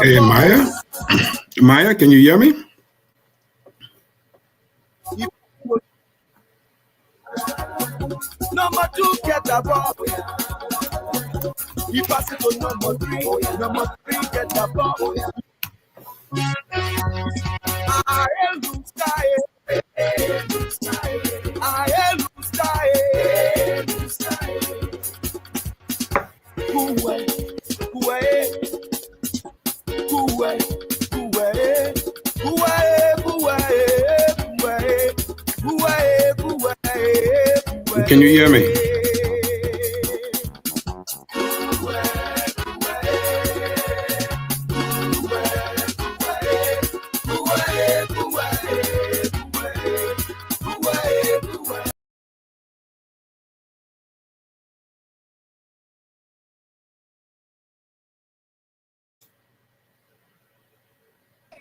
Hey, Maya? Maya, can you hear me? Number 2 get the ball. He passes to number 3. Number 3 get the ball. I am blue sky. I am blue sky. Can you hear me?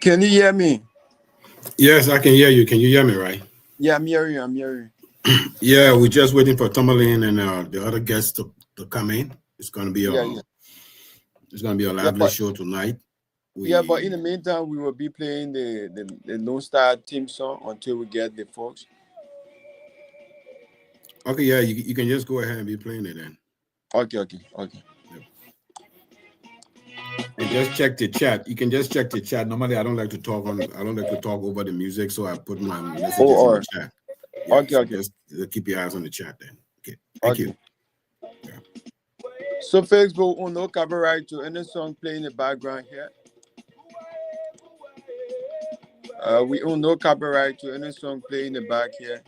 Can you hear me? Yes, I can hear you. Can you hear me, right? Yeah, I'm hearing you. I'm hearing you. Yeah, we're just waiting for Tomalin and the other guests to come in. It's gonna be it's gonna be a lively show tonight. But in the meantime, we will be playing the Lone Star team song until we get the folks. Okay, yeah, you can just go ahead and be playing it then. Okay. Yep. And just check the chat. You can just check the chat. Normally, I don't like to talk over the music, so I put my messages in the chat. Yeah, okay. Just keep your eyes on the chat then. Okay. Thank you. Yeah. So Facebook will no copyright to any song playing in the background here. We own no copyright to any song playing in the back here.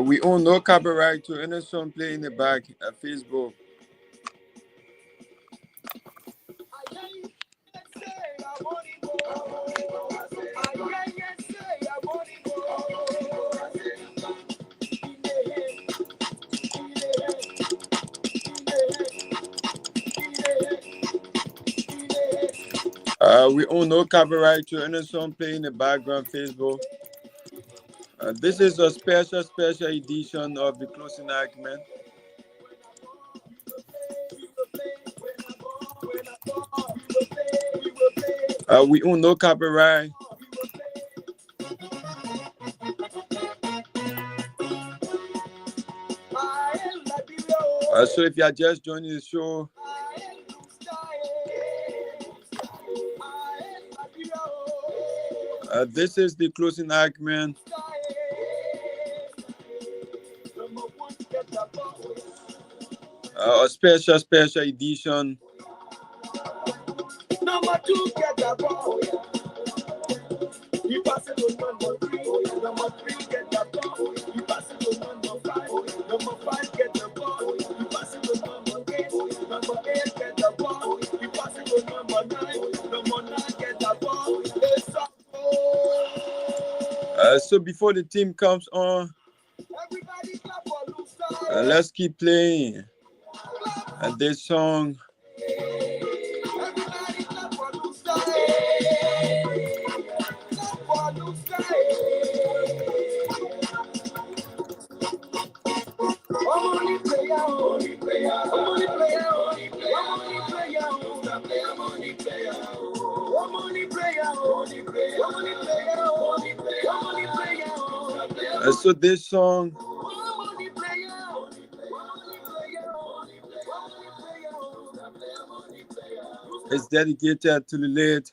We own no copyright to any song playing in the back at Facebook. We own no copyright to any song playing in the background Facebook. This is a special edition of the closing argument. We own no copyright. So if you are just joining the show, this is the closing argument. A special edition. Number 2 get the ball. He passes to number 3. Number 3 get the ball. He passes to number 5. Number 5 get the ball. He passes to number 8. Number 8 get the ball. He passes to number 9. Number 9 get the ball. So before the team comes on, Everybody clap for Lusa. let's keep playing this song. Everybody clap for Lusa. Clap for Lusa. Only player. So this song is dedicated to the late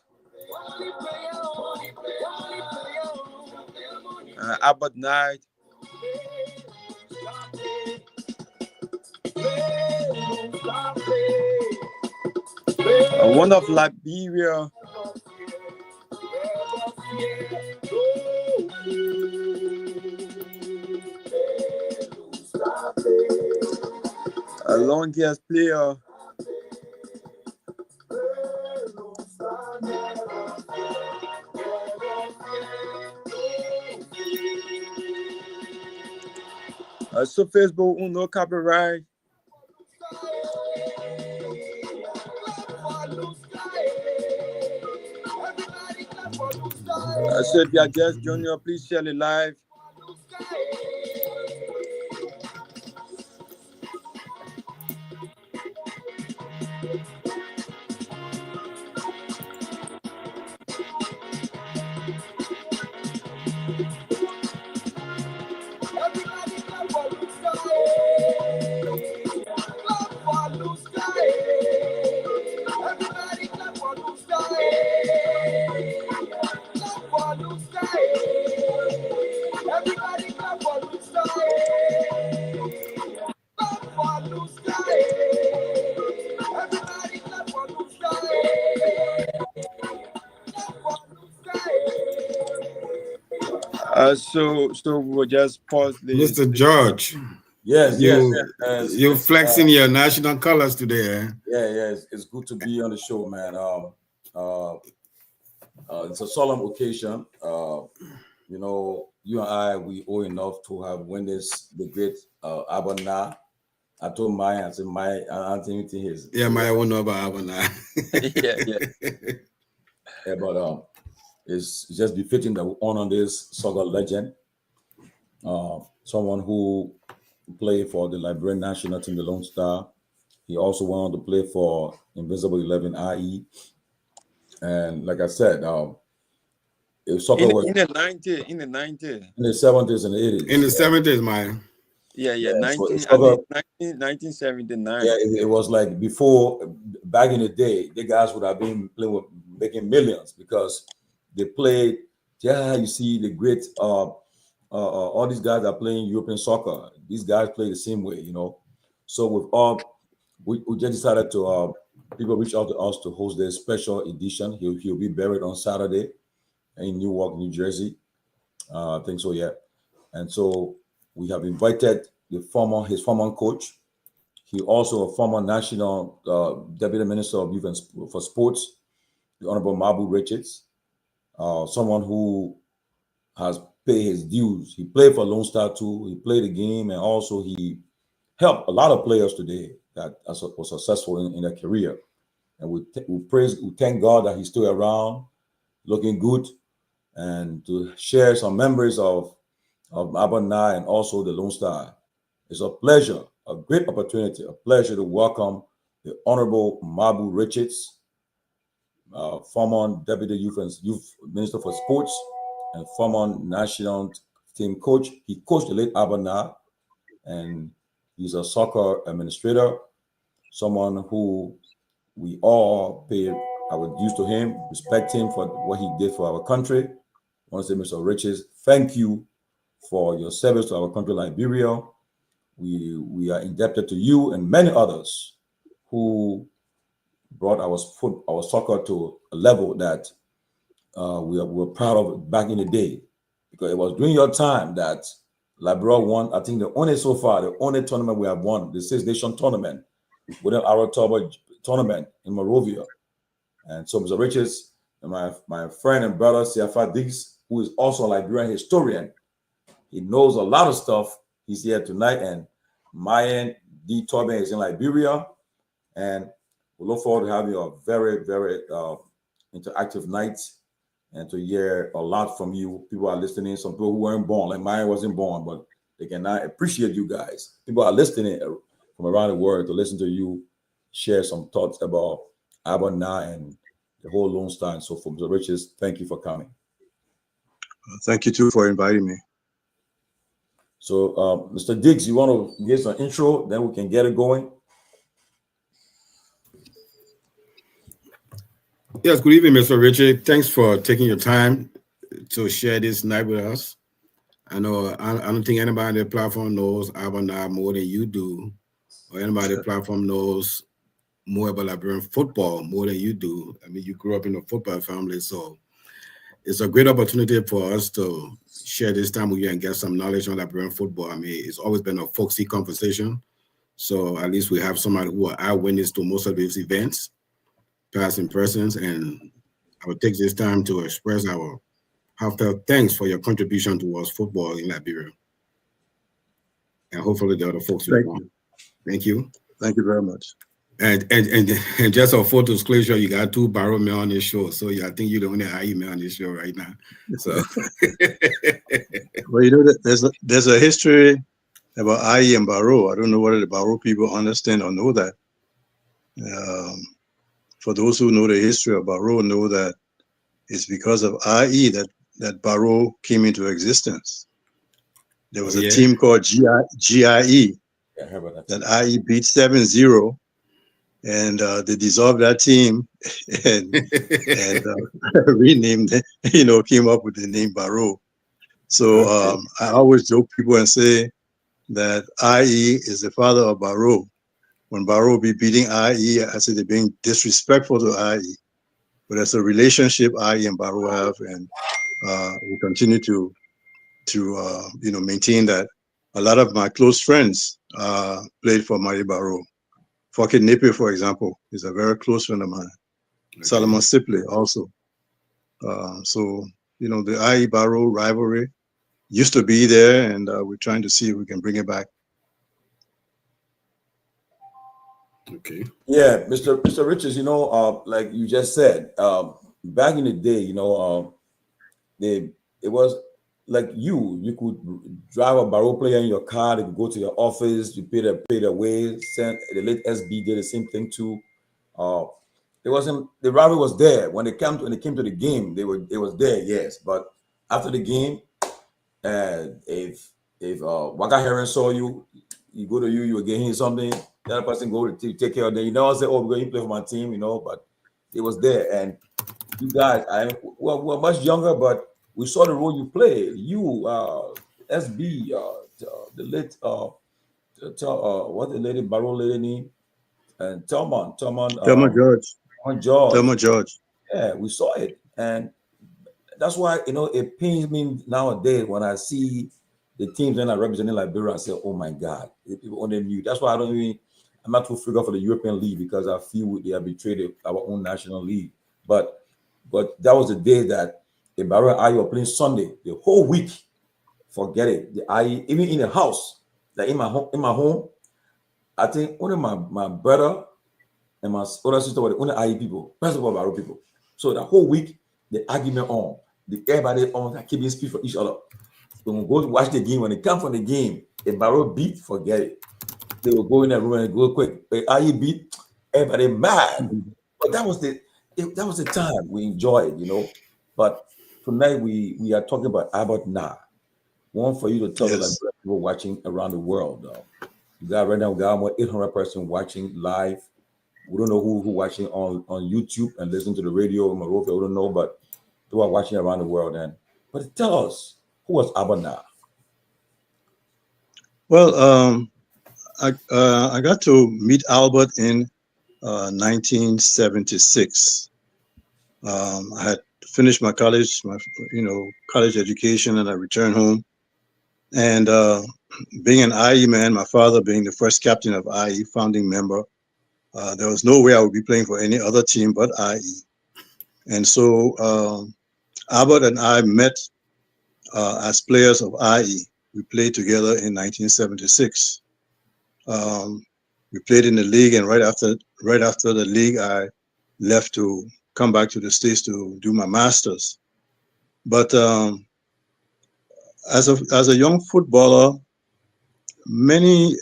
Albert Knight. One of Liberia. A longest player. So Facebook no copyright. So if you are just joining us, please share the live. So we'll just pause the Mr. George. Yes, you flexing your national colors today, eh? Yeah, it's good to be on the show, man. It's a solemn occasion. You know, you and I, we owe enough to have witnessed the great Abana. I told Myean, I said, Myean, I don't think his. Yeah, Myean won't know about Abana. Yeah, but it's just befitting that we honor this soccer legend, someone who played for the Liberian national team, the Lone Star. He also went on to play for Invincible 11 IE. And like I said, soccer was in the 70s and the 80s. In the 70s, Myean. Yeah, 1979. Yeah, it was like before, back in the day, the guys would have been playing with, making millions because they played. Yeah, you see the great, all these guys are playing European soccer. These guys play the same way, you know. So with all, we just decided to, people reached out to us to host their special edition. He'll be buried on Saturday in Newark, New Jersey. I think so, yeah. And so we have invited his former coach. He also a former national deputy minister of youth and for sports, the Honorable Mabu Richards, someone who has paid his dues. He played for Lone Star too. He played the game, and also he helped a lot of players today that was successful in their career. And we thank God that he's still around, looking good, and to share some memories of Abana and also the Lone Star. It's a pleasure, a great opportunity, a pleasure to welcome the Honorable Mabu Richards, former Deputy Youth Minister for Sports and former national team coach. He coached the late Abana, and he's a soccer administrator, someone who we all pay our dues to him, respect him for what he did for our country. I want to say, Mr. Richards, thank you for your service to our country, Liberia. We are indebted to you and many others who brought our soccer to a level that we're proud of back in the day, because it was during your time that Liberia won, I think the only tournament we have won, the Six Nation tournament, within our tournament in Monrovia. And so Mr. Richards and my friend and brother, Siafa Diggs, who is also a Liberian historian, he knows a lot of stuff. He's here tonight, and Myean D. Torgbean is in Liberia, and we look forward to having a very, very interactive night and to hear a lot from you. People are listening. Some people who weren't born, like Myean wasn't born, but they cannot appreciate you guys. People are listening from around the world to listen to you share some thoughts about Abana and the whole Lone Star and so forth. So, Richards, thank you for coming. Thank you too for inviting me. So, Mr. Diggs, you want to give some intro, then we can get it going? Yes, good evening, Mr. Richard. Thanks for taking your time to share this night with us. I know I don't think anybody on the platform knows Abana more than you do, or anybody on the platform knows more about Liberian football more than you do. I mean, you grew up in a football family, so it's a great opportunity for us to share this time with you and get some knowledge on Liberian football. I mean, it's always been a folksy conversation, so at least we have somebody who are eyewitness to most of these events, past and present, and I would take this time to express our heartfelt thanks for your contribution towards football in Liberia. And hopefully the other folks will want. Thank you. Thank you very much. And just a full disclosure, you got 2 Barrow men on this show, so I think you're the only IE man on this show right now. So, well, you know, there's a history about IE and Barrow. I don't know whether the Barrow people understand or know that. For those who know the history of Barrow, know that it's because of IE that Barrow came into existence. There was a team called GIE that IE beat 7-0, and they dissolved that team and renamed it, came up with the name Barrow. So I always joke people and say that IE is the father of Barrow. When Barrow be beating IE, I say they're being disrespectful to IE. But there's a relationship IE and Barrow have, and we continue to maintain that. A lot of my close friends played for Mari Barrow. Fokke Nipe, for example, is a very close friend of mine. Okay. Solomon Sipley also. So, the IE Barrow rivalry used to be there, and we're trying to see if we can bring it back. Okay. Yeah, Mr. Richards, like you just said, back in the day, it was like you could drive a Barrow player in your car, they could go to your office, you pay their way, send the late SB did the same thing too. It wasn't, the rivalry was there. When they came to the game, it was there, yes. But after the game, if Waka Heron saw you go to you were getting something, the other person go to take care of them. Say, oh, we're going to play for my team, but it was there. And you guys, we're much younger, but we saw the role you played. You, SB, the late, what the lady, Barrow lady name? And Thelma George. Yeah, we saw it. And that's why, it pains me nowadays when I see the teams that are representing Liberia and say, oh my God, the people only knew. That's why I'm not too freaked out for the European League, because I feel they have betrayed our own national league. But that was the day that the Barrow and IE were playing Sunday, the whole week. Forget it. The IE, even in the house, like in my home, I think only my brother and my older sister were the only IE people, rest of all Barrow people. So the whole week, the argument on, everybody on, keeping speech for each other. When we go to watch the game, when they come from the game, if Barrow beat, forget it. They will go in the room and go quick. IE beat, everybody mad. But that was the time we enjoyed, But tonight we are talking about Albert Nah. One for you to tell the people watching around the world. You got right now, we got more 800 person watching live. We don't know who watching on YouTube and listen to the radio in Morocco. We don't know, but they are watching around the world. But tell us, who was Albert Nah? Well, I got to meet Albert in 1976. I had finished my college education, and I returned home. And being an IE man, my father being the first captain of IE, founding member, there was no way I would be playing for any other team but IE. And so Albert and I met as players of IE. We played together in 1976. We played in the league, and right after the league, I left to come back to the States to do my master's. But as a young footballer, many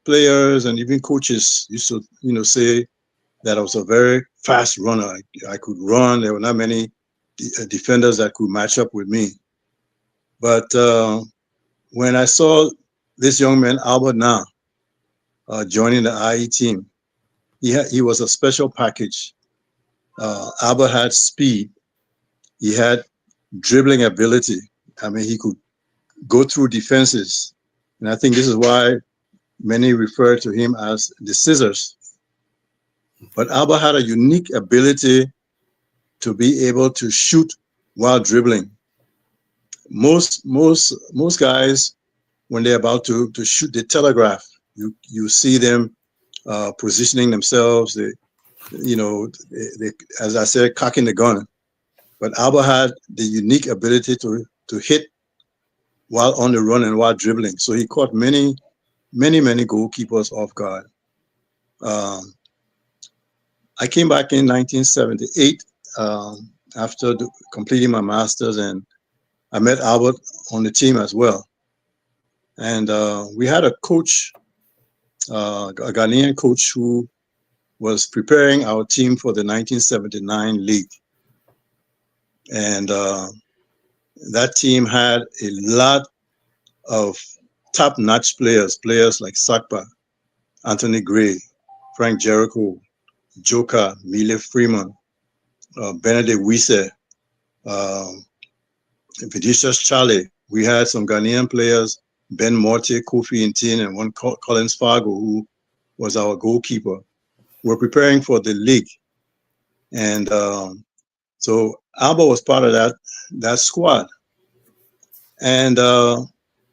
players and even coaches used to say that I was a very fast runner. I could run. There were not many defenders that could match up with me. But when I saw this young man, Albert Nah, joining the IE team, he was a special package. Albert had speed. He had dribbling ability. I mean, he could go through defenses. And I think this is why many refer to him as the scissors. But Albert had a unique ability to be able to shoot while dribbling. Most guys, when they're about to shoot, they telegraph. You see them positioning themselves. They, as I said, cocking the gun. But Albert had the unique ability to hit while on the run and while dribbling. So he caught many goalkeepers off guard. I came back in 1978 after completing my master's, and I met Albert on the team as well. And we had a coach, a Ghanaian coach, who was preparing our team for the 1979 league. And that team had a lot of top-notch players like Sakpa, Anthony Gray, Frank Jericho, Joka, Mile Freeman, Benedict Wise, Vinicius Charlie. We had some Ghanaian players, Ben Morte, Kofi Ntin, and one Collins Fargo, who was our goalkeeper. We're preparing for the league. And so Alba was part of that squad. And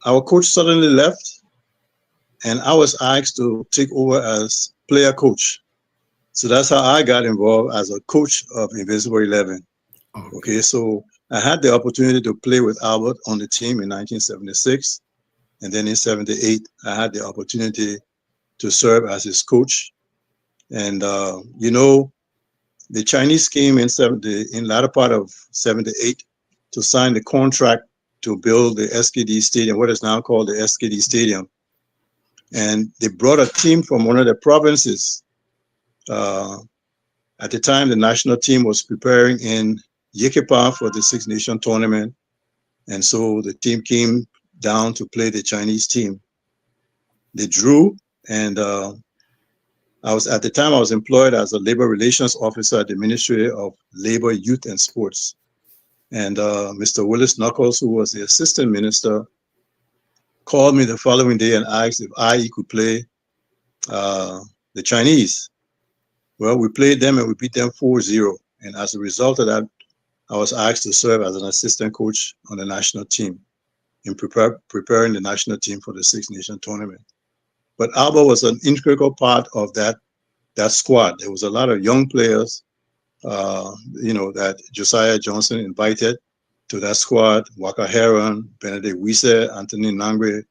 our coach suddenly left, and I was asked to take over as player coach. So that's how I got involved as a coach of Invincible 11. Okay, so I had the opportunity to play with Albert on the team in 1976. And then in 78, I had the opportunity to serve as his coach. And, the Chinese came in latter part of 78 to sign the contract to build the SKD Stadium, what is now called the SKD Stadium. And they brought a team from one of the provinces. At the time, the national team was preparing in Yekepa for the Six Nation tournament. And so the team came down to play the Chinese team. They drew, and at the time I was employed as a labor relations officer at the Ministry of Labor, Youth and Sports. And Mr. Willis Knuckles, who was the assistant minister, called me the following day and asked if I could play the Chinese. Well, we played them and we beat them 4-0. And as a result of that, I was asked to serve as an assistant coach on the national team in preparing the national team for the Six Nation tournament. But Alba was an integral part of that squad. There was a lot of young players, that Josiah Johnson invited to that squad. Waka Heron, Benedict Wise, Anthony Nagbe,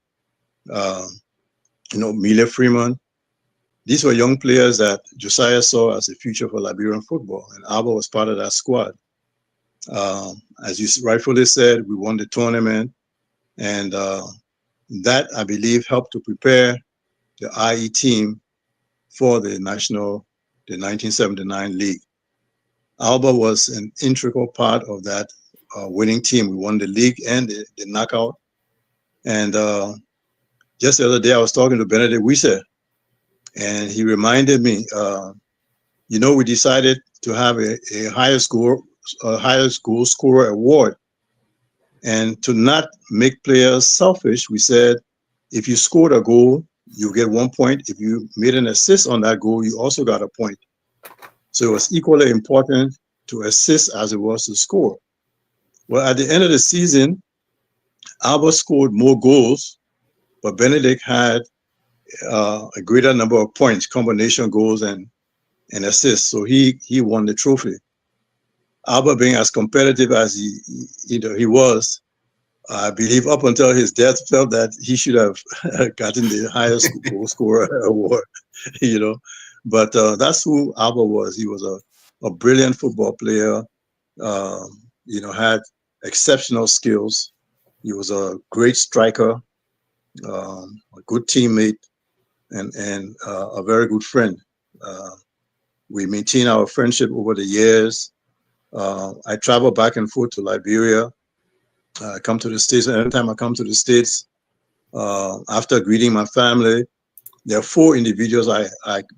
Mile Freeman. These were young players that Josiah saw as a future for Liberian football, and Alba was part of that squad. As you rightfully said, we won the tournament, and that, I believe, helped to prepare the IE team for the 1979 league. Alba was an integral part of that winning team. We won the league and the knockout. And just the other day, I was talking to Benedict Wise, and he reminded me, we decided to have a highest goal scorer award. And to not make players selfish, we said, if you scored a goal, you get 1 point. If you made an assist on that goal, you also got a point. So it was equally important to assist as it was to score. Well, at the end of the season, Alba scored more goals, but Benedict had a greater number of points, combination goals and assists. So he won the trophy. Alba, being as competitive as he was, I believe up until his death, felt that he should have gotten the highest goal scorer award, But that's who Alba was. He was a brilliant football player, had exceptional skills. He was a great striker, a good teammate, and a very good friend. We maintained our friendship over the years. I travel back and forth to Liberia. I come to the States, and every time I come to the States, after greeting my family, there are 4 individuals I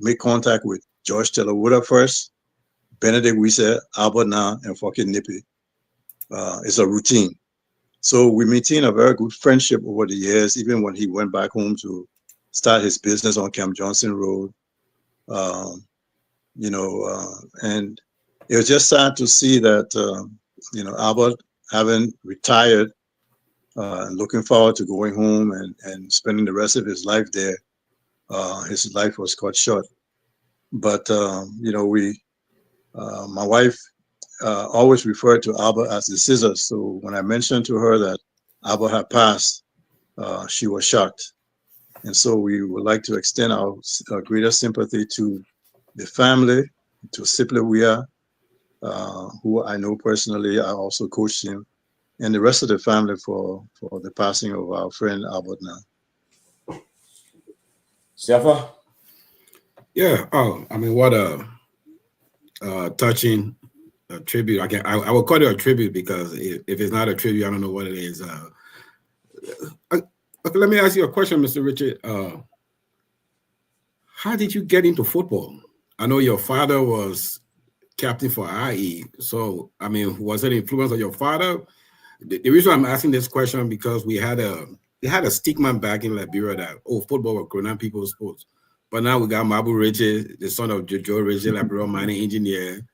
make contact with. George Telewoda first, Benedict Wise, Albert Na, and Fokin Nippy. It's a routine. So we maintain a very good friendship over the years, even when he went back home to start his business on Camp Johnson Road. And it was just sad to see that, Albert, having retired, looking forward to going home and spending the rest of his life there. His life was cut short. But, my wife always referred to Albert as the scissors. So when I mentioned to her that Albert had passed, she was shocked. And so we would like to extend our greater sympathy to the family to Siplewea, who I know personally. I also coached him, and the rest of the family for the passing of our friend Albert now. Siafa? Yeah. Oh, I mean, what a touching tribute. I will call it a tribute because if it's not a tribute, I don't know what it is. Okay, let me ask you a question, Mr. Richard. How did you get into football? I know your father was captain for IE. So, I mean, was it influence of your father? The reason I'm asking this question because we had a stigma back in Liberia that, football was grown-up people's sports. But now we got Mabu Richard, the son of Joe Richard, Liberia mining engineer,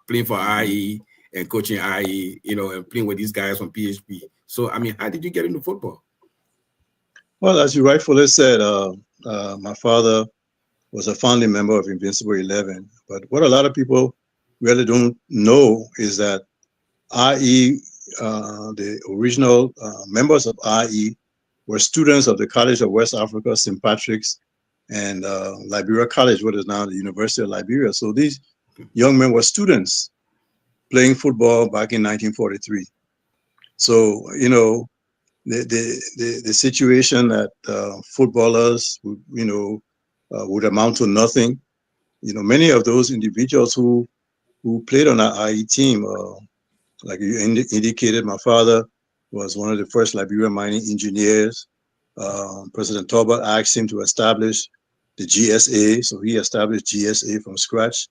playing for IE and coaching IE, and playing with these guys from PHP. So, I mean, how did you get into football? Well, as you rightfully said, my father was a founding member of Invincible 11. But what a lot of people really don't know is that IE, the original members of IE, were students of the College of West Africa, St. Patrick's, and Liberia College, what is now the University of Liberia. So these young men were students playing football back in 1943. So, the situation that footballers would amount to nothing. Many of those individuals who played on our IE team, like you indicated, my father was one of the first Liberia mining engineers. President Torgbean asked him to establish the GSA, so he established GSA from scratch.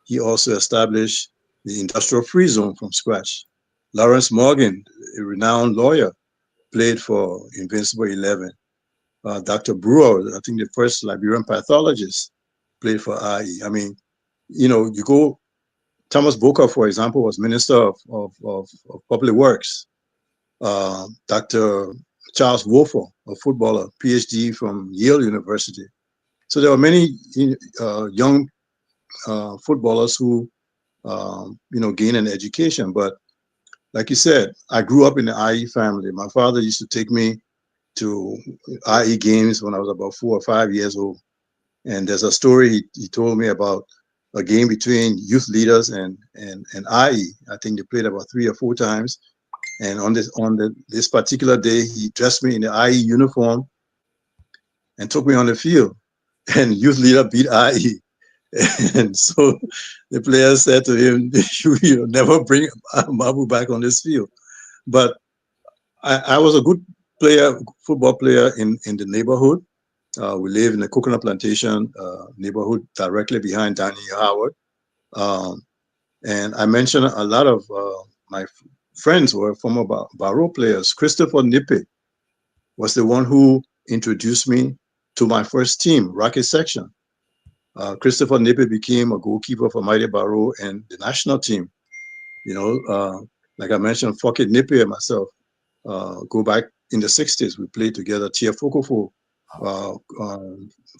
He also established the industrial free zone from scratch. Lawrence Morgan, a renowned lawyer, played for Invincible 11. Dr. Brewer, I think the first Liberian pathologist, played for IE. I mean, you go, Thomas Booker, for example, was Minister of Public Works. Dr. Charles Wofor, a footballer, PhD from Yale University. So there were many young footballers who, gained an education. But like you said, I grew up in the IE family. My father used to take me to IE games when I was about 4 or 5 years old. And there's a story he told me about a game between youth leaders and IE. I think they played about 3 or 4 times. And on this particular day, he dressed me in the IE uniform and took me on the field. And youth leader beat IE. And so the players said to him, "You never bring Mabu back on this field." But I was a good player, football player in the neighborhood. We live in the coconut plantation neighborhood directly behind Danny Howard. And I mentioned a lot of my friends were former Barrow players. Christopher Nippe was the one who introduced me to my first team, Rocket Section. Christopher Nippe became a goalkeeper for Mighty Barrow and the national team. Like I mentioned, Foket Nippe and myself go back in the 60s. We played together. Tia Fokofo,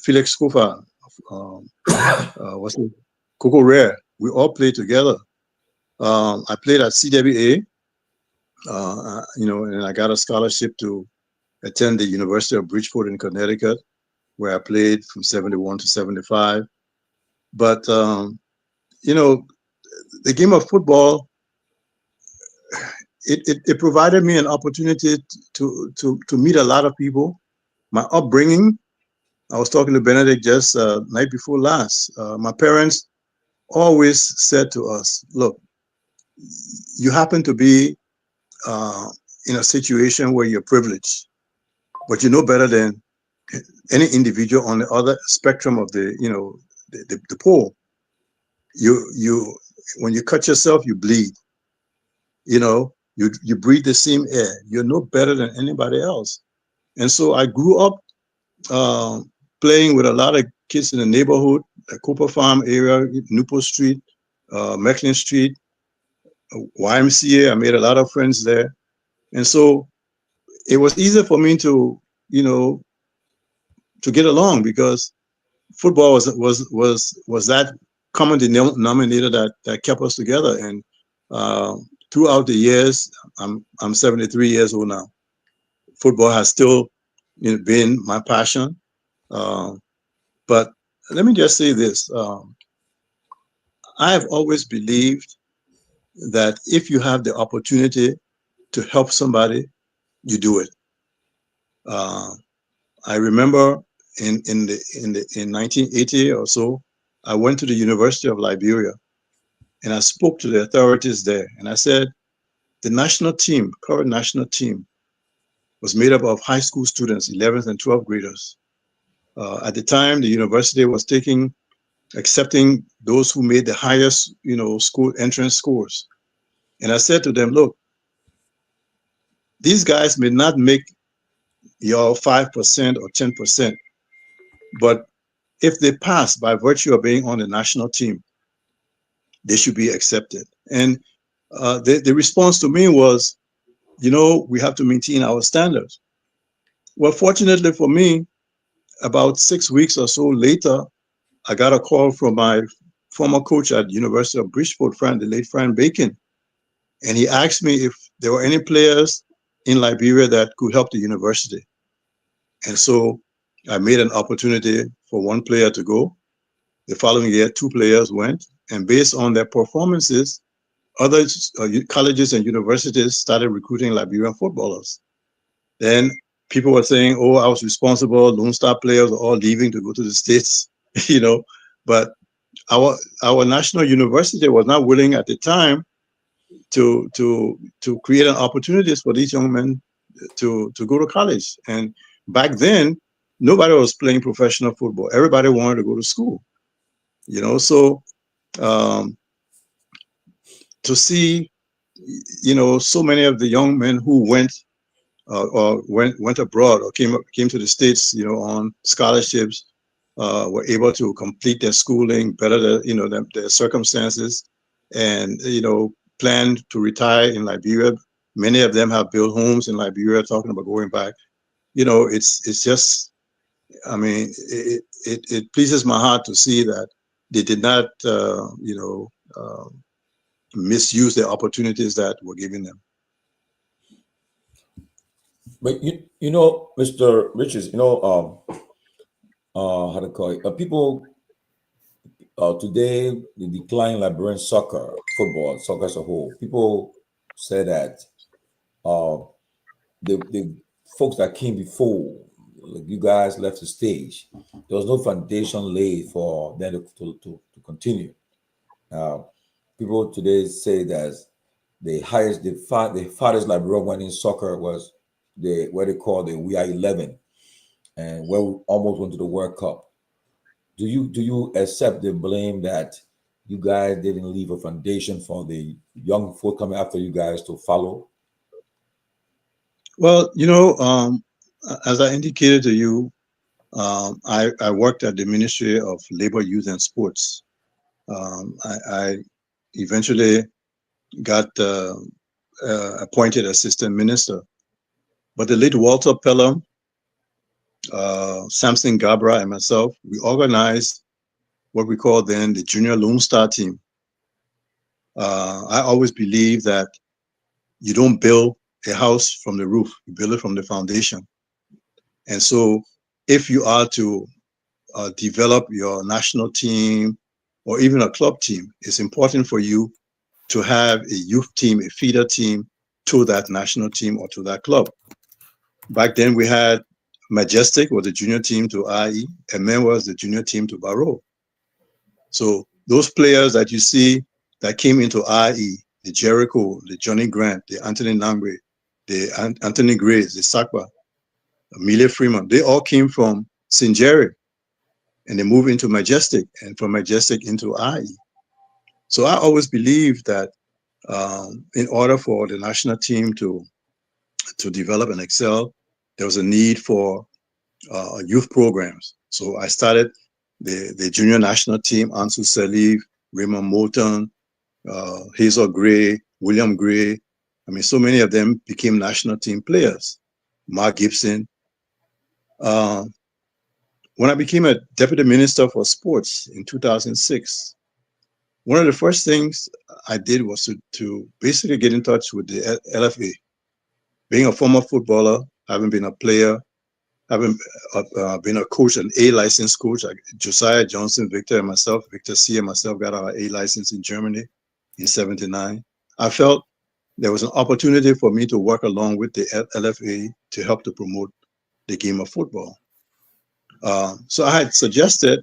Felix Kofa, Coco Rare. We all played together. I played at CWA, and I got a scholarship to attend the University of Bridgeport in Connecticut, where I played from 71 to 75. But, the game of football, it provided me an opportunity to meet a lot of people. My upbringing, I was talking to Benedict just night before last. My parents always said to us, look, you happen to be in a situation where you're privileged, but you know better than any individual on the other spectrum of the pole. You when you cut yourself, you bleed. You breathe the same air. You're no better than anybody else. And so I grew up playing with a lot of kids in the neighborhood, the Cooper Farm area, Newport Street, Mecklin Street, YMCA. I made a lot of friends there. And so it was easier for me to get along because football was that common denominator that kept us together. And throughout the years, I'm 73 years old now. Football has still been my passion. But let me just say this. I have always believed that if you have the opportunity to help somebody, you do it. I remember in 1980 or so, I went to the University of Liberia and I spoke to the authorities there, and I said the national team, current national team, was made up of high school students, 11th and 12th graders. At the time, the university was accepting those who made the highest, school entrance scores. And I said to them, look, these guys may not make your 5% or 10%, but if they pass by virtue of being on the national team, they should be accepted. And the response to me was, we have to maintain our standards. Well, fortunately for me, about 6 weeks or so later, I got a call from my former coach at University of Bridgeport, the late Fran Bacon. And he asked me if there were any players in Liberia that could help the university. And so I made an opportunity for one player to go. The following year, 2 players went. And based on their performances, other colleges and universities started recruiting Liberian footballers. Then people were saying, oh, I was responsible. Lone Star players are all leaving to go to the States, But our national university was not willing at the time to create an opportunities for these young men to go to college. And back then, nobody was playing professional football. Everybody wanted to go to school, So to see, so many of the young men who went or went abroad or came to the States, on scholarships, were able to complete their schooling, better their circumstances, and planned to retire in Liberia. Many of them have built homes in Liberia, talking about going back. It's just, I mean, it pleases my heart to see that they did not, misuse the opportunities that were given them. But Mr. Richards, how to call it? People today, the decline Liberian soccer as a whole. People say that the folks that came before, like you guys, left the stage. There was no foundation laid for them to continue. People today say that the farthest Liberian went in soccer was what they call the We Are 11, and where we almost went to the World Cup. Do you accept the blame that you guys didn't leave a foundation for the young folk coming after you guys to follow? Well, as I indicated to you, I worked at the Ministry of Labor, Youth and Sports. I eventually got appointed assistant minister. But the late Walter Pelham, Samson Gabra, and myself, we organized what we call then the Junior Lone Star team. I always believe that you don't build a house from the roof, you build it from the foundation. And so if you are to develop your national team or even a club team, it's important for you to have a youth team, a feeder team to that national team or to that club. Back then we had Majestic was the junior team to IE, and Myean was the junior team to Barrow. So those players that you see that came into IE, the Jericho, the Johnny Grant, the Anthony Nagbe, the Anthony Grace, the Sakwa, Amelia Freeman, they all came from St. Jerry, and they moved into Majestic, and from Majestic into IE. So I always believe that in order for the national team to develop and excel, there was a need for youth programs. So I started the junior national team, Ansu Salif, Raymond Moulton, Hazel Gray, William Gray. I mean, so many of them became national team players. Mark Gibson. When I became a deputy minister for sports in 2006, one of the first things I did was to basically get in touch with the LFA. Being a former footballer, having been a player, having been a coach, an A licensed coach, like Josiah Johnson, Victor, and myself, Victor C. and myself got our A license in Germany in '79. I felt there was an opportunity for me to work along with the LFA to help to promote the game of football. So I had suggested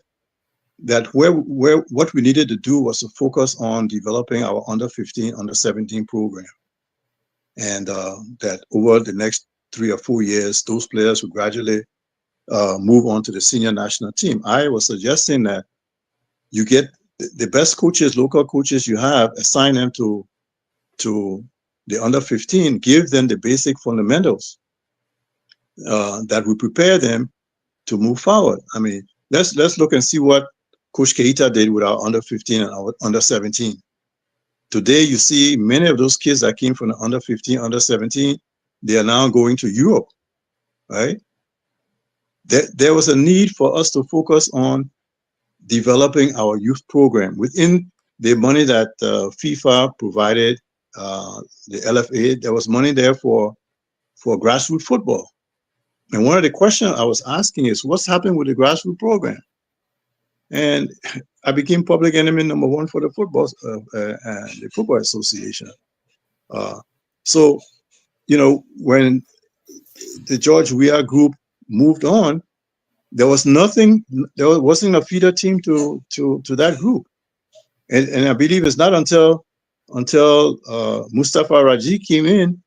that what we needed to do was to focus on developing our under 15, under 17 program. And that over the next 3 or 4 years, those players would gradually move on to the senior national team. I was suggesting that you get the best coaches, local coaches you have, assign them to the under 15, give them the basic fundamentals that will prepare them to move forward. I mean, let's look and see what Coach Keita did with our under 15 and our under 17. Today, you see many of those kids that came from the under 15, under 17, they are now going to Europe, right? There was a need for us to focus on developing our youth program within the money that FIFA provided, the LFA. There was money there for grassroots football. And one of the questions I was asking is, what's happening with the grassroots program? And I became public enemy number one for the football association. So, you know, when the George Weah group moved on, there was nothing. There wasn't a feeder team to that group, and I believe it's not until Mustafa Raji came in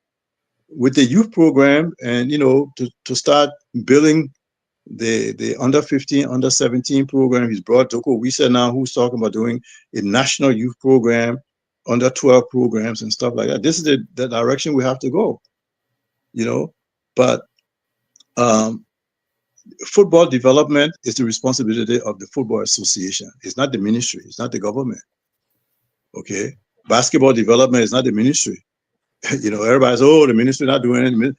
with the youth program, and you know, to start building the under 15, under 17 program. He's brought Dopoh Wisa now, who's talking about doing a national youth program, under 12 programs and stuff like that. This is the direction we have to go, you know. But football development is the responsibility of the Football Association. It's not the ministry. It's not the government. Okay. Basketball development is not the ministry. You know, everybody's, oh, the ministry not doing anything.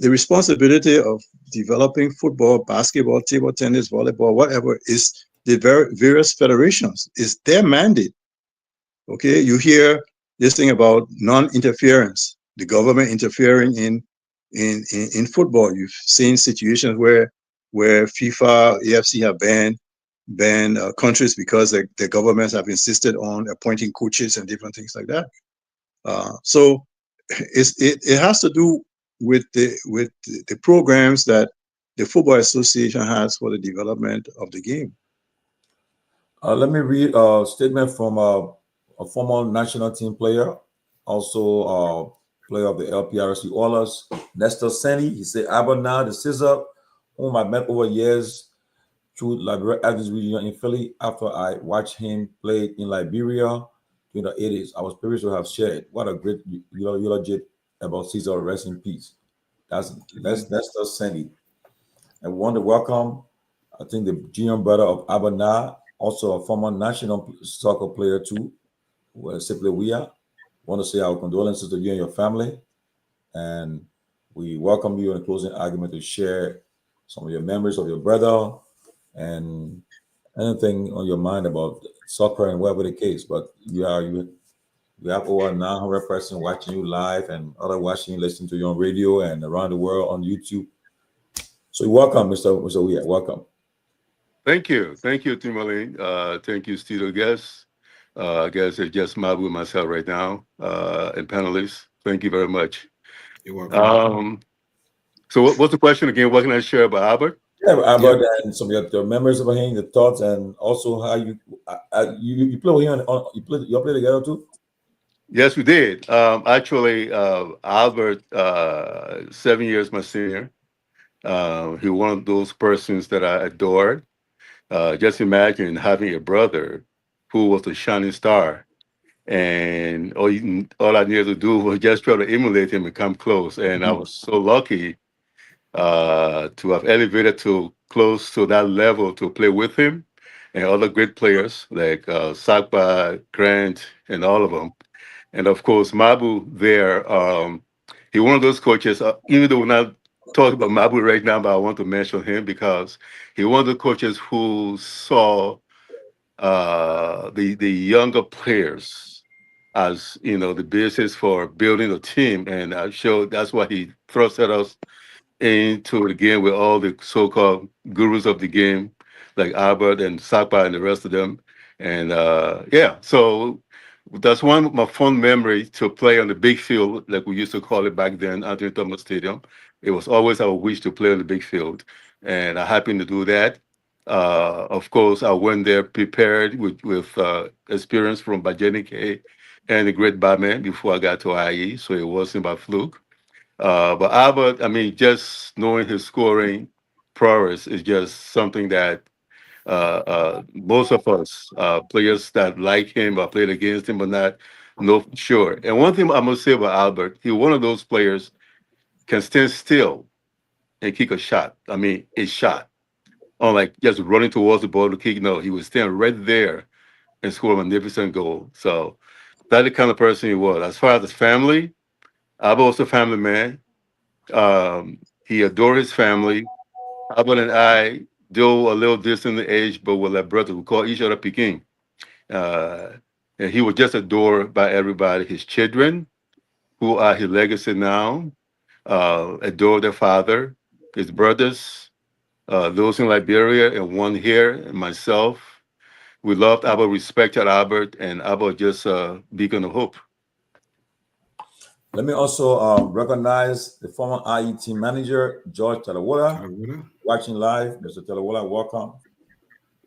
The responsibility of developing football, basketball, table tennis, volleyball, whatever, is the various federations. It's their mandate. Okay. You hear this thing about non-interference, the government interfering in football. You've seen situations where FIFA, AFC have banned countries because the governments have insisted on appointing coaches and different things like that. So it has to do with the programs that the Football Association has for the development of the game. Let me read a statement from a former national team player, also player of the LPRC Oilers, Nestor Senni. He said, Abana, the Scissor, whom I met over years through Liberia Actors Region in Philly, after I watched him play in Liberia in the 80s. I was privileged to have shared. What a great eulogy about Caesar, rest in peace. That's Nestor Senni. And we want to welcome, I think, the junior brother of Abana, also a former national soccer player too, Simply Weah. Want to say our condolences to you and your family, and we welcome you in a closing argument to share some of your memories of your brother and anything on your mind about soccer and whatever the case. But you have over 900 persons watching you live and other watching you, listening to you on radio and around the world on YouTube. So welcome, Mr. Weah. Welcome. Thank you, Tomalin. Thank you, studio guests. I guess it's just Mabu and myself right now, and panelists. Thank you very much. You're welcome. So, what's the question again? What can I share about Albert? Yeah, about that and some of your memories about him, the thoughts, and also how you play with him. You play together too. Yes, we did. Actually, Albert, 7 years my senior. He one of those persons that I adored. Just imagine having a brother who was a shining star, and all I needed to do was just try to emulate him and come close. And I was so lucky to have elevated to close to that level to play with him and other great players like Sakpa, Grant, and all of them. And of course, Mabu there, he one of those coaches, even though we're not talking about Mabu right now, but I want to mention him because he one of the coaches who saw the younger players as the basis for building a team, and showed that's why he thrust at us into the game with all the so-called gurus of the game, like Albert and Sakpa and the rest of them. And yeah, so that's one of my fond memory to play on the big field, like we used to call it back then, Anthony Thomas Stadium. It was always our wish to play on the big field, and I happened to do that. Of course, I went there prepared with experience from Bajenike and the great Batman before I got to IE, so it wasn't by fluke. But Albert, I mean, just knowing his scoring prowess is just something that most of us players that like him or played against him but not know for sure. And one thing I must say about Albert, he one of those players can stand still and kick a shot. I mean, a shot. Unlike just running towards the ball to kick. No, he would stand right there and score a magnificent goal. So that's the kind of person he was. As far as his family, Albert was a family man. He adored his family. Albert and I, though a little distant in age, but we're like brothers. We call each other Peking. Uh, and he was just adored by everybody. His children, who are his legacy now, adore their father. His brothers, those in Liberia and one here, and myself. We loved Albert, respected Albert, and Albert just a beacon of hope. Let me also recognize the former IE team manager, George Telewola, watching live. Mr. Telewola, welcome.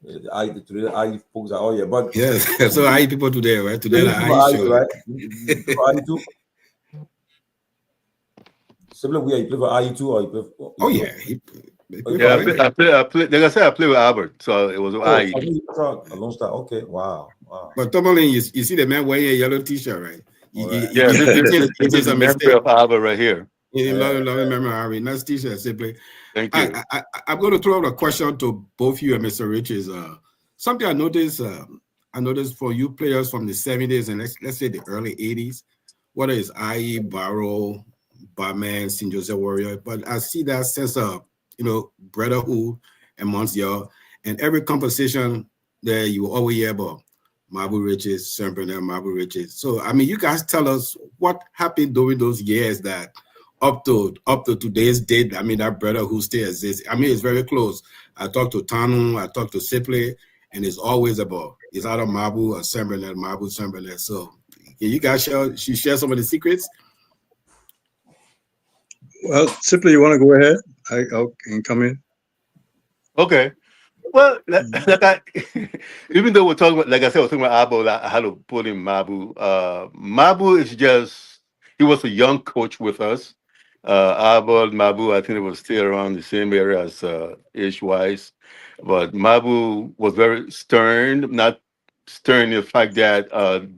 The IE folks are all here, but yes, so IE people today, right? Today, IE show, right? IE too. Similar, you play for IE too, or you play for? Oh yeah, I play. Like I said, I play with Albert, so it was IE. A Lone Star. Okay, wow. But Tomalin, you see the man wearing a yellow T-shirt, right? Yeah, this is a memory of Albert right here. Memory, nice T-shirt, simply. Thank you. I'm going to throw out a question to both you and Mr. Riches. Something I noticed for you players from the 70s and let's say the early 80s, whether it's IE, Barrow, Batman, St. Joseph Warrior, but I see that sense of, brotherhood amongst y'all. And every conversation that you always hear about Mabu Riches, Sempreneur, Mabu Riches. So, I mean, you guys tell us what happened during those years that up to today's date, I mean, that brotherhood still exists. I mean, it's very close. I talked to Tanu, I talked to Sipley, and it's always about, it's either Mabu or Sempreneur, Mabu, Sempreneur. So, can you guys share some of the secrets? Well, Sipley, you want to go ahead? I can come in. Okay. Well, even though we're talking about, like I said, we're talking about Abo, I had to put in Mabu. Mabu is just, he was a young coach with us. Abo and Mabu, I think it was still around the same area as age-wise. But Mabu was very stern, not stern in the fact that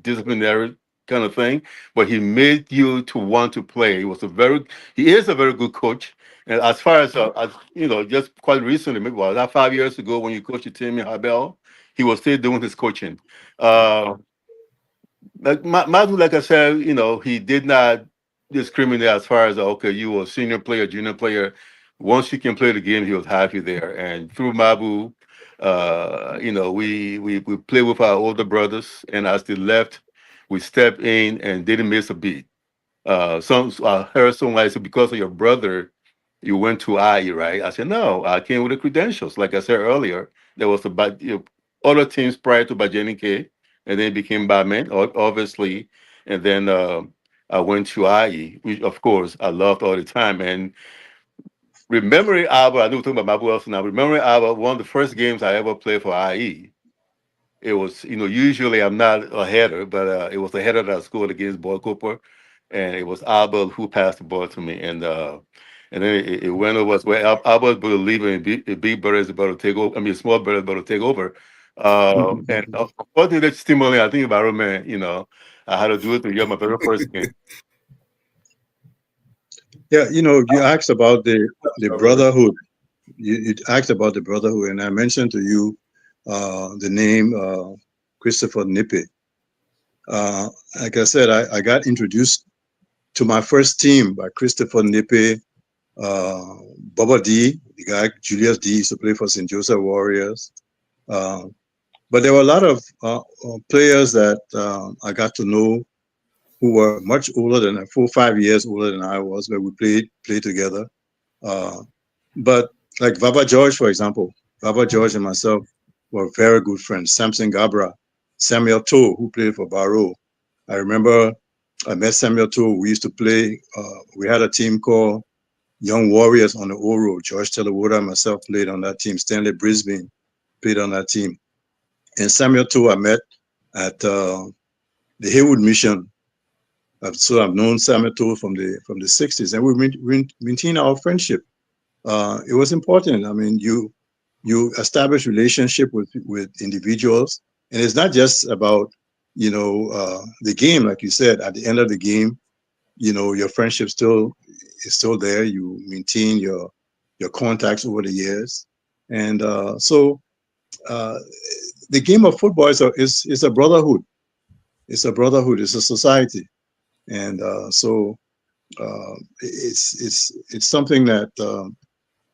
disciplinary kind of thing, but he made you to want to play. He is a very good coach. And as far as just quite recently, maybe about 5 years ago, when you coached the team in Habel, he was still doing his coaching. Madu, like I said, he did not discriminate as far as you were a senior player, junior player. Once you can play the game, he was happy there. And through Mabu, we play with our older brothers, and as they left, we stepped in and didn't miss a beat. I heard someone say, because of your brother, you went to IE, right? I said, no, I came with the credentials. Like I said earlier, there was other teams prior to Bajenike, and then it became Batman, obviously. And then I went to IE, which, of course, I loved all the time. And remembering Albert, I know we're talking about Mabu also now, remembering Albert, one of the first games I ever played for IE, it was, usually I'm not a header, but it was a header that I scored against Boy Cooper, and it was Albert who passed the ball to me. And then it went over as well. Albert would leave, and big brother is about to take over. I mean, small brother is about to take over. And according to that stimuli, I think about man, I had to do it to get my very first game. Yeah, you asked about the brotherhood. You asked about the brotherhood, and I mentioned to you the name Christopher Nippe. Like I said, I got introduced to my first team by Christopher Nippe, Bubba D, the guy Julius D used to play for St. Joseph Warriors. But there were a lot of players that I got to know who were much older than 4 or 5 years older than I was, but we played together. But like Baba George, for example, Baba George and myself were very good friends. Samson Gabra, Samuel Toe, who played for Barrow. I remember I met Samuel Toe. We used to play. We had a team called Young Warriors on the Old Road. George Telewoda and myself played on that team. Stanley Brisbane played on that team. And Samuel Toe I met at the Haywood Mission. So I've known Samuel Toe from the 60s, and we maintain our friendship. It was important. I mean, you establish relationship with individuals, and it's not just about the game, like you said. At the end of the game, your friendship is still there. You maintain your contacts over the years, and so the game of football is a brotherhood. It's a brotherhood. It's a society, and so it's something that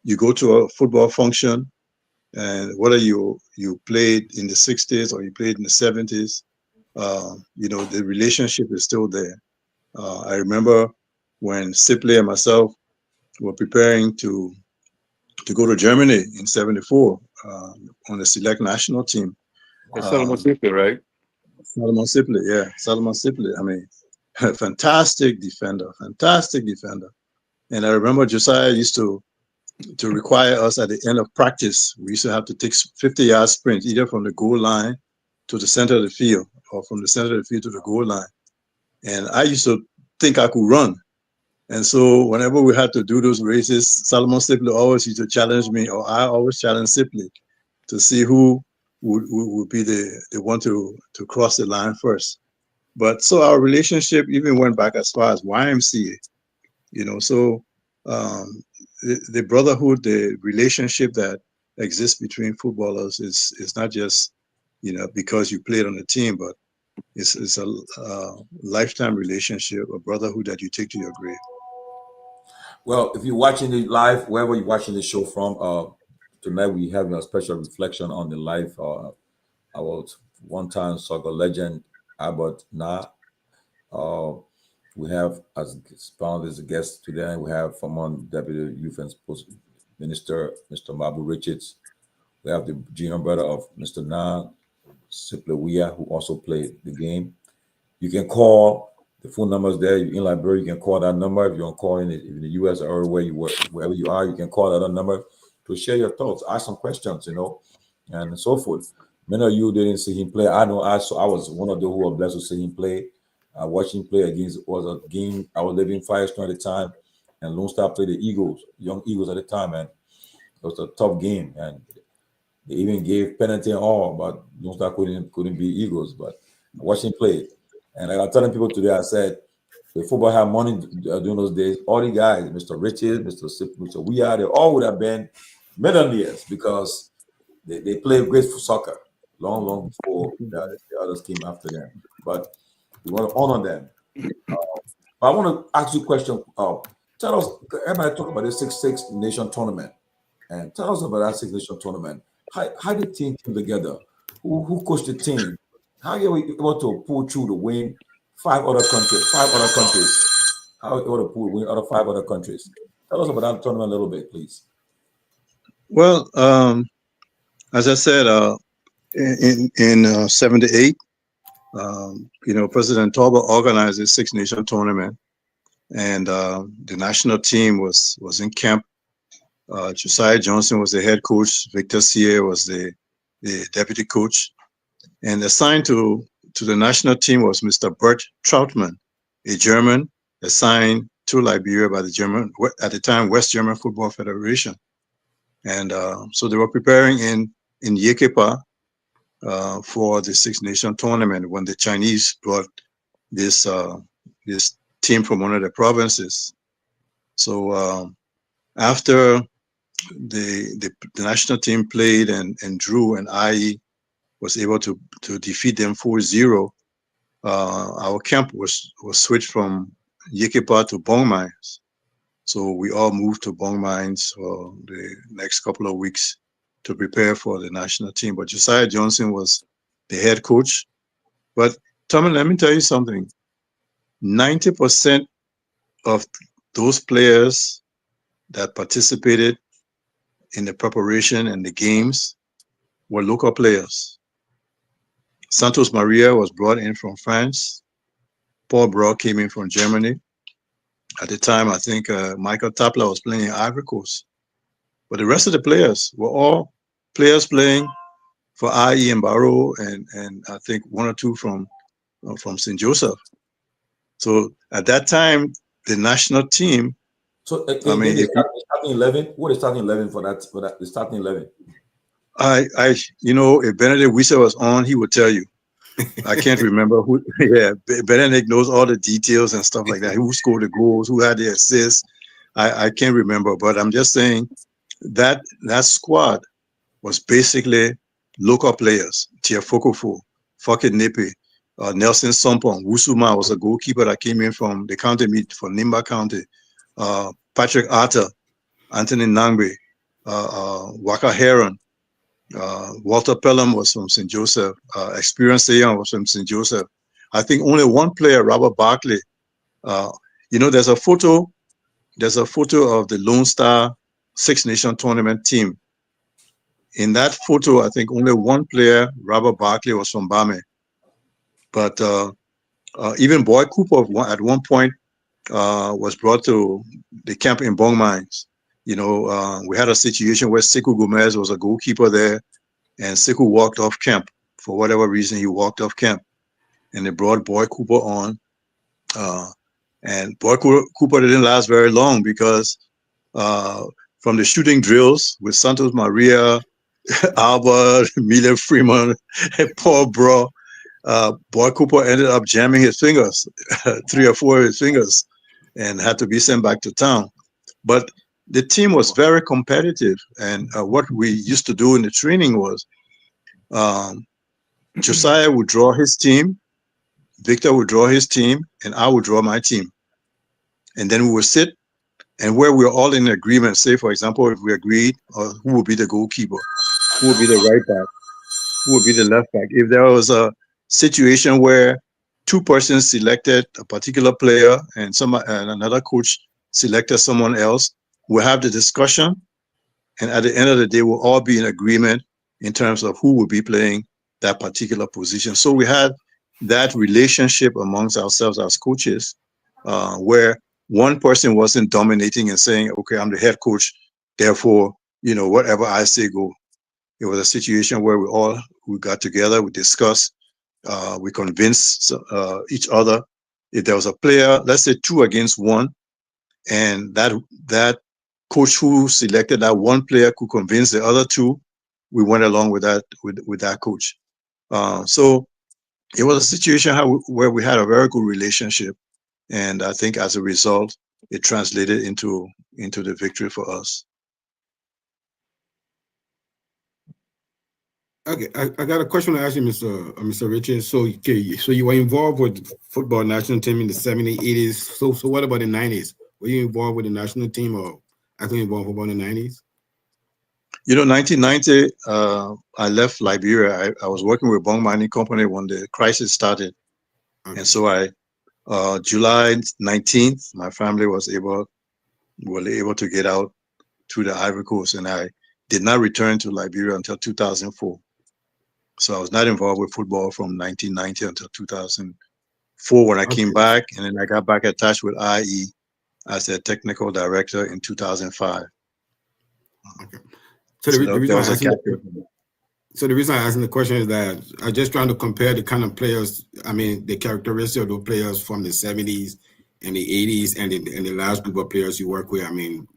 you go to a football function, and whether you played in the 60s or you played in the 70s, the relationship is still there. I remember when Sipley and myself were preparing to go to Germany in '74 on the select national team. It's almost equal, right? Solomon Sipley, yeah, Solomon Sipley. I mean, fantastic defender. And I remember Josiah used to require us at the end of practice. We used to have to take 50-yard sprints, either from the goal line to the center of the field, or from the center of the field to the goal line. And I used to think I could run. And so whenever we had to do those races, Solomon Sipley always used to challenge me, or I always challenge Sipley to see who would be the one to cross the line first. But so our relationship even went back as far as YMCA, so the brotherhood, the relationship that exists between footballers is not just, because you played on the team, but it's a lifetime relationship, a brotherhood that you take to your grave. Well, if you're watching it live, wherever you're watching the show from, tonight we have a special reflection on the life of our one-time soccer legend, Albert Na. We have as found as a guest today, we have former Deputy Youth and Sports Minister, Mr. Mabu Richards. We have the junior brother of Mr. Na, Siplewia, who also played the game. You can call the phone numbers there. You're in Liberia, you can call that number. If you're on call in the US or wherever you are, you can call that number to share your thoughts, ask some questions, and so forth. Many of you didn't see him play. I know I was one of those who were blessed to see him play. Watching play against was a game. I was living Firestone at the time, and Lone Star played the Eagles, Young Eagles at the time, and it was a tough game. And they even gave penalty and all, but Lone Star couldn't beat Eagles. But watching play, and I was telling people today, I said, the football had money during those days. All the guys, Mr. Richards, Mr. Weah, they all would have been millionaires because they played great for soccer long before the others came after them. But we want to honor them. I want to ask you a question. Tell us, everybody talk about the Six Nation tournament, and tell us about that Six Nation tournament. How did the team came together? Who coached the team? How are we able to pull through to win five other countries? How are we able to win out of 5 other countries? Tell us about that tournament a little bit, please. Well, as I said, in '78. President Torgbean organized a Six Nation tournament, and the national team was in camp. Josiah Johnson was the head coach. Victor Sier was the deputy coach, and assigned to the national team was Mr. Bert Trautmann, a German assigned to Liberia by the German, at the time, West German Football Federation. And so they were preparing in Yekepa for the Six Nation tournament when the Chinese brought this team from one of the provinces. So after the national team played and drew, and IE was able to defeat them 4-0, our camp was switched from Yekepa to Bong Mines. So we all moved to Bong Mines for the next couple of weeks to prepare for the national team. But Josiah Johnson was the head coach. But Tommy, let me tell you something. 90% of those players that participated in the preparation and the games were local players. Santos Maria was brought in from France. Paul Bro came in from Germany. At the time, I think Michael Tapla was playing in Ivory Coast. But the rest of the players were all players playing for IE and Barrow, and I think one or two from St. Joseph. So at that time, the national team. So I mean, the starting 11. What is starting 11 for that? The starting 11. If Benedict Wieser was on, he would tell you. I can't remember who. Yeah, Benedict knows all the details and stuff like that. Who scored the goals? Who had the assists? I can't remember, but I'm just saying that squad was basically local players. Tiafokofo, Foket Nepe, Nelson Sompong, Wusuma was a goalkeeper that came in from the county meet for Nimba County. Patrick Arthur, Anthony Nagbe, Waka Heron, Walter Pelham was from St. Joseph. Experience Ayan was from St. Joseph. I think only one player, Robert Barkley. There's a photo of the Lone Star Six Nation tournament team. In that photo, I think only one player, Robert Barkley, was from Bame. But even Boy Cooper at one point was brought to the camp in Bong Mines. We had a situation where Sekou Gomez was a goalkeeper there, and Sekou walked off camp. For whatever reason, he walked off camp. And they brought Boy Cooper on. And Boy Cooper didn't last very long because from the shooting drills with Santos Maria, Albert, Miller Freeman, and Paul Bro, Boy Cooper ended up jamming his fingers, 3 or 4 of his fingers, and had to be sent back to town. But the team was very competitive, and what we used to do in the training was Josiah would draw his team, Victor would draw his team, and I would draw my team. And then we would sit, and where we're all in agreement, say, for example, if we agreed, who would be the goalkeeper, who would be the right back, who would be the left back. If there was a situation where 2 persons selected a particular player and another coach selected someone else, we'll have the discussion, and at the end of the day, we'll all be in agreement in terms of who will be playing that particular position. So we had that relationship amongst ourselves as coaches, where one person wasn't dominating and saying, okay, I'm the head coach, therefore, whatever I say, go. It was a situation where we got together, we discussed, we convinced each other. If there was a player, let's say 2 against 1, and that coach who selected that one player could convince the other 2, we went along with that coach. So it was a situation where we had a very good relationship, and I think as a result, it translated into the victory for us. Okay, I got a question to ask you, Mr. Richard. So you were involved with the football national team in the 70s, 80s. So what about the 90s? Were you involved with the national team or actually involved with football in the 90s? 1990, I left Liberia. I was working with Bong Mining Company when the crisis started. Okay. And so July 19th, my family were able to get out to the Ivory Coast, and I did not return to Liberia until 2004. So I was not involved with football from 1990 until 2004 when I came back, and then I got back attached with IE as a technical director in 2005. Okay. So the reason I'm asking the question is that I'm just trying to compare the kind of players, the characteristics of those players from the 70s and the 80s and the last group of players you work with.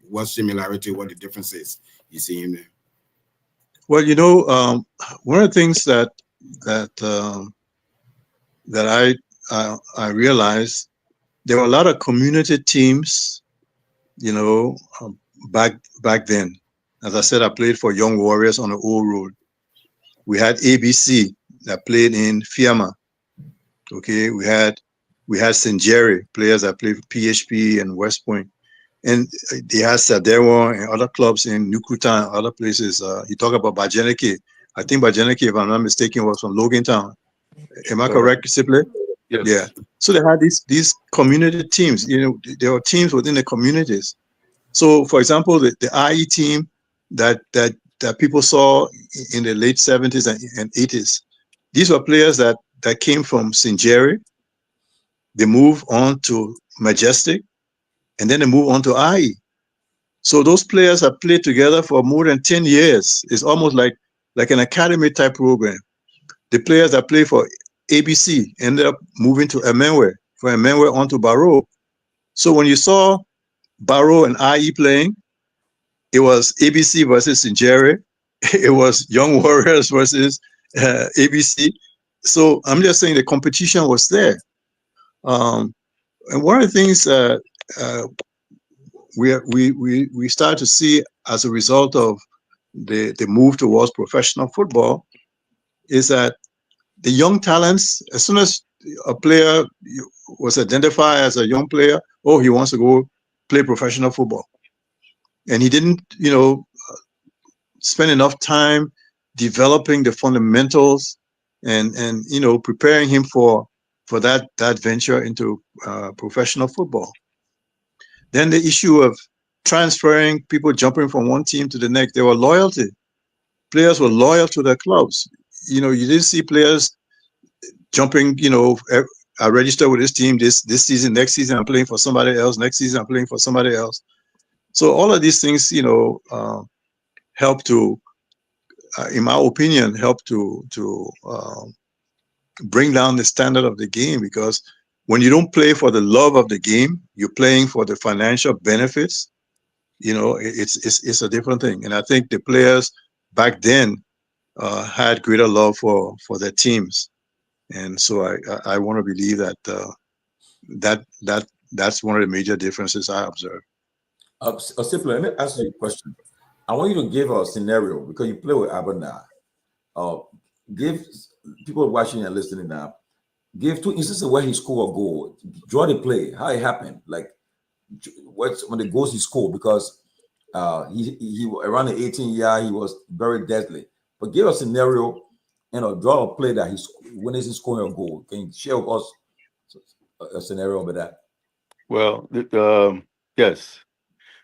What similarity, what the differences you see in there? Well, one of the things that I realized, there were a lot of community teams, back then. As I said, I played for Young Warriors on the Old Road. We had ABC that played in Fiamma. Okay, we had St. Jerry, players that played for PHP and West Point. And they had Sadewa and other clubs in Nukuta and other places. You talk about Bajeneke. I think Bajeneke, if I'm not mistaken, was from Logantown. Am I correct, Siple? Yes. Yeah. So they had these community teams. There were teams within the communities. So, for example, the IE team that people saw in the late 70s and 80s, these were players that came from St. Jerry. They moved on to Majestic, and then they moved on to IE. So those players have played together for more than 10 years. It's almost like an academy type program. The players that play for ABC ended up moving to Emenwe, from Emenwe on to Barrow. So when you saw Barrow and IE playing, it was ABC versus Sinjere. It was Young Warriors versus ABC. So I'm just saying the competition was there. And one of the things uh, we start to see as a result of the move towards professional football is that the young talents, as soon as a player was identified as a young player, oh, he wants to go play professional football. And he didn't, spend enough time developing the fundamentals and preparing him for that venture into professional football. Then the issue of transferring, people jumping from one team to the next, there were loyalty. Players were loyal to their clubs. You didn't see players jumping, I registered with this team this season, next season I'm playing for somebody else, next season I'm playing for somebody else. So all of these things, help to, in my opinion, help to bring down the standard of the game, because when you don't play for the love of the game, you're playing for the financial benefits. It's a different thing. And I think the players back then had greater love for their teams, and so I want to believe that's one of the major differences I observe. Simply, let me ask you a question. I want you to give a scenario because you play with Abana. Give people watching and listening now. Give 2 instances where he scored a goal. Draw the play, how it happened, like what's when the goals he scored, because he around the 18-yard he was very deadly. But give a scenario, draw a play that when is he scoring a goal? Can you share with us a scenario about that? Well, yes.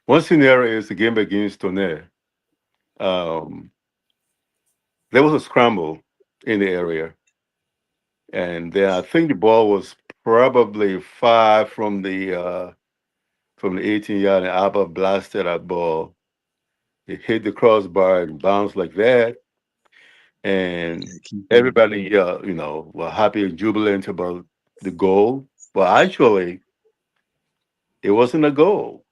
One scenario is the game against Tonnerre. Um, there was a scramble in the area, and then I think the ball was probably far from the 18 yard, and Alba blasted that ball. It hit the crossbar and bounced like that, and everybody, were happy and jubilant about the goal. But actually, it wasn't a goal.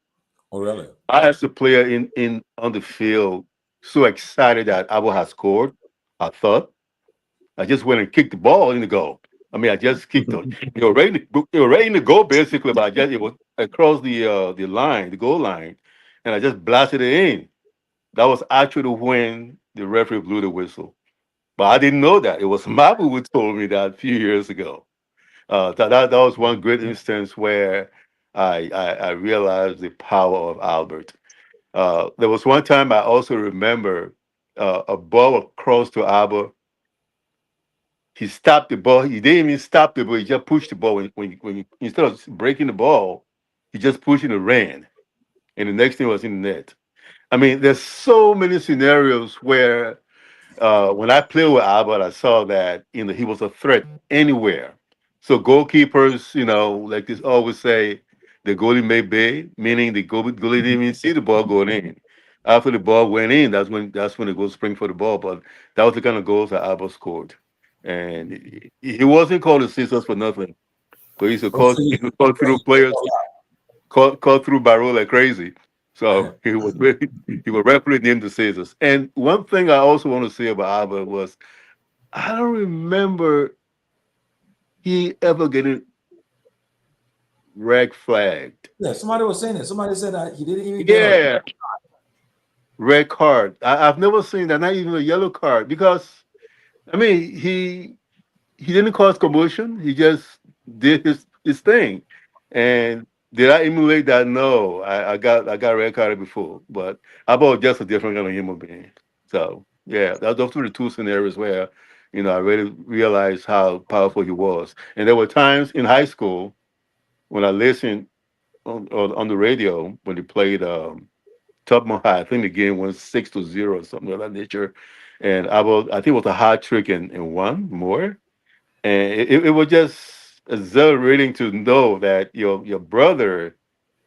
Oh, really? I, as a player in on the field, so excited that Abu had scored. I thought I just went and kicked the ball in the goal. I mean, I just kicked it. It was right in the goal basically, but it was across the line, the goal line, and I just blasted it in. That was actually when the referee blew the whistle. But I didn't know that. It was Mabu who told me that a few years ago. That was one great instance where I realized the power of Albert. There was one time I also remember a ball across to Albert. He stopped the ball. He didn't even stop the ball. He just pushed the ball. Instead of breaking the ball, he just pushed it and ran. And the next thing was in the net. I mean, there's so many scenarios where when I played with Albert, I saw that he was a threat anywhere. So goalkeepers, like this always say, the goalie made bay, meaning the goalie didn't even see the ball going in. After the ball went in, that's when the goal spring for the ball. But that was the kind of goals that Albert scored, and he wasn't called the Caesars for nothing. But he used to Oh, so he would call through players, call through Barrow like crazy. So he was rapidly named the Caesars. And one thing I also want to say about Albert was I don't remember he ever getting red flagged. yeah, somebody was saying it. Somebody said that he didn't even get a. Yeah, red card. I've never seen that, not even a yellow card, because I mean he didn't cause commotion. He just did his thing. And did I emulate that? No, I got red carded before, but I was just a different kind of human being. So yeah, those were the two scenarios where I really realized how powerful he was. And there were times in high school when I listened on the radio when they played Tubman High. I think the game went 6-0 or something of that nature. And I think it was a hot trick and one more. And it was just exhilarating to know that your brother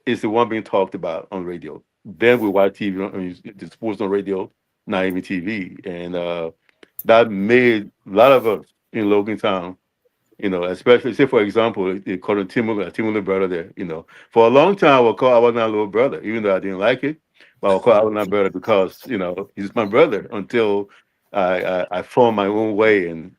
is the one being talked about on radio. Then we watch TV, the sports on radio, not even TV. And that made a lot of us in Logan Town, especially say for example, they call him Timur brother there. For a long time I would call our not little brother, even though I didn't like it. But I would call our not brother because he's my brother until I formed my own way and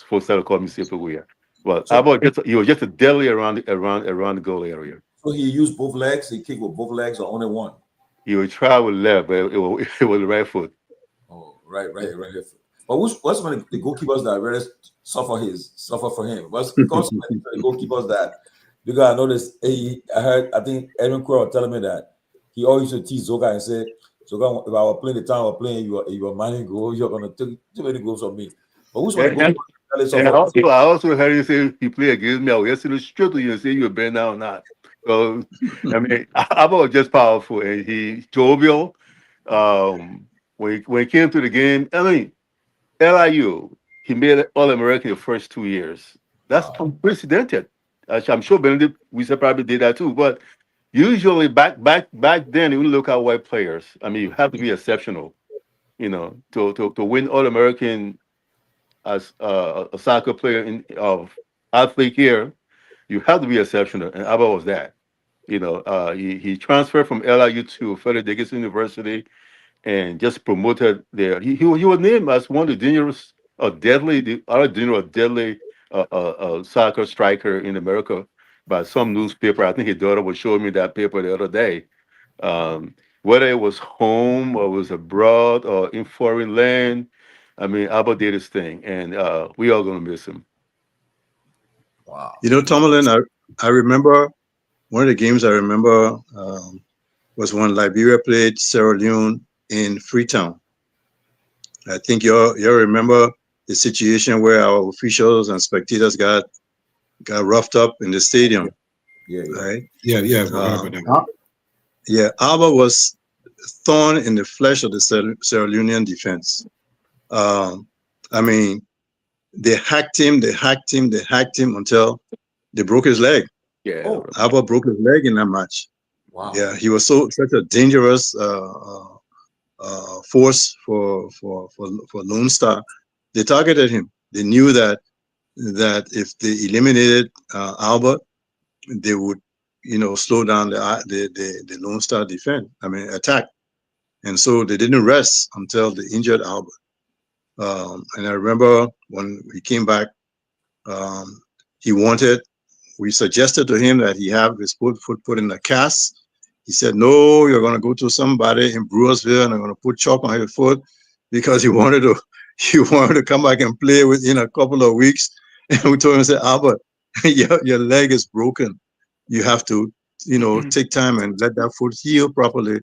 folks started calling me Sipaguya. But So, he was just a deadly around the goal area. so he used both legs. He kicked with both legs or only one. He would try with left, but it was the right foot. Oh, right. But what's one of the goalkeepers that really suffer for him? What's because the goalkeepers that because I noticed I think Edwin Crow was telling me that he always used to tease Zoga and say, Zoga, if I were playing the time I was playing, you were minding goal, you're gonna take too many goals from me. But who's one of the goalkeepers that really And suffer? I also heard you say he played against me. I was yesterday straight to you and say you were been now or not. So I mean, Abba was just powerful and he jovial. When he came to the game, I mean, LIU, he made All American the first 2 years. That's Wow. unprecedented. I'm sure Benedict we probably did that too. But usually back then, when you look at white players, I mean, you have to be exceptional, to win All American as a soccer player of athlete here. You have to be exceptional, and Abba was that. He transferred from LIU to Federal Dickinson University and just promoted there. He was named as one of the dangerous or deadly, deadly soccer striker in America by some newspaper. I think his daughter was showing me that paper the other day. Whether it was home or was abroad or in foreign land, I mean, Abba did his thing, and we are going to miss him. Wow. Tomalin, I remember one of the games I remember was when Liberia played Sierra Leone in Freetown. I think you remember the situation where our officials and spectators got roughed up in the stadium. Yeah. Right? Yeah. Abba was thorn in the flesh of the Sierra Leonean defense. I mean, they hacked him until they broke his leg. Yeah. Oh. Abba broke his leg in that match. Wow. Yeah, he was such a dangerous force for Lone Star. They targeted him. They knew that if they eliminated Albert, they would, slow down the Lone Star attack. And so they didn't rest until they injured Albert. And I remember when he came back, we suggested to him that he have his foot put in a cast. He said, no, you're going to go to somebody in Brewersville and I'm going to put chalk on his foot, because he wanted to come back and play within a couple of weeks. And we told him, say, Albert, your leg is broken. You have to, take time and let that foot heal properly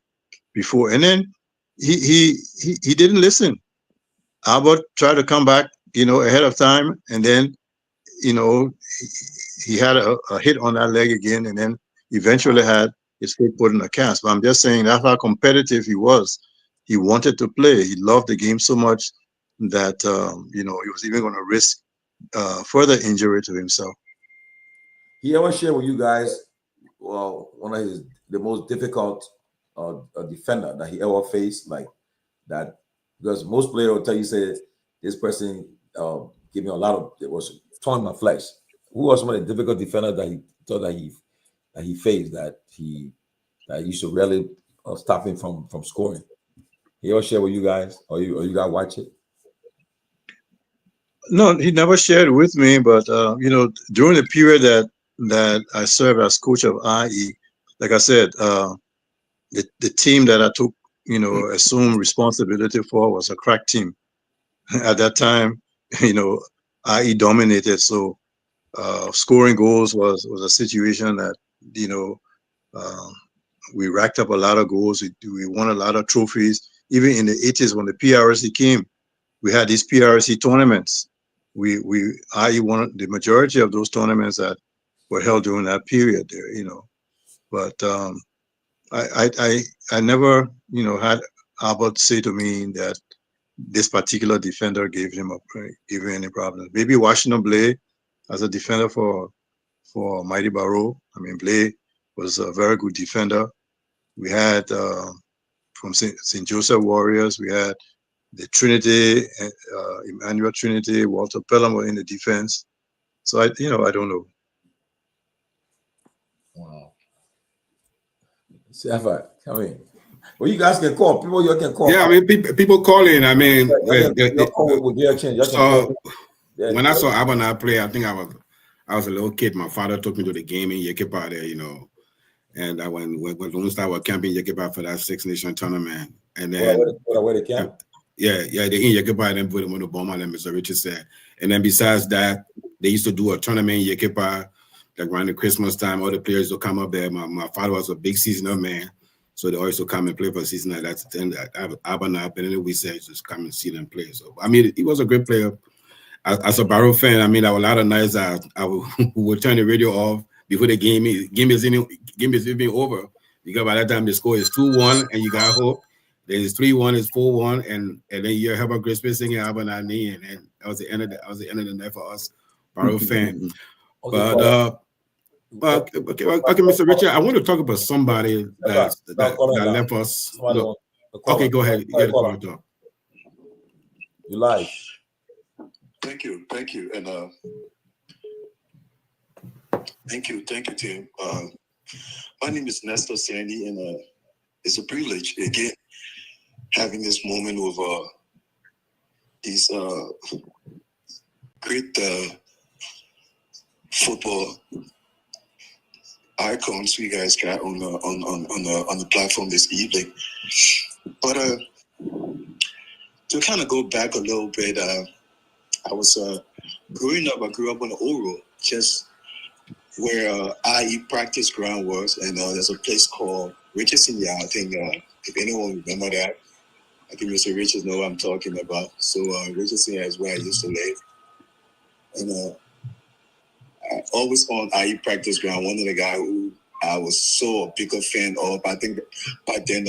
before. And then he didn't listen. Albert tried to come back, ahead of time. And then, he had a hit on that leg again, and then eventually had his foot put in a cast. But I'm just saying that's how competitive he was. He wanted to play. He loved the game so much that, he was even going to risk further injury to himself. He ever shared with you guys, one of the most difficult defender that he ever faced, like that? Because most players will tell you, say, this person gave me a lot of, it was torn my flesh. Who was one of the difficult defenders that he thought that he faced that used to really stop him from scoring? He ever share with you guys, or you guys watch it? No, he never shared with me. But during the period that I served as coach of IE, like I said, the team that I took, assumed responsibility for was a crack team. At that time, IE dominated, so scoring goals was a situation that we racked up a lot of goals. We won a lot of trophies. Even in the 80s, when the PRC came, we had these PRC tournaments. IE won the majority of those tournaments that were held during that period there. But I never, had Albert say to me that this particular defender gave him any problems. Maybe Washington Blay as a defender for Mighty Barrow. I mean, Blay was a very good defender. We had from St. Joseph Warriors, we had the Trinity, Emmanuel Trinity, Walter Pelham were in the defense. So I don't know. Wow. Safa, come in. Well, you guys can call. People, you can call. Yeah, I mean, people calling. I mean, so when I saw Abana play, I think I was a little kid. My father took me to the game in Yekepa there, and when Lone Star were camping Yekepa for that Six Nation tournament, and then where they camp? Yeah, they in Yekepa and then put them on the bomb, like Mr. Richard said. And then besides that, they used to do a tournament in Yekepa, like around the Christmas time. All the players would come up there. My father was a big seasonal man, so they always would come and play for a season like that. And Abana, and then we said just come and see them play. So I mean, he was a great player. As a Barrow fan, I mean, there were a lot of nights I would turn the radio off before the game is even over, because by that time the score is 2-1 and you got hope. Then it's 3-1, it's 4-1, and then you hear Herbert Grisby singing Abanani, and that was the end of the night for us, Barrow fan. Okay, Mr. Richard, I want to talk about somebody that left us. Okay, go ahead. You live. Thank you, and thank you, team. My name is Nestor Sandy, and it's a privilege again having this moment with these great football icons we guys got on the platform this evening. But to kind of go back a little bit, I was growing up. I grew up on the Oro, just where IE practice ground was, and there's a place called Richardson. Yeah, I think if anyone remember that, I think Mr. Richards know what I'm talking about. So Richardson is where I used to live, and I always on IE practice ground. One of the guys who I was so a bigger fan of. I think by then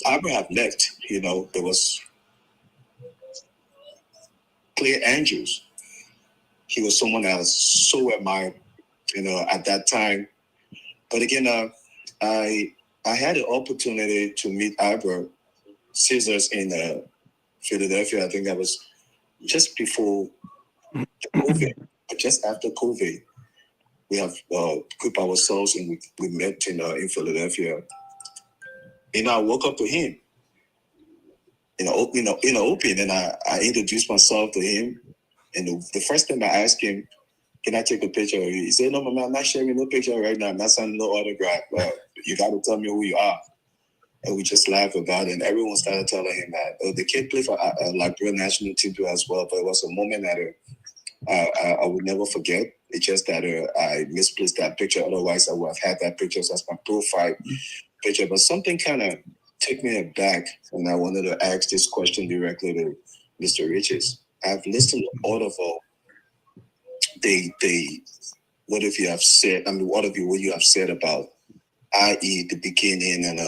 Abraham left. There was Claire Andrews. He was someone I was so admired, at that time. But again, I had the opportunity to meet Albert Caesars in Philadelphia. I think that was just before COVID, but just after COVID. We have equipped ourselves and we met in Philadelphia. And I woke up to him in an open, and I introduced myself to him. And the first time I asked him, "Can I take a picture of you?" He said, "No, man, I'm not sharing no picture right now. I'm not signing no autograph. You got to tell me who you are." And we just laughed about it. And everyone started telling him that the kid played for Liberia national team too as well. But it was a moment that I would never forget. It's just that I misplaced that picture. Otherwise, I would have had that picture as my profile picture. But something kind of took me aback, and I wanted to ask this question directly to Mr. Richards. I've listened to all of what have you have said? I mean, what you have said about, i.e., the beginning and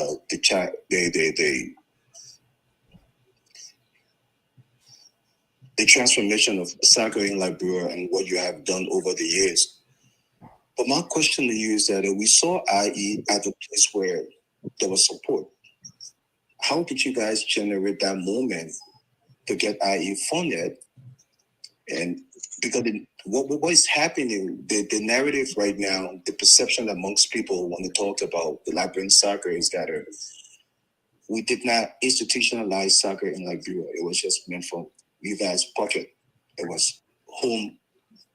the transformation of soccer in Liberia and what you have done over the years. But my question to you is that we saw IE at the place where there was support. How did you guys generate that moment to get IE funded? And because what is happening, the narrative right now, the perception amongst people when they talked about the Liberian soccer is that we did not institutionalize soccer in Liberia. It was just meant for you guys' pocket. It was home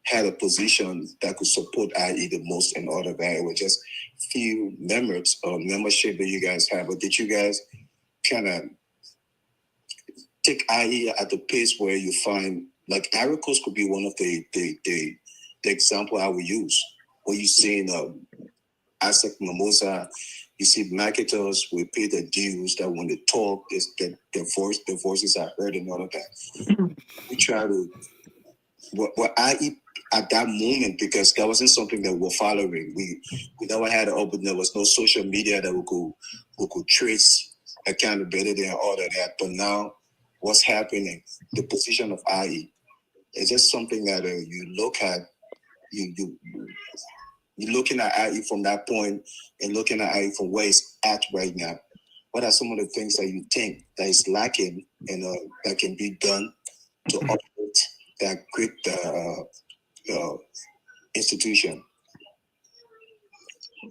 had a position that could support IE the most in order that it was just few members or membership that you guys have. But did you guys kind of take IE at the pace where you find, like Ivory Coast could be one of the example I would use, where you see in Isaac Mimosa, you see marketers will pay the dues that when they talk, their voices are heard and all of that. We try to, what IE at that moment, because that wasn't something that we were following. We never had an open. There was no social media that we could trace accountability and all of that. But now, what's happening? The position of IE is just something that you look at. You're looking at IE from that point and looking at IE from where it's at right now. What are some of the things that you think that is lacking and that can be done to uplift that great institution?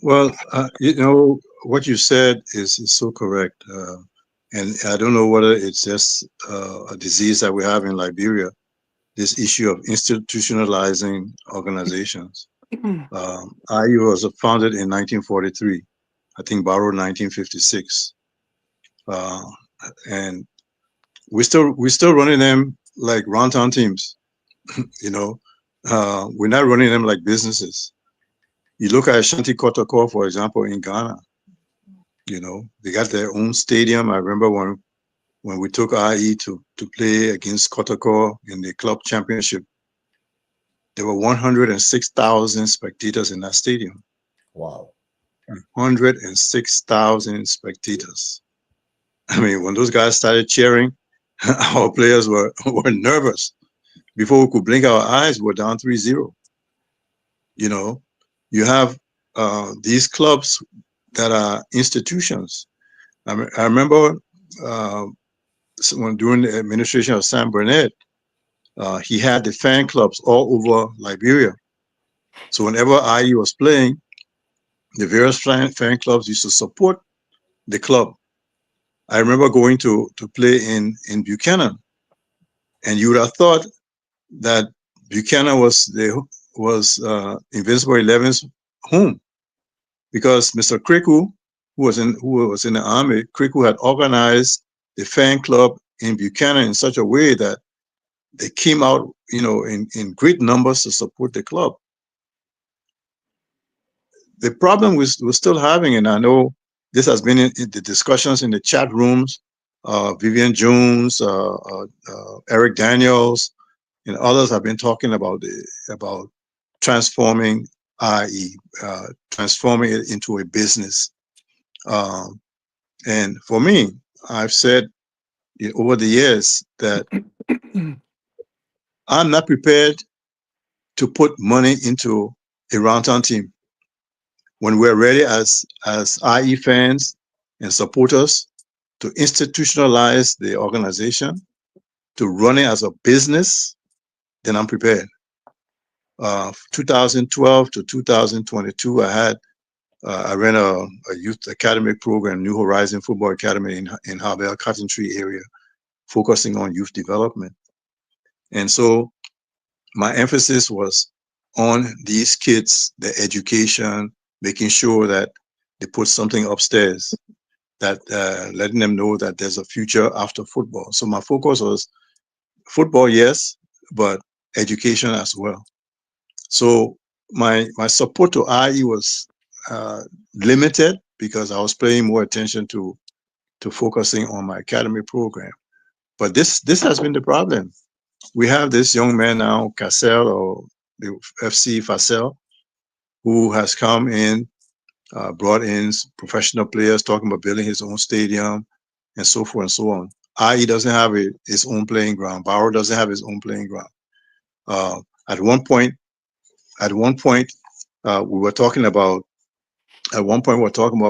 Well, you know, what you said is so correct. And I don't know whether it's just a disease that we have in Liberia, this issue of institutionalizing organizations. IU was founded in 1943. I think borrowed 1956. And we're still running them like runtown teams. You know, we're not running them like businesses. You look at Ashanti Kotoko, for example, in Ghana. You know, they got their own stadium. I remember when we took IE to play against Kotoko in the club championship, there were 106,000 spectators in that stadium. Wow. 106,000 spectators. I mean, when those guys started cheering, our players were nervous. Before we could blink our eyes, we're down 3-0. You know, you have these clubs that are institutions. I remember during the administration of Sam Burnett, he had the fan clubs all over Liberia. So whenever IE was playing, the various fan clubs used to support the club. I remember going to play in Buchanan, and you would have thought that Buchanan was Invincible 11's home, because Mr. Kriku, who was in the army, Kriku had organized the fan club in Buchanan in such a way that they came out, you know, in great numbers to support the club. The problem we're still having, and I know this has been in the discussions in the chat rooms, Vivian Jones, Eric Daniels, and others have been talking about transforming IE, transforming it into a business. And for me, I've said over the years that I'm not prepared to put money into a runtown team. When we're ready as IE fans and supporters to institutionalize the organization, to run it as a business, then I'm prepared. 2012 to 2022, I ran a youth academic program, New Horizon Football Academy in Harvell, Cotton Tree area, focusing on youth development. And so my emphasis was on these kids, their education, making sure that they put something upstairs, that letting them know that there's a future after football. So my focus was football, yes, but education as well. So my support to IE was limited because I was paying more attention to focusing on my academy program. But this has been the problem. We have this young man now, Cassell, or the FC Facel, who has come in, brought in professional players, talking about building his own stadium and so forth and so on. IE doesn't have its own playing ground. Barrow doesn't have his own playing ground. At one point, we were talking about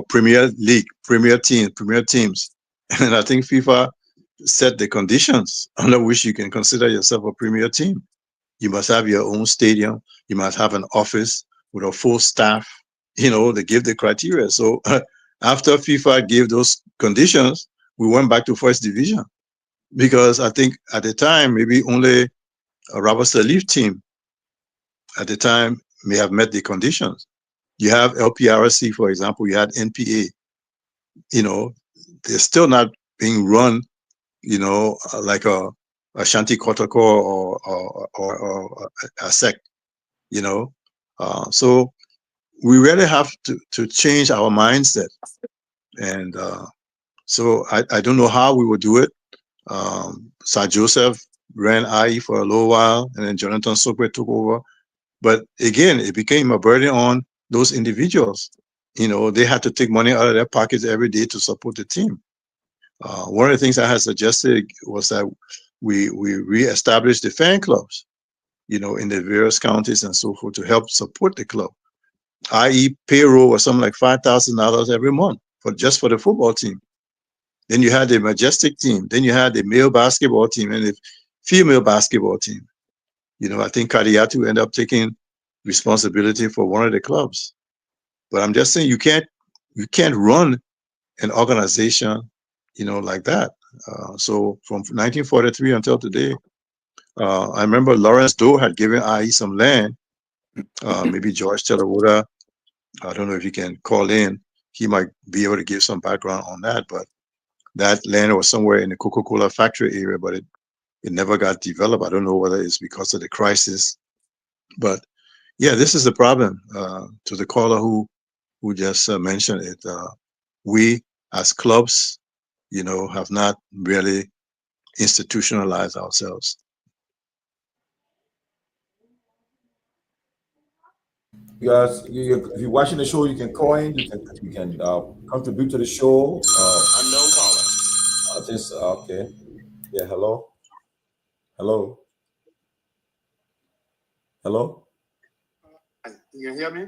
Premier League, Premier teams. And I think FIFA set the conditions under which you can consider yourself a Premier team. You must have your own stadium. You must have an office with a full staff. You know, they give the criteria. So after FIFA gave those conditions, we went back to first division, because I think at the time, maybe only a Robert Salif team at the time may have met the conditions. You have LPRC, for example, you had NPA. You know, they're still not being run, you know, like a Ashanti Kotoko or a SEC, you know. So we really have to change our mindset. And so I don't know how we will do it. Sir Joseph ran IE for a little while, and then Jonathan Sokwe took over. But again, it became a burden on those individuals. You know, they had to take money out of their pockets every day to support the team. One of the things I had suggested was that we reestablish the fan clubs, you know, in the various counties and so forth to help support the club, i.e. payroll or something like $5,000 every month for just for the football team. Then you had the Majestic team. Then you had the male basketball team and the female basketball team. You know, I think Kadiatu ended up taking responsibility for one of the clubs. But I'm just saying you can't run an organization, you know, like that. So from 1943 until today, I remember Lawrence Doe had given IE some land. Maybe George Telewoda, I don't know if he can call in. He might be able to give some background on that. But that land was somewhere in the Coca-Cola factory area, but it never got developed. I don't know whether it's because of the crisis. But yeah, this is the problem. To the caller who just mentioned it, we as clubs, you know, have not really institutionalized ourselves. Guys, if you're watching the show, you can call in. You can contribute to the show. Unknown caller. Just okay. Yeah. Hello. Hello. Hello. You hear me?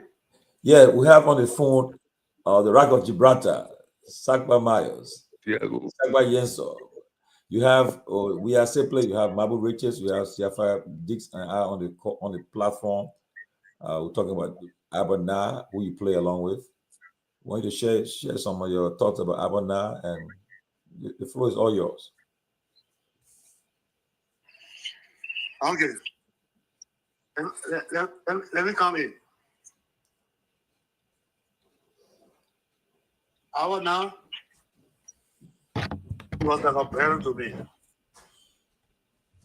Yeah, we have on the phone the Rock of Gibraltar, Sakba Myers, Yeah. Sakba Yenso. You have we are simply you have Mabu Riches, you have Siafa Dix and I on the platform. We're talking about Abana, who you play along with. Want you to share some of your thoughts about Abana, and the floor is all yours. Okay. Let me come in. Abana was like a brother to me.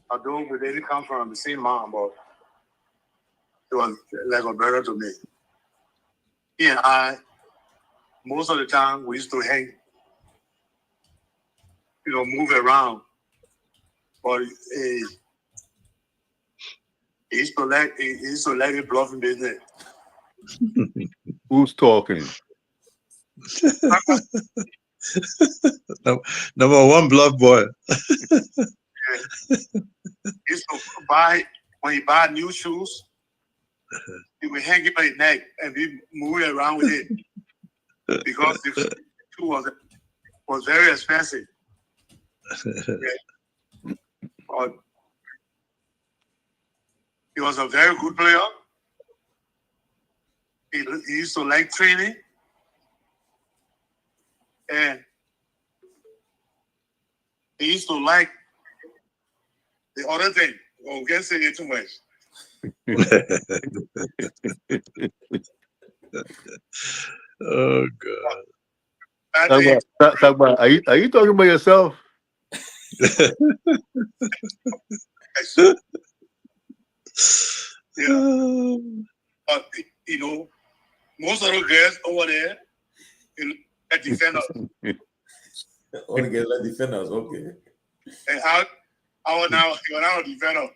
Although we didn't come from the same mom, but it was like a brother to me. He and I, most of the time, we used to hang, you know, move around. But he used to like it bluffing business. Who's talking? Number one bluff boy. He used to buy, when he buy new shoes, he would hang it by his neck and be moving around with it. Because the shoe was very expensive. Yeah. But he was a very good player. He used to like training. And he used to like the other thing. I can't say it too much. Oh God. Sagba, are you talking about yourself? Yeah. But you know, most of the girls over there, you know, are defenders. Only get like defenders, okay. And you're now a defender.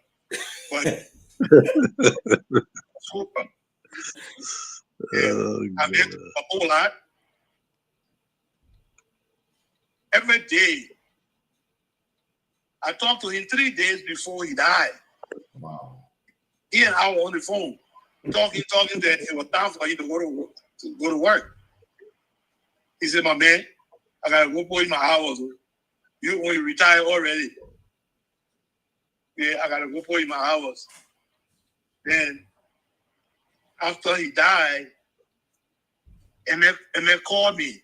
But super. Yeah. I met a whole lot. Every day. I talked to him 3 days before he died. Wow. He and I were on the phone, talking that it was time for him to go to work. He said, my man, I gotta go put in my hours. You when you retire already. Yeah, I gotta go put in my hours. Then after he died, Emmett called me.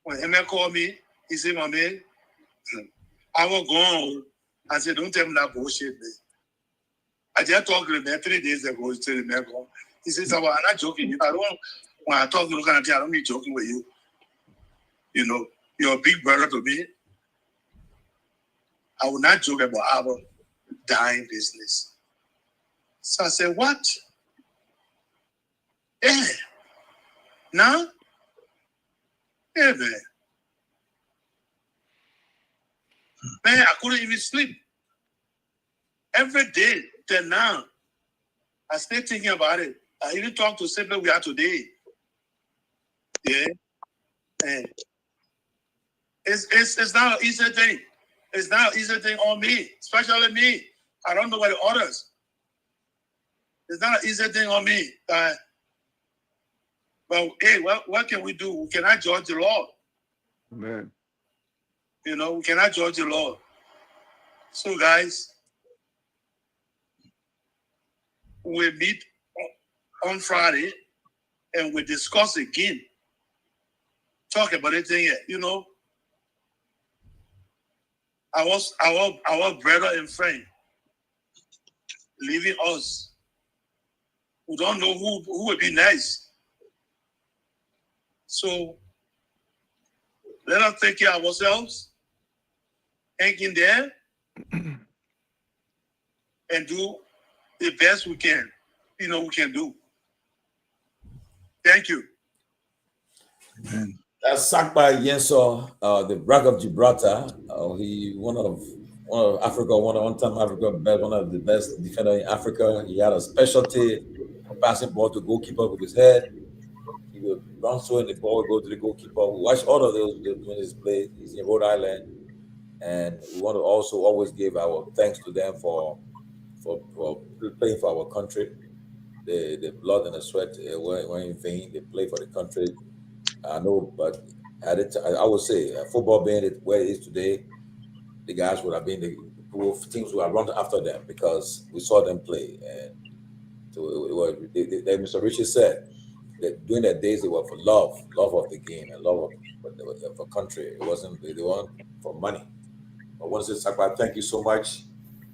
When Emmett called me, he said, my man, I was gone. I said, don't tell me that bullshit, man. I just talked to the man 3 days ago. The man called. He says, I'm not joking. I don't, when I talk to you, I don't be joking with you. You know, you're a big brother to me. I will not joke about our dying business. So I said, what? Yeah. Now? Yeah, man. Man, I couldn't even sleep. Every day till now, I still thinking about it. I even talked to Seleke we are today. Yeah. And it's not an easy thing. It's not an easy thing on me, especially me. I don't know about the others. It's not an easy thing on me. But hey, what can we do? We cannot judge the Lord. Amen. You know, we cannot judge the Lord. So, guys, we meet on Friday and we discuss again. Talk about anything, you know. Our brother and friend leaving us. We don't know who will be next. So let us take care of ourselves, hang in there, and do the best we can. You know, we can do. Thank you. Amen. That's sacked by Yenso, the brag of Gibraltar. He one of Africa, one time Africa, one of the best defender in Africa. He had a specialty passing ball to goalkeeper with his head. He would run through and the ball would go to the goalkeeper. We watch all of those when he's played. He's in Rhode Island, and we want to also always give our thanks to them for playing for our country. The blood and the sweat were in vain. They play for the country. I know, but I would say football being where it is today, the guys would have been the teams would have run after them because we saw them play. And so it was, Mr. Richard said that during that days they were for love of the game and love of the country. They weren't for money. I want to say, Sakwa, thank you so much,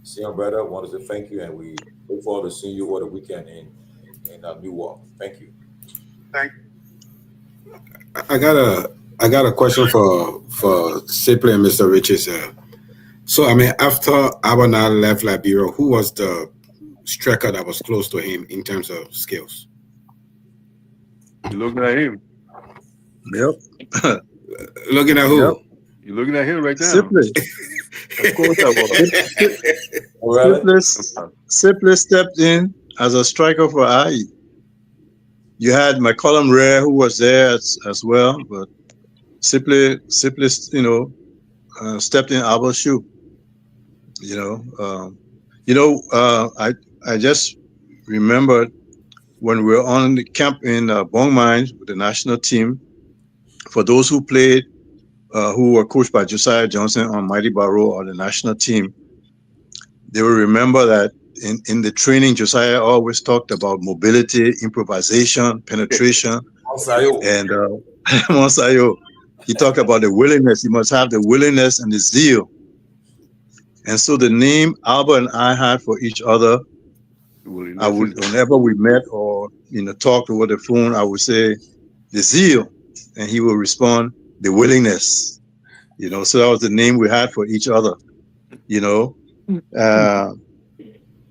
senior brother. I want to say thank you, and we look forward to seeing you over the weekend in New York. Thank you. Thank you. I got a question for Seleke and Mr. Richards. So I mean, after Abana left Liberia, who was the striker that was close to him in terms of skills? You're looking at him. Yep. Looking at who? Yep. You're looking at him right now. Simply. Of course I was. Simply stepped in as a striker for IE. You had McCollum Rare, who was there as well, but simply, stepped in Abel's shoe. I just remembered when we were on the camp in Bong Mines with the national team. For those who played, who were coached by Josiah Johnson on Mighty Barrow or the national team, they will remember that in the training, Josiah always talked about mobility, improvisation, penetration, and Monsayo. He talked about the willingness. You must have the willingness and the zeal. And so the name Albert and I had for each other, whenever we met or talked over the phone, I would say the zeal, and he would respond the willingness. So that was the name we had for each other.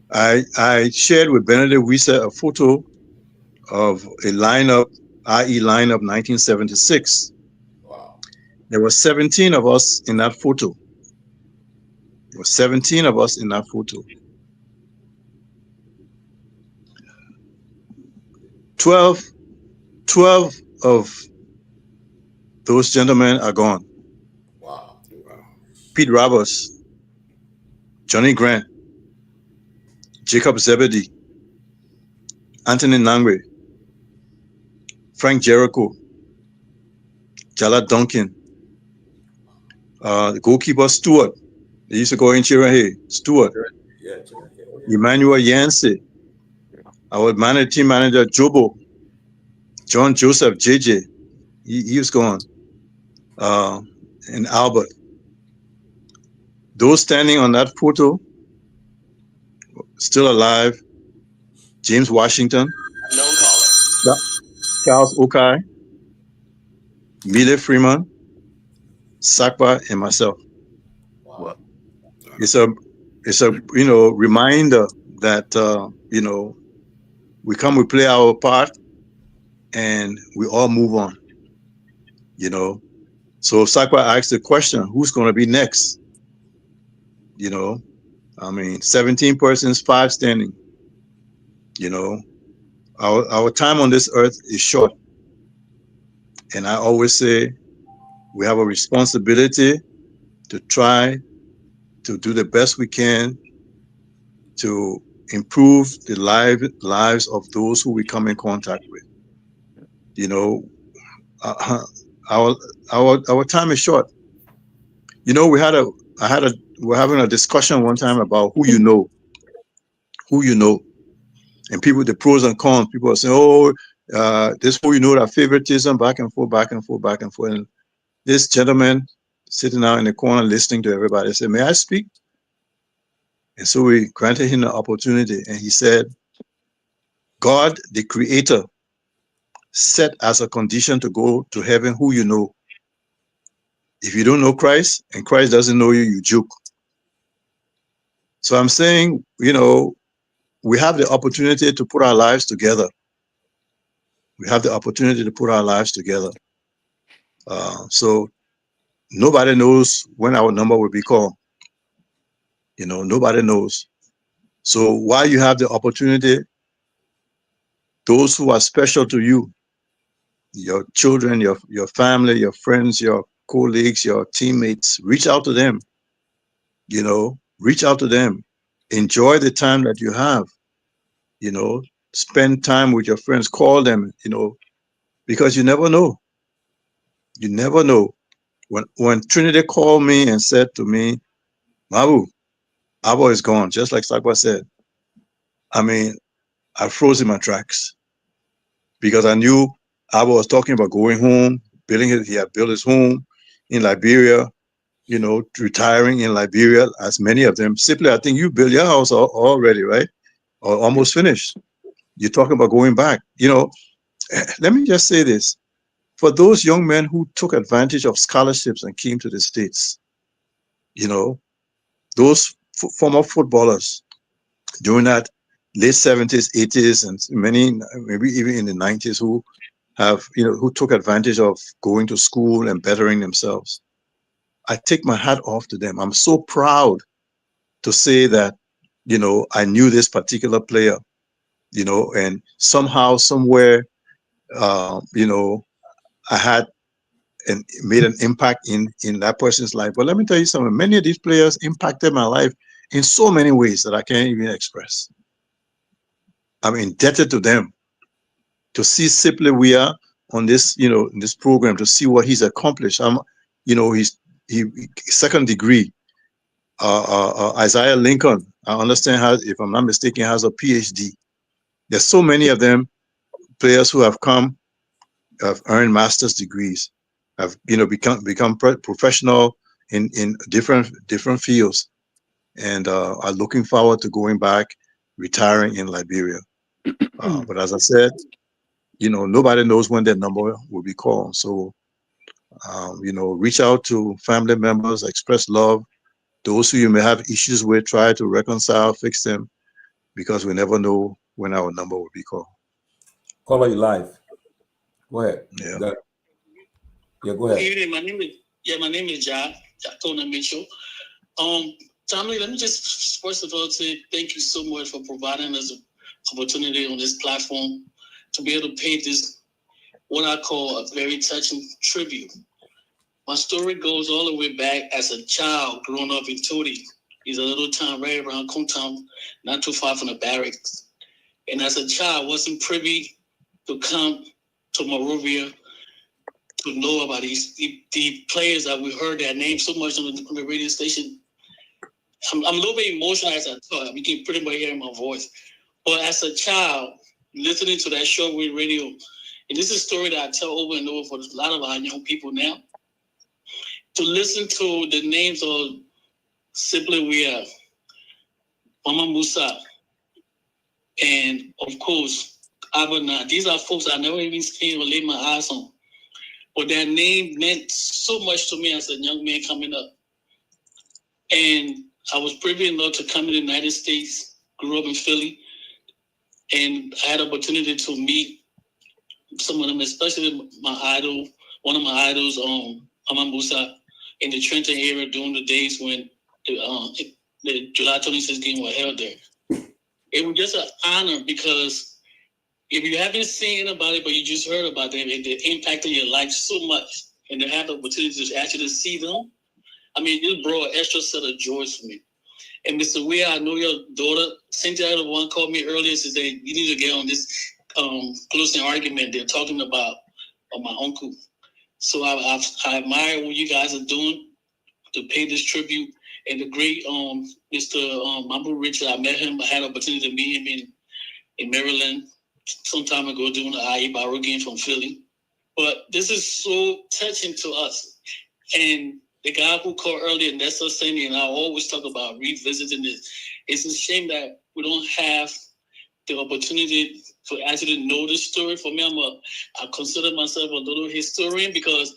I shared with Benedict Wieser a photo of a lineup, IE lineup 1976. Wow. There were 17 of us in that photo. 12 of those gentlemen are gone. Wow. Pete Roberts, Johnny Grant, Jacob Zebedee, Anthony Nagbe, Frank Jericho, Jala Duncan, the goalkeeper Stewart. They used to go in Chirahe. Stewart. Yeah. Emmanuel Yancey. Our team manager Jobo. John Joseph JJ. He was gone. And Albert. Those standing on that photo, still alive, James Washington, Charles Okai, Mile Freeman, Sakpa, and myself. Wow. It's a reminder that we play our part, and we all move on. So if Sakpa asks the question, who's going to be next? 17 persons, 5 standing. You know, our time on this earth is short. And I always say we have a responsibility to try to do the best we can to improve the lives of those who we come in contact with. You know, uh, our time is short. You know, we're having a discussion one time about who you know, and people, the pros and cons. People are saying, oh, this who you know, that favoritism, back and forth, back and forth, back and forth. And this gentleman sitting out in the corner listening to everybody said, may I speak? And so we granted him the opportunity, and he said, God, the creator, set as a condition to go to heaven who you know. If you don't know Christ and Christ doesn't know you, you juke. So I'm saying, you know, we have the opportunity to put our lives together. We have the opportunity to put our lives together. So nobody knows when our number will be called. You know, nobody knows. So while you have the opportunity, those who are special to you, your children, your family, your friends, your colleagues, your teammates, reach out to them. You know, reach out to them. Enjoy the time that you have. You know, spend time with your friends, call them, you know, because you never know. You never know. When Trinity called me and said to me, Mabu, Abo is gone, just like Sagwa said. I mean, I froze in my tracks because I knew Abo was talking about going home, he had built his home in Liberia, you know, retiring in Liberia, as many of them. Simply, I think you built your house already, right? Or almost finished. You're talking about going back. You know, let me just say this. For those young men who took advantage of scholarships and came to the States, you know, those former footballers during that late 70s, 80s, and many, maybe even in the 90s, who have, you know, who took advantage of going to school and bettering themselves. I take my hat off to them. I'm so proud to say that, you know, I knew this particular player, you know, and somehow, somewhere, you know, I had and made an impact in that person's life. But let me tell you something, many of these players impacted my life in so many ways that I can't even express. I'm indebted to them. To see Simply We Are on this, you know, in this program, to see what he's accomplished. You know, he second degree. Isaiah Lincoln, I understand, if I'm not mistaken, has a PhD. There's so many of them, players who have earned master's degrees, have, you know, become professional in different fields, and are looking forward to going back, retiring in Liberia. But as I said, you know, nobody knows when their number will be called. So, you know, reach out to family members, express love. Those who you may have issues with, try to reconcile, fix them, because we never know when our number will be called. Caller, you live. Go ahead. Yeah. Go ahead. Good evening. My name is Jatona Mitchell. Tommy, let me just first of all say thank you so much for providing us an opportunity on this platform to be able to pay this, what I call a very touching tribute. My story goes all the way back as a child growing up in Toti. It's a little town right around Compton, not too far from the barracks. And as a child, wasn't privy to come to Monrovia to know about the players that we heard their names so much on the radio station. I'm a little bit emotional as I talk. You can pretty much hear my voice. But as a child, listening to that shortwave radio, and this is a story that I tell over and over for a lot of our young people now, to listen to the names of Simply We Are, Mama Musa, and of course, Abana. These are folks I never even seen or laid my eyes on. But their name meant so much to me as a young man coming up. And I was privileged enough to come to the United States, grew up in Philly, and I had the opportunity to meet some of them, especially my idol, one of my idols, Mama Musa, in the Trenton area during the days when the July 26th game was held there. it was just an honor because if you haven't seen about it, but you just heard about them, it impacted your life so much. And to have the opportunity to actually see them, I mean, it brought an extra set of joy for me. And Mr. Weir, I know your daughter, Cynthia, the one called me earlier, said that you need to get on this closing argument they're talking about my uncle. So I admire what you guys are doing to pay this tribute. And the great Mr. Mambo Richard, I met him. I had an opportunity to meet him in Maryland some time ago doing the IE Barrow game from Philly. But this is so touching to us. And the guy who called earlier, Nessa Sandy, and I always talk about revisiting this. It's a shame that we don't have the opportunity to actually know this story. For me, I consider myself a little historian because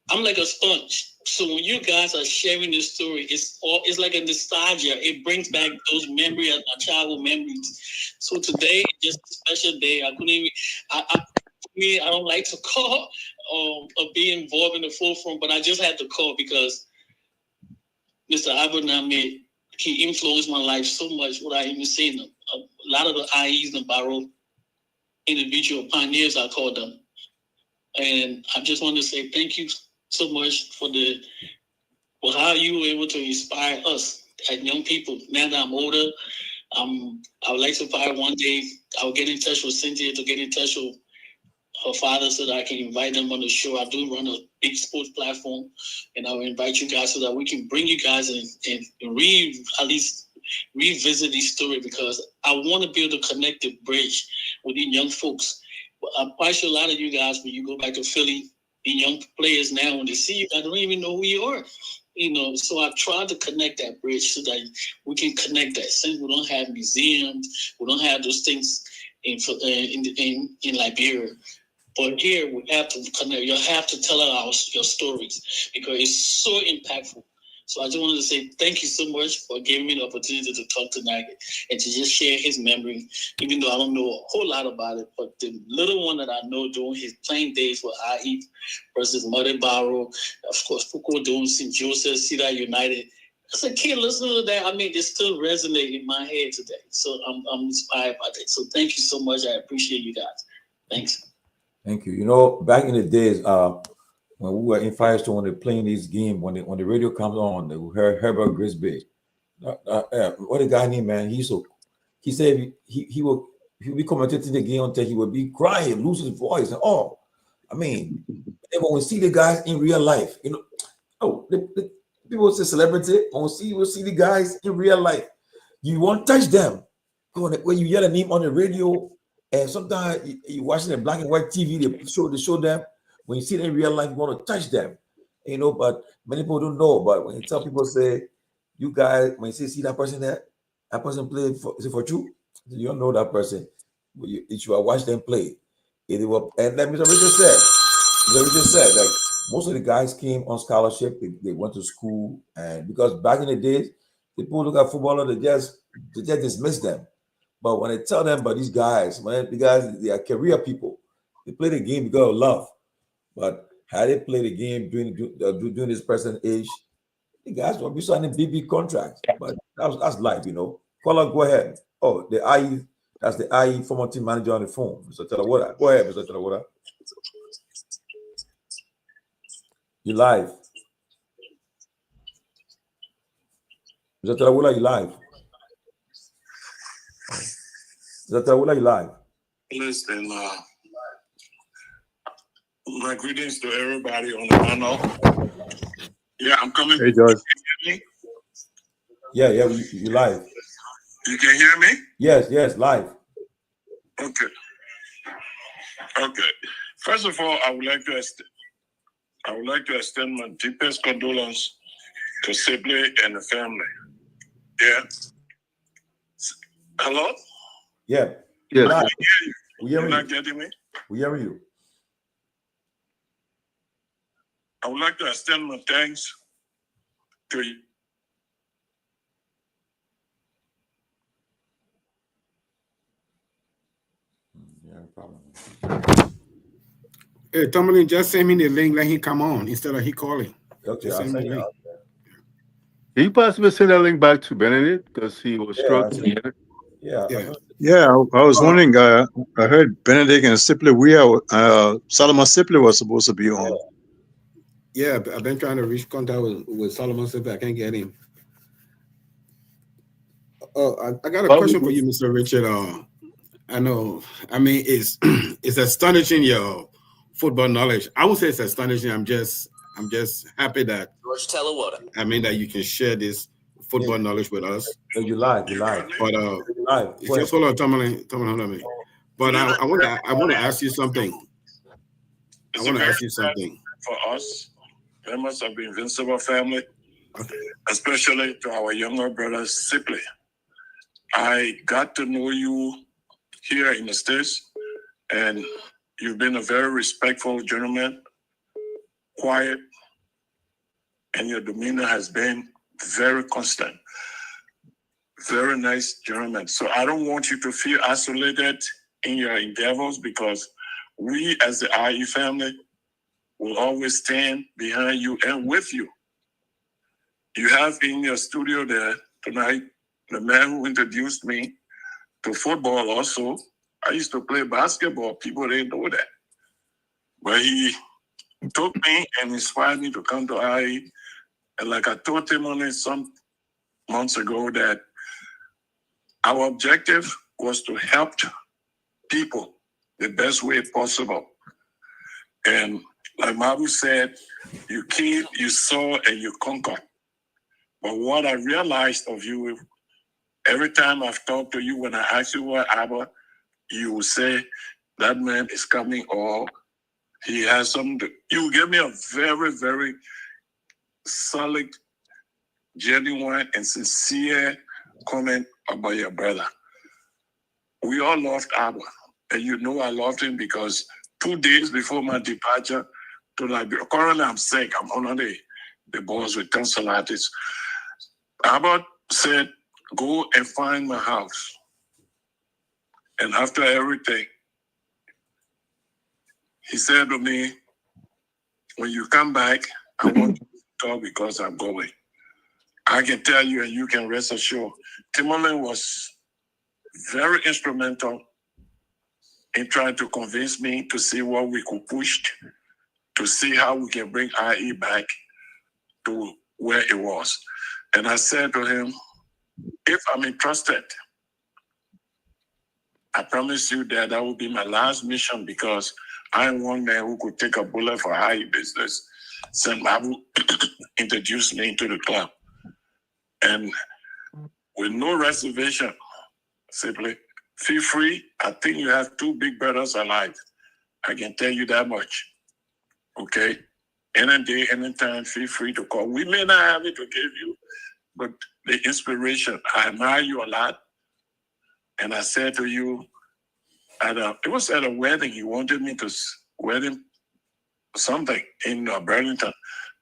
I'm like a sponge. So when you guys are sharing this story, it's like a nostalgia. It brings back those memories, my childhood memories. So today, just a special day. I couldn't even. I don't like to call or be involved in the forefront, but I just had to call because Mr. Albert Name, he influenced my life so much without even seeing them. A lot of the IEs and Barrow individual pioneers, I call them. And I just want to say thank you so much for how you were able to inspire us as young people. Now that I'm older, I would like to probably one day I will get in touch with Cynthia to get in touch with her father so that I can invite them on the show. I do run a big sports platform, and I will invite you guys so that we can bring you guys and at least revisit this story because I want to be able to connect the bridge with these young folks. I'm quite sure a lot of you guys, when you go back to Philly, the young players now, when they see you, I don't even know who you are. So I tried to connect that bridge so that we can connect that. Since we don't have museums, we don't have those things in Liberia. But here we have to connect. You have to tell your stories because it's so impactful. So I just wanted to say thank you so much for giving me the opportunity to talk to Nagbe and to just share his memory, even though I don't know a whole lot about it. But the little one that I know during his playing days for IE versus Muddy Barrow, of course, Foucault doing St. Joseph, Cedar United. As a kid listening to that, it just still resonates in my head today. So I'm inspired by that. So thank you so much. I appreciate you guys. Thanks. Thank you. Back in the days, when we were in Firestone, when they're playing this game, when the radio comes on, they heard Herbert Grisby. What a guy named, man. He said he would be commentating the game until he would be crying, lose his voice. And when we see the guys in real life, the people say celebrity, when we see the guys in real life, you won't touch them. When you yell a name on the radio, and sometimes you watching the black and white TV, they show them. When you see them in real life, you want to touch them, but many people don't know. But when you tell people, say, you guys, when you see that person there, that person played for you, you don't know that person. You should watch them play. And like Mr. Richard said, like most of the guys came on scholarship. They went to school, and because back in the days, people look at footballers, they just dismiss them. But when I tell them about these guys, they are career people. They play the game because of love. But how they play the game during this present age, the guys will be signing big contracts. But that's life, Caller, go ahead. Oh, that's the IE former team manager on the phone, Mr. Telawada. Go ahead, Mr. Telawada. You live. Mr. Telawada, you live. Mr. Telawada, you live. Listen, my greetings to everybody on the panel. Yeah, I'm coming. Hey, George. Can you hear me? Yeah, you live. You can hear me? Yes, live. Okay. First of all, I would like to extend my deepest condolence to Sibley and the family. Yeah. Hello? Yeah. Yes. I can hear you. You're not getting me? We hear you. I would like to extend my thanks to you. Yeah, problem. Hey, Tomalin, just send me the link, let him come on instead of he calling. Okay, Just I'll send me send the you link. out there. He possibly send that link back to Benedict because he was struck. Yeah. Yeah. Yeah, I was wondering. I heard Benedict and Sipley. Solomon Sipley was supposed to be on. Yeah, I've been trying to reach contact with Solomon Sipley. I can't get him. Oh, I got a question for you, Mr. Richard. I know. I mean, it's it's astonishing your football knowledge. I would say it's astonishing. I'm just happy that that you can share this football knowledge with us. You live. But just hold on, Tomalin, hold on a minute. But I want to ask you something. I want to ask you something. For us, members of the Invincible family, especially to our younger brother Sipley. I got to know you here in the States, and you've been a very respectful gentleman, quiet, and your demeanor has been very constant. Very nice gentleman. So I don't want you to feel isolated in your endeavors, because we as the IE family will always stand behind you and with you. You have in your studio there tonight the man who introduced me to football also. I used to play basketball. People didn't know that. But he took me and inspired me to come to IE. And like I told him on it some months ago, that our objective was to help people the best way possible. And like Mabu said, you came, you saw, and you conquered. But what I realized of you, every time I've talked to you, when I ask you what Abba, you will say, that man is coming, or he has something. You give me a very, very solid, genuine, and sincere comment about your brother. We all loved Abba, and you know I loved him, because 2 days before my departure to Liberia, currently I'm sick, I'm under the balls with tonsillitis. Abba said, go and find my house. And after everything, he said to me, when you come back, I want you to talk, because I'm going. I can tell you, and you can rest assured, Tomalin was very instrumental in trying to convince me to see what we could push, to see how we can bring IE back to where it was. And I said to him, if I'm entrusted, I promise you that will be my last mission, because I am one man who could take a bullet for IE business. So Mabu introduced me into the club. And with no reservation, simply, feel free. I think you have 2 big brothers alive. I can tell you that much. Okay? Any day, anytime, feel free to call. We may not have it to give you, but the inspiration, I admire you a lot. And I said to you, it was at a wedding. You wanted me to wedding something in Burlington.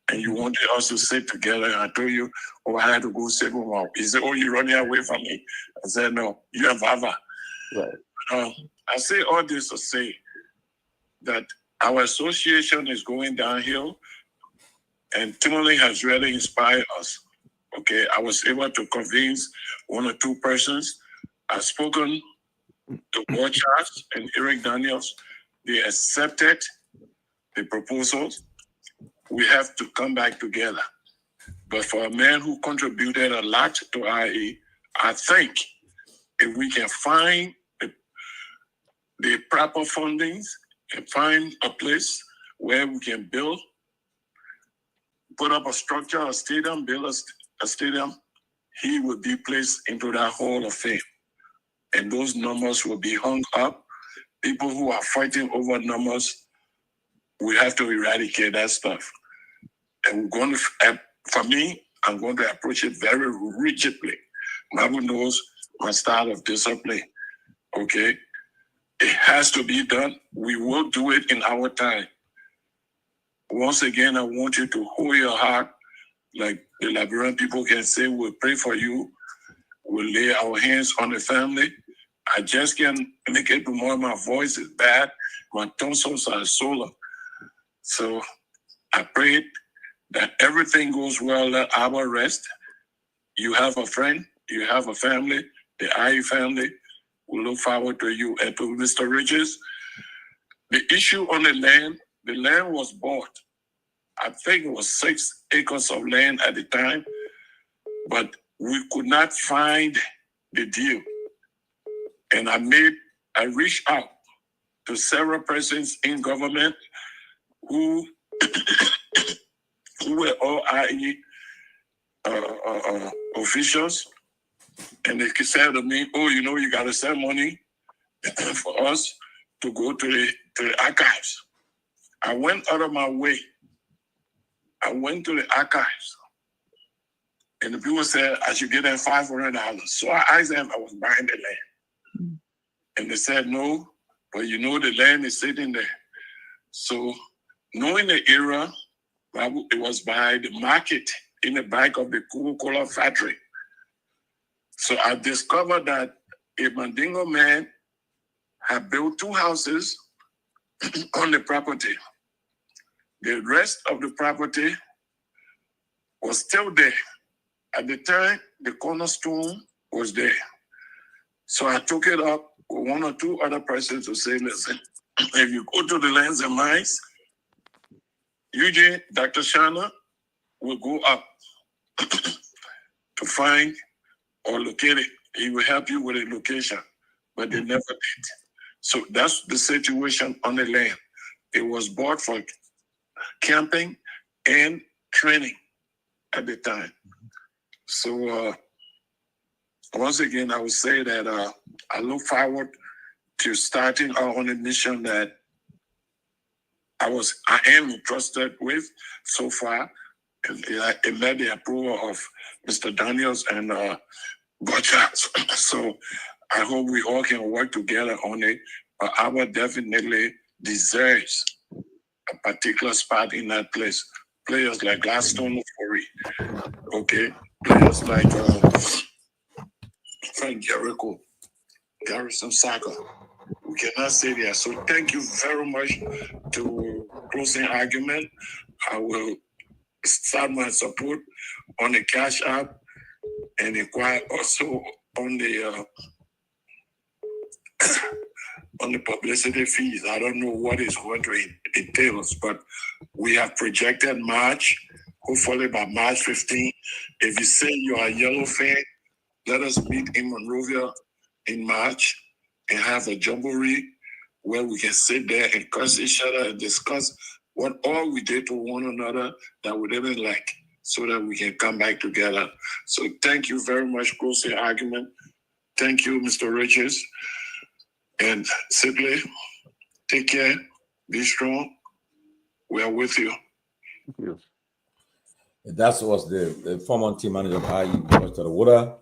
And you wanted us to sit together. And I told you, I had to go sit with Mom. He said, you're running away from me. I said, no, you have Ava. Right. I say all this to say that our association is going downhill, and Tomalin has really inspired us. Okay, I was able to convince 1 or 2 persons. I've spoken to Board Charles and Eric Daniels. They accepted the proposals. We have to come back together. But for a man who contributed a lot to IE, I think if we can find the proper fundings and find a place where we can build, put up a structure, a stadium, build a stadium, he will be placed into that Hall of Fame. And those numbers will be hung up. People who are fighting over numbers, we have to eradicate that stuff. And we're going to, for me, I'm going to approach it very rigidly. Mabu knows my style of discipline. Okay? It has to be done. We will do it in our time. Once again, I want you to hold your heart, like the Liberian people can say, we'll pray for you. We'll lay our hands on the family. I just can't make it more. My voice is bad. My tonsils are swollen. So I prayed that everything goes well, let Abba rest. You have a friend, you have a family, the IE family. We look forward to you. And to Mr. Richards, the issue on the land was bought. I think it was 6 acres of land at the time, but we could not find the deal. And I reached out to several persons in government who were all IE officials, and they said to me, "Oh, you got to send money for us to go to the archives." I went out of my way. I went to the archives, and the people said I should get them $500. So I asked them if I was buying the land, and they said no, but the land is sitting there. So knowing the era, it was by the market in the back of the Coca-Cola factory. So I discovered that a Mandingo man had built 2 houses on the property. The rest of the property was still there. At the time, the cornerstone was there. So I took it up with 1 or 2 other persons to say, listen, if you go to the lands and mines, Eugene, Dr. Shana will go up to find or locate it. He will help you with a location, but they never did. So that's the situation on the land. It was bought for camping and training at the time. So once again, I would say that I look forward to starting out on a mission that I am entrusted with so far. It led the approval of Mr. Daniels and Butchers. So I hope we all can work together on it. But Abba definitely deserves a particular spot in that place. Players like Gladstone Ofori, okay? Players like Frank Jericho, Garrison Saka. We cannot say that. So thank you very much to Closing Argument. I will start my support on the Cash App and inquire also on the publicity fees. I don't know what is going to entail, but we have projected March, hopefully by March 15. If you say you are a Yellow fan, let us meet in Monrovia in March and have a jamboree where we can sit there and curse each other and discuss what all we did to one another that we didn't like, so that we can come back together. So thank you very much, Closing Argument. Thank you, Mr. Richards. And simply, take care, be strong. We are with you. Yes. That was the former team manager of IE, Water.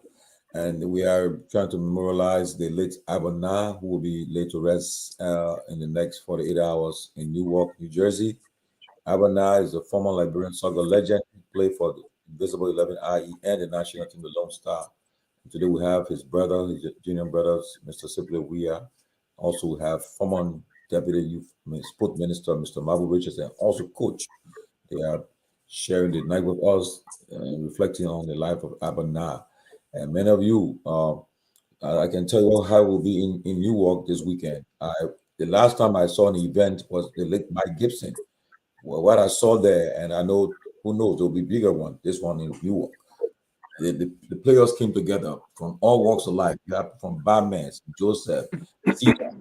And we are trying to memorialize the late Abana, who will be laid to rest in the next 48 hours in Newark, New Jersey. Abana is a former Liberian soccer legend. He played for the Invisible 11 IE and the national team, the Lone Star. And today we have his brother, his junior brothers, Mr. Pewee. Also, we have former Deputy Youth Sport Minister, Mr. Marvel Richards, and also coach. They are sharing the night with us and reflecting on the life of Abana. And many of you, I can tell you how we'll be in Newark this weekend. The last time I saw an event was the late Mike Gibson. Well, what I saw there, and I know, who knows, there'll be a bigger one, this one in Newark. The players came together from all walks of life. You have from Barman, Joseph, Cedar,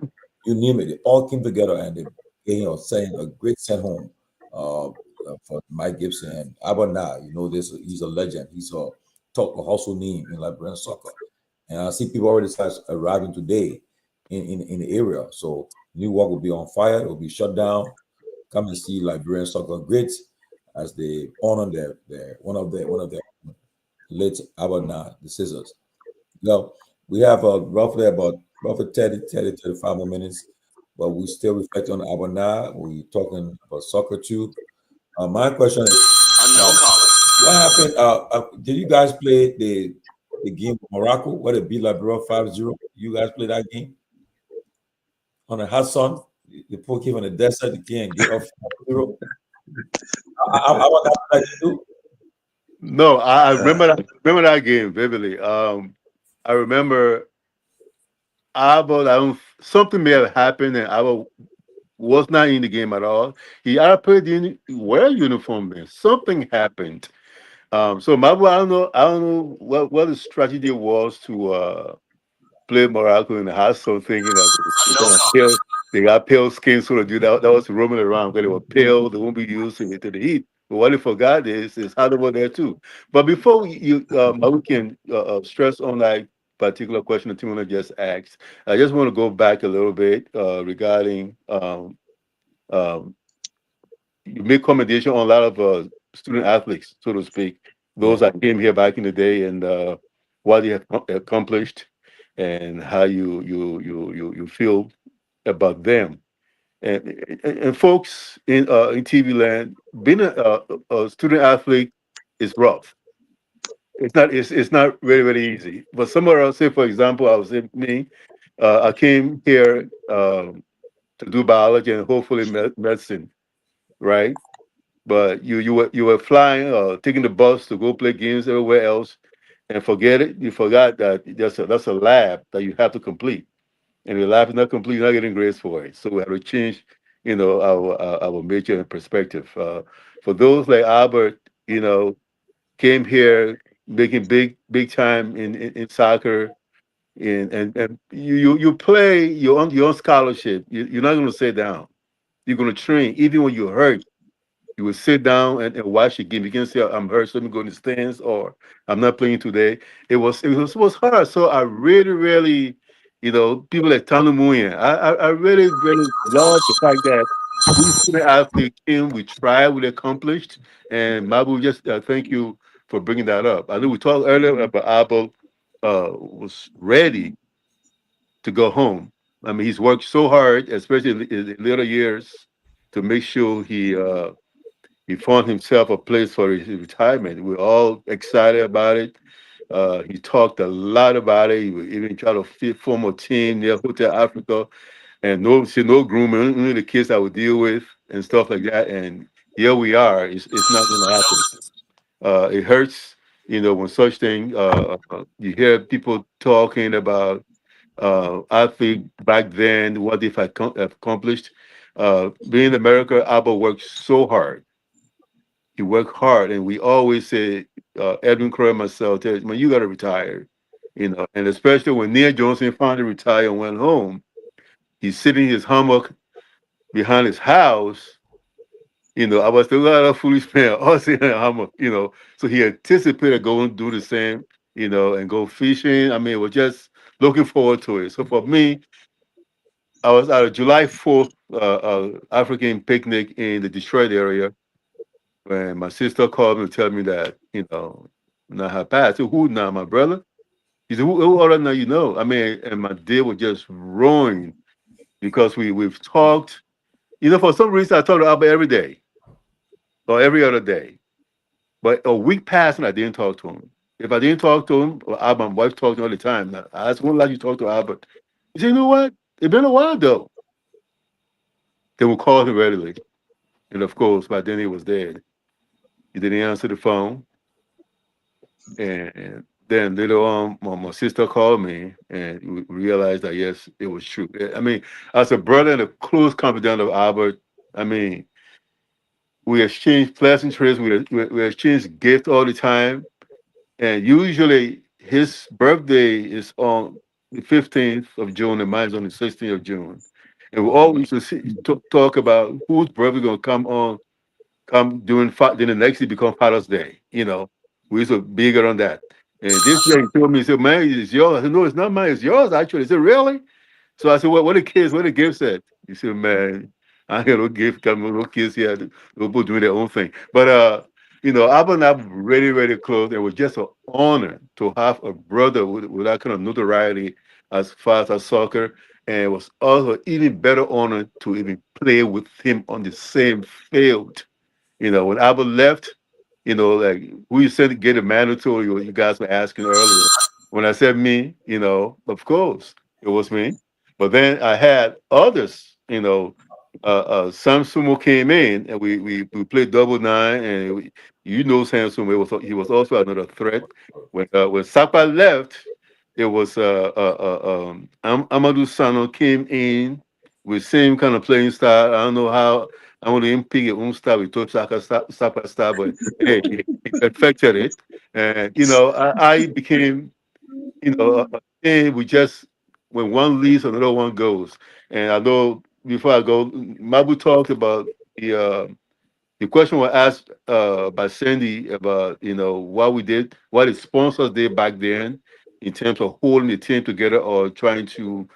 you name it. They all came together and they saying a great send home for Mike Gibson and Abana. He's a legend. He's a hustle name in Liberian soccer. And I see people already start arriving today in the area. So Newark will be on fire. It will be shut down. Come and see Liberian soccer greats as they honor their one of their late Abana, the Scissors. Now we have roughly 35 more minutes, but we still reflect on Abana. We're talking about soccer too. My question is, what happened? Did you guys play the game with Morocco where they beat Liberia 5-0? You guys play that game on a hot sun? The poor kid on the desert, you can't get off 0. I want that to do. No, I remember that game vividly. I remember Abba, something may have happened, and Abba was not in the game at all. He either didn't wear uniform then. Something happened. So Mabu, I don't know what the strategy was to play Morocco in the hospital, thinking that they're gonna pale, they got pale skin, sort of do that. That was roaming around because they were pale. They won't be used to the heat. But what they forgot is hot over there too. But before we can stress on that particular question that Timona just asked, I just want to go back a little bit regarding um, you make commendation on a lot of student athletes, so to speak, those that came here back in the day and what they have accomplished and how you feel about them. And folks in TV land, being a student athlete is rough. It's not really really easy. But somewhere else, say for example, I was in me, I came here to do biology and hopefully medicine, right? But you were flying or taking the bus to go play games everywhere else, and forget it. You forgot that that's a lab that you have to complete, and if the lab is not complete, you're not getting grades for it. So we have to change, our major and perspective. For those like Albert, came here making big time in soccer, and you play your own scholarship. You're not going to sit down. You're going to train even when you're hurt. You would sit down and watch the game. You can say, I'm hurt, so let me go in the stands, or I'm not playing today. It was hard. So I really, really, people like Tanu Myean, I really, really love the fact that we student athletes came, we tried, we accomplished. And Mabu, just thank you for bringing that up. I know we talked earlier about Apple was ready to go home. I mean, he's worked so hard, especially in the later years, to make sure he found himself a place for his retirement. We're all excited about it. He talked a lot about it. He would even try to form a team near Hotel Africa, and no grooming, only the kids I would deal with and stuff like that. And here we are. It's not going to happen. It hurts, when such thing. You hear people talking about athlete back then, what they've accomplished. Being in America, Abba worked so hard. He worked hard, and we always say, Edwin Croy and myself, tell man, you got to retire, and especially when Neil Johnson finally retired and went home, he's sitting in his hammock behind his house. I was still got a foolish man, all sitting in a hammock, so he anticipated going to do the same, and go fishing. I mean, we're just looking forward to it. So for me, I was at a July 4th African picnic in the Detroit area when my sister called me to tell me that, now her passed. I said, who now, my brother? He said, who other now you know? I mean, and my day was just ruined because we've talked. For some reason I talk to Albert every day or every other day. But a week passed and I didn't talk to him. If I didn't talk to him, well, my wife talked to him all the time. I asked, when last you talk to Albert? He said, you know what? It's been a while though. They would call him readily. And of course, by then he was dead. He didn't answer the phone. And then later on, my sister called me and we realized that yes, it was true. I mean, as a brother and a close confidant of Albert, I mean, we exchange pleasantries, we exchange gifts all the time. And usually his birthday is on the 15th of June and mine's on the 16th of June. And we always used to talk about whose birthday going to come then the next day become Father's Day. We used to bigger on that. And this year he told me, he said, man, it's yours. I said, no, it's not mine, it's yours actually. He said, really? So I said, what the kids, what the gift said? He said, man, I ain't got no gift coming, no kids here, people doing their own thing. But Abba and I were really, really close. It was just an honor to have a brother with that kind of notoriety as far as soccer. And it was also even better honor to even play with him on the same field. When Albert left, like who you said to get a mandatory, you guys were asking earlier. When I said me, of course it was me. But then I had others, Sam Sumo came in and we played double nine and Sam Sumo he was also another threat. When Sapa left, it was Amadou Sano came in with same kind of playing style. I don't know how I want to impede it own style with Tosaka style, but hey, he perfected it. And I became we just when one leaves, another one goes. And I know before I go, Mabu talked about the question was asked by Sandy about what we did, what the sponsors did back then in terms of holding the team together or trying to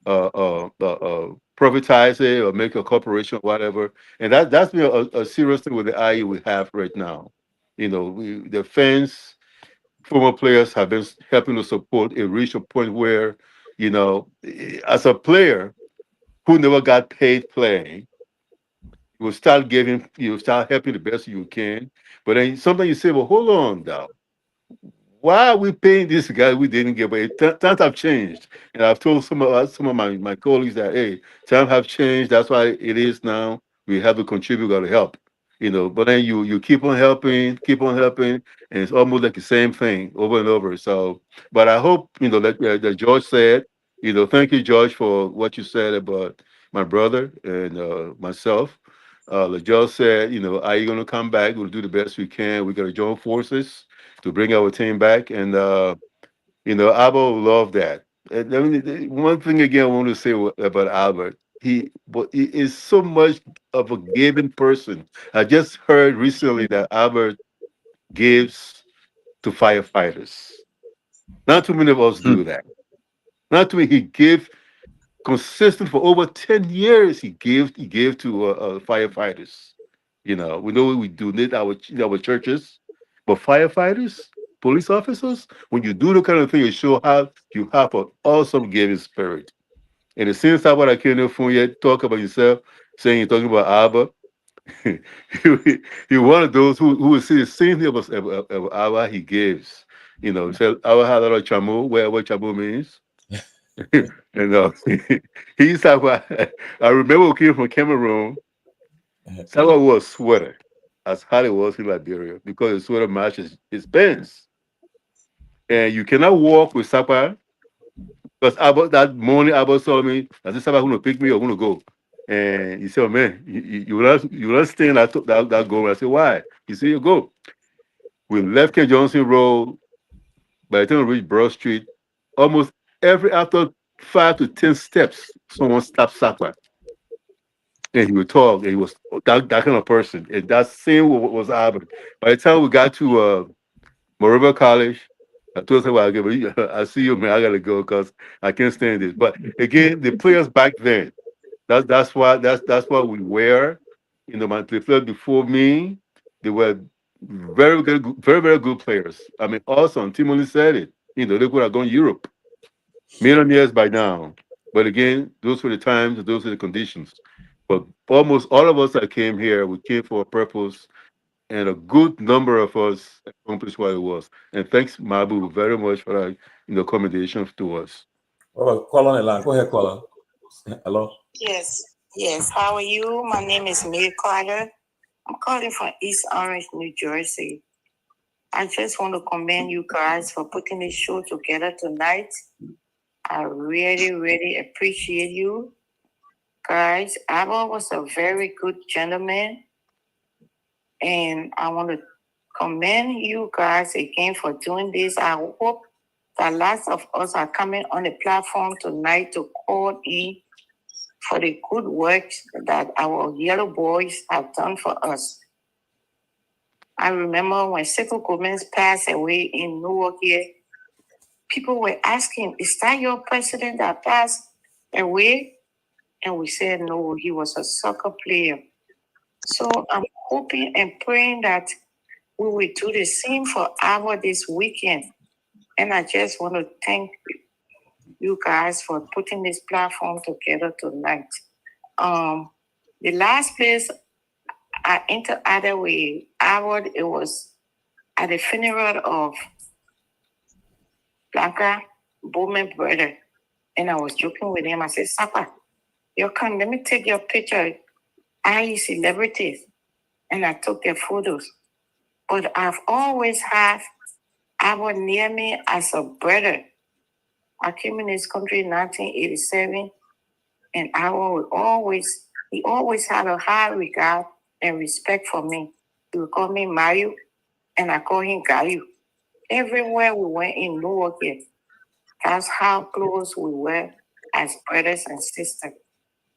privatize it or make a corporation or whatever. And that's been a serious thing with the IE we have right now. The fans, former players have been helping to support. It reached a point where, as a player who never got paid playing, you start helping the best you can. But then sometimes you say, well, hold on now. Why are we paying this guy we didn't get paid? Times have changed. And I've told some of my colleagues that, hey, times have changed. That's why it is now. We have to contribute, got to help. But then you keep on helping, and it's almost like the same thing over and over. So, but I hope, that George said, thank you, George, for what you said about my brother and myself. Like George said, are you going to come back? We'll do the best we can. We got to join forces to bring our team back. And Albert will love that. And I mean, one thing again I want to say about Albert, he is so much of a giving person. I just heard recently that Albert gives to firefighters. Not too many of us Hmm. do that. Not too many. He gave consistent for over 10 years. He gave to firefighters. We know we do need our churches, but firefighters, police officers, when you do the kind of thing, you show how you have an awesome giving spirit. And it seems that what I can't from yet talk about yourself, saying you're talking about Abba. You're one of those who will see the same thing about Abba he gives. So Abba had a lot of chamu, what chamu means. And he's like, I remember we came from Cameroon. Sawa wore a sweater as hot it was in Liberia because the sweater matches his pants. And you cannot walk with Sapa because about that morning, Abba saw me. I said, Sapa, going to pick me or going to go. And he said, oh, man, you will not stay in that goal. I said, why? He said, you go. We left Ken Johnson Road. By the time we reached Broad Street, almost after 5 to 10 steps, someone stopped Sapa. And he would talk, and he was that kind of person. And that same was happening. By the time we got to Moriba College, I told him, I see you, man. I gotta go because I can't stand this. But again, the players back then, that's why we were. The players before me, they were very good, very very good players. I mean, awesome. Tomalin said it. They could have gone Europe, millionaires by now. But again, those were the times, those were the conditions. But almost all of us that came here, we came for a purpose, and a good number of us accomplished what it was. And thanks, Mabu, very much for that, commendation to us. Call on the line. Go ahead, caller. Hello. Yes. How are you? My name is Mary Carter. I'm calling from East Orange, New Jersey. I just want to commend you guys for putting this show together tonight. I really, really appreciate you guys. Abba was a very good gentleman, and I want to commend you guys again for doing this. I hope that lots of us are coming on the platform tonight to call in for the good work that our yellow boys have done for us. I remember when Seleke Kromah passed away in Newark here, people were asking, is that your president that passed away? And we said, no, he was a soccer player. So I'm hoping and praying that we will do the same for our this weekend. And I just want to thank you guys for putting this platform together tonight. The last place I interacted with Howard, it was at the funeral of Blanca Bowman's brother. And I was joking with him. I said, Sapa, you come, let me take your picture. I celebrities. And I took their photos. But I've always had Howard near me as a brother. I came in this country in 1987, and he always had a high regard and respect for me. He would call me Mayu, and I call him Gayu. Everywhere we went in Newark, that's how close we were as brothers and sisters.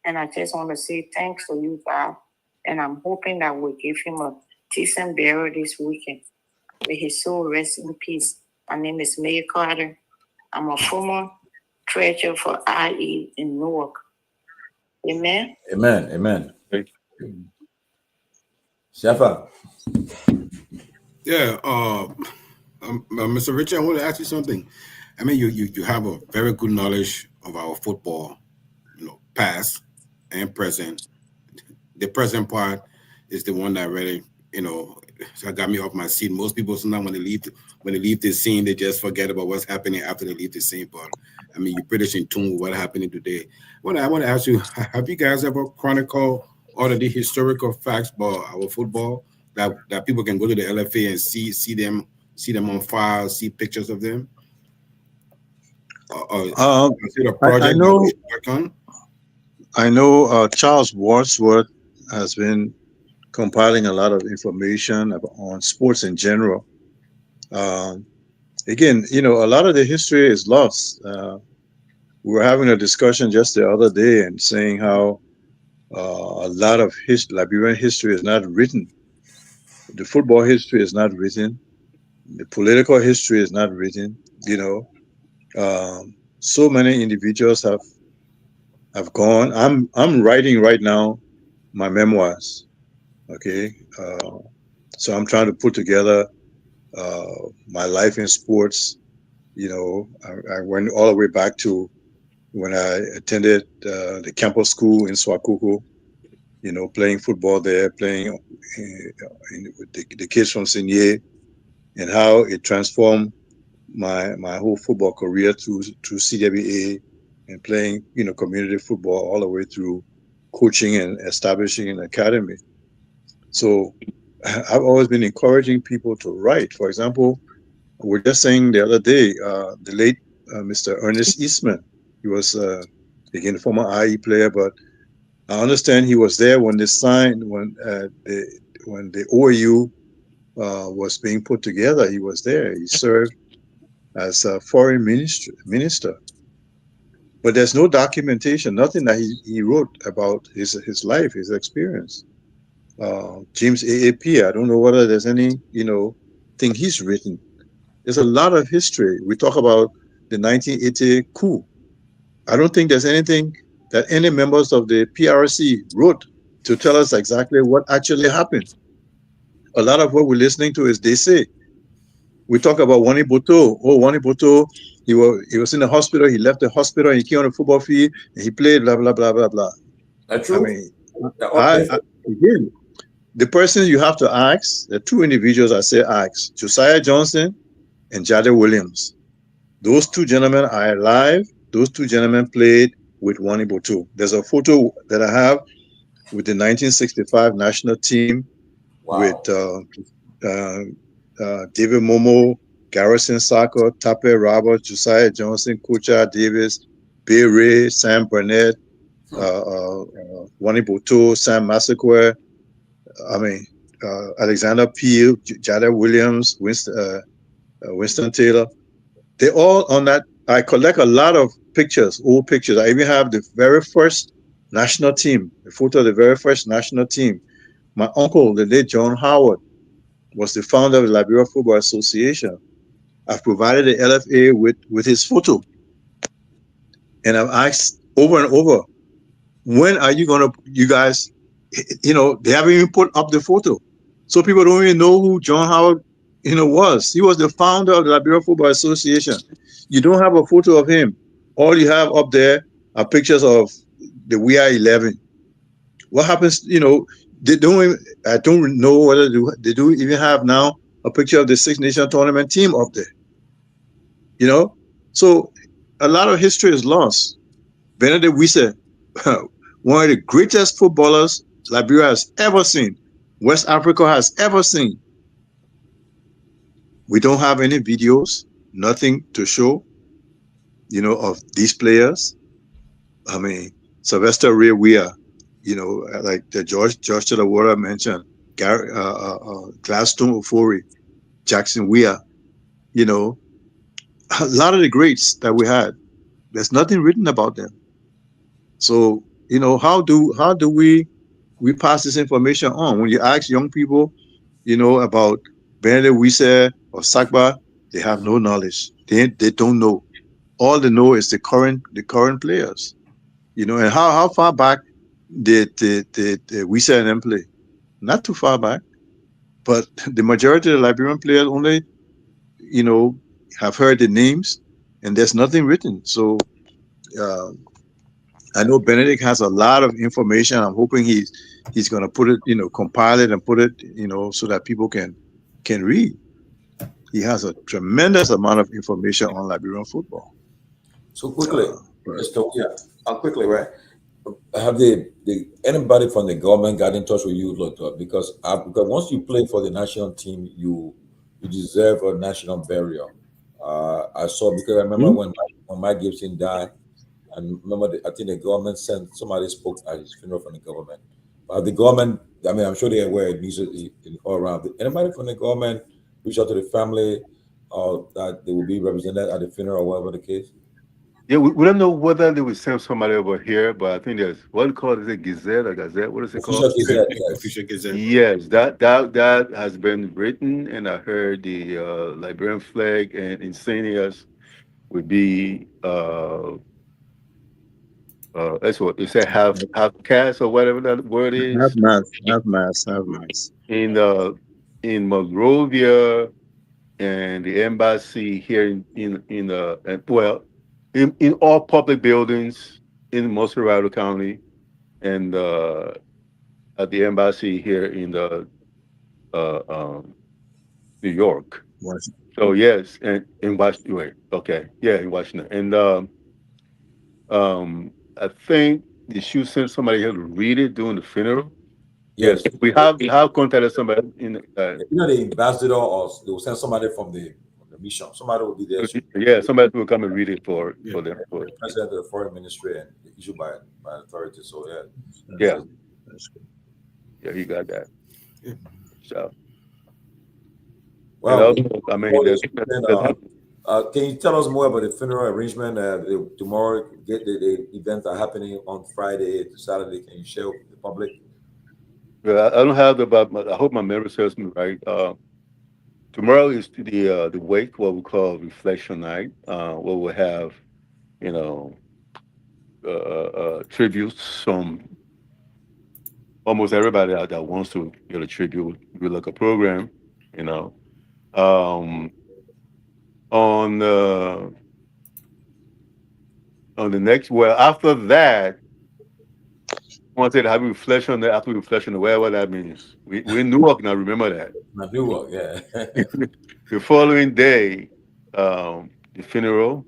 And I just want to say thanks to you, God. And I'm hoping that we'll give him a decent burial this weekend. May his soul rest in peace. My name is Myean Carter. I'm a former treasurer for IE in Newark. Amen. Amen. Amen. Shafa. Yeah, Mr. Richard, I want to ask you something. I mean, you have a very good knowledge of our football, past and present. The present part is the one that really, got me off my seat. Most people sometimes when they leave the scene, they just forget about what's happening after they leave the scene. But I mean, you're pretty much in tune with what's happening today. I want to ask you: have you guys ever chronicled all of the historical facts about our football that people can go to the LFA and see them on file, see pictures of them? I know Charles Wadsworth has been compiling a lot of information on sports in general. Again, a lot of the history is lost. We were having a discussion just the other day and saying how a lot of Liberian history is not written. The football history is not written. The political history is not written. So many individuals have gone. I'm writing right now my memoirs. Okay, so I'm trying to put together my life in sports. I went all the way back to when I attended the campus school in Swakuku. Playing football there, playing with the kids from Sinye, and how it transformed my whole football career through CWA and playing community football all the way through coaching and establishing an academy. So I've always been encouraging people to write. For example, we're just saying the other day, the late Mr. Ernest Eastman, he was again a former IE player, but I understand he was there when they signed when the OAU was being put together. He was there. He served as a foreign minister. But there's no documentation, nothing that he wrote about his life, his experience. James AAP, I don't know whether there's any, thing he's written. There's a lot of history. We talk about the 1980 coup. I don't think there's anything that any members of the PRC wrote to tell us exactly what actually happened. A lot of what we're listening to is they say. We talk about Wani Boto. Oh, Wani Boto, he was in the hospital. He left the hospital. And he came on the football field and he played. Blah blah blah blah blah. That's true. I mean, again, the person you have to ask, the two individuals I say ask: Josiah Johnson and Jade Williams. Those two gentlemen are alive. Those two gentlemen played with Wani Boto. There's a photo that I have with the 1965 national team with David Momo, Garrison Saka, Tape Robert, Josiah Johnson, Kucha Davis, Bay Ray, Sam Burnett, Wani Boto, Sam Massaquer, Alexander Peel, Jada Williams, Winston Taylor. They're all on that. I collect a lot of pictures, old pictures. I even have the very first national team, the photo of the very first national team. My uncle, the late John Howard, was the founder of the Liberia Football Association. I've provided the LFA with his photo. And I've asked over and over, when are you guys, they haven't even put up the photo. So people don't even know who John Howard, was. He was the founder of the Liberia Football Association. You don't have a photo of him. All you have up there are pictures of the We Are 11. What happens, they don't, I don't know whether they do even have now a picture of the Six Nation tournament team up there. So a lot of history is lost. Benedict Wise, one of the greatest footballers Liberia has ever seen, West Africa has ever seen. We don't have any videos, nothing to show. of these players. I mean, Sylvester Pewee, like the George to the Water mentioned, Gladstone Ofori, Jackson Weir, you know, a lot of the greats that we had. There's nothing written about them. So, how do we pass this information on? When you ask young people, about Benedict Wise or Sagba, they have no knowledge. They don't know. All they know is the current players. And how far back did Wise and them play? Not too far back. But the majority of the Liberian players only, you know, have heard the names, and there's nothing written. So uh, I know Benedict has a lot of information. I'm hoping he's going to put it, compile it and put it, so that people can read. He has a tremendous amount of information on Liberian football. So quickly, Right. quickly, right? Have the anybody from the government got in touch with you, because once you play for the national team, you deserve a national burial. I saw, because I remember when Mike Gibson died, and remember I think the government sent somebody spoke at his funeral from the government. The government, I mean, I'm sure they're aware it needs it all around. Anybody from the government reach out to the family, that they will be represented at the funeral, or whatever the case? Yeah, we don't know whether they will send somebody over here, but I think there's what called is it Gazette or Gazette? What is it called? Official Gazette, yes. Official Gazette. Yes, that has been written, and I heard the Liberian flag and insignias would be that's what it said, half cast or whatever that word Have is mass, have mass, have mass. in in Monrovia and the embassy here and well in all public buildings in Mosquito County and at the embassy here in the uh, um, New York. Washington. So yes, and in Washington. Wait, okay, yeah, in Washington, and I think they should send somebody here to read it during the funeral. Yes, Yes. we have contacted somebody in. The ambassador, or they will send somebody from the mission. Somebody will be there. Yeah, somebody will come and read it Yeah. for them. The president of the foreign ministry, and issued by authority. So Yeah, That's good. yeah, he got that. Yeah. So, well, I mean, before there's, this weekend, can you tell us more about the funeral arrangement? Tomorrow, the events are happening on Friday to Saturday. Can you share with the public? well, I don't have I hope my memory serves me right. Tomorrow is the wake, what we call reflection night, where we'll have you know tributes from almost everybody that wants to get a tribute. We like a program, you know. Um, on on the next, well, after that, I want to say the happy reflection. After reflection, whatever that means. We in Newark now. Remember that. I do work, yeah. The following day, the funeral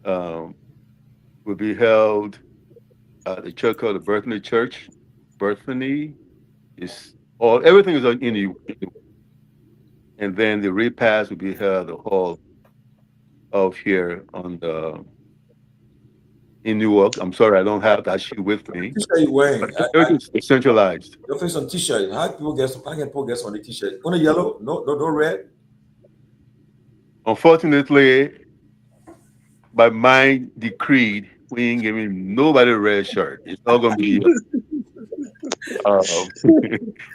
um, will be held at the church called the Bethany Church. Bethany is all everything is and then the repast will be held at the hall of here on the in Newark. I'm sorry, I don't have that sheet with me. T-shirt you wearing? Everything's centralized. You're facing some T-shirt. How people get some? How can people get some on the T-shirt? Only yellow? No red. Unfortunately, by my decreed, we ain't giving nobody a red shirt. It's all gonna be uh,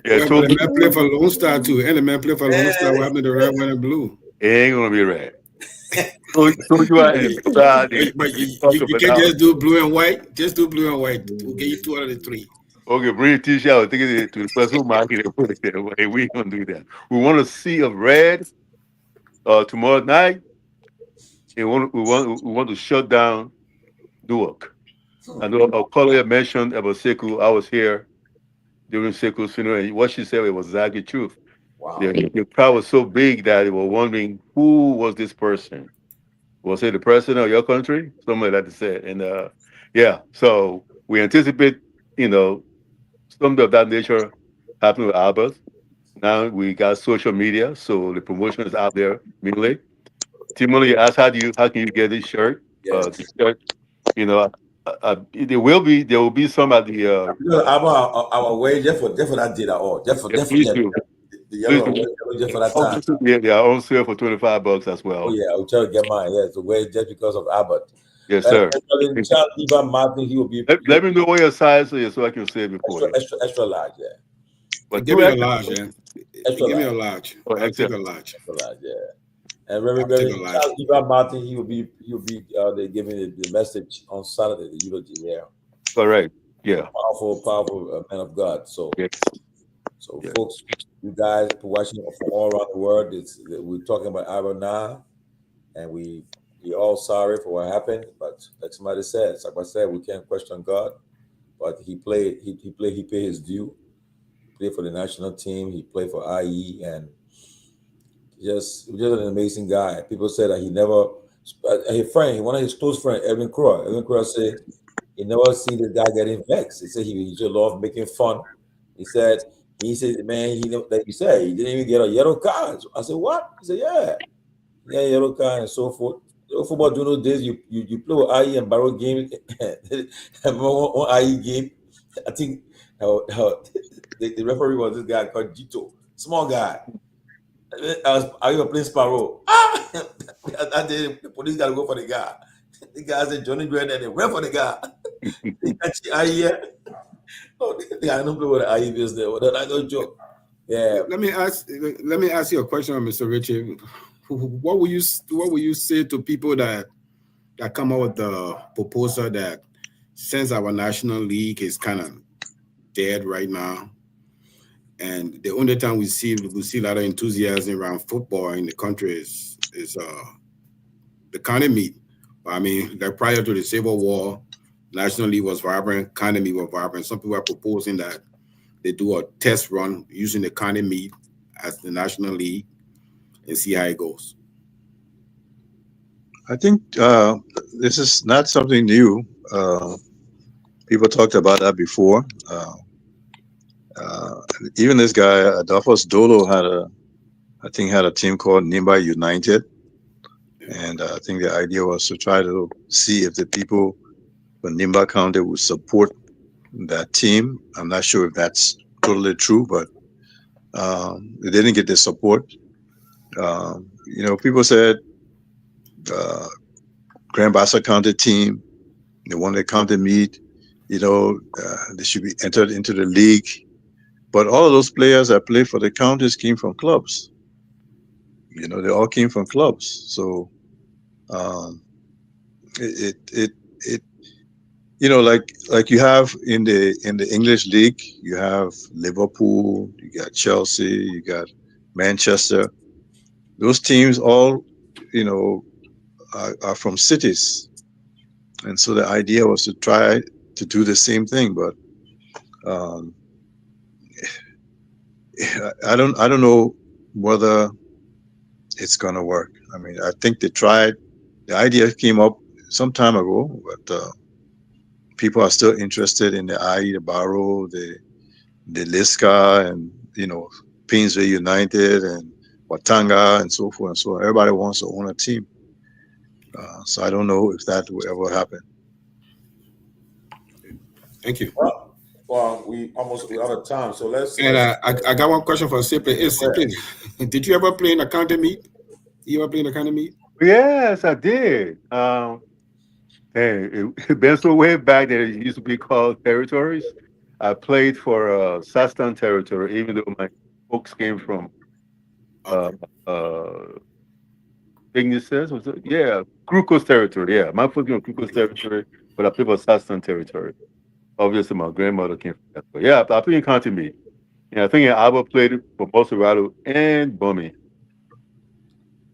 yeah, Well, so but the man play for Lone Star too. And the man play for Lone Star. What happened to the red, white, and blue? it ain't gonna be red. So you are inside. But you can't just do blue and white. Just do blue and white. We'll get you 2 out of the 3. Okay, bring a t-shirt. I was thinking it to the person market and put it there. Hey, we ain't gonna do that. We want a sea of red tomorrow night. And we want to shut down Newark. I know our colleague mentioned about Sekou. I was here during Sekou's funeral, and what she said was exactly truth. Wow. The crowd was so big that they were wondering who was this person. Was it the president of your country? Something like that they said. And yeah, so we anticipate, you know, something of that nature happening with Albert. Now we got social media, so the promotion is out there immediately. Timothy asked, how can you get this shirt? Yes. The shirt, you know, there will be some at the Our way just for that data all. Just for please yeah, do. the Please yellow, do. just for that time. They are on sale for $25 as well. Oh yeah, I'll try to get mine. Yeah, so wait just because of Abbott. Yes, sir. Charles Ivan Martin, he will be Let me know what your size is so I can save it for you. extra large, yeah. But give me a large, yeah. Extra Give me a large. large. Oh, I'll take a excellent. large. Extra large, yeah. And Reverend I'll take a large. Charles Ivan Martin, he'll be they giving the message on Saturday, the eulogy there. Correct. Yeah. Powerful man of God. So Yes. So, Yeah. folks, you guys watching from all around the world, we're talking about Ira now, and we all sorry for what happened. But like somebody said, we can't question God. But he paid his due. He played for the national team. He played for IE, and just an amazing guy. People said that he never. His friend, one of his close friends, Evan Crow said he never seen this guy getting vexed. He said he just loved making fun. He said, man, like you said, he didn't even get a yellow card. I said, what? He said, yeah, yellow card and so forth. Football during those days, you play with IE and Barrow game. one IE game, I think the referee was this guy called Jito, small guy. I was playing Sparrow. That day, the police got to go for the guy. The guy said Johnny Green and they went for the guy. I don't play with the IE business. That's no joke. Yeah. Let me ask you a question, Mr. Richard. What will you say to people that come up with the proposal that since our national league is kind of dead right now, and the only time we see a lot of enthusiasm around football in the country is the county meet. I mean, like prior to the Civil War, National League was vibrant, county meet was vibrant. Some people are proposing that they do a test run using the county meet as the National League and see how it goes. I think this is not something new. People talked about that before. Even this guy, Adolphus Dolo, had a team called Nimba United. And I think the idea was to try to see if the people from Nimba County would support that team. I'm not sure if that's totally true, but they didn't get the support. People said Grand Bassa County team, they won the county meet, they should be entered into the league. But all of those players that played for the counties came from clubs. They all came from clubs. So like you have in the English league, you have Liverpool, you got Chelsea, you got Manchester. Those teams all, are from cities. And so the idea was to try to do the same thing, but I don't know whether it's gonna work. I mean, I think they tried. The idea came up some time ago, but people are still interested in the IE, the Barrow, the Liska, and Painesville United and Watanga and so forth and so on. Everybody wants to own a team. So I don't know if that will ever happen. Thank you. Well, we're out of time, so let's. And I got one question for Sipley. Hey, Sipley, did you ever play in a county meet? You ever play in a county meet? Yes, I did. It been so way back that it used to be called territories. I played for Sastan territory, even though my folks came from Ignises, was it? Yeah, Krukos territory. Yeah, my folks came from Krukos territory, but I played for Sastan territory. Obviously, my grandmother came from that. But yeah, I played in county meet. Yeah, I think Alba played for Bolsonaro and Bummy.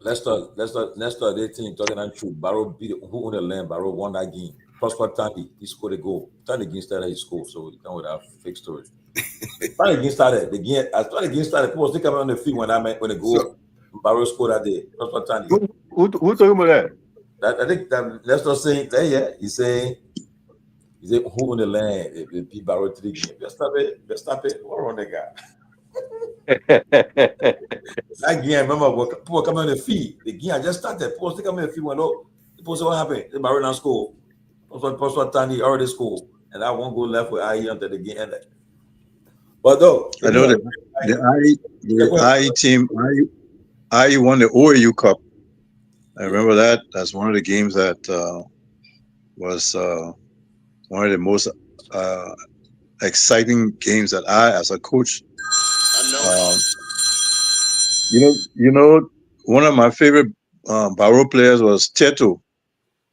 Let's start 18 talking that truth. Barrow beat who owned the land. Barrow won that game. Prosper Tandy, he scored a goal. Tandy again started his score, so you come with that fake story. Tandy again started. The game, as Tandy again started, people still coming on the field when the goal Barrow scored that day. Prosper Tandy. Who talking about that? I think that let's not say that. Yeah, he's saying who owned the land. They beat Barrow 3 games. Let's stop it. What wrong that guy? That game, I remember people coming on the field. The game I just started. People still coming on the field. Went, oh, people say, what happened? The Barona score. Pastor Tani already scored. And that one goal left with IE until the game ended. But though, I know that the IE team, IE won the OAU Cup. I remember that. That's one of the games that was one of the most uh, exciting games that I, as a coach, um, one of my favorite Barrow players was Teto.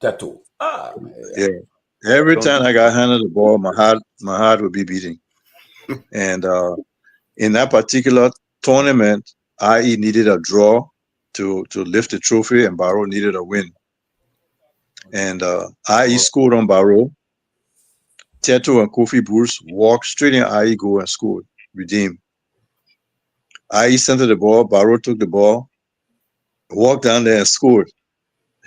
Tattoo. Yeah. Every time I got handed the ball, my heart would be beating. And in that particular tournament, IE needed a draw to lift the trophy, and Barrow needed a win. And IE scored on Barrow. Teto and Kofi Bruce walked straight in IE goal and scored, redeemed. IE centered the ball, Barrow took the ball, walked down there and scored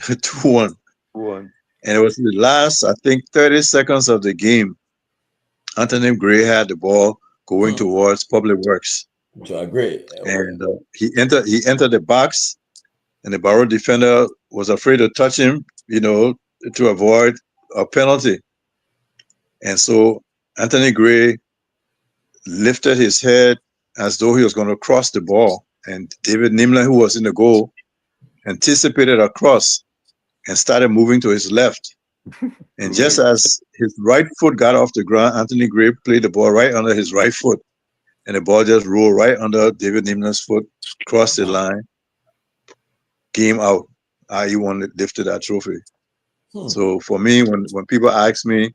2-1. And it was the last, I think, 30 seconds of the game. Anthony Gray had the ball going towards Public Works. Great. And he entered the box, and the Barrow defender was afraid to touch him, to avoid a penalty. And so Anthony Gray lifted his head as though he was going to cross the ball. And David Nimler, who was in the goal, anticipated a cross and started moving to his left. And just as his right foot got off the ground, Anthony Gray played the ball right under his right foot. And the ball just rolled right under David Nimler's foot, crossed the line, game out. IE lifted that trophy. So for me, when people ask me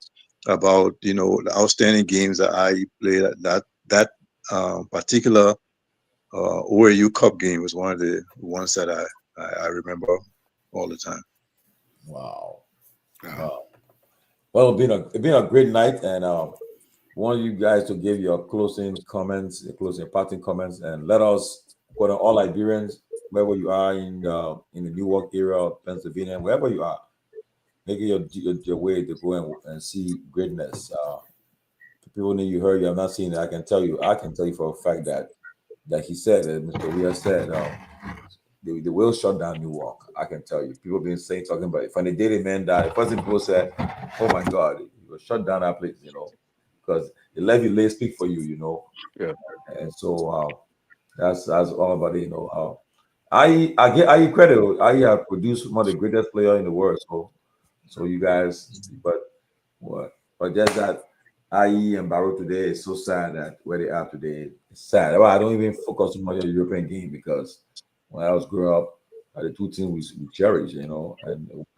about the outstanding games that IE played, that particular OAU Cup game was one of the ones that I remember all the time. Wow. Well, it's been a great night, and want you guys to give your closing comments, closing parting comments, and let us, all Liberians, wherever you are in the Newark area of Pennsylvania, wherever you are, make it your way to go and see greatness. People need you heard you have not seen it. I can tell you for a fact that he said, Mr. Weir said, they will shut down Newark. I can tell you. People been talking about it. From the day the man died, the first thing people said, oh my God, he will shut down that place, because the levy lay speak for you, Yeah. And so that's all about it, I credit. I have produced one of the greatest player in the world. So you guys, but just that IE and Barrow today is so sad that where they are today. It's sad. Well, I don't even focus too much on the European game because when I was growing up, the two teams we cherish, and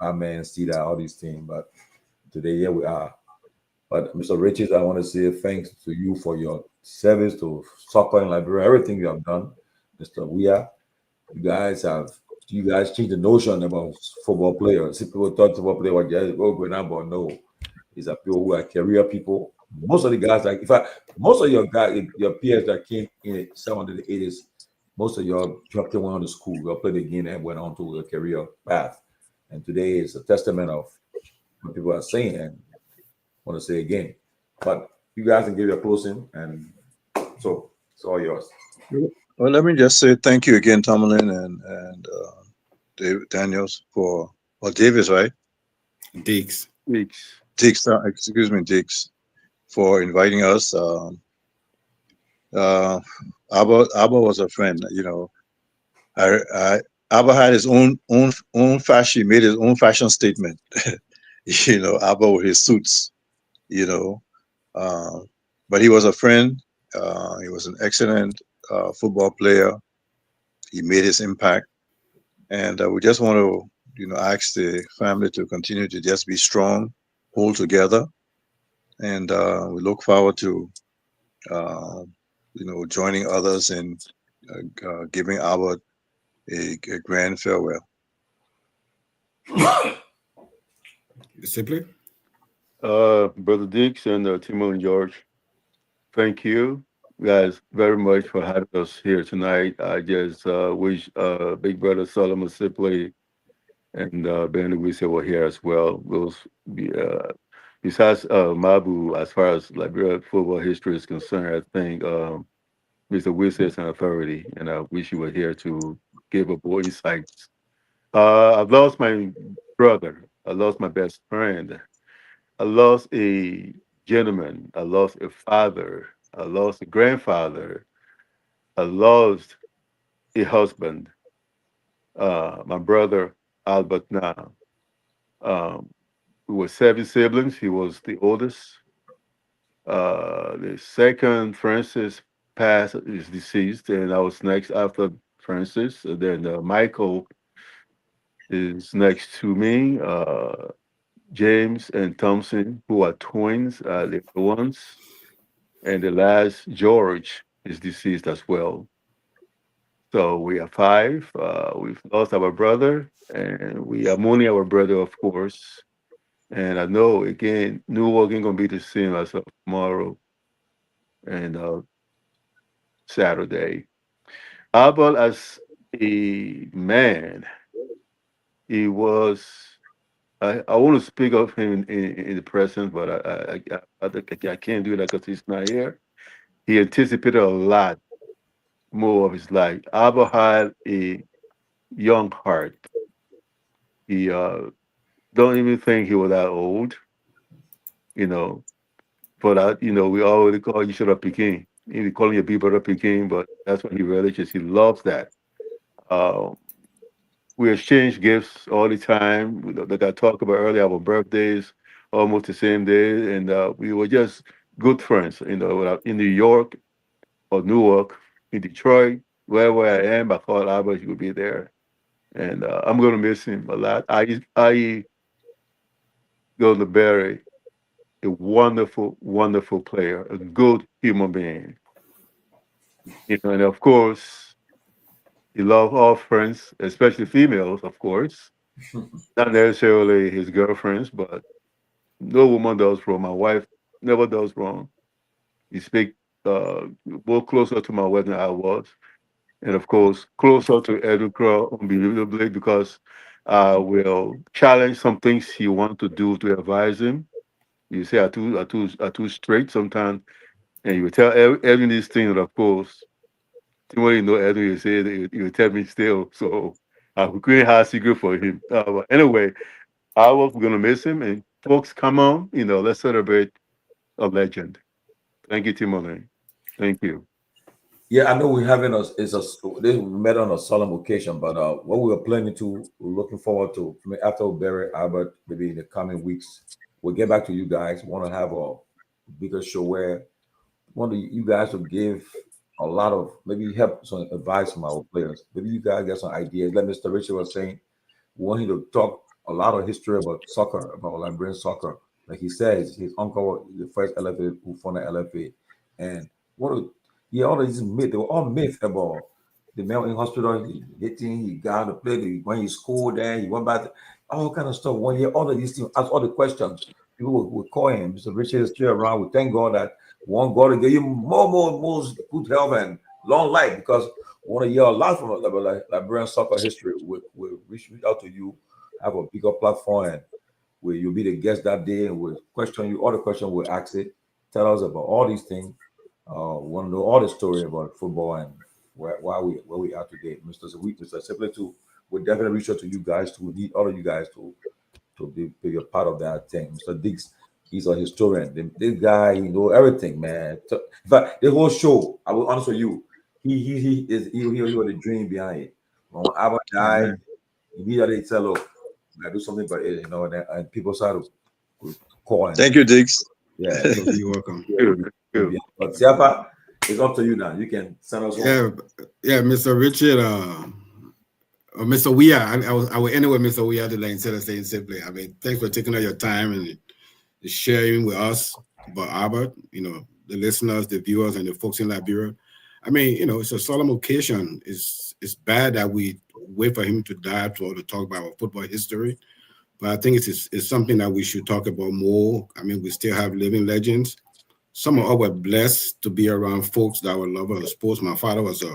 Myean, Cedar, all these teams. But today, here we are. But Mr. Richards, I want to say thanks to you for your service to soccer in Liberia, everything you have done, Mr. Weir. You guys changed the notion about football players. People thought football players were just going on, but no, these are people who are career people. Most of the guys, most of your guys, your peers that came in some of the 80s, most of your went on to school, you played the game and went on to a career path. And today is a testament of what people are saying. And I want to say again, but you guys can give your closing, and so it's all yours. Well, let me just say thank you again, Tomalin and David Daniels Davis, right? Deeks. Deeks, excuse me, Deeks, for inviting us. Abba was a friend, Abba had his own fashion. He made his own fashion statement. Abba with his suits. But he was a friend. He was an excellent football player. He made his impact, and we just want to, ask the family to continue to just be strong, hold together, and we look forward to, joining others in giving Albert a grand farewell. Simply, Brother Dix and Timo and George, thank you guys very much for having us here tonight. I just wish Big Brother Solomon Sipley and Ben Wisa were here as well. Those besides Mabu, as far as Liberia football history is concerned, I think Mr. Wizards and Authority, and I wish you were here to give up more insights. I've lost my brother. I lost my best friend. I lost a gentleman. I lost a father. I lost a grandfather. I lost a husband. My brother Albert now. Um, we were seven siblings. He was the oldest. The second, Francis, passed, is deceased, and I was next after Francis. And then Michael is next to me. James and Thompson, who are twins, the ones. And the last, George, is deceased as well. So we are five. We've lost our brother, and we are mourning our brother, of course. And I know again, Newark ain't gonna be the same as of tomorrow and Saturday. Albert, as a man, he was. I want to speak of him in the present, but I can't do that because he's not here. He anticipated a lot more of his life. Albert had a young heart. He don't even think he was that old, you know. But we already call you should have Peking. He calling your people up Peking, but that's what he religious. He loves that. Uh, we exchange gifts all the time. Like I talked about earlier, our birthdays almost the same day, and we were just good friends. In New York or Newark, in Detroit, wherever I am, I thought Albert would be there, and I'm gonna miss him a lot. I going to bury a wonderful, wonderful player, a good human being. And of course, he loved all friends, especially females, of course. Not necessarily his girlfriends, but no woman does wrong. My wife never does wrong. He speak more closer to my wife than I was. And of course, closer to Edukra unbelievably because I will challenge some things he wants to do to advise him. You say are too straight sometimes, and you tell Edwin these things, and of course, Timothy know Edwin, you say that you tell me still. So I will create a secret for him. But anyway, we're gonna miss him, and folks, come on, let's celebrate a legend. Thank you, Timothy. Thank you. Yeah, I know we're having us. We met on a solemn occasion, but what we were planning to, we're looking forward to after we bury Albert, maybe in the coming weeks, we'll get back to you guys. Want to have a bigger show where want you guys to give a lot of maybe help some advice from our players. Maybe you guys get some ideas. Like Mr. Richard was saying, we want him to talk a lot of history about soccer, about Liberian soccer. Like he says, his uncle, the first LFA, Fofana LFA, and what a yeah, all of these myths, they were all myths about the man in hospital, he got to play, when he scored there, he went back, all kind of stuff. 1 year, all of these things, ask all the questions. People would call him. Mr. Richard is still around. We thank God that one God to give you more good health and long life because we want to hear a lot from Liberian soccer history. We'll reach out to you, have a bigger platform, and where you'll be the guest that day, and we'll question you. All the questions we'll ask it. Tell us about all these things. We want to know all the story about football and where we are today. Mr. Simply too, we'll definitely reach out to you guys to need all of you guys to be a part of that thing. Mr. Diggs, he's a historian. This guy, he know everything, man. In fact, the whole show, I will answer you. He was the dream behind it. When Abba died, immediately he said, "Look, I do something about it," and people started calling. Thank you, Diggs. Yeah, so You're welcome. Good. but Siapa, it's up to you now. You can send us home. Yeah, Mr. Richard, or Mr. Weah. I will end with Mr. Weah today instead of saying simply. I mean, thanks for taking all your time and sharing with us about Albert, the listeners, the viewers, and the folks in Liberia. I mean, it's a solemn occasion. It's bad that we wait for him to die to talk about our football history. But I think it's something that we should talk about more. I mean, we still have living legends. Some of us were blessed to be around folks that were lovers of sports. My father was a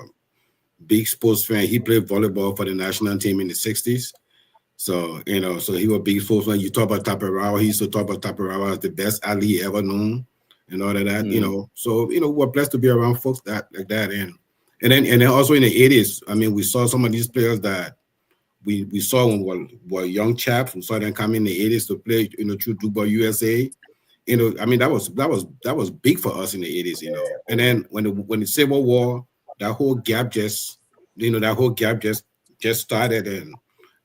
big sports fan. He played volleyball for the national team in the 60s. So, so he was a big sports fan. You talk about Taperawa. He used to talk about Taperawa as the best athlete ever known. and all of that, you know. So, you know, we're blessed to be around folks like that. And then also in the 80s, I mean, we saw some of these players that we saw when we were young chaps. We saw them come in the 80s to play, you know, through Dopoh USA. You know, I mean, that was big for us in the 80s, you know. And then when the Civil War, that whole gap just started. And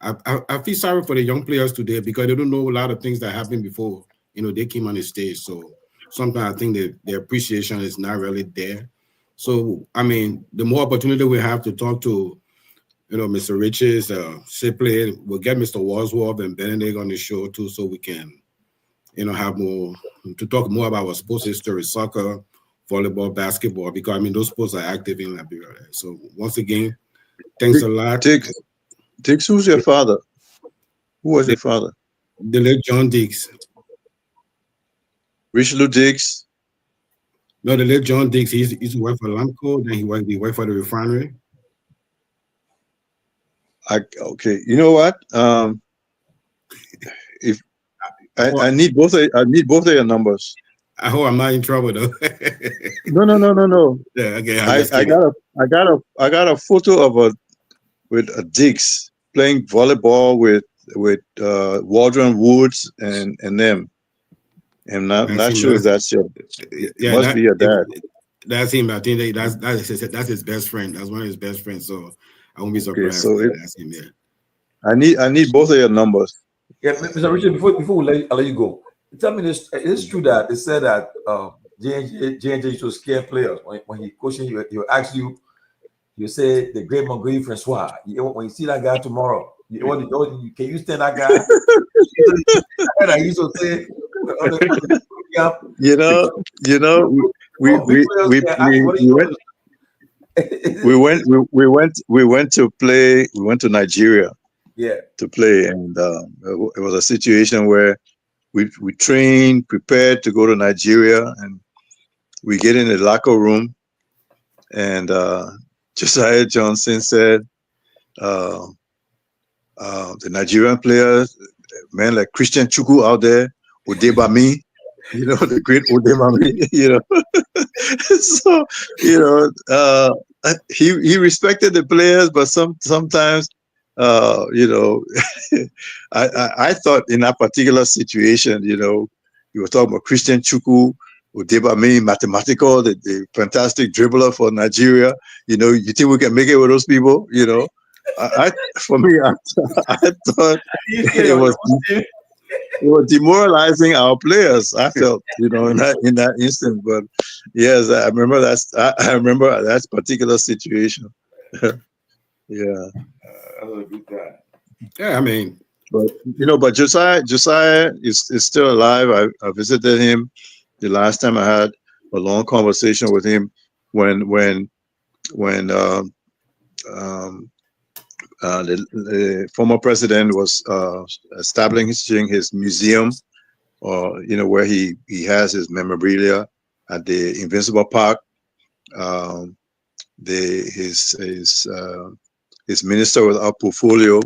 I feel sorry for the young players today because they don't know a lot of things that happened before, you know, they came on the stage. So sometimes I think that their appreciation is not really there. So, I mean, the more opportunity we have to talk to, you know, Mr. Riches, Sipley, we'll get Mr. Wadsworth and Benedict on the show too, so we can, you know, have more to talk more about our sports history, soccer, volleyball, basketball, because I mean those sports are active in Liberia. So once again, thanks a lot. Diggs, who's your father? Who was your father? The late John Diggs. Richelieu Diggs? No, the late John Diggs. He used to work for Lamco, then he worked for the refinery. Okay, you know what? If I need both of your numbers. I hope I'm not in trouble though. No. Yeah, okay. I got a photo of with a Diggs playing volleyball with Waldron Woods and them. I'm not sure if that's your. Yeah, must be your dad. That's him. I think that's his best friend. That's one of his best friends. So I won't be surprised. Okay, so that's him. Yeah. I need both of your numbers. Yeah, Mr. Richard, before I let you go, tell me this: it's true that they said that J&J used to scare players when he coaching you. He'll ask you, you say the great Montgomery Francois. When you see that guy tomorrow, can you stand that guy? I used to say, we went to Nigeria. Yeah. To play, and it was a situation where we trained, prepared to go to Nigeria, and we get in the locker room, and Josiah Johnson said, the Nigerian players, men like Christian Chukwu out there, Odebami, you know, the great Odebami, you know. So, you know, he respected the players, but sometimes, you know, I thought in that particular situation, you know, you were talking about Christian Chukwu, Odebami, mathematical, the fantastic dribbler for Nigeria. You know, you think we can make it with those people? You know, for me, I thought it was demoralizing our players. I felt, you know, in that instant. But yes, I remember that particular situation. Yeah. Yeah, I mean, but you know, but Josiah is still alive. I visited him the last time. I had a long conversation with him when the former president was establishing his museum, or you know, where he has his memorabilia at the Invincible Park. His minister with our portfolio,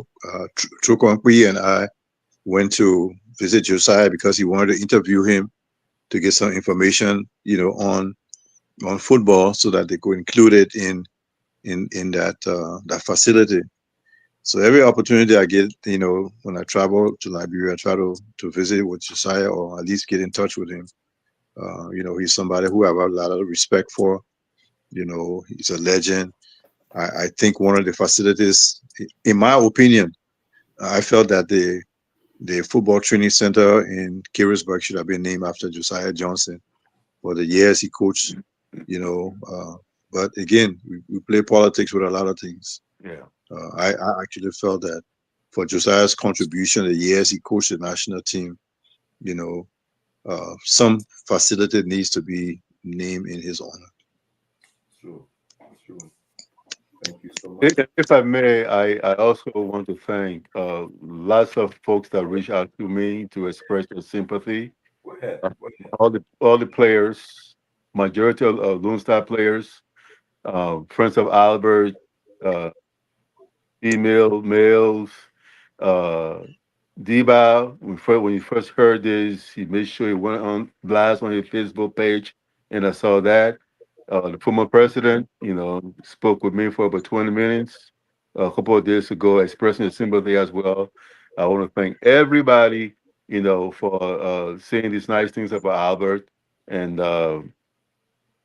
Torgbean, and I went to visit Josiah because he wanted to interview him to get some information, you know, on football, so that they could include it in that facility. So every opportunity I get, you know, when I travel to Liberia, I try to visit with Josiah, or at least get in touch with him. You know, he's somebody who I have a lot of respect for. You know, he's a legend. I think one of the facilities, in my opinion, I felt that the football training center in Kehleboe should have been named after Josiah Johnson for the years he coached, you know. But again, we play politics with a lot of things. Yeah. I actually felt that for Josiah's contribution, the years he coached the national team, you know, some facility needs to be named in his honor. Sure. Thank you so much. If I may, I also want to thank lots of folks that reach out to me to express their sympathy. Go ahead. All the players, majority of Lone Star players, friends of Albert, males, Deba, when he first heard this, he made sure he went on blast on his Facebook page, and I saw that. The former president, spoke with me for about 20 minutes a couple of days ago, expressing his sympathy as well. I want to thank everybody, for saying these nice things about Albert, and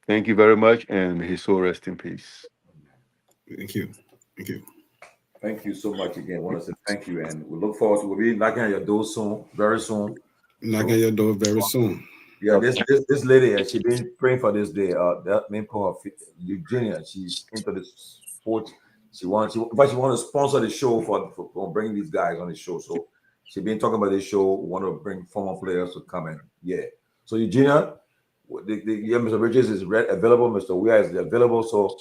thank you very much, and may his soul rest in peace. Thank you. Thank you. Thank you so much again. I want to say thank you, and we look forward to we'll be knocking on your door soon, very soon. Knocking at your door very soon. Yeah, this lady, she been praying for this day. That main call her Eugenia. She's into this sport. She want to sponsor the show for bringing these guys on the show. So she been talking about this show. Want to bring former players to come in. Yeah. So Eugenia, Mr. Bridges is available. Mr. Weir is available. So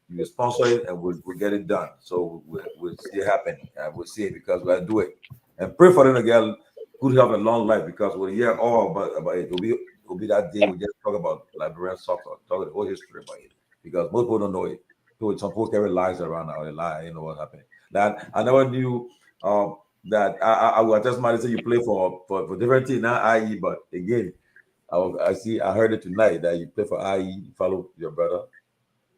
you sponsor it and we'll get it done. So we'll see it happen. We'll see it because we'll do it. And pray for them to get good health and long life because we'll hear all about it. It'll be that day we just talk about Liberian soccer, talk the whole history about it. Because most people don't know it. So some people carry lies around now. They lie, you know what happened. That I never knew that I just might say you play for different teams, not IE, but again, I heard it tonight that you play for IE, you follow your brother.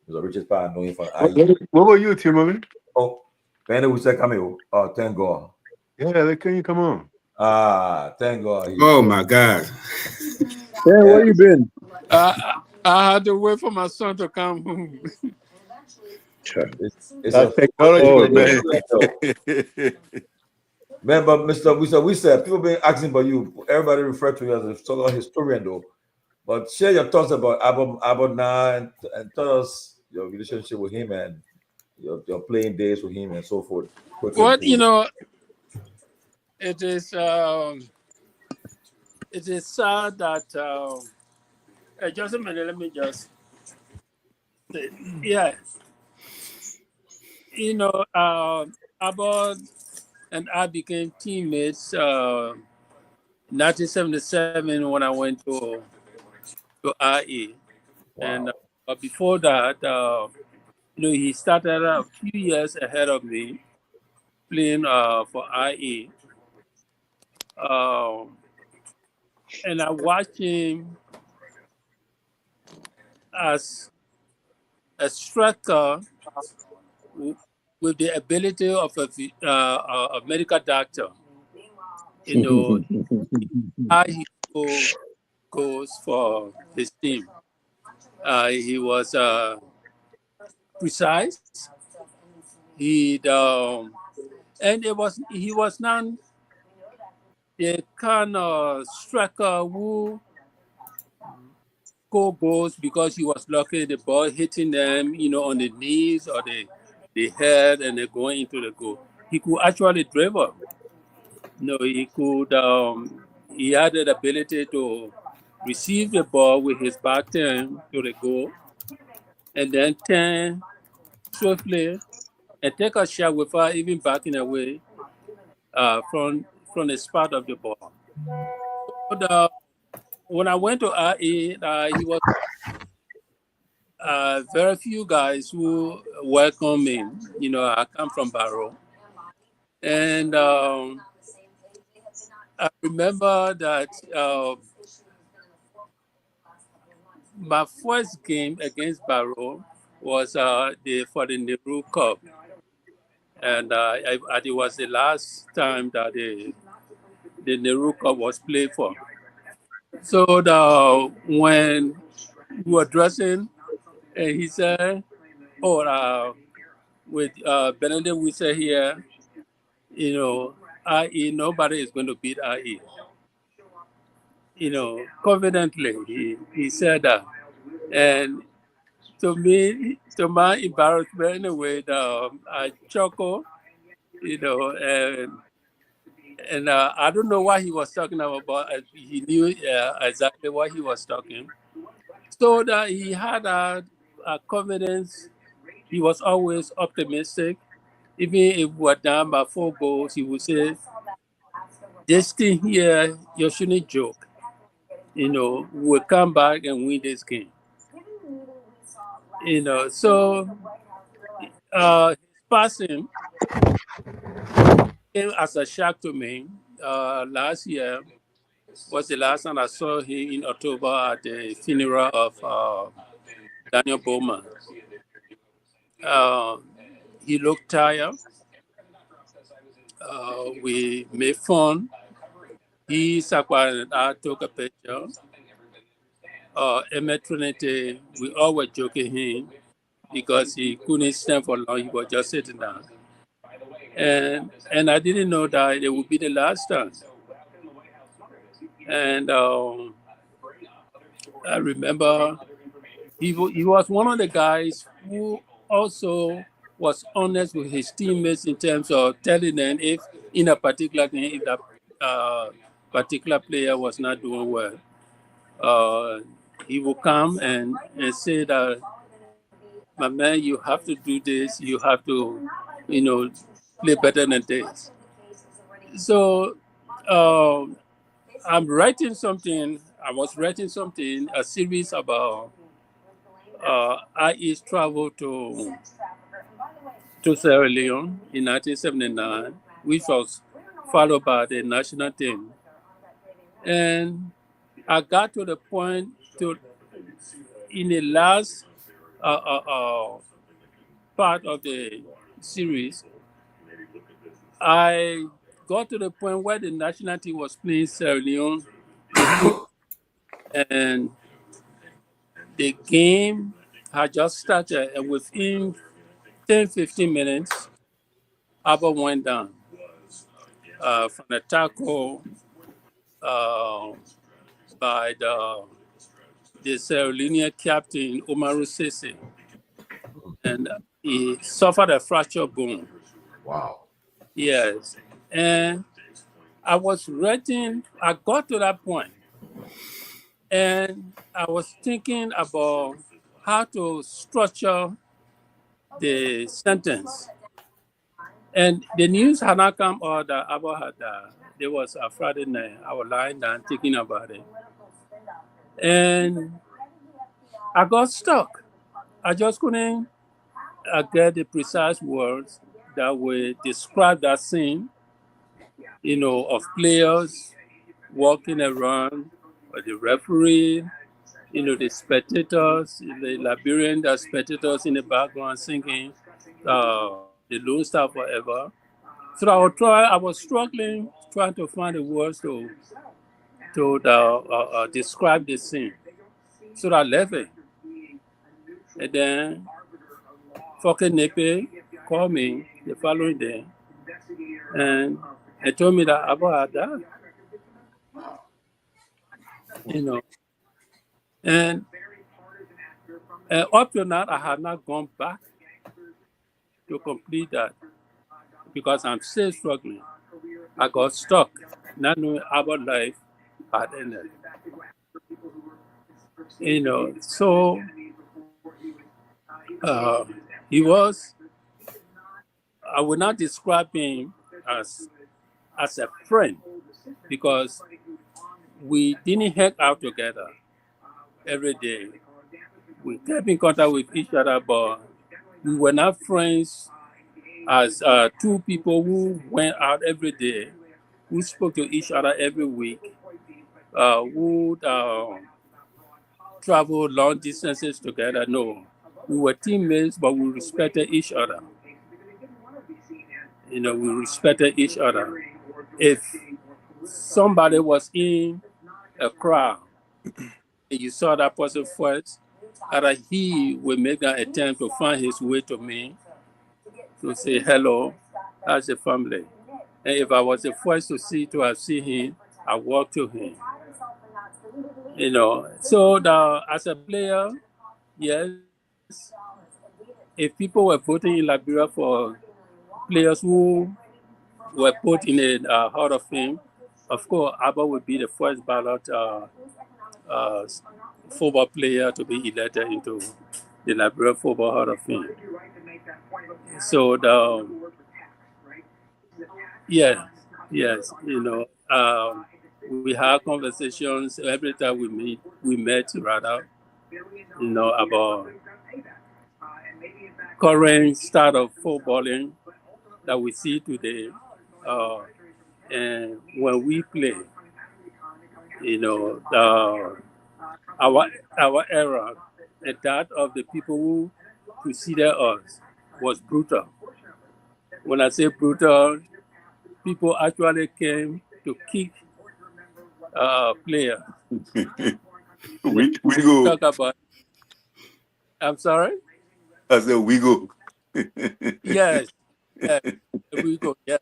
There's a richest part knowing from IE. What were you, Timothy? Oh, Penny will say cameo. Oh, thank God. Yeah, can you come on? Thank God. Oh my God. Yeah, where you been? I had to wait for my son to come home. It's a technology, man. Man, but Mr. We said people been asking about you. Everybody refer to you as a sort of historian, though. But share your thoughts about Abba and tell us your relationship with him and your playing days with him and so forth. What it is sad that just a minute, let me just say, yeah. Abba and I became teammates 1977 when I went to IE. Wow. And but before that, he started a few years ahead of me playing for IE. And I watched him as a striker with the ability of a medical doctor. How he goes for his team. He was precise. He was not the kind of striker who score goals because he was lucky the ball hitting them, on the knees or the head and they're going into the goal. He could actually dribble. He could. He had the ability to receive the ball with his back turn to the goal, and then turn swiftly and take a shot without even backing away from the spot of the ball. So when I went to IE, he was very few guys who welcomed me. I come from Barrow, and I remember that my first game against Barrow was for the Nehru Cup, and it was the last time that the Nehru Cup was played for. So when we were dressing, and he said, "Oh, with Benedict we say here, IE, nobody is going to beat IE." Confidently, he said that. And to me, to my embarrassment anyway, I chuckle, and I don't know what he was talking about, but he knew exactly what he was talking. So that he had a confidence. He was always optimistic. Even if we were down by 4 goals, he would say, "This thing here, you shouldn't joke. We'll come back and win this game." So his passing came as a shock to me. last year was the last time I saw him in October at the funeral of Daniel Bowman. He looked tired. We made fun. He and I took a picture. Emmett Trinity, we all were joking him because he couldn't stand for long. He was just sitting down. And I didn't know that it would be the last time. And I remember he was one of the guys who also was honest with his teammates in terms of telling them if in a particular thing, if that particular player was not doing well. He will come and say that, my man, you have to do this, you have to, play better than this. So I was writing something, a series about IE's travel to Sierra Leone in 1979, which was followed by the national team. And I got to the point in the last part of the series, I got to the point where the national team was playing Sierra Leone, and the game had just started, and within 10-15 minutes, Abba went down from the tackle by the Sierra Leonean captain, Umaru Sese, and he suffered a fractured bone. Wow. Yes. And I got to that point, and I was thinking about how to structure the sentence. And the news had not come out that Abba had died. There was a Friday night. I was lying down thinking about it. And I got stuck. I just couldn't get the precise words that would describe that scene, of players walking around, or the referee, the spectators, the Liberian spectators in the background singing the Lone Star Forever. So I was struggling, trying to find the words to describe the scene. So I left it. And then Foke Nepe called me the following day and told me that Abba had died. And up to now, I had not gone back to complete that because I'm still struggling. I got stuck, not knowing our life had ended. So he was, I would not describe him as a friend because we didn't hang out together every day. We kept in contact with each other, but we were not friends as two people who went out every day, who spoke to each other every week, who traveled long distances together. No, we were teammates, but we respected each other. We respected each other. If somebody was in a crowd and you saw that person first, either he would make an attempt to find his way to me to say hello as a family. And if I was the first to have seen him, I walk to him. So as a player, yes, if people were voting in Liberia for players who were put in a Hall of Fame, of course, Abba would be the first ballot football player to be elected into the Liberia Football Hall of Fame. So yes, we have conversations every time we met rather, about current start of footballing that we see today. And when we play, you know, our era and that of the people who preceded us was brutal. When I say brutal, people actually came to kick players. And then We go. talk about, I'm sorry? I said we go. Yes, yes, we go, yes.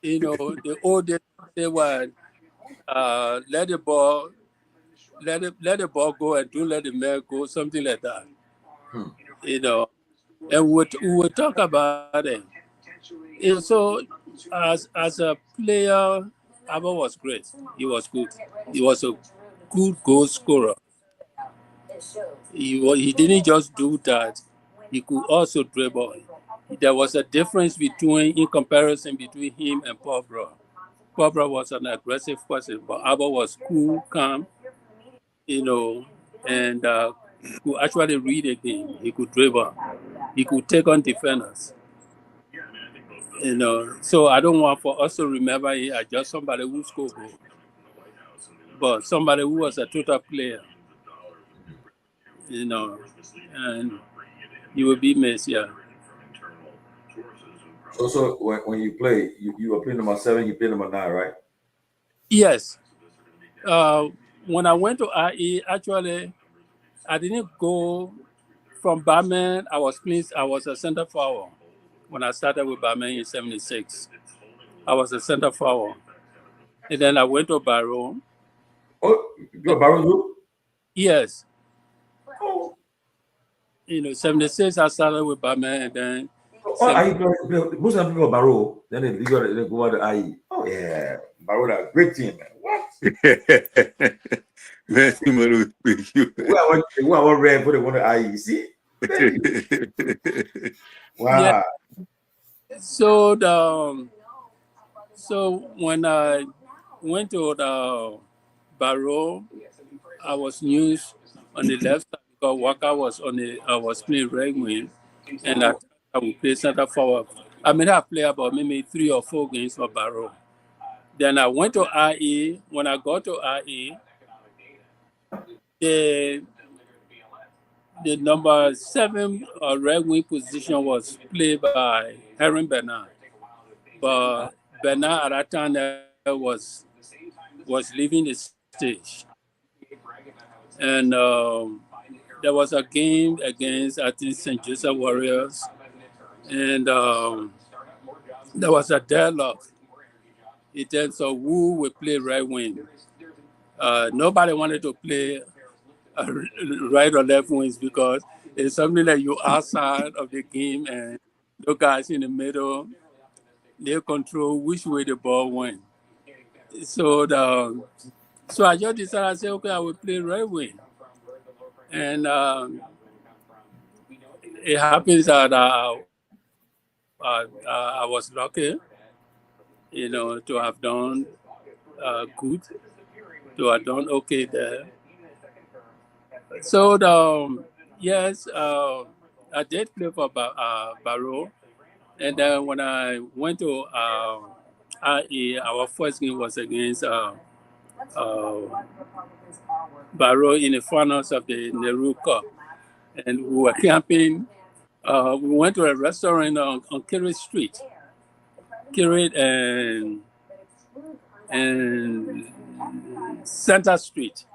You know, the old days they were let the ball let the ball go and don't let the man go, something like that. You know, and we would talk about it. And so as a player, Abba was great. He was good. He was a good goal scorer. He didn't just do that. He could also dribble. There was a difference between in comparison between him and Pablo. Pablo was an aggressive person, but Abba was cool, calm, you know, and could actually read a game. He could dribble. He could take on defenders. You know, so I don't want for us to remember him as just somebody who scored goal, but somebody who was a total player. You know, and you will be missed. Yeah. So when you play, you are playing number 7, you play number 9, right? Yes. When I went to IE, actually, I didn't go from Barman. I was a center forward when I started with Barman in '76. I was a center forward, and then I went to Barrow. Oh, you're a Baron Group? Yes, Oh, you know, '76. I started with Barman, and then I most of the people are Barrow, then they go out to IE. Oh yeah, Barrow, a great team, man. What? Merci, Manu. Thank you. We are all red for the one to IE. See? Thank you. yeah. Wow. So so when I went to the Barrow, I was news on the left side because Waka was on the I was playing right wing, and I would play center forward. I mean, I play about maybe 3 or 4 games for Barrow. Then I went to IE. When I got to IE, the the number 7 right wing position was played by Heron Bernard, but Bernard at that time was leaving the stage, and there was a game against I think St. Joseph Warriors, and there was a deadlock in terms of who would play right wing. Nobody wanted to play right or left wings because it's something that you're outside of the game and the guys in the middle, they control which way the ball went. So so I just decided, I said, okay, I will play right wing. And it happens that I was lucky, you know, to have done good, to have done okay there. So yes, I did play for Barrow, and then when I went to IE, our first game was against uh, Barrow in the finals of the Nehru Cup, and we were camping. We went to a restaurant on Kirit Street, Kirit and Center Street.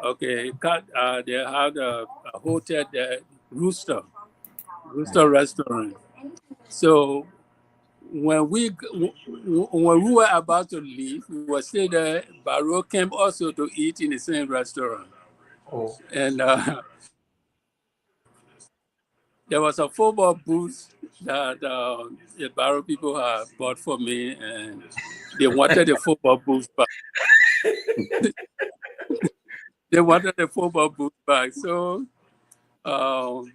Okay, they had a hotel there, Rooster Restaurant. So when we were about to leave, we were still there. Barrow came also to eat in the same restaurant, Oh. and there was a football booth that the Barrow people had bought for me, and they wanted the football booth back. They wanted the football booth back. So, um,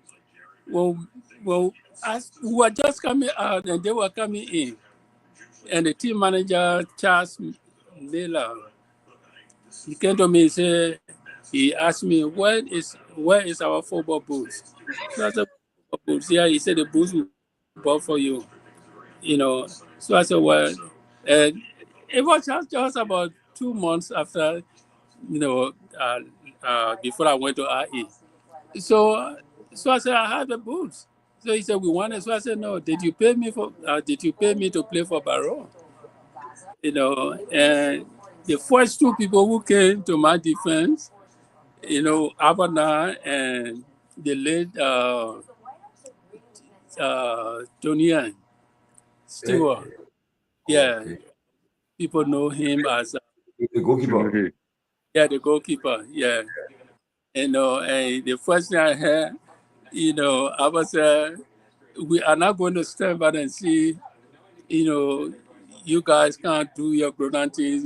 well, well, as we were just coming out, and they were coming in, and the team manager Charles Miller, he came to me and said, he asked me, where is our football booth? So I said, football booth. Yeah, he said the booth we bought for you. You know, so I said, well, And it was just about 2 months after, before I went to IE. So, so I said, I have the boots. So he said, we want it. So I said, no, did you pay me to play for Barrow? And the first two people who came to my defense, Abana and the late Tonian Stewart. Yeah, Okay. people know him as The goalkeeper. the goalkeeper. Yeah, and the first thing I heard, I was we are not going to stand by and see, you guys can't do your Gronant things,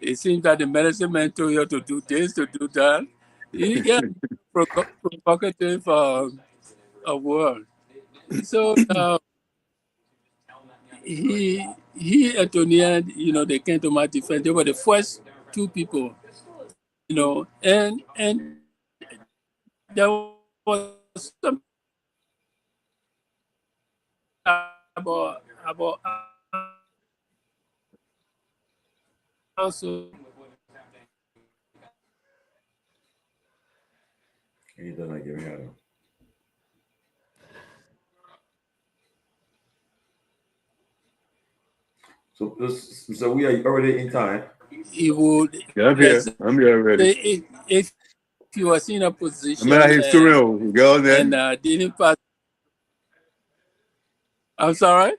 it seems that the medicine man told you to do this, to do that. Yeah, provocative word. So he and Tonian, they came to my defense. They were the first two people, and there was something about also. He doesn't give me out. So we are already in time. He would. Yeah, I'm here. I'm here already. If he was in a position I'm at historical. Go on then. and didn't pass. I'm sorry.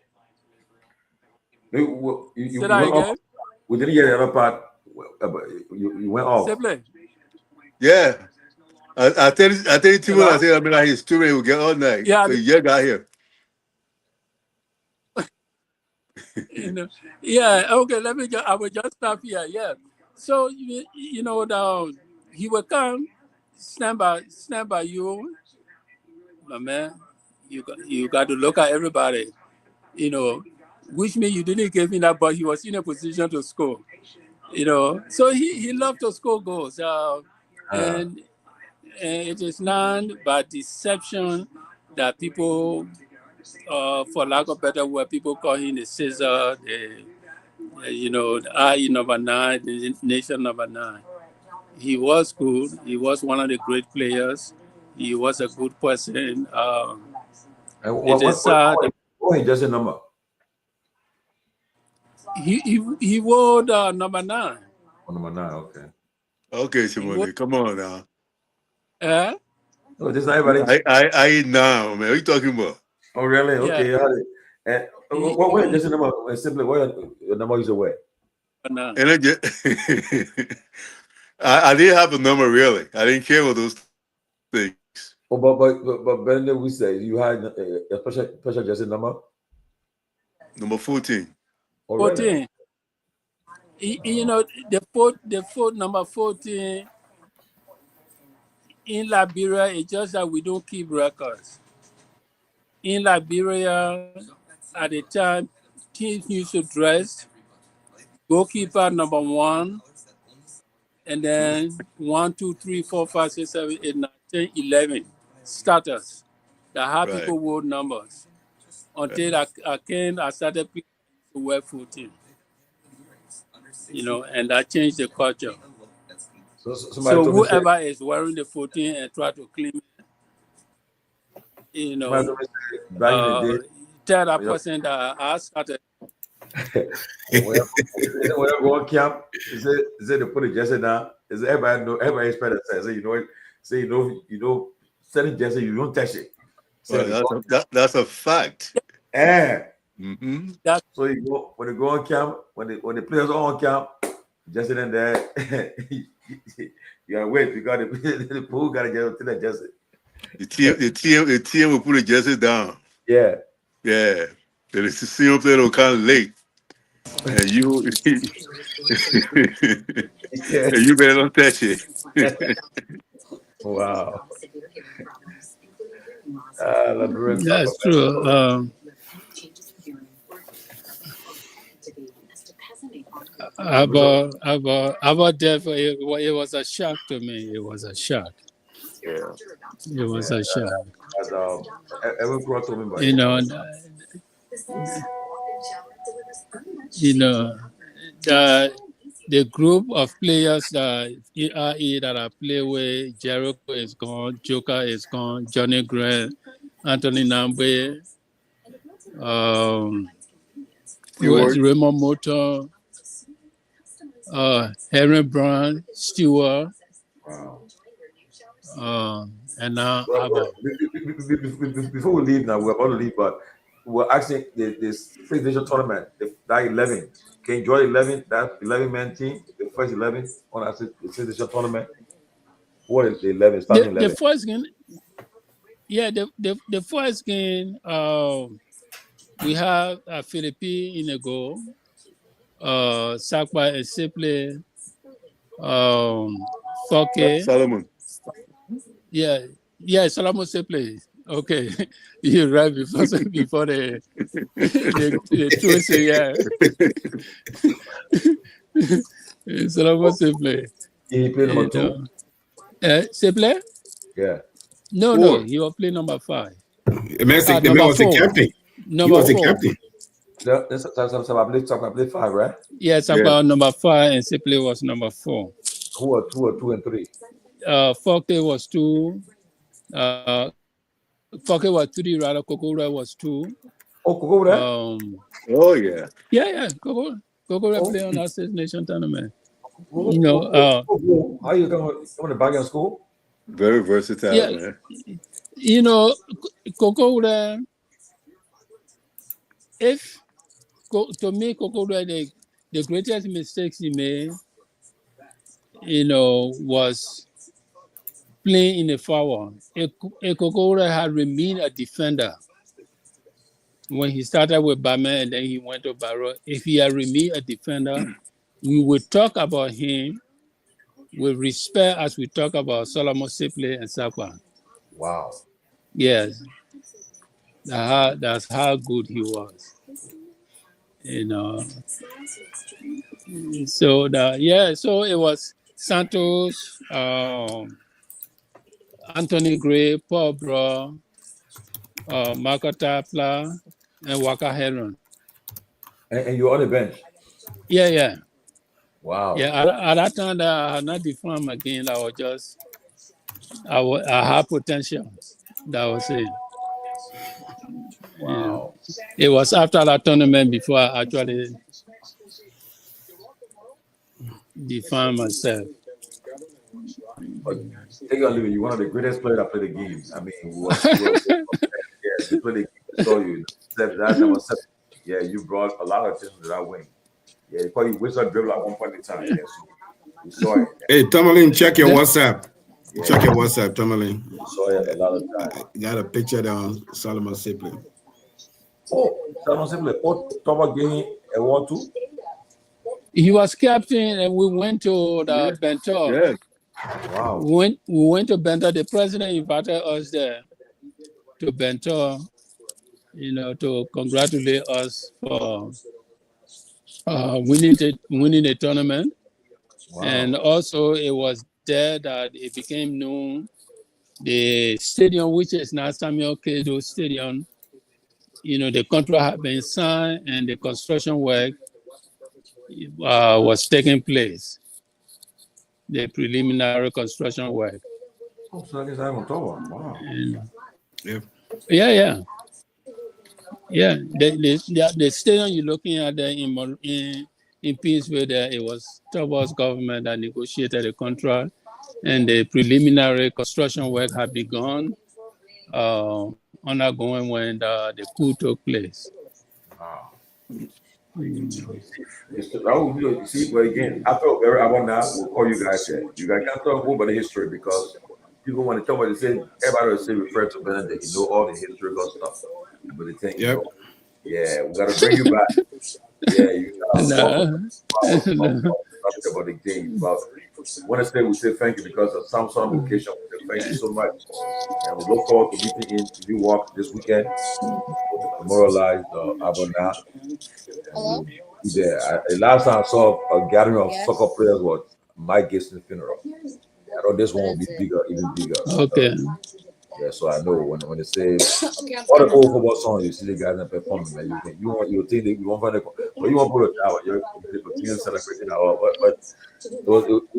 You Say that went again. off. We didn't get the other part. You went off. Simply. Yeah. I tell you two I said I'm at historical. Get all night. Yeah. You got here. Yeah. Okay. I will just stop here. Yeah. So he will come, stand by you, my man. You got to look at everybody. Which means you didn't give him that, but he was in a position to score. So he loved to score goals. And it is not by deception that people, for lack of better word, people call him the Caesar, the IE number 9, the nation number 9. He was good. He was one of the great players. He was a good person. It is sad. What is just a number? He wore number 9. Oh, number 9, okay. Okay, Simone, come on now. No, this is not everybody. I now, man. What are you talking about? Oh, really? Okay. Yeah. What just a number? Simply, what number is away? And I didn't have a number really. I didn't care about those things. Oh, but Ben, we say you had a special just a number. Number 14. Oh, 14. Really? The fourth number 14 in Liberia, it's just that we don't keep records. In Liberia, at the time, teams used to dress goalkeeper number 1, and then 1, 2, 3, 4, 5, 6, 7, 8, 9, 10, 11 starters that have people wore numbers. Until I started playing to wear 14. And that changed the culture. So whoever is wearing the 14 and try to claim it, tell that person that I started. When you go on camp, is it to put a jersey down? Is it everybody expect that? So you know, selling jersey, you don't touch it. Well, that's a fact. Yeah. Mm-hmm. So you go when you go on camp, when the players are on camp, just in there, you gotta wait because the pool gotta get up to that jersey. The team will put the jersey down. Yeah. Yeah. Then it's the same player kind of late. And you and you better not touch it. Wow. That's true. About that, it was a shock to me. It was a shock. Yeah. It was a shock. you know, the group of players that I play with, Jericho is gone, Joker is gone, Johnny Grant, Anthony Nagbe, Raymond Motor, Henry Brown, Stewart, and now Abba. Before we leave now, we're about to leave, but we're asking this First Nation tournament, that 11. Can you join 11, that 11-man team, the first 11 on our First Nation tournament? What is the 11, starting 11? The first game, yeah, the first game, we have Philippe in a goal, Sakwa and Siple, Foke. Solomon. Yeah, Solomon Siple. Okay, you're right before the twist, yeah. Solomon Siple. He played number 2? Siple? Yeah. No, he was playing number 5. The man was the captain. Number 4. The captain. That's I played 5, right? Yes, about number 5, and Siple was number 4. Who are 2 and 3? Foke was 2. Foke was 3, rather. Kokora was 2. Oh, Kokora? Oh, yeah. Yeah. Kokora played on our Six Nation tournament. You know, how you going to back in school? Very versatile, man. You know, Kokora, to me, Kokora, the greatest mistakes he made, you know, was playing in the forward. Kokora had remained a defender when he started with Bama and then he went to Barrow. If he had remained a defender, we would talk about him with respect as we talk about Solomon Siple and Sakwa. Wow. Yes. That's how good he was. You know. So it was Santos, Anthony Gray, Paul Bro, Marco Tapla, and Waka Heron. And you're on the bench? Yeah. Wow. Yeah, at that time I had not defined again. I had potential. That was it. Wow. Yeah. It was after that tournament before I actually defined myself. But take a look, you're one of the greatest players that played the game. I mean, you played the game, saw you. That number 7. Yeah, you brought a lot of things to that win. Yeah, you probably whistled dribble at one point in time. Yes, we saw it. Hey, Tomalin, check your WhatsApp. Yeah. Check your WhatsApp, Tomalin. Saw it a lot of times. Got a picture down, Solomon Siple. Oh, Solomon Siple. Oh, Toba gave him a 1-2. He was captain, and we went to the Bento. Yeah. Wow. We went to Bento. The president invited us there to Bento, you know, to congratulate us for winning the tournament. Wow. And also it was there that it became known the stadium, which is now Samuel Kedo Stadium, you know, the contract had been signed and the construction work was taking place. The preliminary construction work. Oh, so I guess I haven't told. Wow. Yeah. The stadium you're looking at there in Peaceville, there it was Tobal's government that negotiated the contract, and the preliminary construction work had begun, undergoing when the coup took place. Wow. You see, but again, after every hour now, we'll call you guys here. You guys can't talk about the history because people want to talk about the same. Everybody will say refer to Benedict. You know all the historical stuff. But the thing, yep. Yeah, we gotta bring you back. Yeah, you about the game. But Wednesday we say thank you because of some occasion. Thank you so much, and we look forward to meeting in New York this weekend to memorialize Abona. Yeah, last time I saw a gathering of soccer players was Mike Gibson's funeral. I know this one will be bigger, even bigger. Okay. Yeah, so I know when they say all the old football songs, you see the guys that performing, man. You think that you won't find But you won't put it down. You continue celebrating our. But it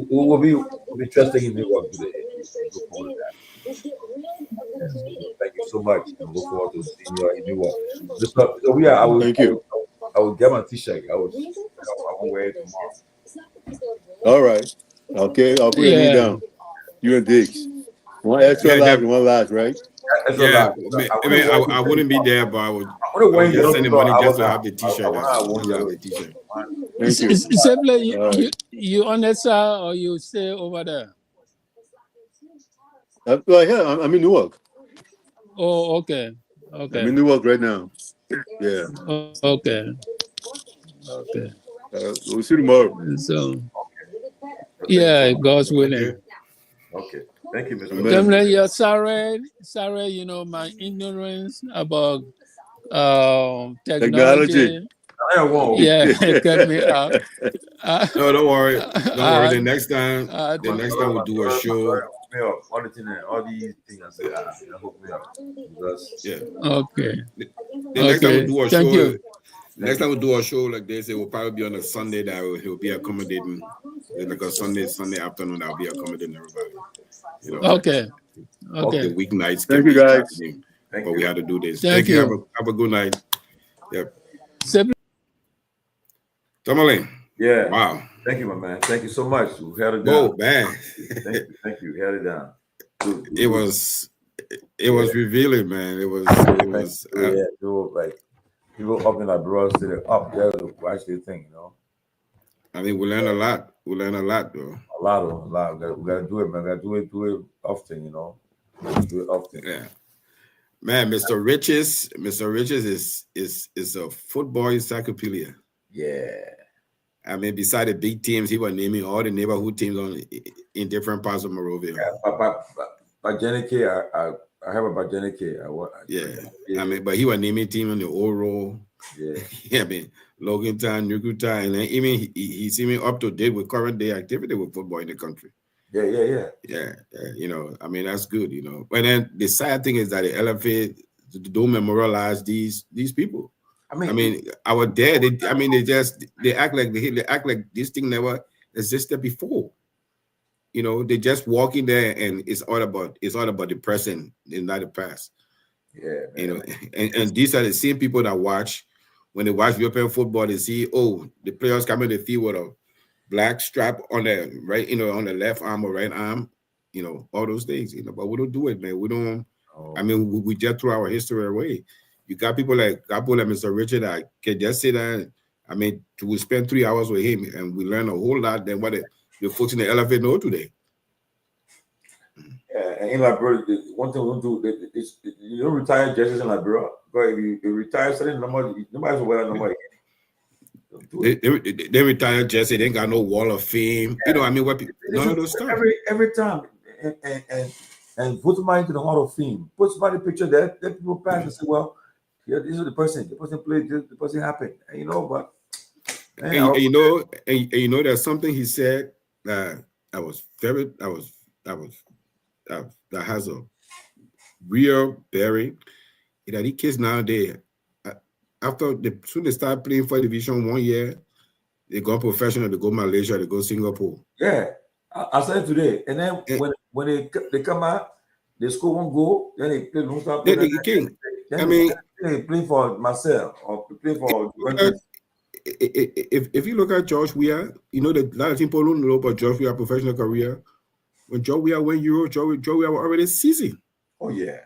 will be interesting in New York today. Look forward to that. Thank you so much. And look forward to seeing you in New York. So we are. Thank you. I will get my T-shirt. I will wear it tomorrow. All right. Okay, I'll put your name down. You and Diggs. One extra large and one large, right? Yeah, I wouldn't be there, but I would just send the money just to have the T-shirt. Thank you. Simply, you on that side or you stay over there? Yeah, I'm in Newark. Oh, okay. Okay. I'm in Newark right now. Yeah. Okay. Okay. We'll see you tomorrow. So, yeah, God's willing. Okay. Thank you, Mr. Definitely, yeah, sorry, you know, my ignorance about technology. Yeah, it cut me out. No, don't worry. Don't worry. The next time we'll do a show. All these things I say, hook me up. Yeah. Okay. The next time we'll do a Thank show. you. Next time we do a show like this, it will probably be on a Sunday that he'll be accommodating, like a Sunday afternoon. I'll be accommodating everybody. You know, okay. The weeknights. Thank you, guys. But we have to do this. Thank you. Have a good night. Yep. Tomalin. Yeah. Wow. Thank you, my man. Thank you so much. We held it down. Oh man. Thank you. Held it down. It was revealing, man. It was like people up in our bros to up there to watch their thing, you know. I mean, we learn a lot. We learn a lot, though. A lot. We gotta do it, man. We gotta do it often, you know. Do it often. Yeah. Man, Mr. Riches is a football encyclopedia. Yeah. I mean, beside the big teams, he was naming all the neighborhood teams in different parts of Monrovia. Yeah, Bajanike, I have a Bajanike. I mean, but he was naming team on the old roll. Yeah. Yeah, I mean, Logantown, Nukuta, and then even he's even up to date with current day activity with football in the country. Yeah. You know, I mean, that's good, you know. But then the sad thing is that the LFA don't memorialize these people. I mean, our dad. They act like this thing never existed before. You know, they just walk in there and it's all about the present and not the past. Yeah, man. You know, and these are the same people that watch when they watch European football. They see, the players coming to the field with a black strap on their right, you know, on the left arm or right arm, you know, all those things. You know, but we don't do it, man. We don't. I mean, we just throw our history away. You got people like Mr. Richard that can just say that. I mean, we spend 3 hours with him and we learn a whole lot than what the folks in the LFA know today. Yeah, and in Liberia, one thing we don't do is you don't retire judges in Liberia. But if you retire certain number, nobody's wear a number again. They retire Jesse. They ain't got no wall of fame. You know, I mean, what people, none of those stuff. Every time, and put somebody into the Hall of Fame. Put somebody picture that people pass and say, well, yeah, this is the person. The person played. The person happened. And you know, but and you know, there's something he said that has a real bearing. That these kids nowadays, soon they start playing for Division 1 year, they go professional, they go Malaysia, they go Singapore. Yeah, I said it today. And then when they come out, they score one goal, then they play non-stop. They play for Marcel or play for. If you look at George Weah, you know that a lot of people don't know about George Weah's professional career. When George Weah went Euro, George Weah was already seasoned. Oh yeah,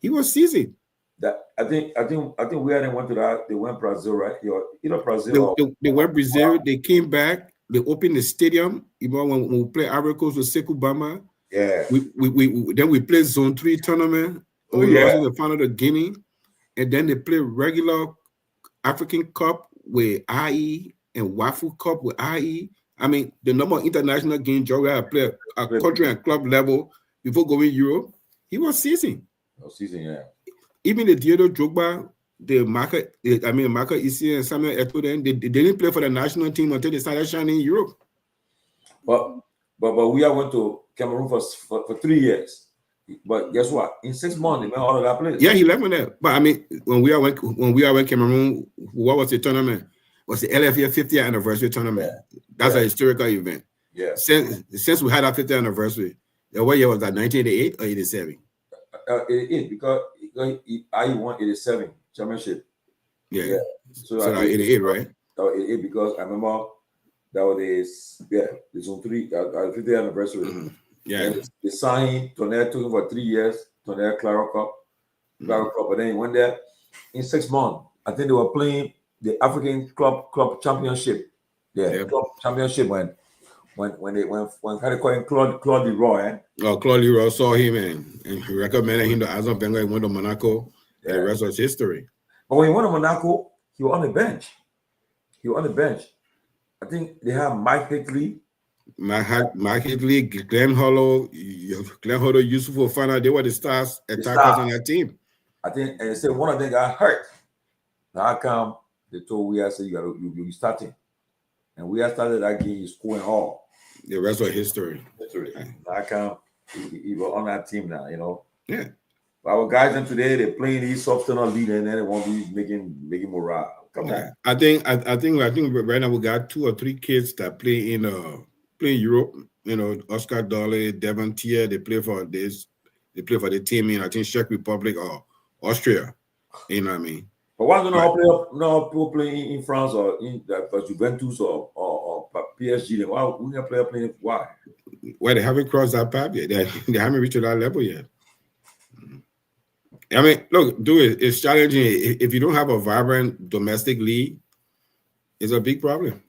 he was seasoned. That I think Weah didn't went to that. They went Brazil, right? Brazil. They went Brazil. They came back. They opened the stadium. You know, when we play Ivory Coast with Sekou Bamba. Yeah. We played Zone 3 tournament. We lost in the final to Guinea, and then they play regular African Cup with IE and Wafu Cup with IE. I mean, the number of international games George Weah played at country and club level before going Europe, he was seasoned. Yeah. Even the Diego Drogba, Marco Issy and Samuel Eto'o, they didn't play for the national team until they started shining in Europe. But we went to Cameroon for 3 years. But guess what? In 6 months, they went all of that place. Yeah, he left with that. But I mean, when we went Cameroon, what was the tournament? was the LFA 50th anniversary tournament. That's a historical event. Yeah. Since we had our 50th anniversary, what year was that? 1988 or 87? 88 because I won 87 championship. Yeah. So 88, right? 88 because I remember that was the Zone 3 50th anniversary. Mm-hmm. Yeah. And the sign Tonnerre took him for 3 years. Tonnerre Claro Cup, but then he went there in 6 months. I think they were playing the African Club Championship. Club Championship when kind of calling Claude Leroy. Claude Leroy saw him and he recommended him to Azam Benga. He went to Monaco, and the rest was history. But when he went to Monaco, he was on the bench. I think they have Mike Higley, Glenn Hollow, Yusuf Fofana. They were the stars attackers on that team. I think, and they said one of them got hurt. Now how come they told we said you'll be starting, and we started that game. He's scoring all. The rest was history. How come he was on that team now? You know. Yeah. Our guys in today they're playing these substantial lead and then they won't be making morale. Come on. I think right now we got 2 or 3 kids that play in Europe. You know, Oscar Dolly, Devon Tier, they play for this. They play for the team in I think Czech Republic or Austria. You know what I mean? But why don't people play in France or in Juventus or PSG? Then why we not player playing? Why? Well, they haven't crossed that path yet. They haven't reached that level yet. I mean, look, it's challenging. If you don't have a vibrant domestic league, it's a big problem.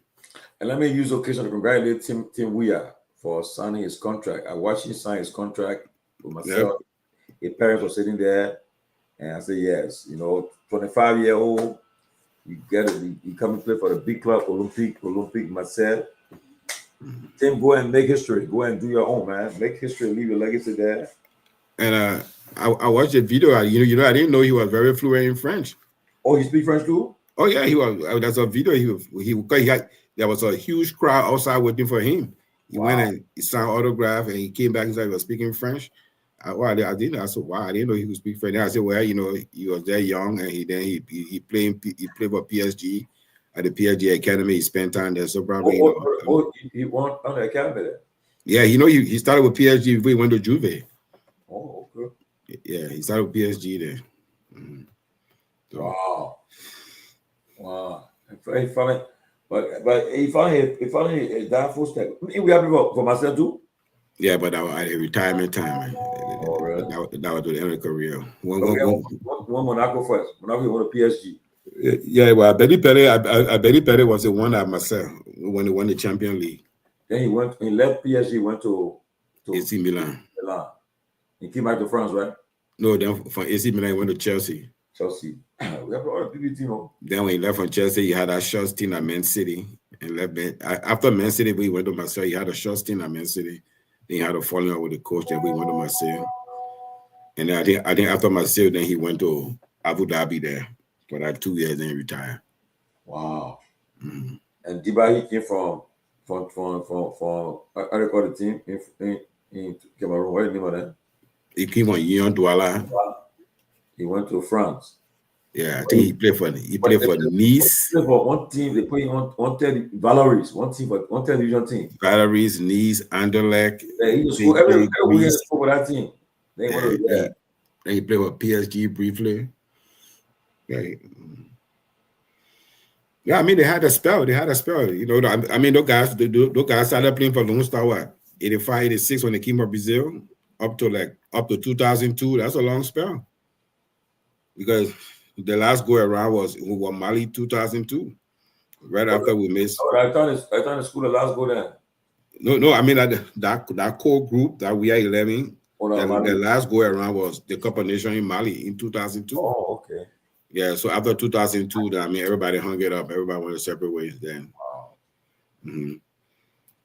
And let me use the occasion to congratulate Tim Weah for signing his contract. I watched him sign his contract with myself. His parents were sitting there, and I said, yes, 25-year-old, you get it. You come and play for the big club, Olympique Marseille. Tim, go and make history. Go and do your own, man. Make history, leave your legacy there. And I watched the video. I didn't know he was very fluent in French. Oh, he speaks French too? Oh yeah, he was. That's a video. There was a huge crowd outside waiting for him. He went and he signed autograph, and he came back and said he was speaking French. I didn't. I said, wow, I didn't know he could speak French. And I said, well, he was there young, and he played for PSG at the PSG Academy. He spent time there, so probably he won on the academy there. Yeah, he started with PSG before he went to Juve. Oh, okay. Yeah, he started with PSG there. Mm-hmm. So. Wow. He funny. But he funny that full step. We have for myself too. Yeah, but that was at a retirement time, man. Oh, really? That was the end of the career. One Monaco first. Monaco won to PSG. Yeah, well, I bet Petty was the one at Marseille when he won the Champions League. Then he left PSG, went to AC Milan. He came back to France, right? No, then from AC Milan, he went to Chelsea. We have a lot of PB team. Then when he left from Chelsea, he had a short stint at Man City. And left after Man City, we went to Marseille. He had a short stint at Man City. Then he had a falling out with the coach. Then we went to Marseille. And then I think after Marseille, then he went to Abu Dhabi there for like 2 years. Then he retired. Wow. Mm-hmm. And Diba, he came from I recall the team in Cameroon. What is the name of that? He came on Douala. He went to France. Yeah, I think he played for Nice. He played for one team. They played on Valeries, one division team. Valeries, Nice, Anderlecht. Yeah, he was every week for that team. Then he played for PSG briefly. Yeah, I mean they had a spell. I mean those guys started playing for Lone Star 85, 86 when they came to Brazil up to 2002. That's a long spell. Because the last go around was Mali 2002, right after we missed. I thought the school the last go there. No, I mean that core group that we are 11. The last go around was the Cup of Nations in Mali in 2002. Oh, okay. Yeah, so after 2002, I mean everybody hung it up. Everybody went separate ways then. Wow. Mm-hmm.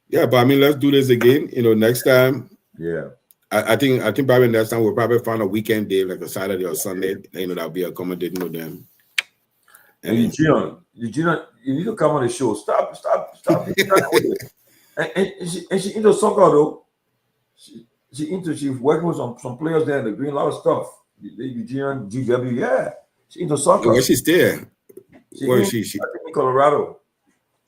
Yeah, but I mean let's do this again. Next time. Yeah. I think probably next time we'll probably find a weekend day like a Saturday or Sunday. That'll be accommodating with them. And Eugene, you need to come on the show. Stop with it. And she into soccer though. She's working with some players there. They're doing a lot of stuff. Eugene, GW, yeah. She's into soccer. Where she's there? Where is she? I think in Colorado.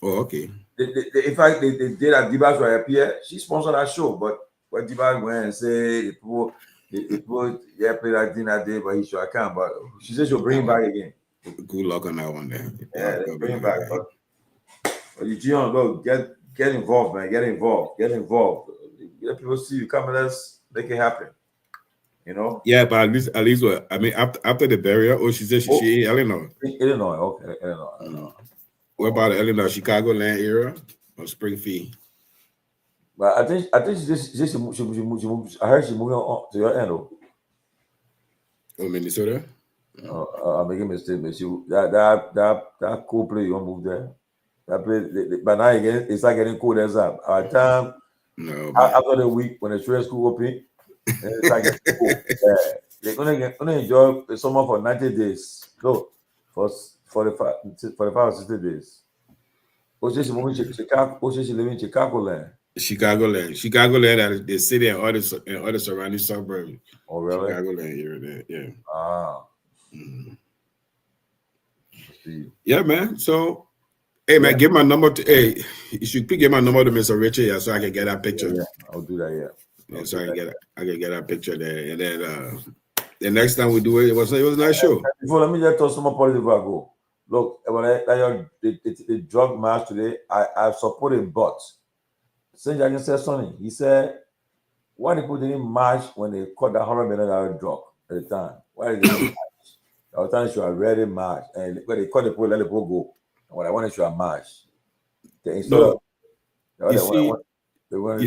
Oh, okay. In fact, they did that Dibas were appear. She sponsored that show, but when Dibas went and say the people yeah play that thing that day, but he sure can't. But she said she'll bring him back again. Good luck on that one there. Yeah, they bring him back. But you John, get involved, man. Get involved. Let people see you. Come and let's make it happen. You know? Yeah, but at least what I mean after the burial, she said she in Illinois. Illinois, okay, Illinois. What about Illinois, Chicago land area or Springfield? But I think she moved. I heard she moving on to your end. Oh, Minnesota. I'm making a mistake, but that cool play you want to move there. That play, but now again, it's like getting cold as that. Our time. No. After the week when the trade school open, it's like cool. Yeah, they're gonna enjoy the summer for 90 days. No, for 45 or 60 days. She moving Chicago. She living in Chicago land. Chicago land, the city and other surrounding suburbs. Oh, really? Chicago land area there, yeah. Yeah, man. So, hey, man, give my number to. Hey, you should give my number to Mr. Richard, yeah, so I can get that picture. Yeah, I'll do that. Yeah, so I can get that picture there, and then the next time we do it was a nice show. Before, let me just talk some more politics before I go. Look, when the drug march today, I supported bots. St. Jackson said something. He said, why people didn't march when they caught that $100 million drug at the time? Why did they march? At the time, she was ready march. And when they caught the people, let the people go. And when I wanted to march, you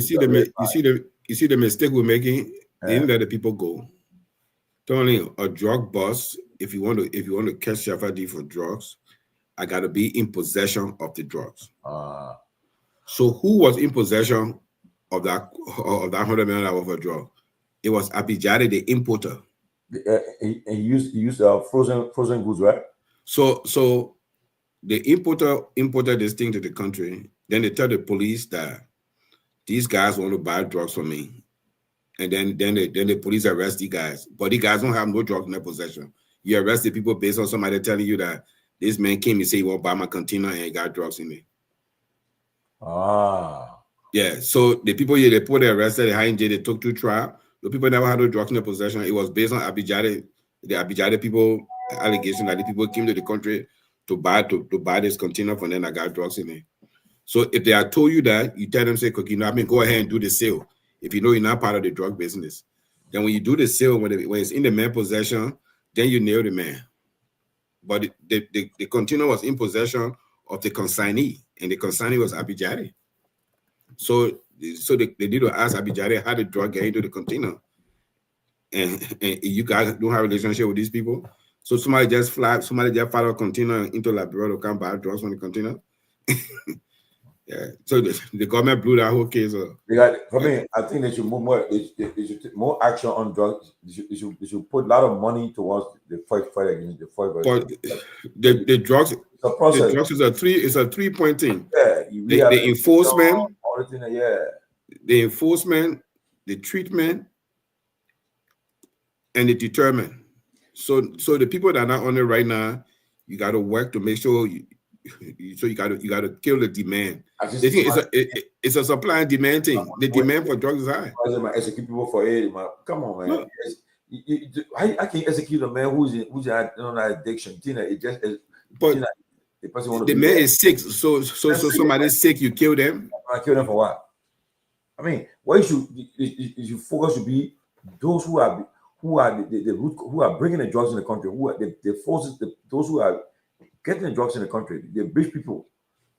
see the mistake we're making. They didn't let the people go. Only a drug bust. If you want to catch Shafadi for drugs, I gotta be in possession of the drugs. So who was in possession of that $100 million worth of drug? It was Abijade, the importer. He used frozen goods, right? So the imported this thing to the country. Then they tell the police that these guys want to buy drugs from me, and then the police arrest these guys. But these guys don't have no drugs in their possession. You arrest the people based on somebody telling you that this man came and said he won't buy my container and got drugs in it. Yeah, so the people they put arrested, they took to trial. The people never had no drugs in their possession. It was based on the Abijade people allegation that the people came to the country to buy this container from them that got drugs in it. So if they had told you that, you tell them, say, go ahead and do the sale. If you know you're not part of the drug business. Then when you do the sale, when it's in the man's possession, then you nail the man. But the container was in possession of the consignee, and the consignee was Abijade. So they need to ask Abijade how the drug get into the container. And you guys don't have a relationship with these people. So somebody just filed a container into Liberia to come buy drugs from the container. Yeah. So the government blew that whole case up. For me, I think they should move more. They should take more action on drugs. They should put a lot of money towards the fight against the fight. But the drugs, the drugs is a 3-point thing. Yeah, the enforcement, the enforcement, the treatment, and the deterrent. So the people that are not on it right now, you got to work to make sure you got to kill the demand. The thing it's a supply and demand thing. The demand for drugs is high. Execute people for it. Come on, man. I can't execute a man who's had addiction. The man is sick. So somebody's sick, you kill them. I kill them for what? I mean, what you should focus should be those who are bringing the drugs in the country, who are the forces, those who are getting the drugs in the country, the rich people.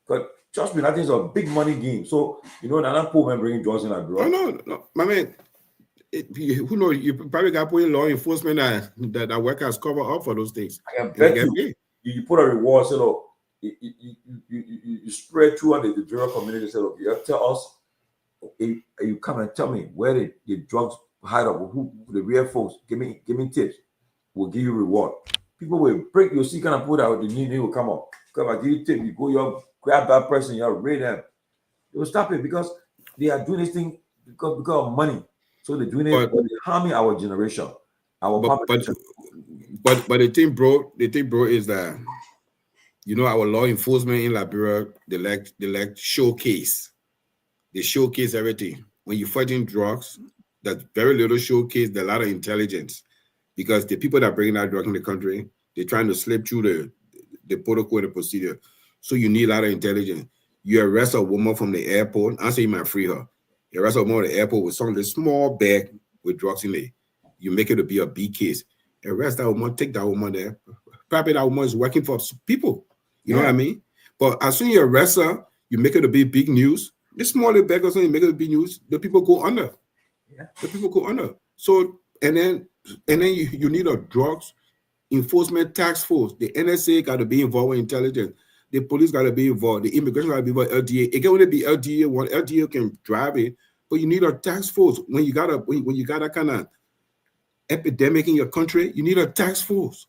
But trust me, that is a big money game. So another poor man bringing drugs in abroad. No, my man. Who knows? You probably got to put in law enforcement that workers cover up for those things. I can bet you put a reward. So you spread throughout the general community. So you tell us, you come and tell me where the drugs hide up, who the real folks. Give me tips. We'll give you reward. People will break your seat, kind of put out the new will come up. Come and give you tip. You go, you grab that person, you raid them. They will stop it because they are doing this thing because of money. So they're doing it, they're harming our generation. But the thing, bro, is that our law enforcement in Liberia, they like showcase. They showcase everything. When you're fighting drugs, there's very little showcase, there's a lot of intelligence. Because the people that bring that drug in the country, they're trying to slip through the protocol, the procedure. So you need a lot of intelligence. You arrest a woman from the airport, I say you might free her. You arrest a woman at the airport with some of the small bag with drugs in it. You make it to be a big case. Arrest that woman, take that woman there. Probably that woman is working for people. You know what I mean? But as soon as you arrest her, you make it to be big news. This small little bag or something, you make it to big news, the people go under. Yeah. The people go under. So, and then you need a drugs enforcement task force. The NSA got to be involved with intelligence. The police got to be involved. The immigration got to be involved. LDA. It can only be LDA. One LDA can drive it, but you need a task force. When you got that kind of epidemic in your country, you need a task force.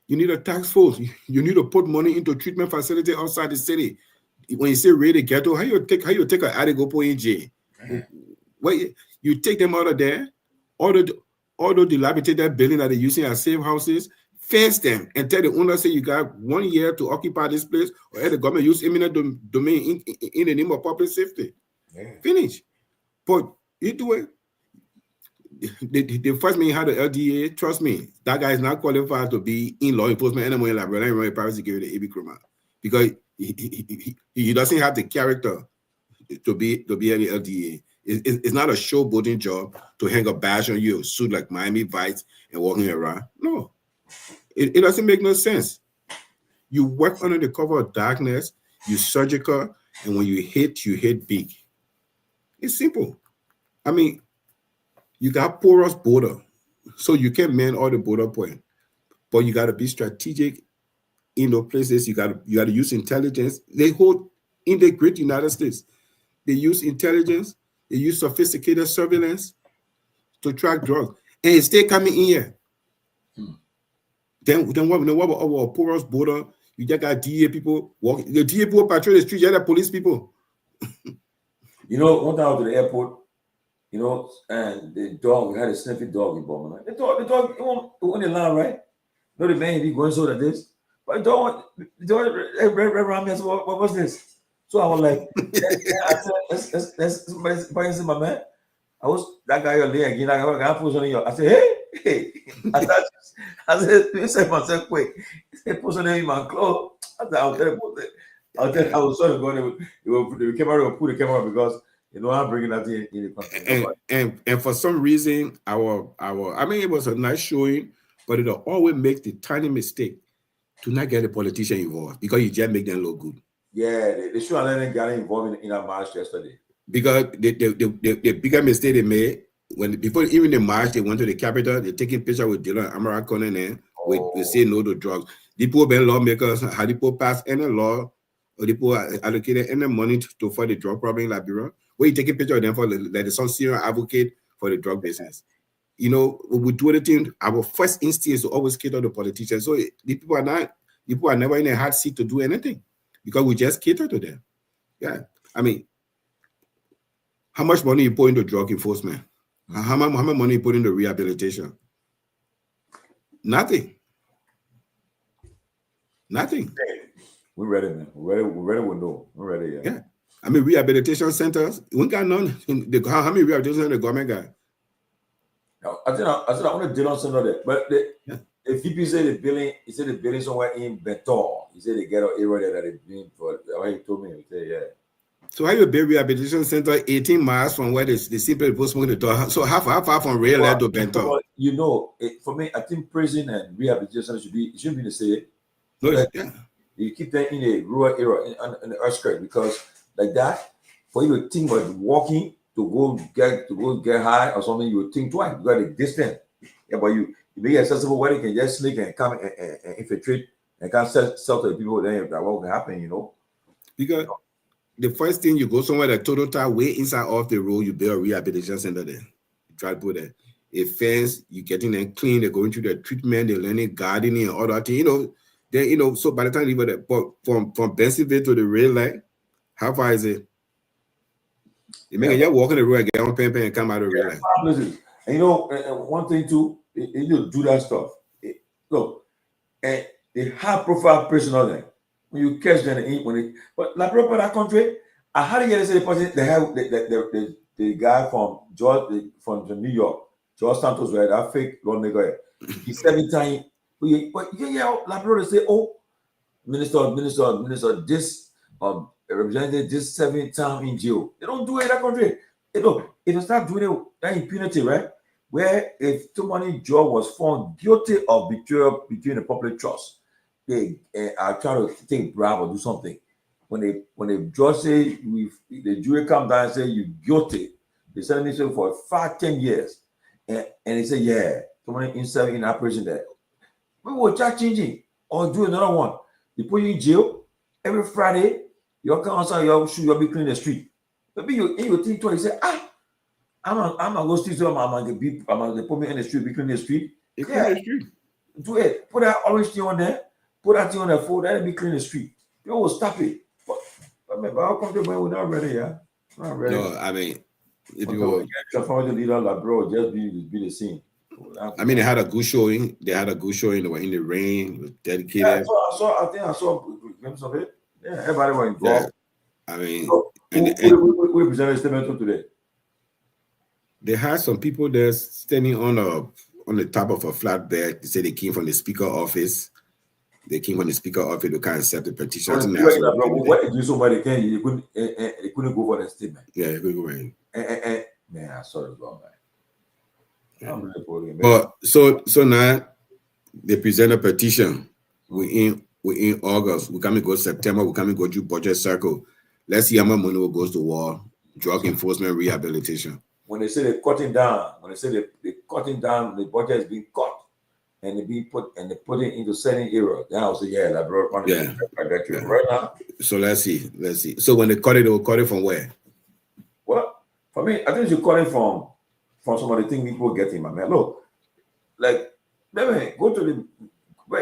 You need a task force. You need to put money into treatment facility outside the city. When you say raid the ghetto, how you take an addict go put in jail? Wait, you take them out of there, all the dilapidated buildings that they're using as safe houses, fence them and tell the owner, say you got 1 year to occupy this place, or the government use eminent domain in the name of public safety. Yeah. Finish. But you do it. The first man had the LDA, trust me, that guy is not qualified to be in law enforcement anymore in Liberia, in private security, Seleke Kromah, because he doesn't have the character to be an LDA. It's not a showboating job to hang a badge on you, suit like Miami Vice and walking around. No, it doesn't make no sense. You work under the cover of darkness, you surgical, and when you hit big. It's simple. I mean, you got porous border, so you can man all the border point, but you got to be strategic in those places. You got to use intelligence. They hold in the great United States. They use intelligence. They use sophisticated surveillance to track drugs, and it's still coming in here. Then what about our porous border? You just got DA people walking. The DA people patrol the street. You got police people. One time I went to the airport, and the dog, we had a sniffy dog in Bowman. The dog, it went in line, right? The man, he going so like this. But the dog ran around me. I said, what's this? So I was like, I said, let's somebody say, my man. That guy you're there again. I put something in your. I said, hey. I said, you said myself quick. He said, put something in my clothes. I said, I'll tell you. I was sort of going to the camera will put the camera because I'm bringing that in the country. And for some reason, I mean, it was a nice showing, but it'll always make the tiny mistake to not get a politician involved because you just make them look good. Yeah, they should have let them get involved in our march yesterday. Because the bigger mistake they made before even the march, they went to the Capitol. They're taking picture with Dylan Amara Conan and we say no to drugs. The people been lawmakers, how the people pass any law or the people allocated any money to fight the drug problem in Liberia. Where you take a picture of them for like some serious advocate for the drug business. We do anything. Our first instinct is to always cater to politicians. So the people are never in a hard seat to do anything because we just cater to them. Yeah, I mean, how much money you put into drug enforcement? How much money you put into rehabilitation? Nothing. We're ready, man. We're ready. We know. We're ready. Yeah. I mean, rehabilitation centers. We got none. How many rehabilitation centers the government got? I said I want to deal on some of that. But the VP said the building. He said the building somewhere in Benton. He said they get an area that they been for. He told me. He said, yeah. So how you build rehabilitation center 18 miles from where the simple people smoke the door? So how far from rail to Benton? For me, I think prison and rehabilitation should be the same. No, yeah. You keep that in a rural area in the earthquake because like that, for you to think about walking to go get high or something, you would think twice because the distance. Yeah, but you make it accessible where they can just sneak and come and infiltrate and can't sell to the people. Then that what will happen, Because the first thing you go somewhere that total way inside off the road, you build a rehabilitation center there. You try to put a fence, you getting them clean, they're going through the treatment, they're learning gardening and all that thing, so by the time you go there, but from Bensenvee to the rail line, how far is it? You make you walk on the road, get on pen and come out of the rail line. And one thing too, you do that stuff. Look, and they high profile personnel there. When you catch them, but like proper that country, I had to get say the person they have the guy from from New York, George Santos, right? That fake lawmaker. He's 7 times. But yeah, like brother say, oh, minister, this representative this 7 times in jail. They don't do it in that country. It will start doing it that impunity, right? Where if somebody Joe was found guilty of betrayal between the public trust, they are trying to take bribe or do something. When the judge say the jury come down and say you guilty, they send me for 5-10 years, and they say yeah, somebody inside in that prison there, we will start changing or do another one. They put you in jail every Friday. You'll come outside, you'll be cleaning the street. Maybe you think twice. You say I'm not going to see I'm going to put me in the street, be cleaning the street. Yeah, do it. Put that orange thing on there. Put that thing on the phone. That'll be clean the street. People will stop it. But how come we're not ready? Yeah, not ready. No, I mean, if But you the were, transformation leader, like bro, just be the same. I mean, they had a good showing. They had a good showing. They were in the rain, it was dedicated. Yeah, I think I saw glimpse of it. Yeah, everybody was involved. I mean, So, we presented a statement today. they had some people there standing on the top of a flatbed. They said they came from the speaker office. They came from the speaker office to kind of accept the petition. What did you somebody can you couldn't go for the statement? Yeah, they couldn't go in. Man, I saw it wrong, man. I'm really pulling it. But so now they present a petition. We in August. We coming go September. We coming go to budget circle. Let's see how much money goes to war, drug enforcement, rehabilitation. When they say they're cutting down, they're cutting down, the budget is being cut, and they put it into certain area. Then I'll say, yeah, like bro, right now. So let's see. So when they cut it, they'll cut it from where? Well, for me, I think you cut it from some of the things people getting, my man. Look, like, maybe go to the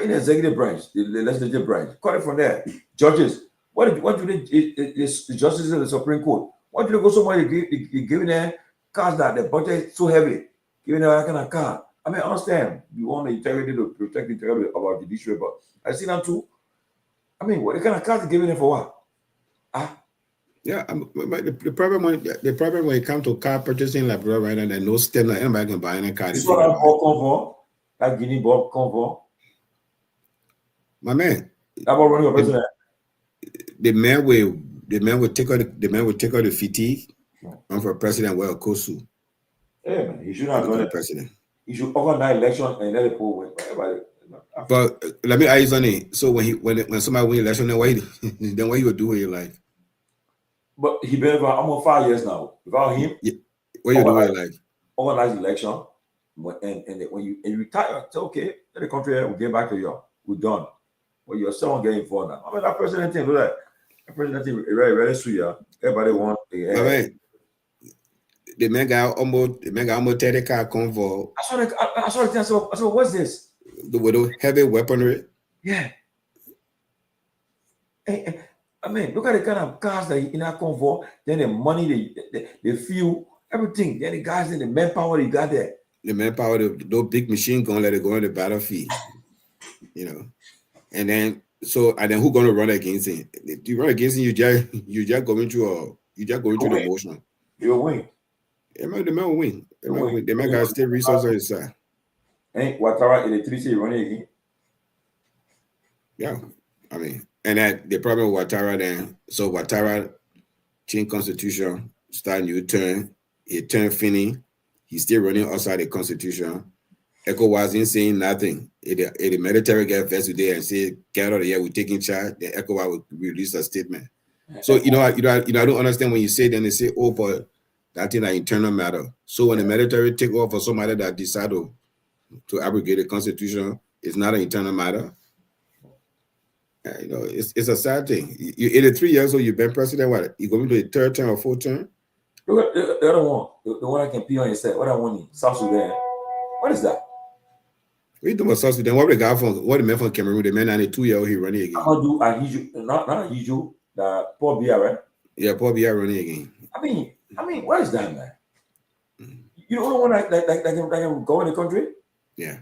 in the executive branch, the legislative branch, cut it from there. Judges, what do they the justices of the Supreme Court? What do they go somewhere giving them cars that the budget is so heavy, giving them that kind of car? I mean, I understand you want the integrity to protect the integrity of our judiciary, but I see that too. I mean, what kind of cars are giving them for what? Yeah, the problem when it comes to car purchasing, like bro, right now, there's no stem like anybody can buy any car. This one come for that Guinea Bob come for. My man, How about running your president? the man will take out the fatigue and for president well Kosu. Hey man, he should not run the president. He should organize election and let the poll win. But let me ask you something. So when somebody win election, then what you would do with your life? But he been for almost 5 years now. Without him, what you do with your life? Organize election, and when you retire, say okay, let the country will get back to you. We're done. Well, you're still getting involved now. I mean, that president thing, do that. That president thing, very sweet. Everybody want the. The man got almost 30 car convoy. I saw the thing. I said, what's this? With the heavy weaponry. Yeah. I mean, look at the kind of cars that in that convoy. Then the money, the fuel, everything. Then the guys and the manpower you got there. The manpower, those big machine gun, let it go on the battlefield. You know, and then who gonna run against him? If you run against him, you just going through the motion. You'll win. The man will win. The man got state resources on his side. Ain't Ouattara electricity running again? Yeah, I mean, and that the problem with Ouattara then. So Ouattara change constitution, start new term. He turned Finney. He's still running outside the constitution. ECOWAS ain't saying nothing. If the military get vest today and say, get out of here, we're taking charge, then ECOWAS will release a statement. So I don't understand when you say then they say, oh, but that thing an internal matter. So when the military take off for somebody that decide to abrogate the constitution, it's not an internal matter. It's a sad thing. You 83 years old, you've been president. What? You going to a third term or fourth term? Look at the other one, the one I can pee on yourself. What I want in South Sudan. What is that? What you doing about South Sudan? What the man from Cameroon? The man 92-year-old he running again. How do not Ahiju, the Paul Biya, right? Yeah, Paul Biya running again. I mean, what is that, man? You don't want that can go in the country? Yeah.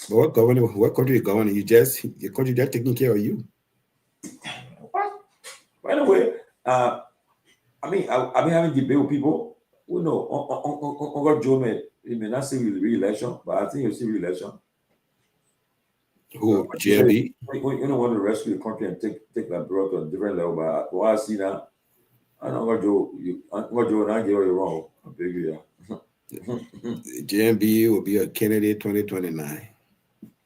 But what country you governing? Your country just taking care of you. What? By the way, I mean, I've been having debate with people who know Uncle Joe may not see re-election, but I think he'll see re-election. Who, JB? You don't want to rescue the country and take Liberia to a different level, but what I see now, I know Uncle Joe, and I get all you wrong. I beg you, yeah. JB will be a candidate 2029.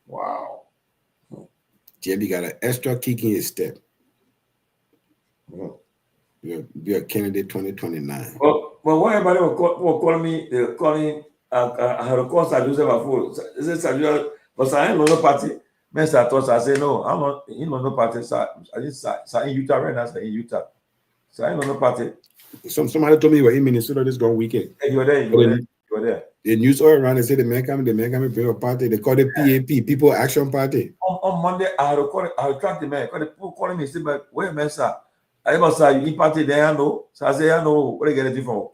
Wow. JB got an extra kick in his step. Be a candidate 2029. Well, when everybody was calling me, they were calling, I had a call Sir Joseph before. Is it Sir Joseph? But I ain't no party. Men I thought, I say, no, I'm not in no party. I just in Utah right now, in Utah. So I ain't no party. Somebody told me you were in Minnesota this gone weekend. Hey, you were there. The news all around, they say the man coming bring a party. They call it PAP, People Action Party. On Monday, I had to track the man. The people calling me, say, but wait a minute, sir. I ever say you in party there, I know. So I say, I know where they get it from.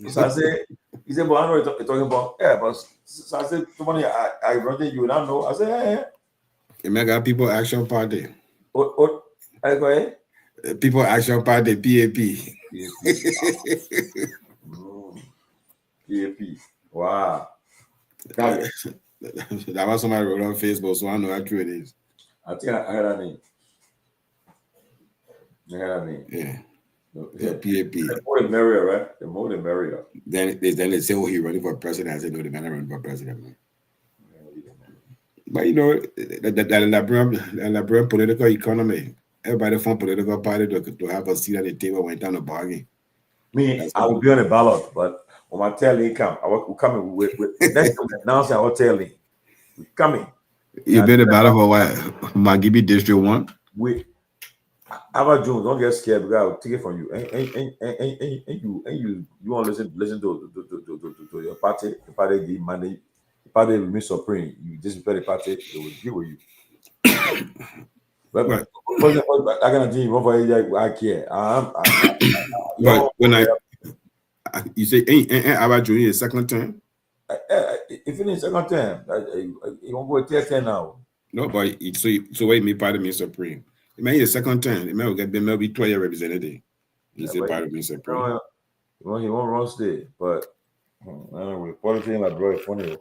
So I say, he said, well, I know what you're talking about. Yeah, but so I said, somebody, I run you, don't know. I said, yeah. The man got People Action Party. What? I go ahead. People Action Party, PAP. PAP. Wow. That was somebody wrote on Facebook, so I know how true it is. I think I heard that name. Yeah. PAP. The more the merrier, right? The more the merrier. Then they say, oh, he's running for president. I said, no, the man running for president. But you know, the Liberian political economy, everybody from political party to have a seat at the table went down to bargain. I will be on the ballot, but when my tally come, I will come with next time announcing our tally. We're coming. You've been in the battle for what? Magibi District 1? Ava Jones, don't get scared because I'll take it from you. And you want to listen to your party. The party give money. The party will be supreme. You disrespect the party, they will deal with you. But right. I cannot do what I care. You say ain't Ava Jones his second term? If it's second term, he won't go a third term now. No, but so wait, me party me supreme. It may be the second term. It may be 12-year representative. He's a part of me supreme. He won't run state, but anyway, politics like bro is funny.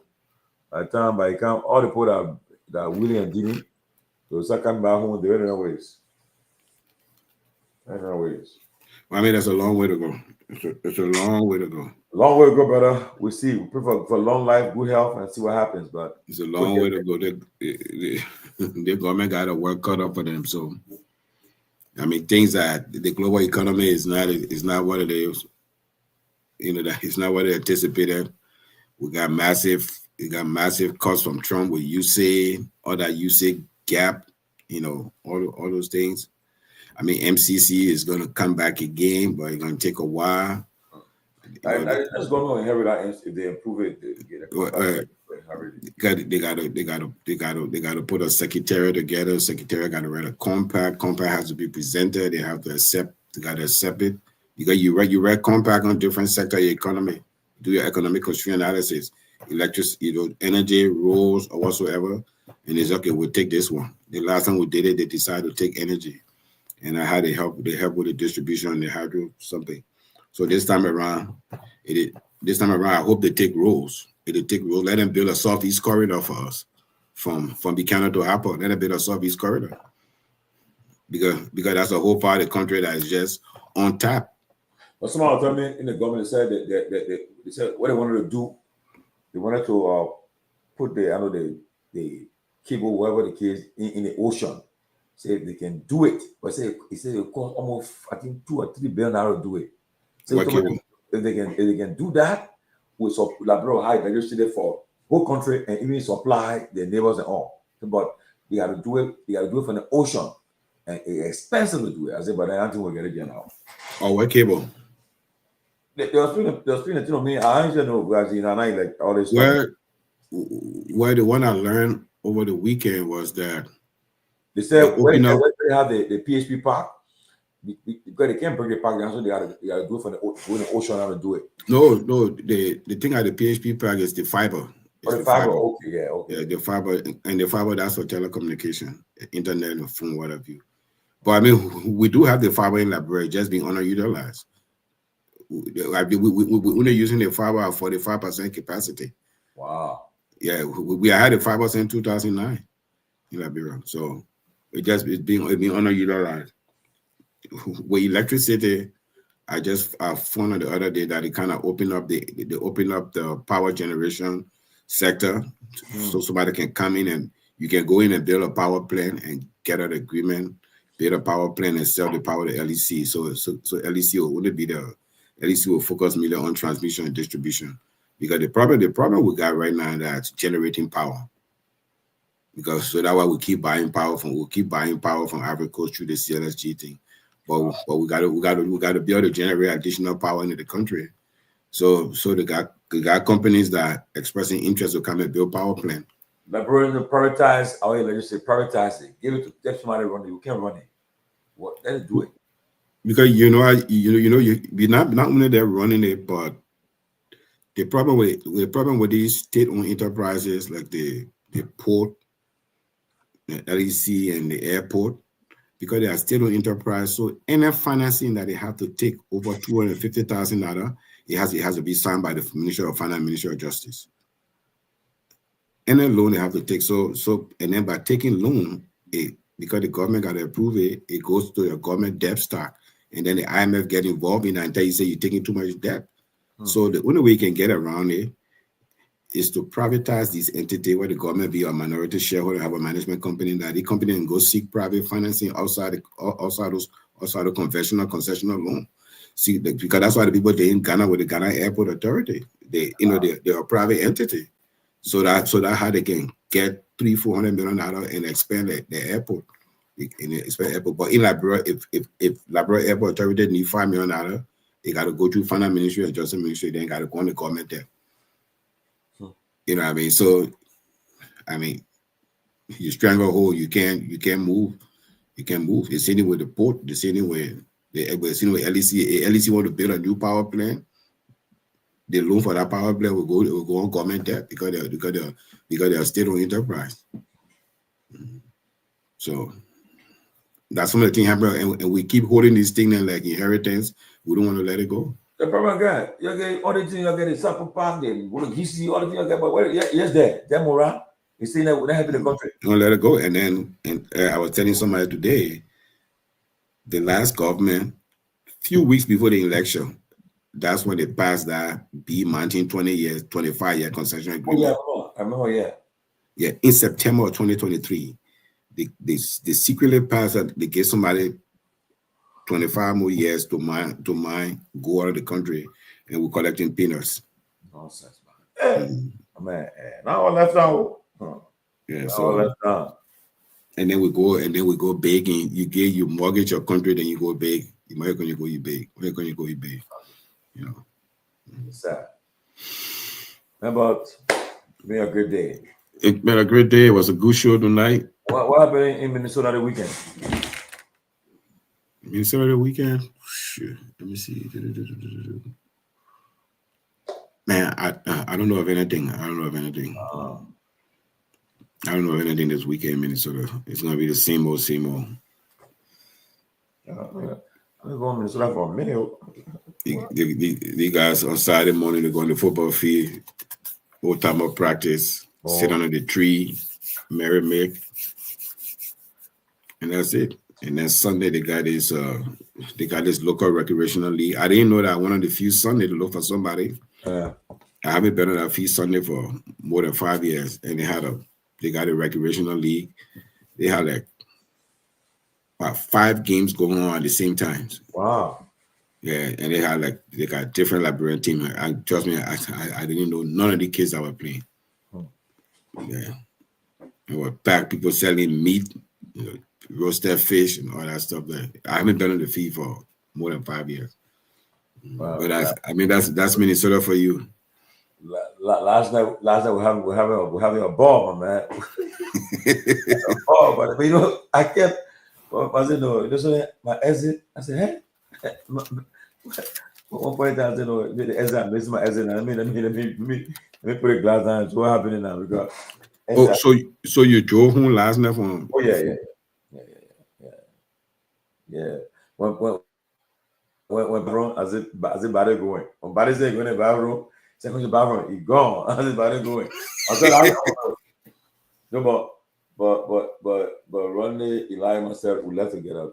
By the time I count all the people that Willie and Jimmy, they'll start coming back home the other ways. Well, I mean, that's a long way to go. It's a long way to go. Long way to go, brother. We see. We pray for long life, good health, and see what happens. But it's a long way to go. The government got to work cut up for them. So, I mean, things that the global economy is not what it is. You know, that it's not what they anticipated. We got massive costs from Trump with USAID, all that USAID gap. You know, all those things. I mean, MCC is going to come back again, but it's going to take a while. That's going to inherit that if they improve it. They got to put a secretariat together. Secretariat got to write a compact. Compact has to be presented. They have to accept. They got to accept it. Because you write compact on different sector of the economy. Do your economic constraint analysis, electricity, energy, roads, or whatsoever. And it's okay. We'll take this one. The last time we did it, they decided to take energy. And I had to help with the distribution and the hydro something. So this time around, I hope they take roads. It'll take roads. Let them build a southeast corridor for us, from Buchanan to Airport. Let them build a southeast corridor, because that's a whole part of the country that is just on tap. But someone told me in the government said that they said what they wanted to do. They wanted to put the cable, whatever the case, in the ocean. Say they can do it, but he said it cost almost I think $2 or $3 billion to do it. So if they can do that, with Liberia high electricity for whole country and even supply their neighbors and all. But they got to do it. They got to do it from the ocean, and it's expensive to do it. I said, but I don't think we'll get it now. Oh, what cable? They were speaking to me. I ain't know because I like all this. Where the one I learned over the weekend was that. They said when they have the PHP park, because they can't bring the park down, so they got to do it from the ocean how to do it. No, the thing at the PHP park is the fiber. Oh, the fiber. Okay, yeah, okay. Yeah, the fiber, and the fiber, that's for telecommunication, internet, and phone, whatever you. But I mean, we do have the fiber in Liberia, just being underutilized. We're only using the fiber at 45% capacity. Wow. Yeah, we had the fiber in 2009 in Liberia, so it's being underutilized. With electricity, I just found the other day that it kind of opened up the power generation sector, so somebody can come in and you can go in and build a power plant and get an agreement, build a power plant and sell the power to LEC. So LEC will only be the LEC will focus mainly on transmission and distribution, because the problem we got right now is that's generating power. Because so that's why we keep buying power from Ivory Coast through the CLSG thing. But we got to be able to generate additional power into the country. So they got companies that are expressing interest to come and build power plant. Liberians to prioritize. Oh, yeah, let's just say prioritize it. Give it to get somebody run it. You can't run it. What? Let's do it. Because we're not only they're running it, but the problem with these state-owned enterprises like the port, the LEC, and the airport, because they are state-owned enterprise, so any financing that they have to take over $250,000, it has to be signed by the Minister of Finance, Minister of Justice. Any loan they have to take, so and then by taking loan, because the government got to approve it, it goes to your government debt stock, and then the IMF get involved in that until you say you're taking too much debt. So the only way you can get around it is to privatize this entity where the government be a minority shareholder, have a management company, that the company can go seek private financing outside the conventional concessional loan. See, because that's why the people they in Ghana with the Ghana Airport Authority, they're a private entity. So that how they can get $300-400 million and expand the airport. But in Liberia, if Liberia Airport Authority need $5 million, they got to go through Finance Ministry and Justice Ministry, then got to go on the government there. You know what I mean? So, I mean, you strangle a hole, you can't move. You can't move. The same with the port, the same with LEC. LEC want to build a new power plant. The loan for that power plant will go on government debt because they're state-owned enterprise. So that's some of the things happening, and we keep holding these things like inheritance. We don't want to let it go. The problem, guy, you get all the things you get is Sapo Park, then all the GC, all the things you get, but where, yes, there, Mora, he's saying that we don't have in the country. Don't let it go. And then, I was telling somebody today, the last government, few weeks before the election, that's when they passed that B Mountain 25-year concession agreement. Oh, yeah, I remember, yeah. Yeah, in September of 2023, they secretly passed that they gave somebody 25 more years to mine, go out of the country, and we're collecting peanuts. Nonsense, man. Man, now all left out. Yeah, now so all left out. And then we go begging. You mortgage your country, then you go beg. Where can you go? You beg. Where can you go? You beg. You know. It's sad. How about being a great day? It's been a great day. It was a good show tonight. What happened in Minnesota the weekend? Minnesota the weekend? Shit. Let me see. Man, I don't know of anything. I don't know of anything. I don't know of anything this weekend in Minnesota. It's gonna be the same old. I'm going to Minnesota for a minute. The guys on Saturday morning, they go on the football field, old time of practice, sit under the tree, merry, and that's it. And then Sunday they got this local recreational league. I didn't know that one of the few Sunday to look for somebody. I haven't been on that few Sunday for more than 5 years, and they got a recreational league. They had like about 5 games going on at the same time. Wow. Yeah, and they got different Liberian team. And trust me, I didn't know none of the kids that were playing. Yeah, there were back people selling meat, roasted fish and all that stuff. There, I haven't been on the field for more than 5 years. Wow. But that's Minnesota for you. Last night we're having a ball, my man. A ball, but I kept. I said no. My exit. I said, hey, One point I said, no, this is my exit. Let me put a glass down. So what happening now? Because Oh, so you drove home last night from? oh yeah. When Baron as it bad going. When bad is going to Baron, second Baron, he gone. As it bad going. I said, no, but Ronnie, Eli, myself, we left together.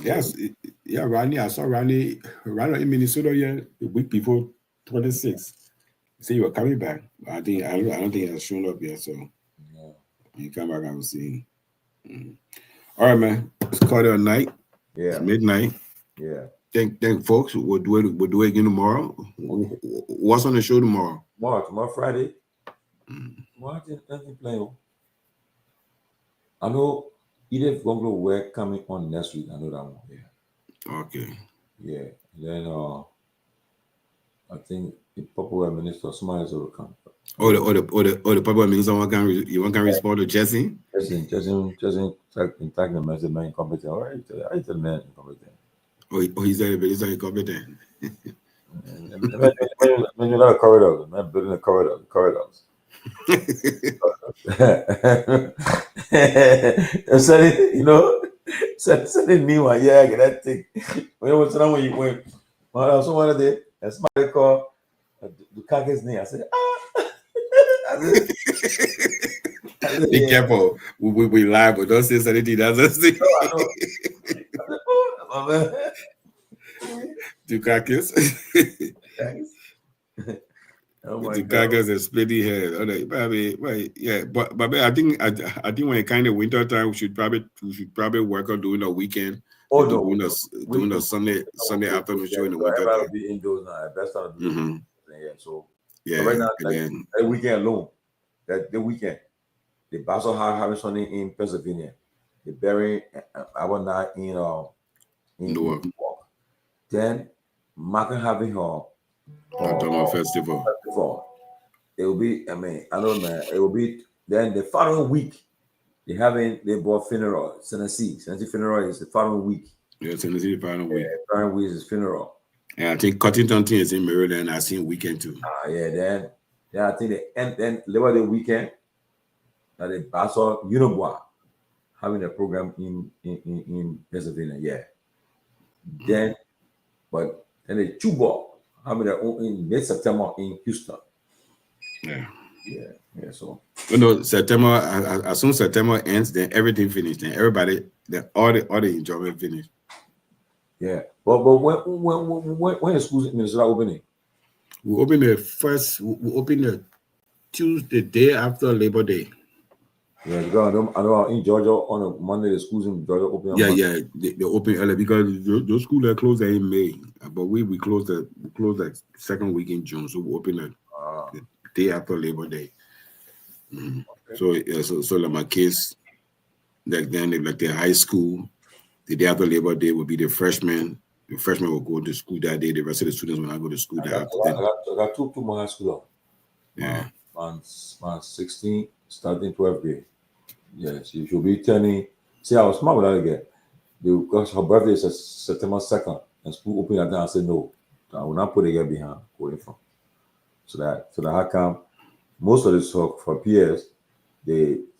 Yes, yeah, Ronnie. I saw Ronnie in Minnesota the week before 26. He said you were coming back. I don't think he has shown up yet. So you come back, I will see. All right, man. It's called a night. Yeah. It's midnight. Yeah. Thank folks. We'll do it again tomorrow. What's on the show tomorrow? Tomorrow Friday. Tomorrow nothing playing. I know Kehleboe Gongloe were coming on next week. I know that one. Yeah. Okay. Yeah. Then I think the popular minister somebody else will come. The popular minister can respond to Jesse. Jesse tagging the message man incompetent. All right, I tell the man incompetent. Oh, he said he's incompetent. When you're not a corridor, man, building a corridors. Said meanwhile, yeah, get that thing. When you went, someone there, and somebody called the carcass name. I said, Be careful. We live, but don't say anything that's say. The carcass. The carcass is splitting head. Yeah, but I think when it kind of winter time, we should probably work on doing a weekend. Doing a Sunday afternoon show in the winter. Everybody will be indoors now. Best time to do it. So right now, that weekend alone, the weekend, the Basel having something in Pennsylvania, the Berry Abona in Newark. Then Martin having her festival. It will be, I don't know, it will be then the following week. They bought funeral, Tennessee funeral is the following week. Yeah, Tennessee following week. Following week is funeral. Yeah, I think Cottington is in Maryland. I seen weekend too. Then I think then Labor Day weekend. That the Basel Unibois having a program in Pennsylvania. Yeah. Then the Chuba having their own in mid-September in Houston. Yeah. So September. As soon as September ends, then everything finished. Then everybody, all the enjoyment finished. Yeah, but when the schools in Minnesota opening? We open the Tuesday day after Labor Day. Yeah, because I know in Georgia on a Monday the schools in Georgia open. They open early because those schools are closed in May, but we closed the second week in June, so we open the day after Labor Day. Okay. So like my kids, like their high school, the day after Labor Day will be the freshmen. The freshmen will go to school that day. The rest of the students will not go to school that afternoon. I got two more high school. Yeah. Man 16 starting 12th grade. Yeah, she should be turning. See, I was smart with that again. Because her birthday is September 2nd, and school opening at that. I said no, I will not put a girl behind going from. So that how come most of this for PS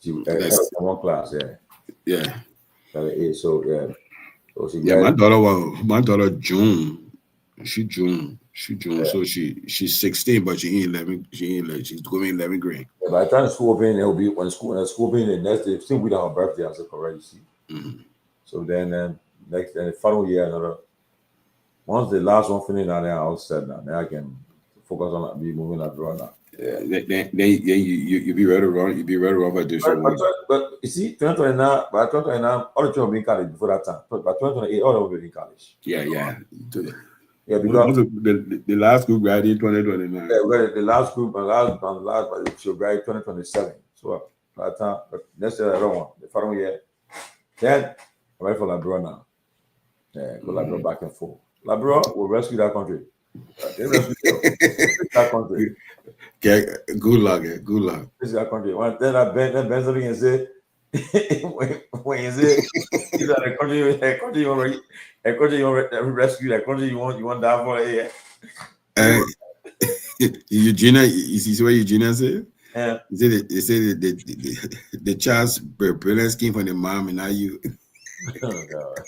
she one class, yeah. So yeah. So my daughter June. She June. Yeah. So she's 16, but she ain't 11. She's going 11th grade. Yeah, by the time school opening, it'll be when school opening the next day. Still without her birthday, I said correct. See. Mm-hmm. So then the following year another. Once the last one finished, now then I'll set now. Then I can focus on be moving that draw now. Yeah. Then you be ready to run. You be ready to run for this. But you see, 2029. By 2029, all the children will be in college before that time. But by 2028, all of them will be in college. Yeah. Yeah, because the last group graduated 2029. Yeah, the last group and last she'll graduate 2027. So by the time, but next year I don't want the following year. Then I'm ready for Liberia now. Yeah, go Liberia back and forth. Liberia will rescue that country. They rescue that country. Okay, good luck. Rescue that country. Then Ben Sanvee can say, when you say these are the country you want to rescue, the country you want that for, yeah. Eugenia, you see what Eugenia said? Yeah. They say the child's brilliant scheme for the mom, and now you. Oh God.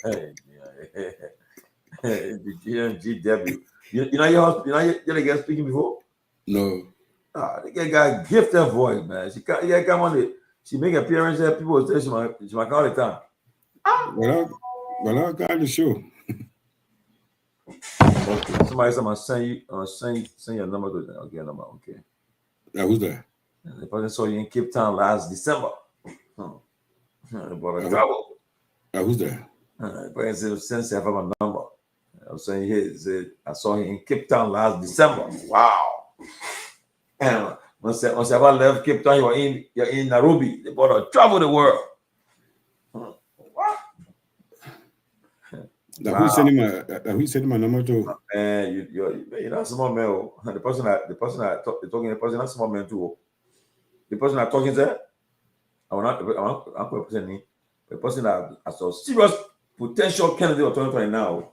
Hey, yeah. GW. You know the guy speaking before? No. The guy got gifted voice, man. She come on it. She make appearance there. People say she might call the time. Well, I got the show. Okay. Somebody said I'm send your number to them. Okay, number. Okay. Who's that? The person saw you in Cape Town last December. About a travel. Who's that? The person said since I have my number. I was saying here, said I saw him in Cape Town last December. Wow. And once I ever left Cape Town, you're in Nairobi. They bought to travel the world. Now, who's sending my number to? And you're not small man. The person that talking, the person not small man too. The person that talking there, I'm representing the person that has a serious potential candidate of 2020 now.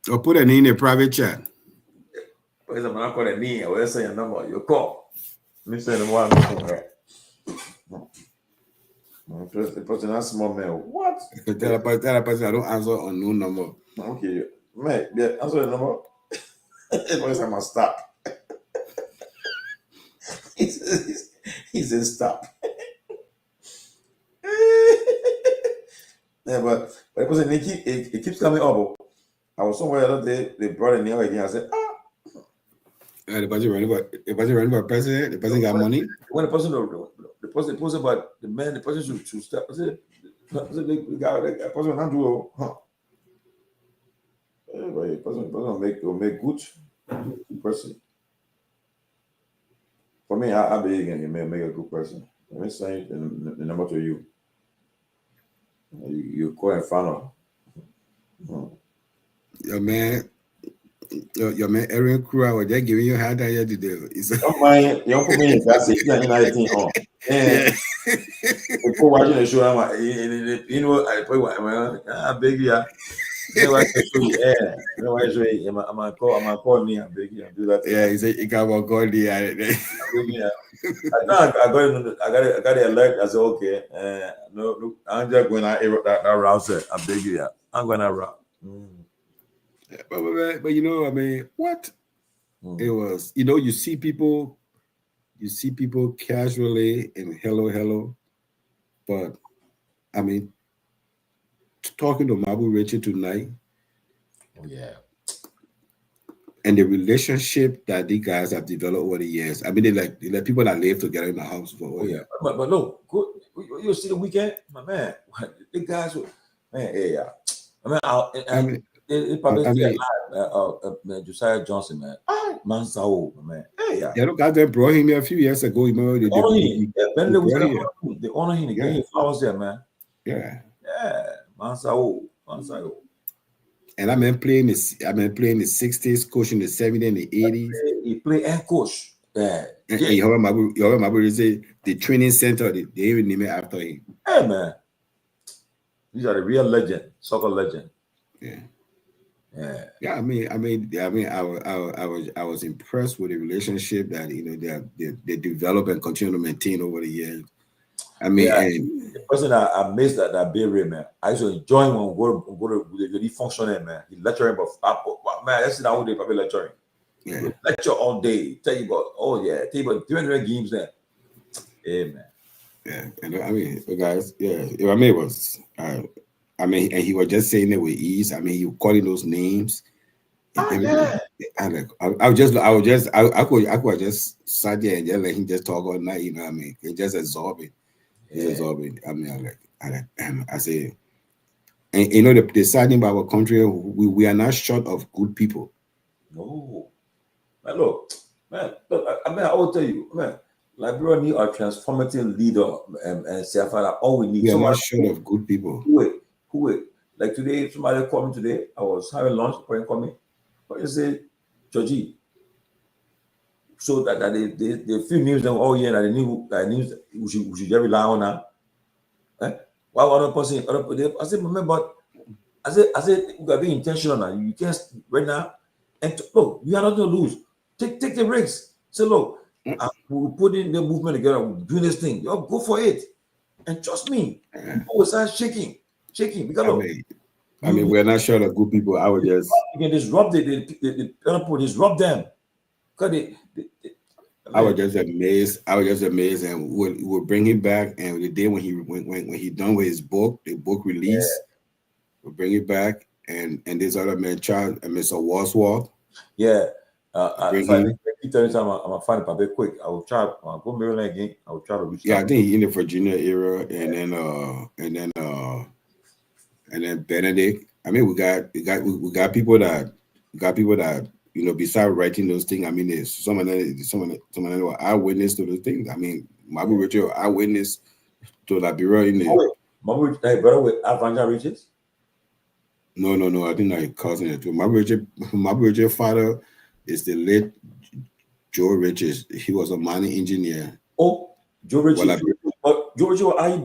I'll put a name in a private chat. For example, I call a name. I will say your number. You call. Me say the one. The person not small man. What? Tell a person I don't answer on no number. Okay, man. Yeah, answer the number. Every time I stop. He says stop. Yeah, but the person it keeps coming up. I was somewhere the other day. They brought it near again. I said, The person running for president. The person got money. When the person posted about the man, the person should stop. I said, the person not do the person will make good person. For me, I believe you may make a good person. Let me say the number to you. You call in front of. Your man Aaron Crew was just giving you a hard time today. Don't mind, you don't put me in that seat. You're not on. And before watching the show, I'm like, I play what big yeah. You know what I show you? Yeah. You know what I show you? I'm gonna call me. I'm big. Do that. Yeah, he said you can't call the I got the alert. I said okay. No, I'm just going to that route. I'm big. Yeah, I'm going to route. But you know, I mean, what it was, you see people casually and hello, but I mean, talking to Mabu Richard tonight. Oh yeah. And the relationship that these guys have developed over the years. I mean, they like people that live together in the house for. Oh yeah, but look, you see the weekend, my man. The guys, man, yeah. I mean, it probably Josiah Johnson, man. Man, so man, yeah. Yeah, look, I just brought him here a few years ago. They honor him. They honor him. They gave him flowers there, man. Yeah, man, so. And I mean playing the 60s, coaching the 70s and the 80s. He played and coach. Yeah. And you heard my say the training center, they even name it after him. Hey man. These are the real legend, soccer legend. Yeah. I mean, I was impressed with the relationship that they develop and continue to maintain over the years. I mean, the person I missed that Bay Ray, man. I used to enjoy him when go to the functioning, man. He lecturing, but man, that's all day probably lecturing. Yeah. Lecture all day. Tell you about 300 games there. Yeah, man. Yeah, and I mean, guys, yeah. I mean, it was. And he was just saying it with ease. I mean, he was calling those names. I could just sat there and just let him just talk all night. You know what I mean? It just absorbing. It's absorbing. I mean, I say, and the sad thing about our country, we are not short of good people. No, man. Look, I mean, I will tell you, man. Liberia need a transformative leader, and say, all we need. We are not short of good people. Who it? Like today, somebody called me today. I was having lunch. Called me. But you say, Georgie, so that they feel news them all year that they knew that news we should just rely on that. Why other person? I said, but I said, you gotta be intentional now. You can't right now. And look, you have nothing to lose. Take the risks. Say, look, we'll put in the movement together. We'll do this thing. Yo, go for it. And trust me, people will start shaking. Because look, I mean, we're not short of good people. I would just you can disrupt the disrupt them. Because I was just amazed. And we'll bring him back. And the day when he done with his book, the book release, we'll bring it back. And this other man, Charles and Mr. Walsworth. Yeah. If I keep telling you, I'm gonna find it a bit quick. I will try. I'll go Maryland again. I will try to reach. Yeah, I think he's in the Virginia era, and then Benedict. I mean, we got people that besides writing those things. I mean, there's some of them were eyewitness to those things. I mean, Mabu Richard eyewitness to Liberia in the. Mabu, brother with Avanja Riches. No. I think I cousin it too. Mabu Richard's father is the late Joe Richards. He was a mining engineer. Oh, Joe Richards. Joe Richards,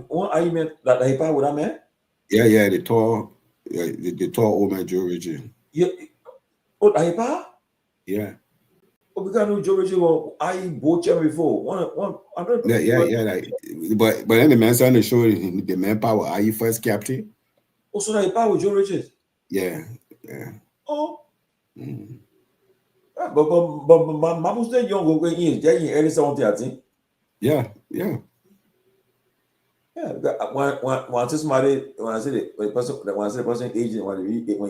what I meant that he passed with that man? Yeah, the tall old man Joe Richards. Yeah. Oh, Ahipa? Yeah. Oh, we got no Joe Richards. I bought him before. Yeah. But then the man started to show the manpower. Are you first captain? Oh, so Ahipa with Joe Richards? Yeah. Oh. But my was that young going in early 70, I think. Yeah. Yeah. When somebody when I said the person agent when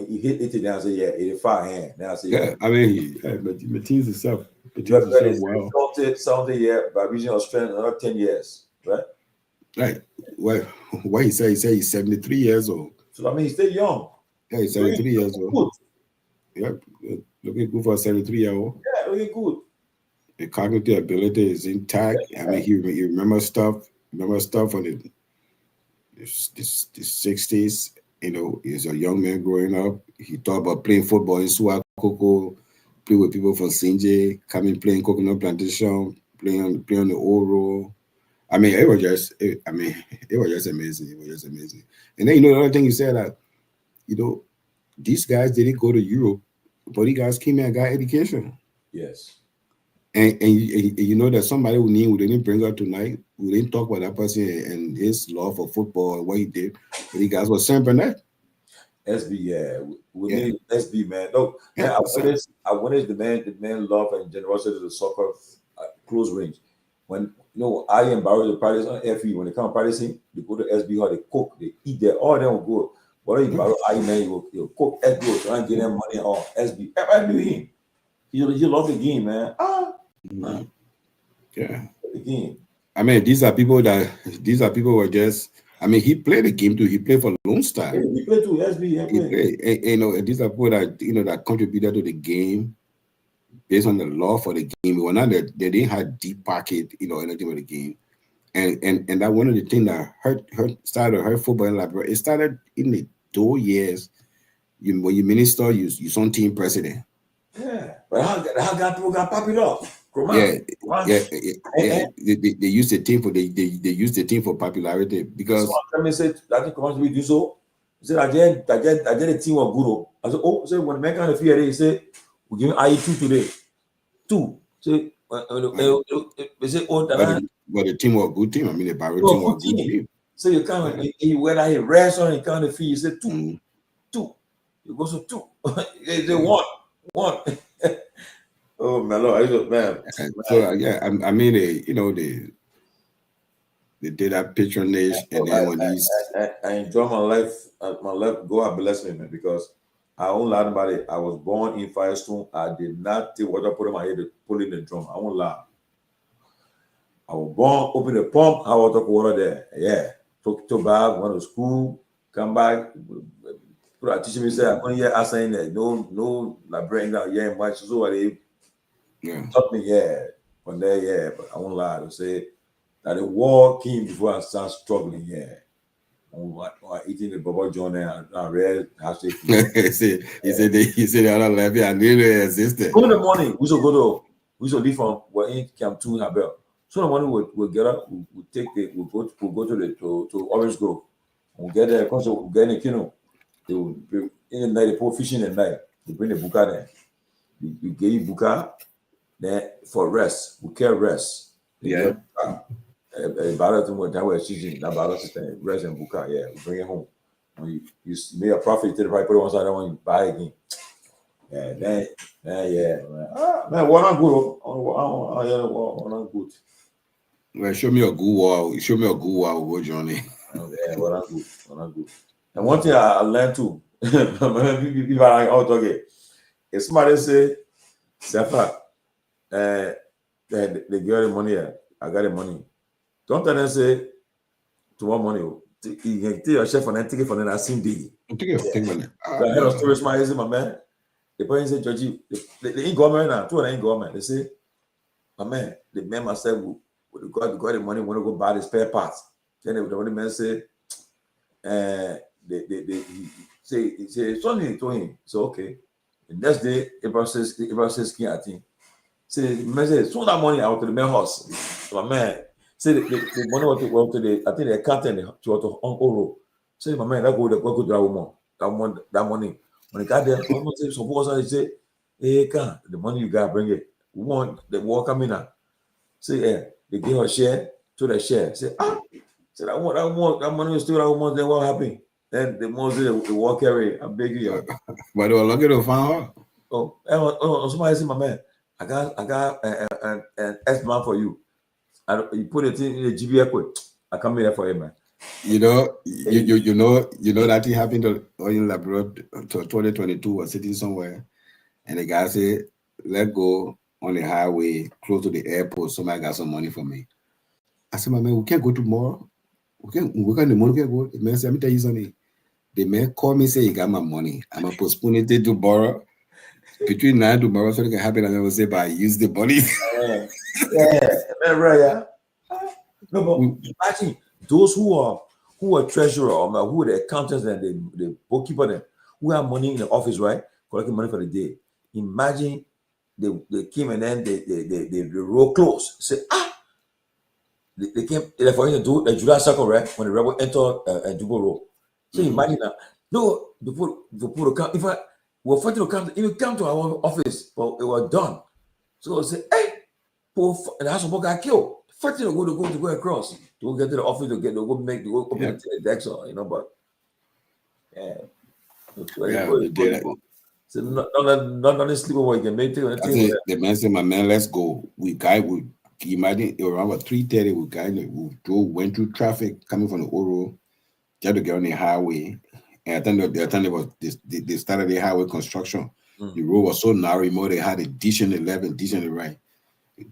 he hit 80, now I say 85 now I say I mean he teams himself. Wow. 70 by reaching Australia another 10 years, right? Right. What he said he's 73 years old. So I mean he's still young. Yeah, he's 73 years old. Good. Yeah, looking good for a 73-year-old. Yeah, looking good. The cognitive ability is intact. I mean, he remembers stuff from the 60s. You know, he's a young man growing up. He thought about playing football in Suakoko, play with people from Sinje, coming playing coconut plantation, playing on the old road. I mean, it was just amazing. It was just amazing. And then the other thing you said that, these guys didn't go to Europe, but these guys came here and got education. Yes. And that somebody we didn't bring up tonight. We didn't talk about that person and his love for football and what he did. But these guys were Saint Bernard. SB, yeah. We need SB, man. No, I witnessed the man love and generosity of the soccer close range. When I and Barry the practice on FE, when they come practicing, they go to SB hall, they cook, they eat there, all of them will go. But you Barry, man, you cook egg rolls, try and get them money on SB. I do him. You love the game, man. Yeah. The game. I mean, these are people who are just. I mean, he played the game too. He played for Lone Star. Yeah, he played too. SB, he played. And these are people that that contributed to the game based on the love for the game. Well, not that they didn't have deep pocket, anything with the game. And that one of the things that started hurt football in Liberia. It started in the 2 years. When you minister, you son team president. Yeah, but how people got popular? Yeah. They used the team for they used the team for popularity because. Let me say, I think Kromah we do so. He said, I get the team of Guru. I said, so when the man kind of fear, he said, we're giving IE 2 today. 2. Say, they say, but the team was a good team. I mean, the Barrow team was a good team. So you kind of whether he rest on, he kind of feel. You say 2. 2. You go to 2. They 1. Oh my Lord, man. So I mean, they did that patronage, and then when I enjoy my life. My life, God bless me, man, because I won't lie about it. I was born in Firestone. I did not take water put in my head to pull in the drum. I won't lie. I was born, open the pump, I was talking water there. Yeah, took back, went to school, come back. Teacher me said I couldn't hear us saying that no Liberian now much. So what they taught me, from there, but I won't lie to say that the war came before I started struggling, I'm eating the Bubba John and I read actually. he said the other levy I knew they existed. Go in the morning, we should go to We used to leave from we're in Camp 2 in Habel. So the morning we'll get up, we'll go to the Orange Grove. We'll get there, because we'll get in a canoe. They will be in the night, they put fishing at night. They bring the buka there. You get you buka then for rest. We care rest. Yeah. Battle to that way season, that battle system, rest and buka, yeah, we bring it home. When you make a profit, you take the right, put it on side, that one you buy again. Yeah, then, yeah, man, what I'm good. What I'm good. Well, show me a good wall. Show me a good wall. We'll go, Johnny. Yeah, what I'm good. And one thing I learned too, people are out talking. If somebody say, Sefa, they get the money, I got the money. Don't tell them say, tomorrow morning, you can take your chef and then take it for the same day. Take money. The head of storage my man. The person say, Georgie, the in-government now, two of the in-government, they say, my man, the man must say, we got the money, we want to go buy the spare parts. Then the man say, he say, something to him. So, okay. The next day, Abraham says, skin at him. Say, man say, so that money out to the main house. So, my man, say, the money went to the, I think the accountant to Oro. Say, my man, that go to that woman, that money. When he got there, almost say, suppose I say, hey, the money you got, bring it. We want the war coming out. Say, they give her share to the share. Say, say that money is still that woman, then what happened? Then the money the war carry, I'm begging you. But they were lucky to find her. Oh, somebody say, my man, I got an S-man for you. You put it in the GBF quick. I come here for you, man. You know that thing happened to in Liberia 2022 was sitting somewhere, and the guy said, "Let go on the highway close to the airport. Somebody got some money for me." I said, "My man, we can't go tomorrow. We got the money. We can't go." The man said, "Let me tell you something." The man called me, say he got my money. I'm gonna postpone it to borrow between now and tomorrow, so it can happen. And I will say, "But I use the money." Yeah. No, but imagine those who are treasurer or who are the accountants and the bookkeeper then, who have money in the office, right? Collecting money for the day. Imagine they came and then they roll close. Say, they came for instance do the July circle, right? When the rebel enter Dubo Road. So imagine that. No, before come, if I were fighting to come, even come to our office, but it was done. So I say, hey, and the house got killed. Fighting to go across to go get to the office to go open the decks or but so not only sleep over, you can make it. The man said, "My man, let's go." Imagine around 3:30, we went through traffic coming from the Oro, just to get on the highway. And the time they started the highway construction. The road was so narrow, they had a ditch on the left and ditch on the right.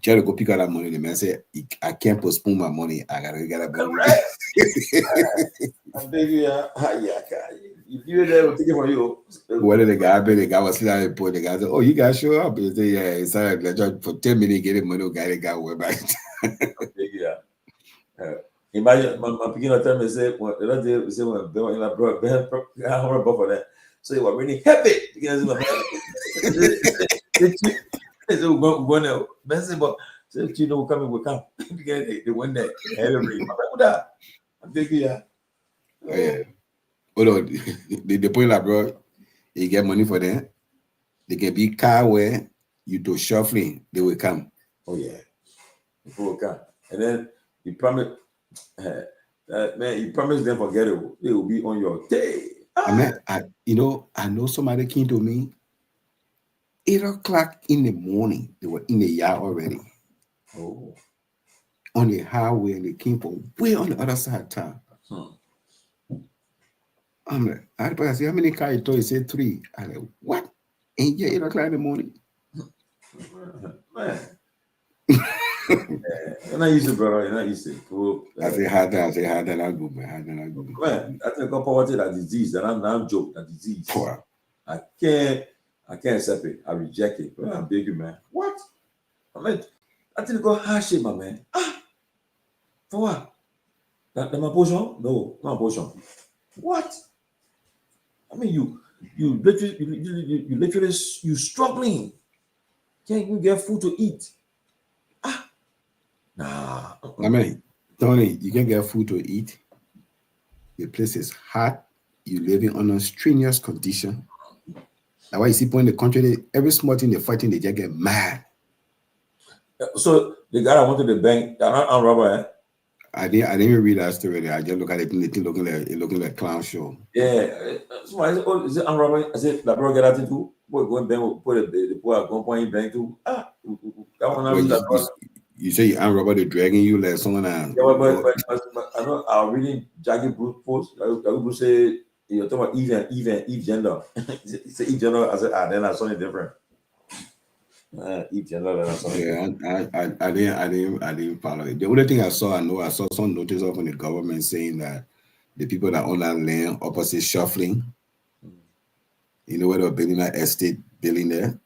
Try to go pick up that money. The man said, "I can't postpone my money. I gotta get that money." I'm begging you there, we'll take it for you. Whether the guy was sitting at the point, the guy said, "Oh, you guys show up." He said, "Yeah, it's all right. For 10 minutes, get the money. The guy went back." Imagine my beginner time they say when they say when Ben brought for that. So it was really heavy because so go now. Ben said, but you know we come because they went there. I'm thinking, yeah. Hold on. The point like bro, you get money for them. They can be car where you do shuffling, they will come. Oh yeah. People will come. And then you promise man, you promise them forget it. They will be on your day. I know somebody came to me 8:00 in the morning. They were in the yard already. Oh. On the highway, and they came from way on the other side of town. I'm like, I say, how many cars you told? He said 3. I'm like, what? And yeah, 8:00 in the morning. Man. You're not used to, brother. You're not used to. I say, how that I go, man. How that I go. Man, I think poverty that disease, that I'm joke, that disease. Wow. I can't accept it. I reject it. But I'm begging, man. What? I mean, I think go harsh it, my man. For what? That my portion? No, not portion. What? I mean, you literally struggling. Can't you get food to eat? Nah. I mean, Tony, you can get food to eat. The place is hot. You're living under strenuous condition. That's why you see people in the country, every small thing they're fighting, they just get mad. So the guy that went to the bank, I'm robber. I didn't even read that story there. I just look at it and it looking like clown show. Yeah. Somebody said, oh, is it I'm robber? I said, La Bro get out too. Boy, go and bank, put the boy at gunpoint bank too. That one You say you unrubber the dragging you like someone. Yeah, but I know I was reading Jackie Bruce post. Bruce say you're talking about Eve gender. It's Eve gender. I said, then I saw it different. Eve gender. Then I saw it. I didn't follow it. The only thing I saw some notice of in the government saying that the people that own that land opposite shuffling, you know where they're building that estate building there.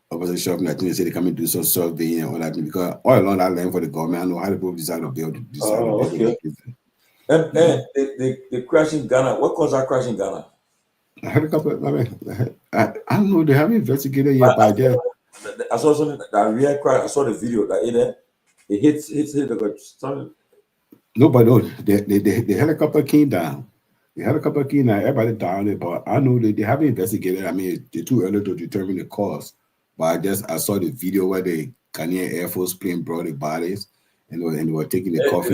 Opposite shuffling, I think they say they come and do some surveying and all that because all along that land for the government, I know how the people decide to build. Okay. And the crash in Ghana. What caused that crash in Ghana? I heard a couple. I don't know. They haven't investigated yet. I saw something that real crash. I saw the video that it hits something. No, but no, the helicopter came down. The helicopter came down. Everybody down it, but I know they haven't investigated. I mean, it's too early to determine the cause. But I saw the video where the Ghanaian Air Force plane brought the bodies and they were taking the coffin.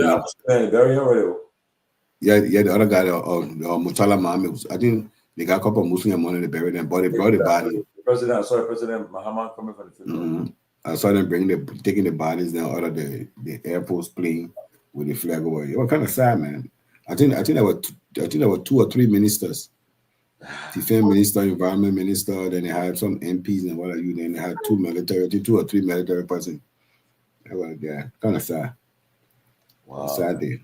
Yeah, the other guy, Mutala Mohammed, I think they got a couple of Muslim money to bury them, but they brought the body. I saw President Muhammad coming from the funeral. I saw them taking the bodies down out of the Air Force plane with the flag over. It was kind of sad, man. I think there were 2 or 3 ministers. Defense minister, environment minister, then they had some MPs and what are you? Then they had 2 or 3 military persons. Yeah, kind of sad. Wow. Sad day.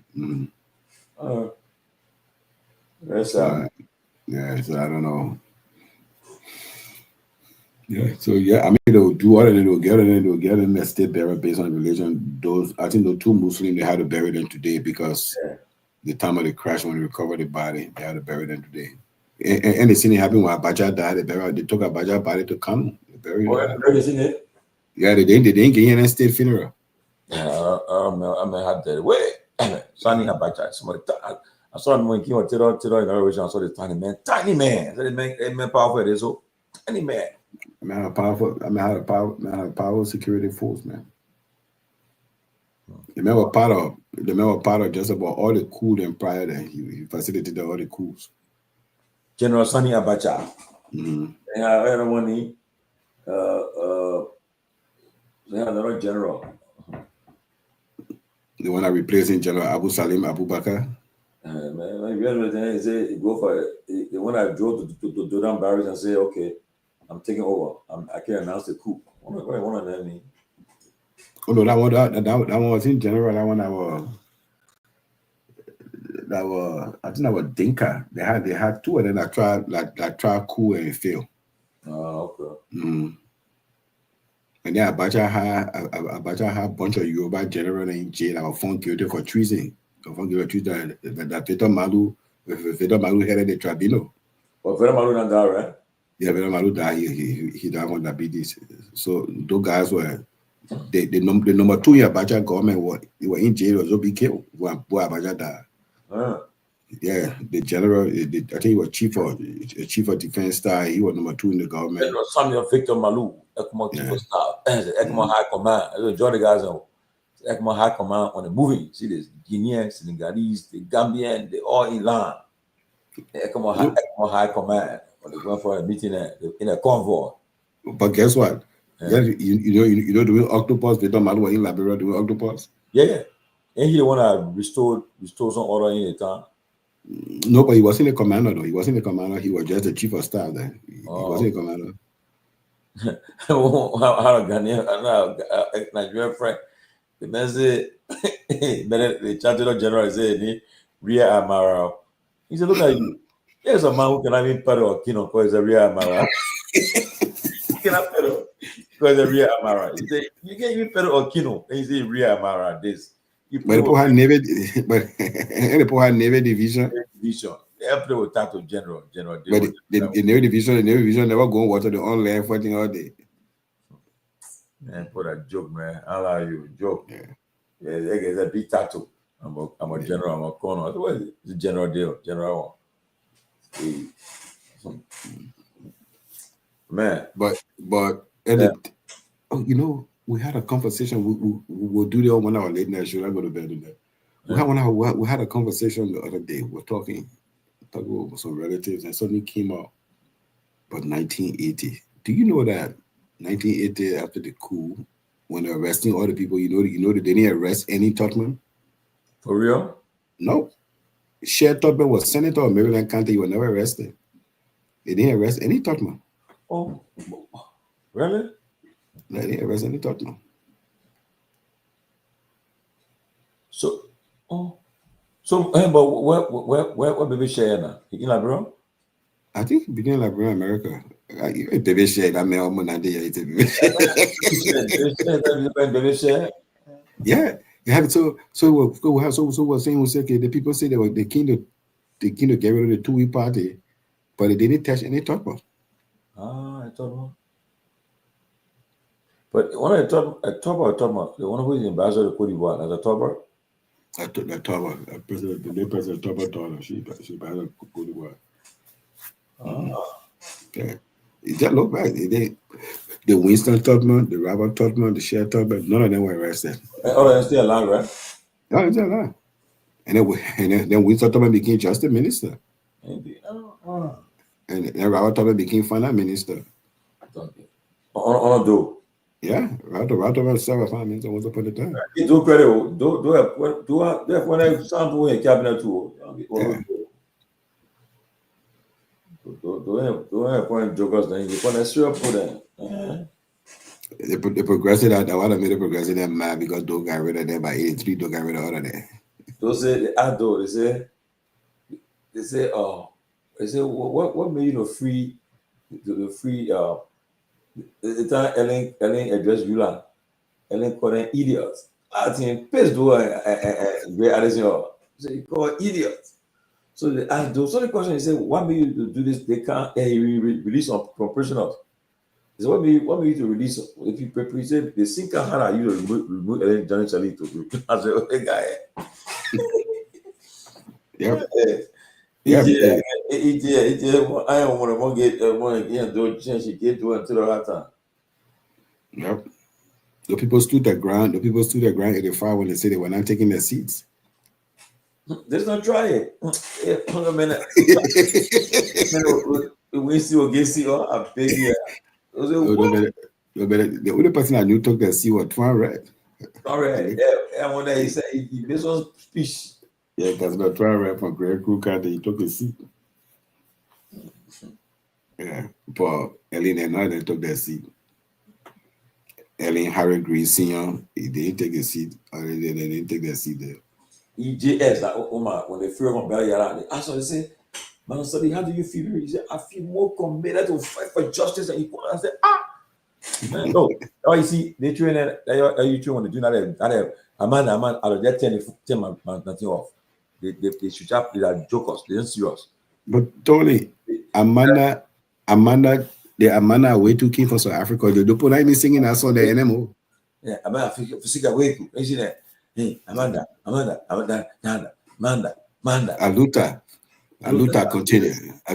Very sad. Yeah, so I don't know. Yeah, so yeah, I mean they'll do all of them, they'll get in the state burial based on religion. I think the 2 Muslims they had to bury them today because the time of the crash when they recovered the body, they had to bury them today. And the same thing happened when Abacha died. They took Abacha body to Kano. They buried him. Yeah, they didn't get in a state funeral. Yeah, I may have that. Wait, Sani Abacha. Somebody, I saw him when he came on Tiro inauguration. I saw this tiny man. I said, man, powerful. It is so tiny man. I had a powerful security force, man. The man was part of just about all the coup and prior that he facilitated all the coups. General Sani Abacha. Mm-hmm. And I had one another general. The one that replacing General Abu Salim Abubakar. Man, say go for it. The one I drove to Dodan Barracks and say, okay, I'm taking over. I can announce the coup. One of them. Oh no, that one was in general. That was I think that was Dinka. They had 2 of them that tried coup and failed. Oh, okay. And then Abacha had a bunch of Yoruba generals in jail that were found guilty for treason. That Peter Malu headed the tribunal. But Peter Malu not died, right? Yeah, Peter Malu died. He died on diabetes. So those guys were the number 2 in Abacha government were in jail. Was be killed when Abacha died. Yeah, the general. I think he was chief of defense staff. He was number 2 in the government. There was Samuel Victor Malu, ECMO chief of staff, ECMO High Command. Join the guys on ECMO High Command on the movie. See this Guineans, Senegalese, the Gambian, they all in line. ECMO High Command. When they went for a meeting in a convoy. But guess what? Yeah. You know doing octopus. They don't matter what in Liberia doing octopus. Yeah. And he the one that restored some order in the town. No, but he wasn't a commander though. He wasn't a commander. He was just the chief of staff then. He wasn't a commander. How Ghanaian, Nigerian friend, the man said, the Chancellor General said, Ria Amara. He said, look at you. There's a man who cannot even pedal or kino because he's a Ria Amara. He cannot pedal because he's a Ria Amara. He said, you can't even pedal or kino. And he said, Ria Amara, this. But the people had Navy division. They play with title general. But the Navy division never go on water. They on land fighting all day. Man, put a joke, man. I allow you joke. Yeah. Yeah, it's a big tattoo. I'm a general. I'm a colonel. What is it? It's a general deal. General one. Man. But you know, we had a conversation. We'll do the 1 hour late night show. I go to bed today. We had a conversation the other day. We're talking with some relatives, and something came up about 1980. Do you know that 1980, after the coup, when they're arresting all the people, you know that they didn't arrest any Totman? For real? No. Sher Totman was senator of Maryland County. He was never arrested. They didn't arrest any Totman. Oh, really? No, they didn't arrest any Totman. But where baby Sher now? In Liberia? I think he began Liberia, America. Baby Sher, that man, Baby Sher. Yeah. So we're saying okay, the people say they came to get rid of the Two-Way party, but they didn't touch any Totman. I thought about. But when I talk about the one who is ambassador to Cote d'Ivoire as a Toba. President Toba told her she ambassador to Cote d'Ivoire. Okay. You just look back. The Winston Totman, the Robert Totman, the Sher Totman, none of them were arrested. Oh, they're still alive, right? No, they're still alive. And then Winston Totman became Justice Minister. And then Robert Totman became Finance Minister. On a do. Yeah, Robert Totman served Finance Minister once upon a time. Do credit. Do when I sample in cabinet too. Do have point jokers then you want to syrup for them. The progressive that one made the progressive them mad because Doe got rid of them by 83, Doe got rid of all of them. Those say they say what made you free the time Ellen addressed Yula, Ellen called them idiots. I think pissed do great addition. So you call idiots. So they asked those. So the question is, what made you to do this? They can't release from prisoners. So what made you to release? If you say the sinker hand you to remove Ellen Johnny Charlie to I said, okay, guy. Yep. I don't want to get do change she get to until that time. Yep. The people stood their ground. The people stood their ground at the fire when they said they were not taking their seats. Let's not try it. Hold a minute. We still get see a big the only person I knew took their seat was Twan Red. All right. And when he said he made some speech. Yeah, because the Twan Red from Great Crew County, he took his seat. Yeah, but Ellen and Northern took their seat. Ellen Harry Green Sr., he didn't take his seat. Or they didn't take their seat there. EJS, like Omar, when they feel from Belly, they asked her, they say, Man, study, how do you feel? He said, I feel more committed to fight for justice and equality. I said, Man, no. Oh, you see, they train that you train when they do that. Amanda, out of that 10 nothing off. They should have they are jokers, they're serious. But Tony, Amanda, the Amanda way too keen for South Africa. The Dopoh not even singing that song, the NMO. Yeah, Amanda, Fisica way too. You see that? Hey, Amanda. Aluta continue. I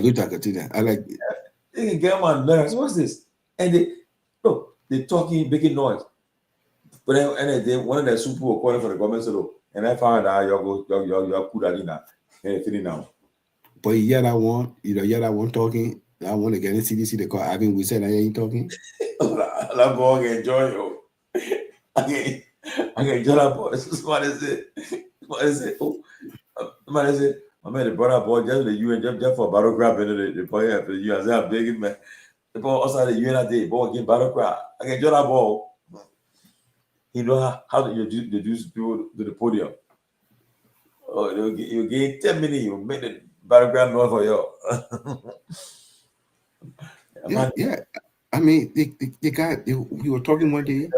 like it. They can get my nerves. What's this? And they talking, making noise. But then one of the super were calling for the government solo. And I found out you're good at it feeling now. But yeah, that one talking. I want to get in CDC. They call Ivan. We said I ain't talking. I'm going to enjoy you. I can enjoy that boy. Somebody said, oh, somebody said, I made a brother boy just the UN just for battle crap and the boy after the UN. I said, I'm begging man. The boy outside the UN day, boy getting battle crap. I can enjoy that ball. You know how to introduce people to the podium. Oh, you gain 10 minutes, you make the battleground noise for you. Yeah. I mean, the guy, we were talking one day.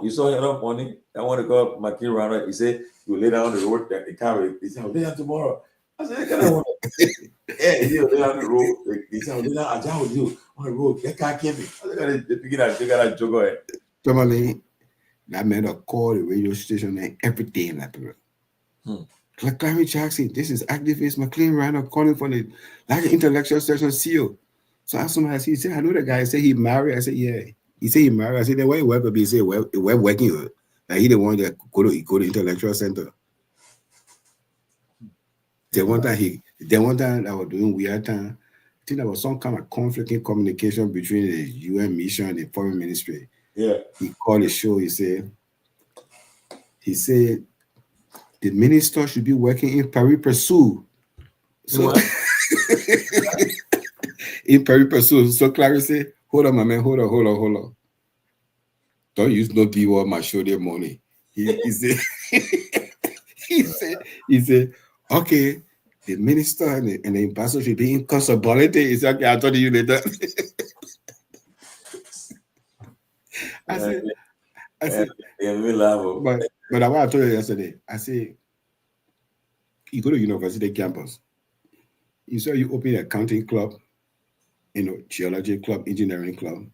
You saw him up morning. I want to go up my kid around. He said, you lay down on the road that the car. He said, I'll lay down tomorrow. I said, yeah, he'll lay down the road. He said, I'll lay down with you on the road. That car came in. I said, they got a joke. Tomalin, that man will call the radio station and everything in Liberia. Like Clarence Jackson, this is activist McLean Randall calling for the like intellectual section CEO. So I asked him, he said, I know the guy. I said he married. I said, yeah. He said he married. I said, then why you work? He said, well, we're working with. Like he the one that go to intellectual center. The one time I was doing weird time, I think there was some kind of conflict in communication between the UN mission and the foreign ministry. Yeah. He called the show. He said the minister should be working in Paris Pursuit. So in Paris Pursuit. So Clarice said, hold on, my man, hold on. Don't use no B word my show their money. He said he said, okay, the minister and the ambassador should be in constability. He said, okay, I'll talk to you later. I said, but what I told you yesterday, I said, you go to university campus. You saw you open an accounting club, geology club, engineering club.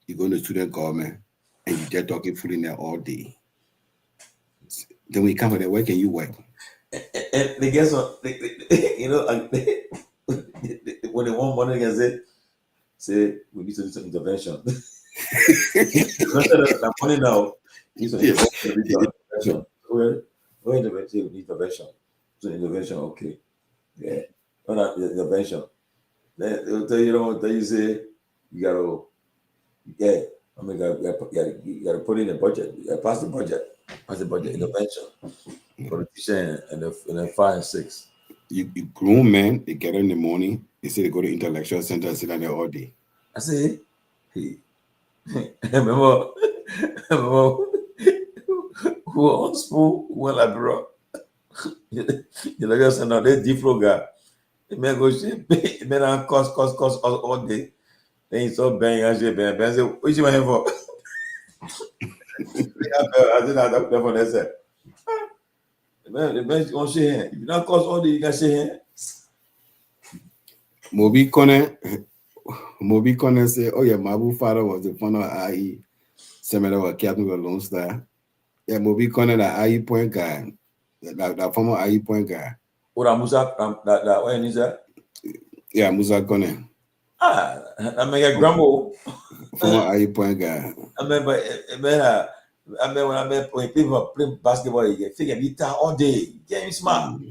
You go to student government and you just talking food in there all day. Then when you come for the work, can you work? And they guess what? When they want money, they say we need to do some intervention. I'm money now. We need intervention. We need intervention. So intervention, okay. Yeah. Not intervention. Then they'll tell you, say you gotta, you gotta put in a budget. You gotta pass the budget, intervention. Politician and then 5 and 6. You grown men, they get up in the morning, they say they go to intellectual center and sit down there all day. I say, hey, remember who on school when I brought you know, now they defro guy. The man go shit, the man cost all day. Then he saw bang and shit, Ben say, what you want for? I didn't have that for that said. The man gonna say here. If you not cost all day, you can say here. Moby Connor say, oh yeah, Mabu father was the founder of IE. Similar was Captain with Lone Star. Yeah, Moby Connor, the IE point guy. That former IE point guy. What Musa that when is that? Yeah, Musa Connor. I mean a grumble. Former IE point guy. I remember when people play basketball, you get figure beat all day. Get smart.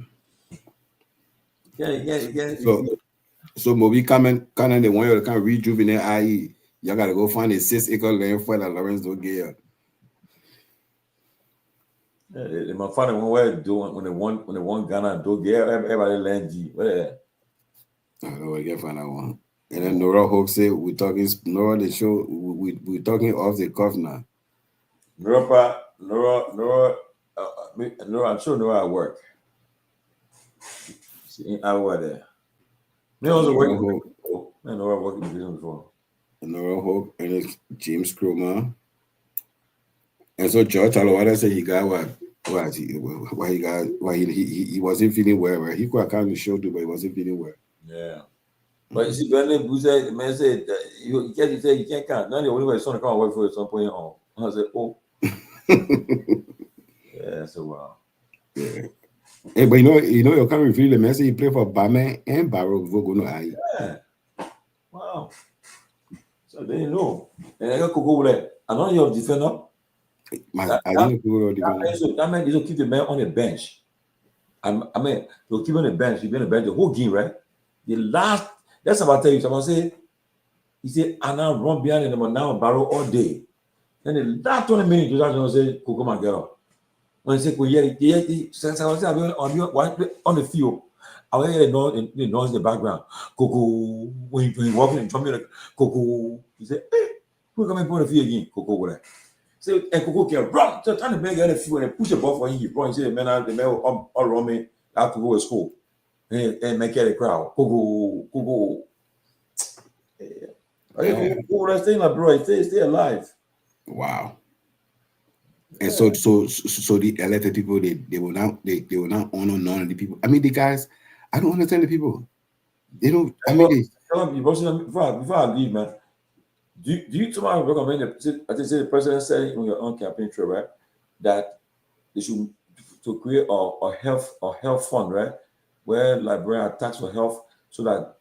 So Moby coming the one you can rejuvenate IE. You gotta go find a 6-acre land for that Lawrence don't get. My father when they won Ghana and don't get everybody land G. I don't know, I get find that one. And then Nora Hope say we're talking the show we're talking off the cuff now. Nora, I'm sure Nora at work. She ain't out there. Me also working. Nora working in business before. Nora Hope and it's James Kromah. And so George Alowada said he got he wasn't feeling well, right? He could come to show too, but he wasn't feeling well. Yeah. But you see, Ben the man said you can't count. Now the only way his son to come and work for at some point on. I said, oh. Yeah, so wow. Yeah. Hey, but you can't reveal the message. He played for Bama and Barrow before going to IE. Yeah. Wow. So they know. And I got Coco there. I know you're defender. That man is keep the man on the bench. I mean, they'll keep him on the bench. He'll be on the bench the whole game, right? The last, that's about to tell you. Someone say, he said, I now run behind him now Barrow all day. Then the last 20 minutes, you just say, Coco, my girl. When he said, since I was on the field, I was hearing the noise in the background. Coco, when he walking and jumping, Coco, he said, hey, who coming on the field again? Coco, what? So, and Coco can run, so trying to make the field and push the ball for him. He run, he said, man, the man all around me, I have to go to school. And make it a crowd. Coco. Coco, stay my bro, stay alive. Wow. And so the elected people they will not honor none of the people. I mean the guys, I don't understand the people. They don't. I mean, before I leave, man. Do you tomorrow recommend I think the president said on your own campaign trail, right? That they should to create a health fund, right? Where Liberia tax for health so that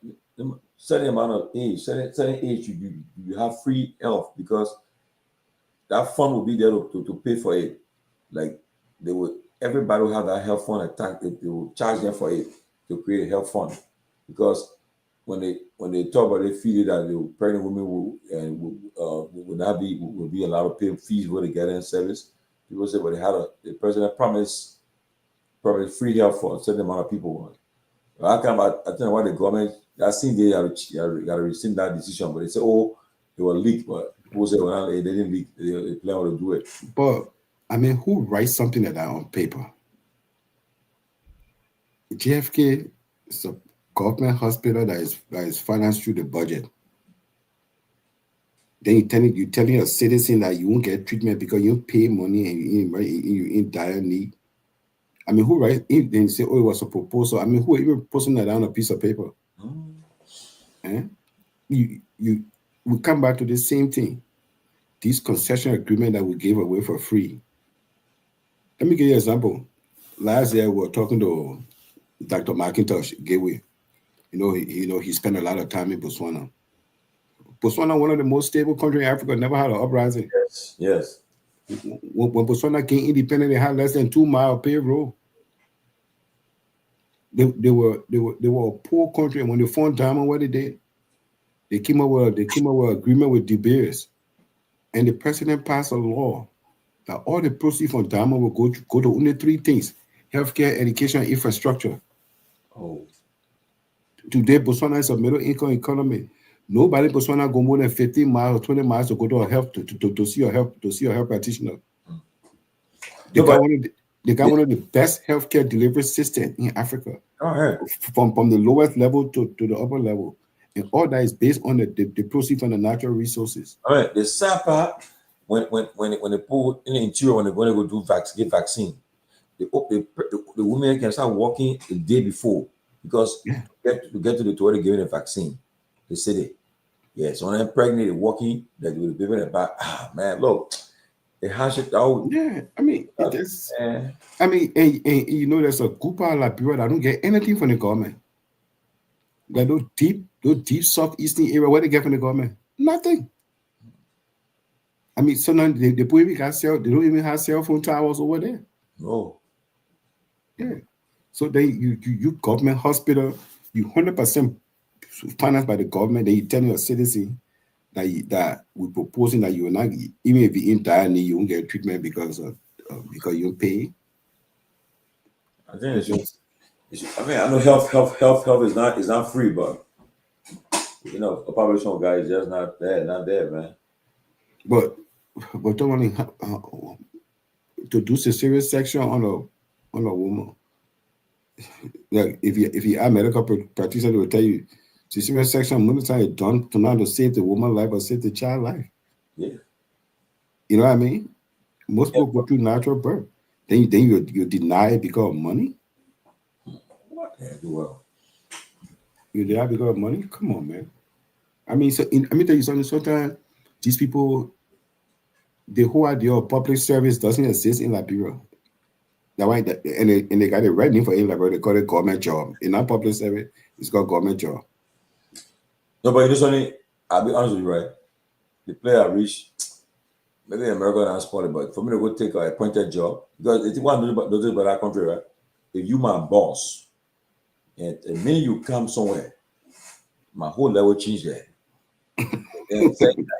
certain amount of age, certain age you have free health because that fund will be there to pay for it. Like they will everybody will have that health fund attack, they will charge them for it to create a health fund. Because when they talk about it, feel that the pregnant women will not be allowed to pay fees when they get in service. People say, well, the president promised free health for a certain amount of people. I tell you what the government, I think they got to rescind that decision, but they say, oh, they were leaked, but people say, well, they didn't leak, they plan to do it. But I mean, who writes something like that on paper? JFK is a government hospital that is financed through the budget. Then you're telling a citizen that you won't get treatment because you pay money and you're in dire need. I mean, who writes it? Then say, oh, it was a proposal. I mean, who even posting that on a piece of paper? We come back to the same thing. This concession agreement that we gave away for free. Let me give you an example. Last year, we were talking to Dr. McIntosh Gateway. He spent a lot of time in Botswana. Botswana, one of the most stable countries in Africa, never had an uprising. Yes. When Botswana gained independence, they had less than 2 mile paved road. They were a poor country, and when they found diamond, what they did, they came up with an agreement with De Beers, and the president passed a law that all the proceeds from diamond will go to only 3 things: healthcare, education, and infrastructure. Oh. Today, Botswana is a middle-income economy. Nobody in Botswana go more than 15 miles or 20 miles to go to a health to see a health practitioner. They got one of the best healthcare delivery systems in Africa. From the lowest level to the upper level. And all that is based on the proceeds from the natural resources. All right. The sad part, when they put in the interior, when they're going to go get vaccine, the women can start walking the day before because to get to the toilet giving a vaccine. They say so when they're pregnant, they're walking, they're with the baby in the back. Ah man, look, they hash it out. Yeah, I mean, there's a group of Liberia that don't get anything from the government. Like those deep southeastern area, where they get from the government? Nothing. I mean, so now they don't even have cell phone towers over there. No. Yeah. So then you government hospital, you 100% financed by the government. Then you telling your citizen that we're proposing that you will not, even if you're in dire need, you won't get treatment because you pay. I think it's just. I know health is not free, but a population of guys just not there, man. But don't to do cesarean section on a woman. Like if you are medical practitioner, they will tell you cesarean section most of the time is done to not to save the woman's life or save the child's life. Yeah. You know what I mean? Most people go through natural birth. Then you deny it because of money. Well, you deny it because of money? Come on, man. I mean, let me tell you something. Sometimes these people, the whole idea of public service doesn't exist in Liberia. That why and they got it right name for it, Liberia. They call it government job. In not public service, it's called government job. No, but I'll be honest with you, right? The player reach maybe in America and sport, but for me to go take an appointed job, because it's one about that country, right? If you my boss, and the minute you come somewhere, my whole level change there. And I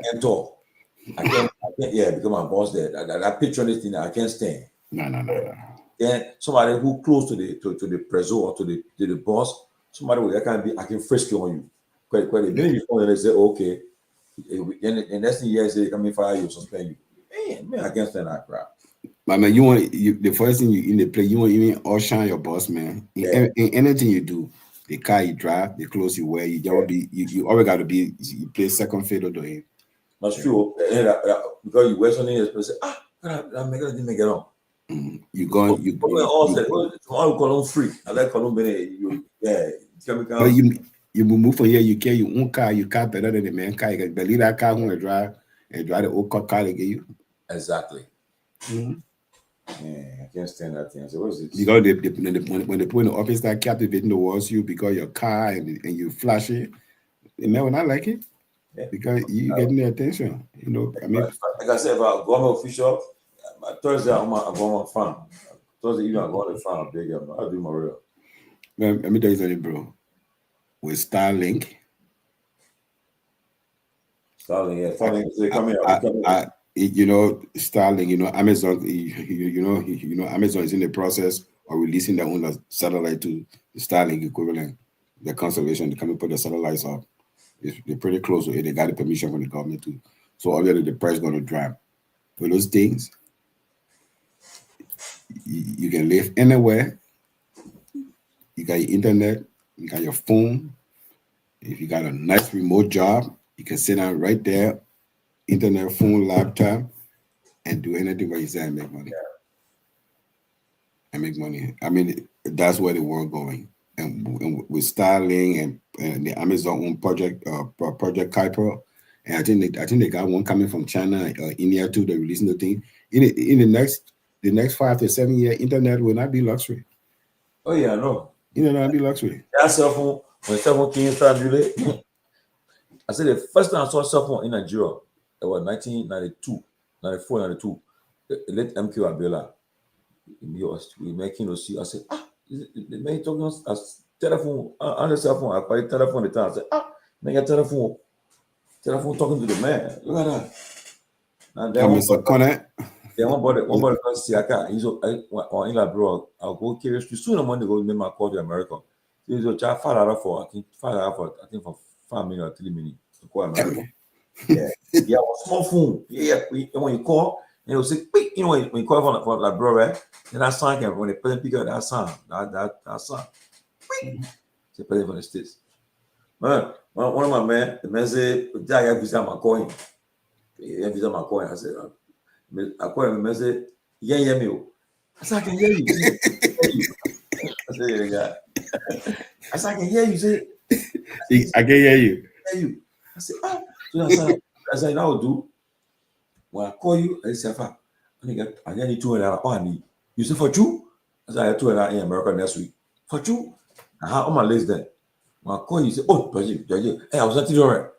can't talk. I can't because my boss there. That picture this thing I can't stand. No. Then somebody who close to the preso or to the boss, somebody will I can frisk you on you. Quite the minute you phone and they say, okay, and the next thing you say they come in fire you, suspend you. Man, I can't stand that crap. I mean, the first thing you in the play, you won't even outshine your boss, man. In anything you do, the car you drive, the clothes you wear, you always got to be. You play second fiddle to him. That's true. Because you wear something, you say, I'm making it on. You go. Tomorrow call them free. I like call them. But You move from here, you carry your own car, your car better than the man car. You can believe that car when you drive and drive the old car they give you. Exactly. Mm-hmm. Yeah, I can't stand that thing. So what is it? Because when they put in the office that captivating towards you because your car and you flash it, the man will not like it. Yeah. Because you getting their attention. You know, I mean, like I said, if I go on official, Thursday I'm going on farm. Thursday evening I go on the farm. I'll do my real. Let me tell you something, bro. With Starlink, they come here. You know, Starlink. You know, Amazon. You know, Amazon is in the process of releasing their own satellite to the Starlink equivalent. The constellation, they come and put the satellites up. They're pretty close to it. They got the permission from the government too. So obviously the price is going to drop. For those things, you can live anywhere. You got your internet, you got your phone. If you got a nice remote job, you can sit down right there, internet, phone, laptop, and do anything where you say and make money. And make money. I mean, that's where the world going. And with Starlink and the Amazon own project Kuiper, and I think they got one coming from China, India too. They're releasing the thing. In the next 5 to 7 year, internet will not be luxury. Oh yeah, I know. Internet will be luxury. That cell phone, when cell phone came started, I said the first time I saw cell phone in Nigeria, it was 1992, 94, 92. The late MQ Abiola. We making us see. I said, the man talking us telephone on the cell phone. I buy telephone the time. I said, man, your telephone talking to the man. Look at that. And then Mr. Connor. Then one body comes Siaka. He's on in bro. I'll go carry to soon. I'm going to go make my call to America. He's a child for 5 million or 3 million to call America. Yeah, small phone. Yeah, when you call, and it'll say, you know, when you call for like bro, right? Then that sound can when they put pick up that sound, that sound. They put it from the States. Man, one of my men, the man said, I have visa my coin. I visa my coin. I said, I call him, the man said, you can't hear me. I said, I can hear you. I said, yeah. I said, I can hear you. Say, I can hear you. I said, so I said, now I'll do. When I call you, I say, I need 2.5. You say for you? I said, I have 2.5 in America next week. For you? I have on my list then. When I call you, say, oh, Georgie, hey, I was not right.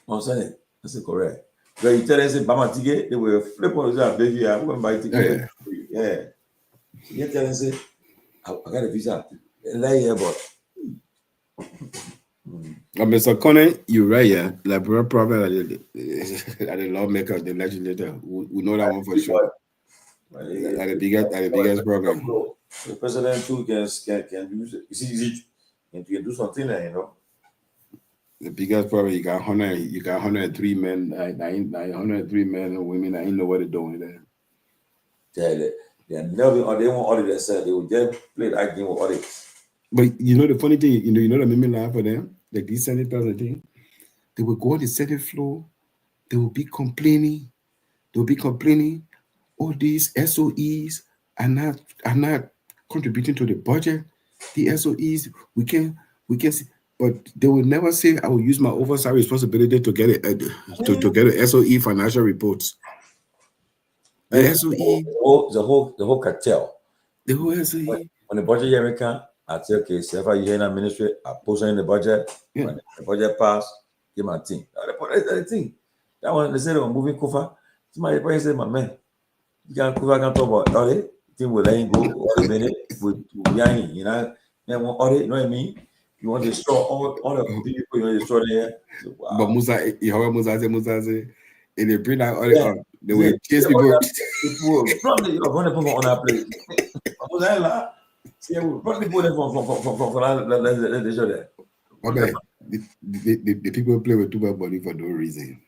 I said, correct. But you tell them, say, Bama ticket, they will flip on the baby. I'm going to buy ticket. Yeah. You tell them, say, I got a visa. Mr. Connor, you're right, yeah. Liberia problem at the lawmaker, the legislator. We know that one for sure. At the biggest problem. The president too can use it. It's easy. You can do something there, you know. The biggest problem, you got 103 men, 103 men and women that ain't know what they're doing there. Yeah, they never, or they won't audit themselves. They will just play that game with audit. But you know the funny thing, you know that made me laugh for them, like these senators and thing, they will go on the Senate floor, they will be complaining, all these SOEs are not contributing to the budget. The SOEs we can see, but they will never say I will use my oversight responsibility to get it to get a SOE financial reports. The SOE, the whole cartel. The whole SOE. When the budget year comes, I say, okay, so if I hear in the ministry, I post in the budget. Yeah. When the budget pass, give my team. That's the thing. That one, they say they were moving Kofa. Somebody probably said, my man, Kofa can talk about audit. Team will let him go all the minute with behind, you know. Then one audit, you know what I mean? You want to destroy all the people, you want to destroy there. So, wow. But Musa say, if they bring that audit, they will chase people. Probably you're going to put on our place. Yeah, we'll probably put them from the show there. Okay. The people play with too much money for no reason.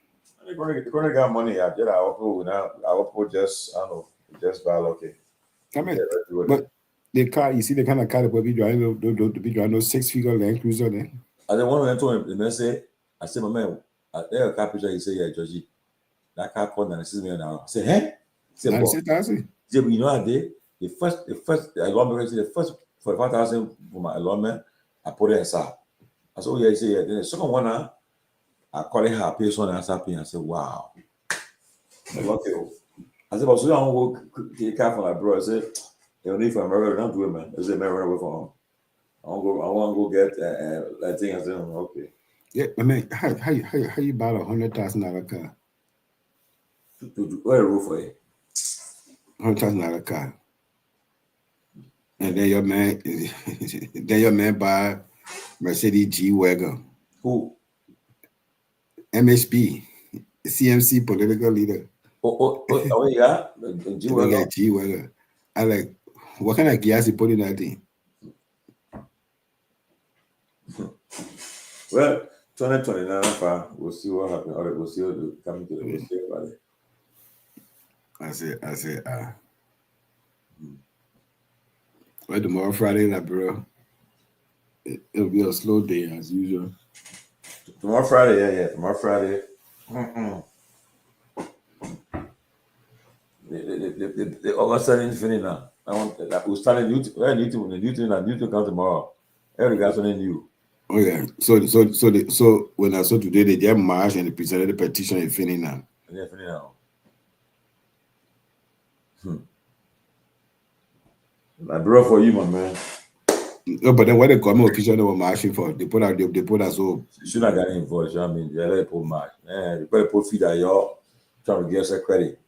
They're going to get money out there. Our put just, I don't know, just buy okay. I mean, but the car, you see the kind of car that will be driving, be driving those 6-figure Land Cruiser there. And then one of them told him, the man said, I said, my man, there a car picture, he said, yeah, Georgie, that car cost $96 million. I said, hey? He said, you know how they? The first allotment, the first 45,000 for my allotment, I put it aside. I said, oh yeah, he said, yeah. Then the second one, I called it her pay son and I said, wow. I said, okay. I said, but so I don't go take care for my bro. I said, you don't need for America, don't do it, man. I said, man, run away from home. I want to go get that thing. I said, okay. Yeah, I mean, how you buy $100,000 car? Where the roof for it? $100,000 car. And then your man buy Mercedes G-Wagon. Who? MHP, CMC political leader. Oh yeah? G-Wagon? G-Wagon. I like, what kind of gas you put in that thing? Well, 2029, we'll see what happens. All right, we'll see what coming to we'll see about it. I said, well, tomorrow Friday, like, bro, it'll be a slow day as usual. Tomorrow Friday, yeah. Tomorrow Friday. The August starting finished now. We're starting new to come tomorrow. Every guy's something new. Oh yeah. So when I saw today, they did march and they presented the petition in finished now. Yeah, finished now. My bro for you, my man. No, but then what the government official they were marching for? They put us so. You should not get involved. You know what I mean? They let people march. They put feed that y'all trying to get us a credit.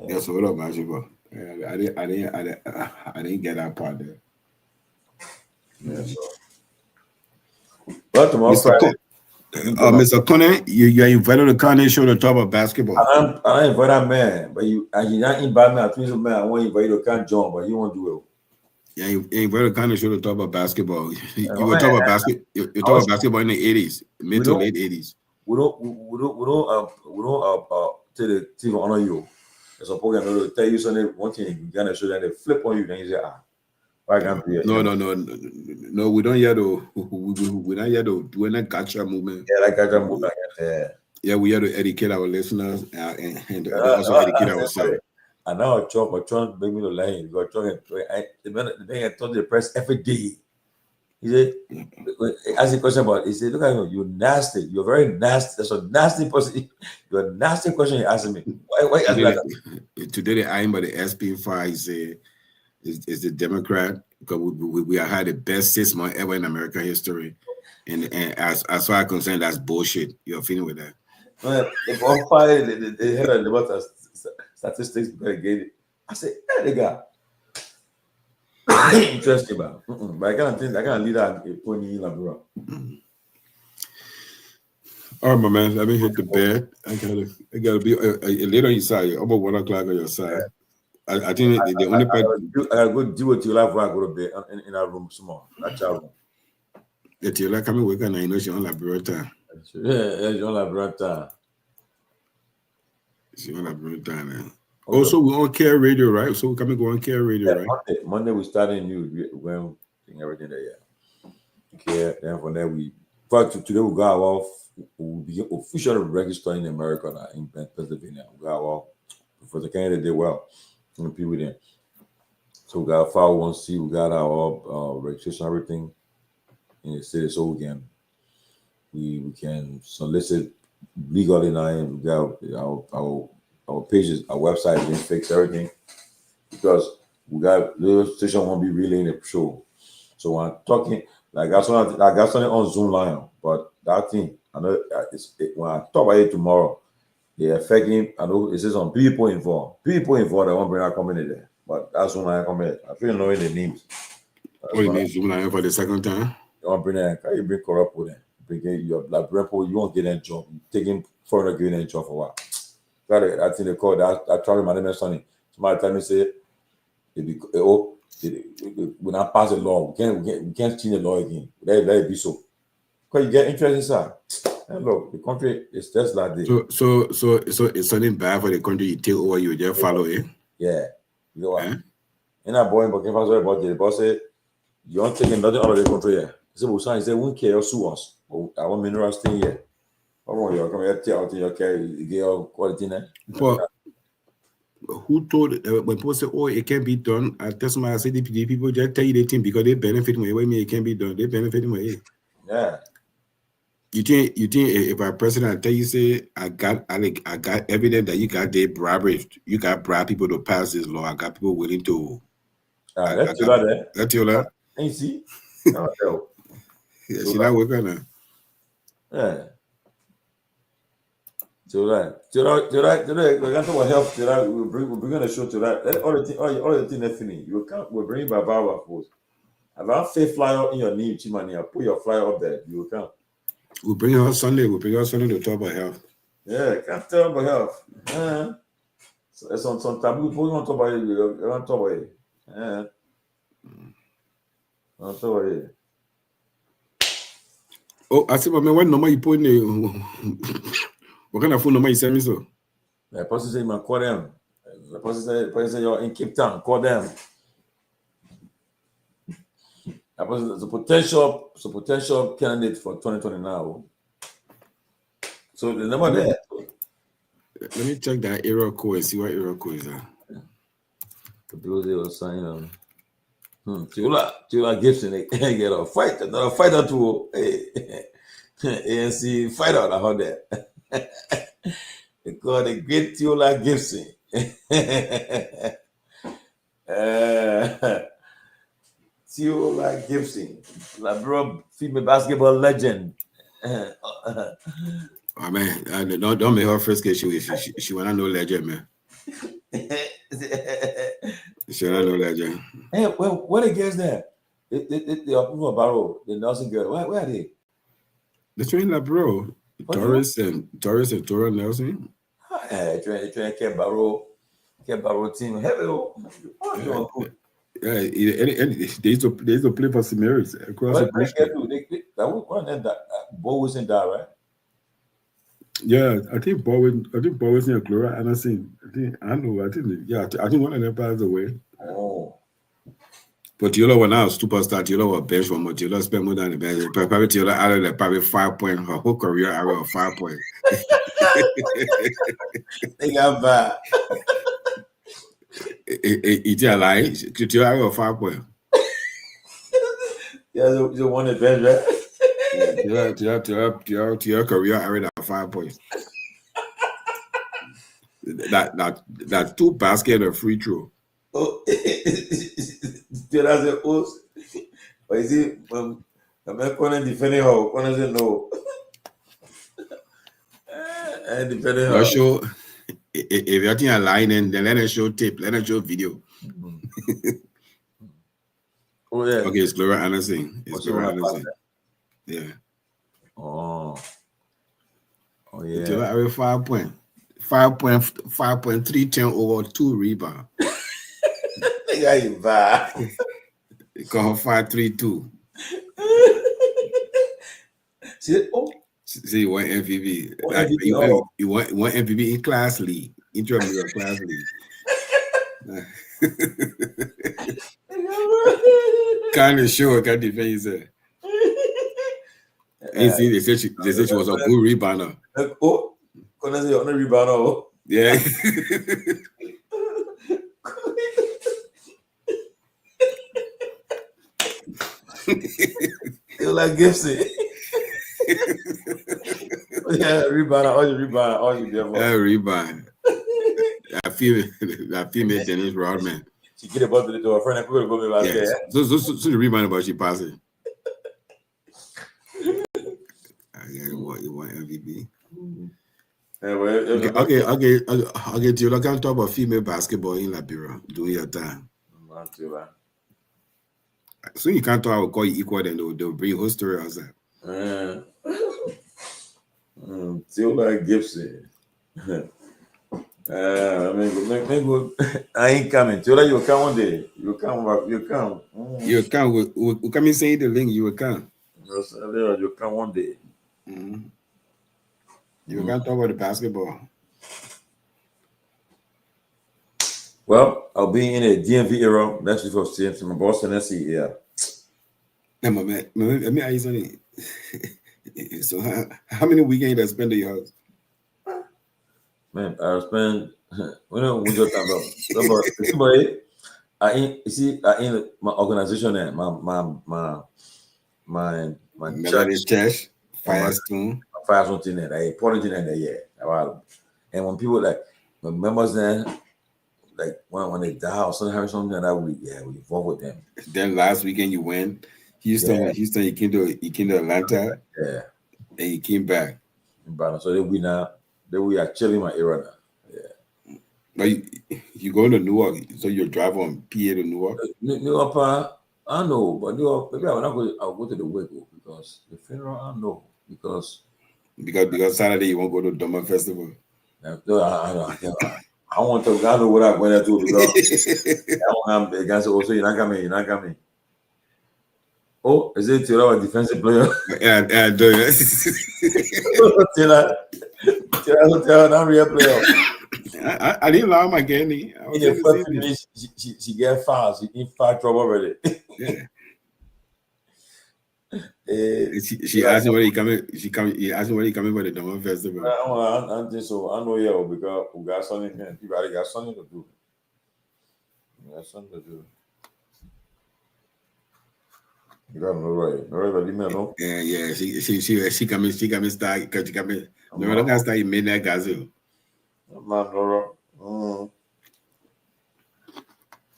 Yeah, so what I'm marching for? I didn't get that part there. Yeah, so. Well, tomorrow Friday. Mr. Conner, you are invited to Conner show to talk about basketball. I invite that man, but you not invite me. I think man, I want to invite you to come join, but you won't do it. Yeah, you invited to Conner show to talk about basketball. You will talk about basketball. You talk about basketball in the 80s, mid to late 80s. We don't tell the team honor you. There's a program that will tell you something. One thing you gonna show that they flip on you, then you say why can't be? No, we don't yet to we not yet to do any gotcha movement. Yeah, like gotcha movement. Yeah, we have to educate our listeners and also educate ourselves. And now Trump bring me to line. You got Trump. The man told the press every day. He said, ask a question about. He said, look at you, you're nasty. You're very nasty. That's a nasty person. You're a nasty question you're asking me. Why ask like that? Today the iron by the SP5, he said, is the Democrat, because we have had the best 6 months ever in American history. And as far as I'm concerned, that's bullshit. You're feeling with that? Well, if on fire, they had a lot of statistics again. I said, hey, the guy. Interesting, but I can't lead that pony in Labura. All right, my man. Let me hit the bed. I gotta be later on your side. About 1 o'clock on your side. I think the only part I go do what you like when I go to bed in our room small. That's our room. Yeah, you like coming work and I know she on Labura time. Yeah, she on Labura time. She on Labura time, man. Okay. Also, we're on Care Radio, right? So we're coming go on Care Radio, right? Monday we starting new when everything there, yeah. Okay, then from there today we go we'll be officially registered in America now in Pennsylvania. We got for the Canada did well in the Peabody. So we got 501c, we got our registration, everything in the city, so we can solicit legally now, and we got our pages, our website is being fixed, everything, because we got the station won't be relaying the show. So when I'm talking, I got something on Zoom line, but that thing, I know when I talk about it tomorrow, they're affecting. I know it says some people involved that won't bring that company there, but that's Zoom line coming. I feel knowing the names. What do you mean Zoom line for the second time? You want to bring that? Can you bring corrupt with them? Bring your like repo, you won't get that job. You take him further, getting that job for what? I think they call that. I try my name is Sonny. Somebody tell me say, we not pass the law. We can't change the law again. Let it be so. Because you get interest inside. And look, the country is just like this. So it's something bad for the country. You take over, you just follow it. Yeah, you know what? And that boy in Burkina Faso about the boss said, you don't take nothing out of the country here. He said, well, he said, we won't care, sue us. I want minerals staying here. How long you come here, tell out your care, you get your quality now? who told when people say, "Oh, it can't be done"? I tell somebody, I say, the people just tell you they think because they benefit more. What mean it can't be done? They benefit more. Yeah. You think if our president tell you say I got evidence that you got the bribery, you got bribe people to pass this law. I got people willing to. That's you there. That's you there. You see? No. Yeah, she not working now. Yeah. Today, we're going to talk about health. Today, we're bringing a show to that. All the things that finish. We're bringing Baba post. Have a fake flyer in your name, Chimani. Put your flyer up there. You will come. We'll bring her Sunday. We'll bring her Sunday to talk about health. Yeah, can't tell about health. So some taboo. People want to talk about it. You want to talk about it. Yeah. Want to talk about it. Oh, I said, man, what number you put in? What kind of phone number you send me so? The person said, man, call them. The person said, you're in Cape Town. Call them. That person is a potential candidate for 2020 now. So the number there. Let me check that error code and see what error code is that. The people they were saying, Tula Gibson, they get a fight, another fighter too. Hey, ANC fighter out there. They call the great Tula Gibson. Tula Gibson, LeBron female basketball legend. Oh man, don't make her first case. She wanna know legend, man. She wanna know legend. Hey, well, what the girls there? They are people Barrow, the nursing girl. Where are they? They're training that bro. Torres and Tora Nelson. Training Kehleboe team. Hello. Yeah, they used to play for Samaris across the bridge. That one that Bo was in that, right? Yeah, I think Bo was in Gloria Anderson. I think one of them passed away. Oh. But Tiola was now a superstar. Tiola was bench for more. Tiola spent more than the bench. Probably Tiola added probably 5 points. Her whole career average of 5 points. They got bad. It's a lie. Tiola average of 5 points. Yeah, the one at bench, right? Tiola career average of 5 points. That 2 basket and a free throw. Oh, Tiola's a host. But is it I'm calling defending her? When I say no. And defending her. Show if you're thing a line, then let us show tape, let us show video. Oh yeah. Okay, it's Gloria Anderson. It's Gloria Anderson. Yeah. Oh yeah. Tiola average 5 points. 5.3 10 over 2 rebound. They got you bad. They call her 5.32. See, you want MVP. You want MVP in class league. Intramural class league. Kind of sure, can't defend yourself. They said she was a good rebounder. Oh, can I say on a rebounder? Yeah. You like Gibson. Yeah, rebound, all you devil. Yeah, rebound. That female Dennis Rodman. She get about to her friend and people go back there. So the rebound about she passing. You want MVP. Okay, Tiola, can talk about female basketball in Liberia during your time. So you can't talk about call you equal, then they'll bring whole story outside. Tiola Gibson. I ain't coming. Tiola, you come one day. You come. You come. We'll come and say the link. You will come. You come one day. You can't talk about the basketball. Well, I'll be in a DMV era next week for CMC, my boss, and that's it. Yeah. Man, let me ask you something. So, how many weekends I spend at your house? Man, I spend We know we just talk about. Somebody, I in my organization there, my Methodist Church, Firestone. Firestone thing there, important thing there, yeah. And when people like when members there, like when they die or something like that, we involve with them. Then last weekend you went Houston, you came to Atlanta, and you came back. So we are chilling my era now. Yeah. But you go to Newark, so you drive on PA to Newark? Newark, I know, but Newark, maybe I'll go to the Waco because the funeral, I know. Because Saturday you won't go to Dopoh Festival. No, I want to know what I'm going to do because also you're not coming. Oh, is it Tira, a defensive player? Yeah, do Tira, not real player. I didn't allow my Kenny. In the first minute, she get fouled. She in foul trouble already. Yeah. She asked me where he coming. He asked me where he coming for the Dopoh Festival. I think so. I know, yeah, because we got something. People got something to do. You got no right. No right, but no. Yeah. She coming. Start because she coming. No, don't start in midnight Gazoo. Man, no.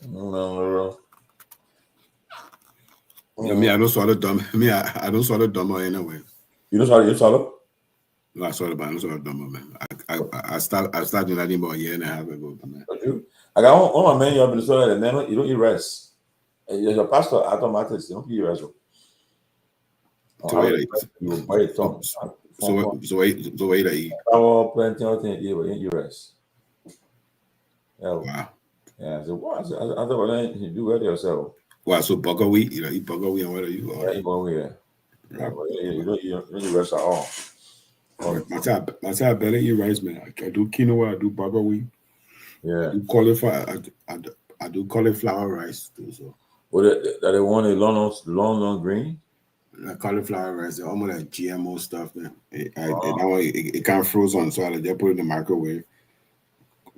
No. Me, I don't swallow dumb. I don't swallow dumb anyway. You don't swallow? No, I swallow, but I don't swallow dumb, man. I started doing that about a year and a half ago, man. I got one of my men you have been swallowing the man. You don't eat rice. Your pastor automatically you don't eat rice. So wait, I eat. I will plenty of things eat rice. Yeah. Wow. Yeah. So what? I thought you do it yourself. Wow. So buckwheat, you eat buckwheat and what are you? Yeah, eat buckwheat. Yeah. You don't eat rice at all. My child barely eat rice, man. I do quinoa, I do buckwheat. Yeah. I do cauliflower rice too. So. That they want a long green? Cauliflower rice, they're almost like GMO stuff, man. It kind of frozen, so I just put it in the microwave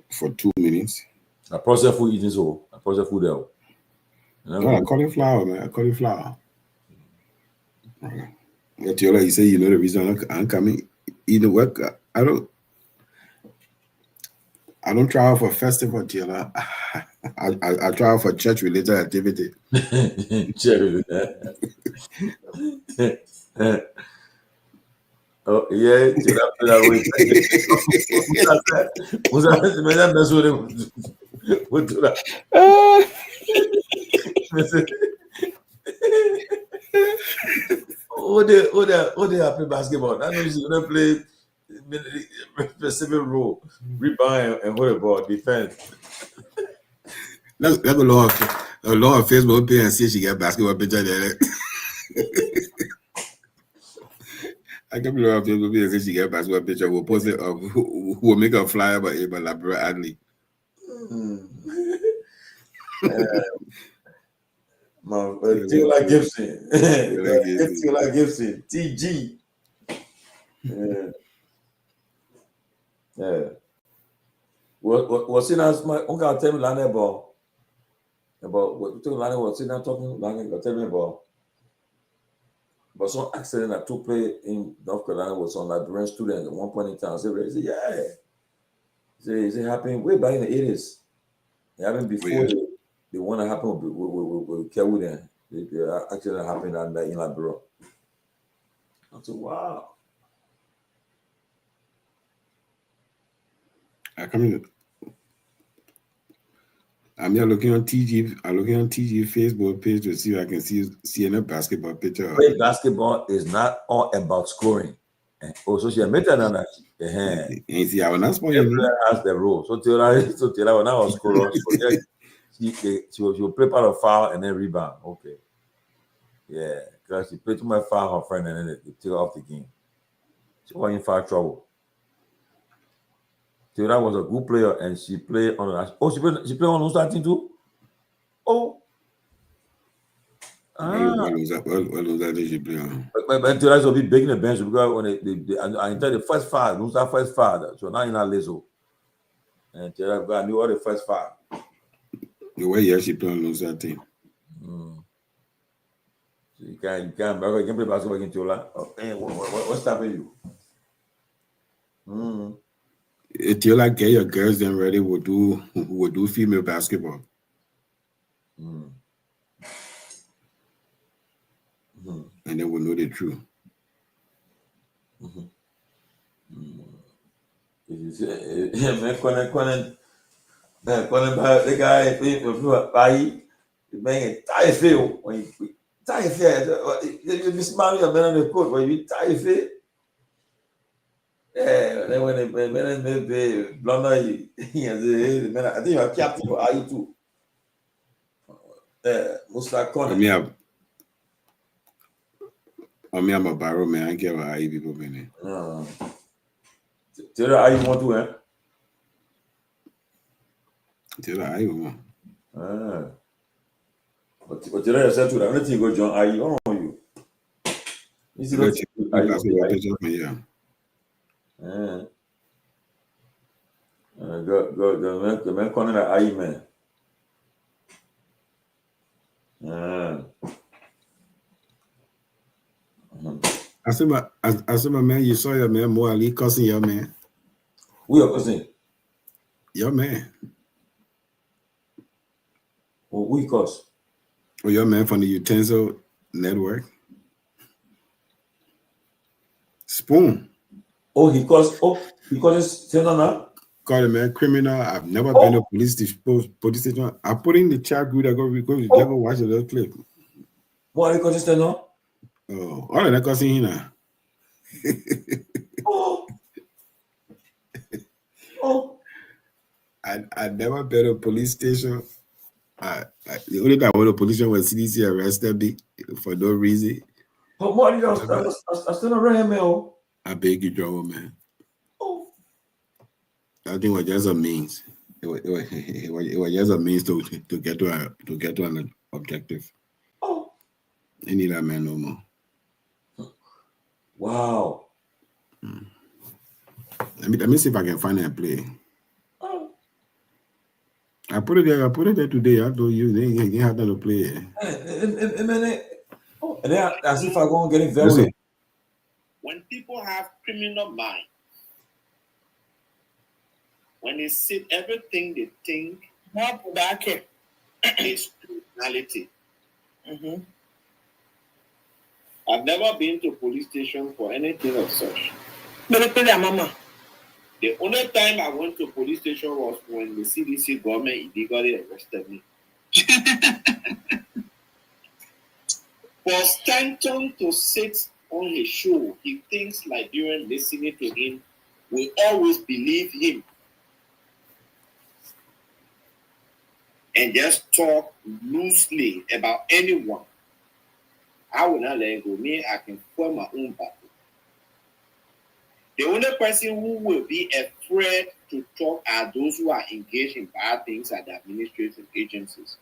for 2 minutes. A processed food eating so. A processed food there. No, cauliflower, man. Cauliflower. But you say the reason I'm coming. Either work, I don't travel for festival, Tila. I travel for church-related activity. Oh yeah, they happy basketball? I know you're gonna play specific role, rebound and hold the ball, defense. Let's go on Facebook page and see if she get basketball picture there. I can be on Facebook page and see if she get basketball picture. We'll post it up. We'll make a flyer by Liberia Adley. Tila Gibson. Tila Gibson. TG. Yeah. What's in us? My uncle tell me about what was in talking. Tell me about. But some accident that took place in North Carolina was on Liberian student at one point in time. He said, yeah. He said, happened way back in the 80s. It happened before the one that happened with Kehleboe. The accident happened in Liberia. I said, wow. I'm here looking on TG. I'm looking on TG Facebook page to see if I can see any basketball picture. Playing basketball is not all about scoring. Also, she admitted that. You see, I will not spoil you. Has the role. So Tila when I was scorer, she will play part of foul and then rebound. Okay. Yeah, because she played too much foul her friend and then they took her off the game. She was in foul trouble. Tila was a good player and she played on. Oh, she played on the starting too. Oh. What was that did she play on? But Tila will be big in the bench because when I entered the first foul, so now in that level. And I knew all the first 5. The way you actually play on those team. So you can play basketball against Tola. Okay, what's stopping you? If you like get your girls then ready, we'll do female basketball. And then we'll know the truth. The guy tie feel when you tie feel you be smiling your man on the court when you tie feel. Yeah, then when they blunder you, I think you're captain for IE too. Most like corner. I'm a barrow man. I get what IE people mean. Tell her IE want to, eh? Tell her IE want. But tell her yourself to that. Let you go join IE on you. You see what the man calling that IE man. I said, my man, you saw your man more Ali cussing your man. Who are cussing? Your man. Who you cuss? Oh, your man from the Utensil Network. Spoon. Oh, he cusses Senana? Call him man criminal. I've never been to police station. I put in the chat group that go watch the little clip. What he cusses Senana? Oh, all right, that cussing here now. I never been to a police station. The only time I went to police station was CDC arrested me for no reason. But what did I still not him, man? I beg you, Jerome, man. I think it was just a means. It was just a means to get to an objective. I need that man no more. Wow. Let me see if I can find that play. I put it there today. I told you they didn't have to play. And then as if I go and get it very. When people have criminal mind, when they see everything they think is criminality. I've never been to a police station for anything of such. The only time I went to a police station was when the CDC government illegally arrested me. For Stanton to sit on his show, he thinks Liberians listening to him will always believe him and just talk loosely about anyone. I will not let it go. Me, I can form my own battle. The only person who will be afraid to talk are those who are engaged in bad things at the administrative agencies.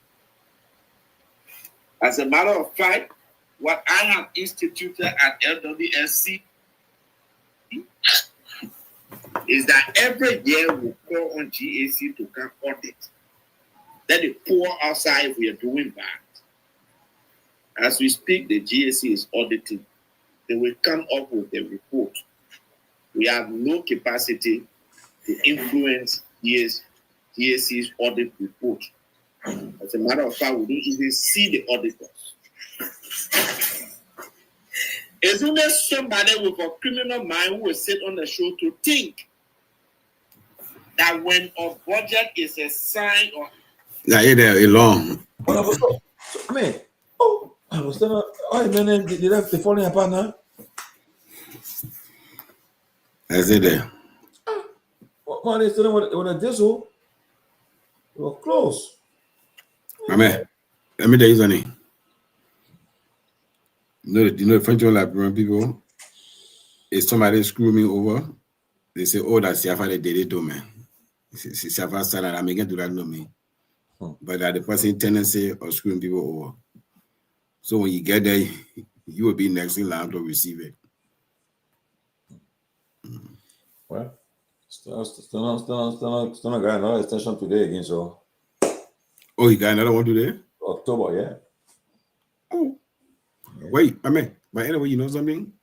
As a matter of fact, what I have instituted at LWSC is that every year we call on GAC to come audit. Let it pour outside if we are doing bad. As we speak, the GAC is auditing. They will come up with a report. We have no capacity to influence GAC's audit report. As a matter of fact, we don't even see the auditors. Isn't there somebody with a criminal mind who will sit on the show to think that when a budget is a sign of... Yeah, they're long. I mean, I was telling her, they falling apart now. That's it there. Well, they still with a diesel. They were close. My man, let me tell you something. You know the French Liberian people, if somebody screw me over, they say, oh, that's Siafa, they did it to me. Siafa said that I may get to that, no me. But that the person tendency of screwing people over. So when you get there, you will be next in line to receive it. Well, Still not got another extension today again, so. Oh, he got another one today? October, yeah. Oh. Wait, but anyway, you know something?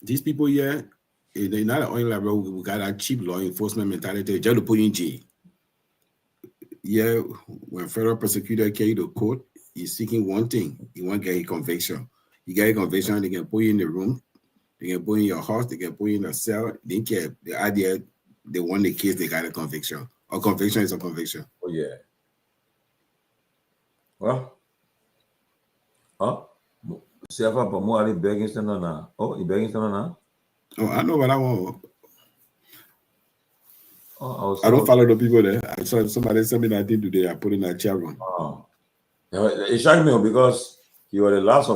These people here, they're not only like, bro, we got that cheap law enforcement mentality just to put you in jail. Yeah, when federal prosecutor carry to court, he's seeking one thing. He won't get a conviction. You get a conviction, they can put you in the room, they can put you in your house, they can put you in a cell. They don't care. The idea, they won the case, they got a conviction. A conviction is a conviction. Oh, yeah. Well, see if I'm more begging now. Oh, he begging now? Oh, I know what I want. Oh, I don't follow the people there. I saw somebody sent me that thing today. I put in a chat room. Oh. It shocked me because he was the last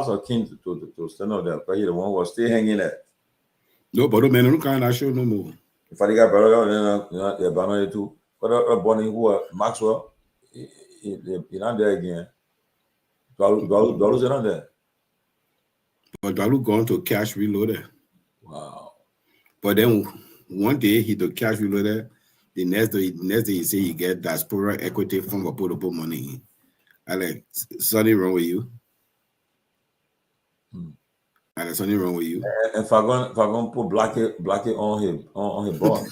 of kin to stand up there. But he the one was still hanging there. No, but man, don't kind of show no more. If I got better, then banner too. But Bonnie who Maxwell, he not there again. Dollars are not there. But Dalu gone to cash reloader. Wow. But then one day he took cash reloader. The next day he say he get diaspora equity fund for put money in. I like something wrong with you. I like something wrong with you. And if I going put Blackie on his boss.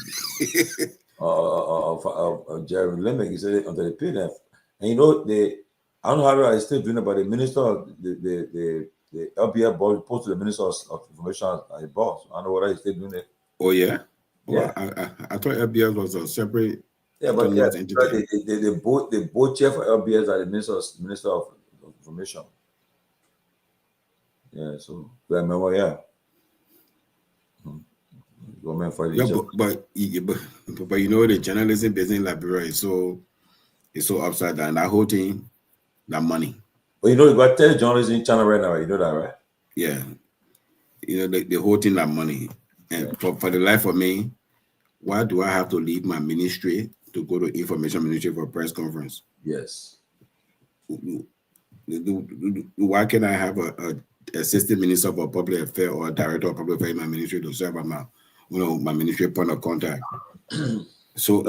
Jeremy Lemmick, he said until they pay them. And you know I don't know how I still doing it, but the minister of the LBF board posted the minister of information as a boss. I don't know whether he's still doing it. Oh yeah. Yeah. Well, I thought LBF was a separate. Yeah, but yeah, they both chair for LBS are the minister of information. Yeah, so I remember, yeah. But you know the journalism business in Liberia is so upside down. That whole thing, that money. But you know, you got tell journalism in China right now. You know that, right? Yeah. You know the whole thing, that money. And for the life of me, why do I have to leave my ministry to go to information ministry for a press conference? Yes. Why can't I have a assistant minister for public affairs or a director of public affairs in my ministry to serve as my ministry point of contact? So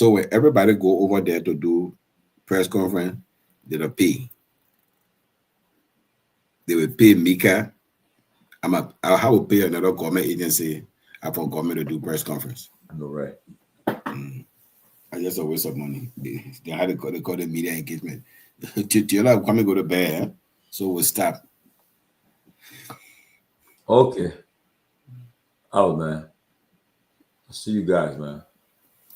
when everybody go over there to do press conference, they don't pay. They will pay Mika. I will pay another government agency for government to do press conference. I know, right? I just a waste of money. They had to call it media engagement. Tiola come and go to bed, so we'll stop. Okay. Oh man. I'll see you guys, man.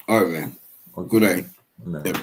All right, man. Okay. Good night. Good night. Yep.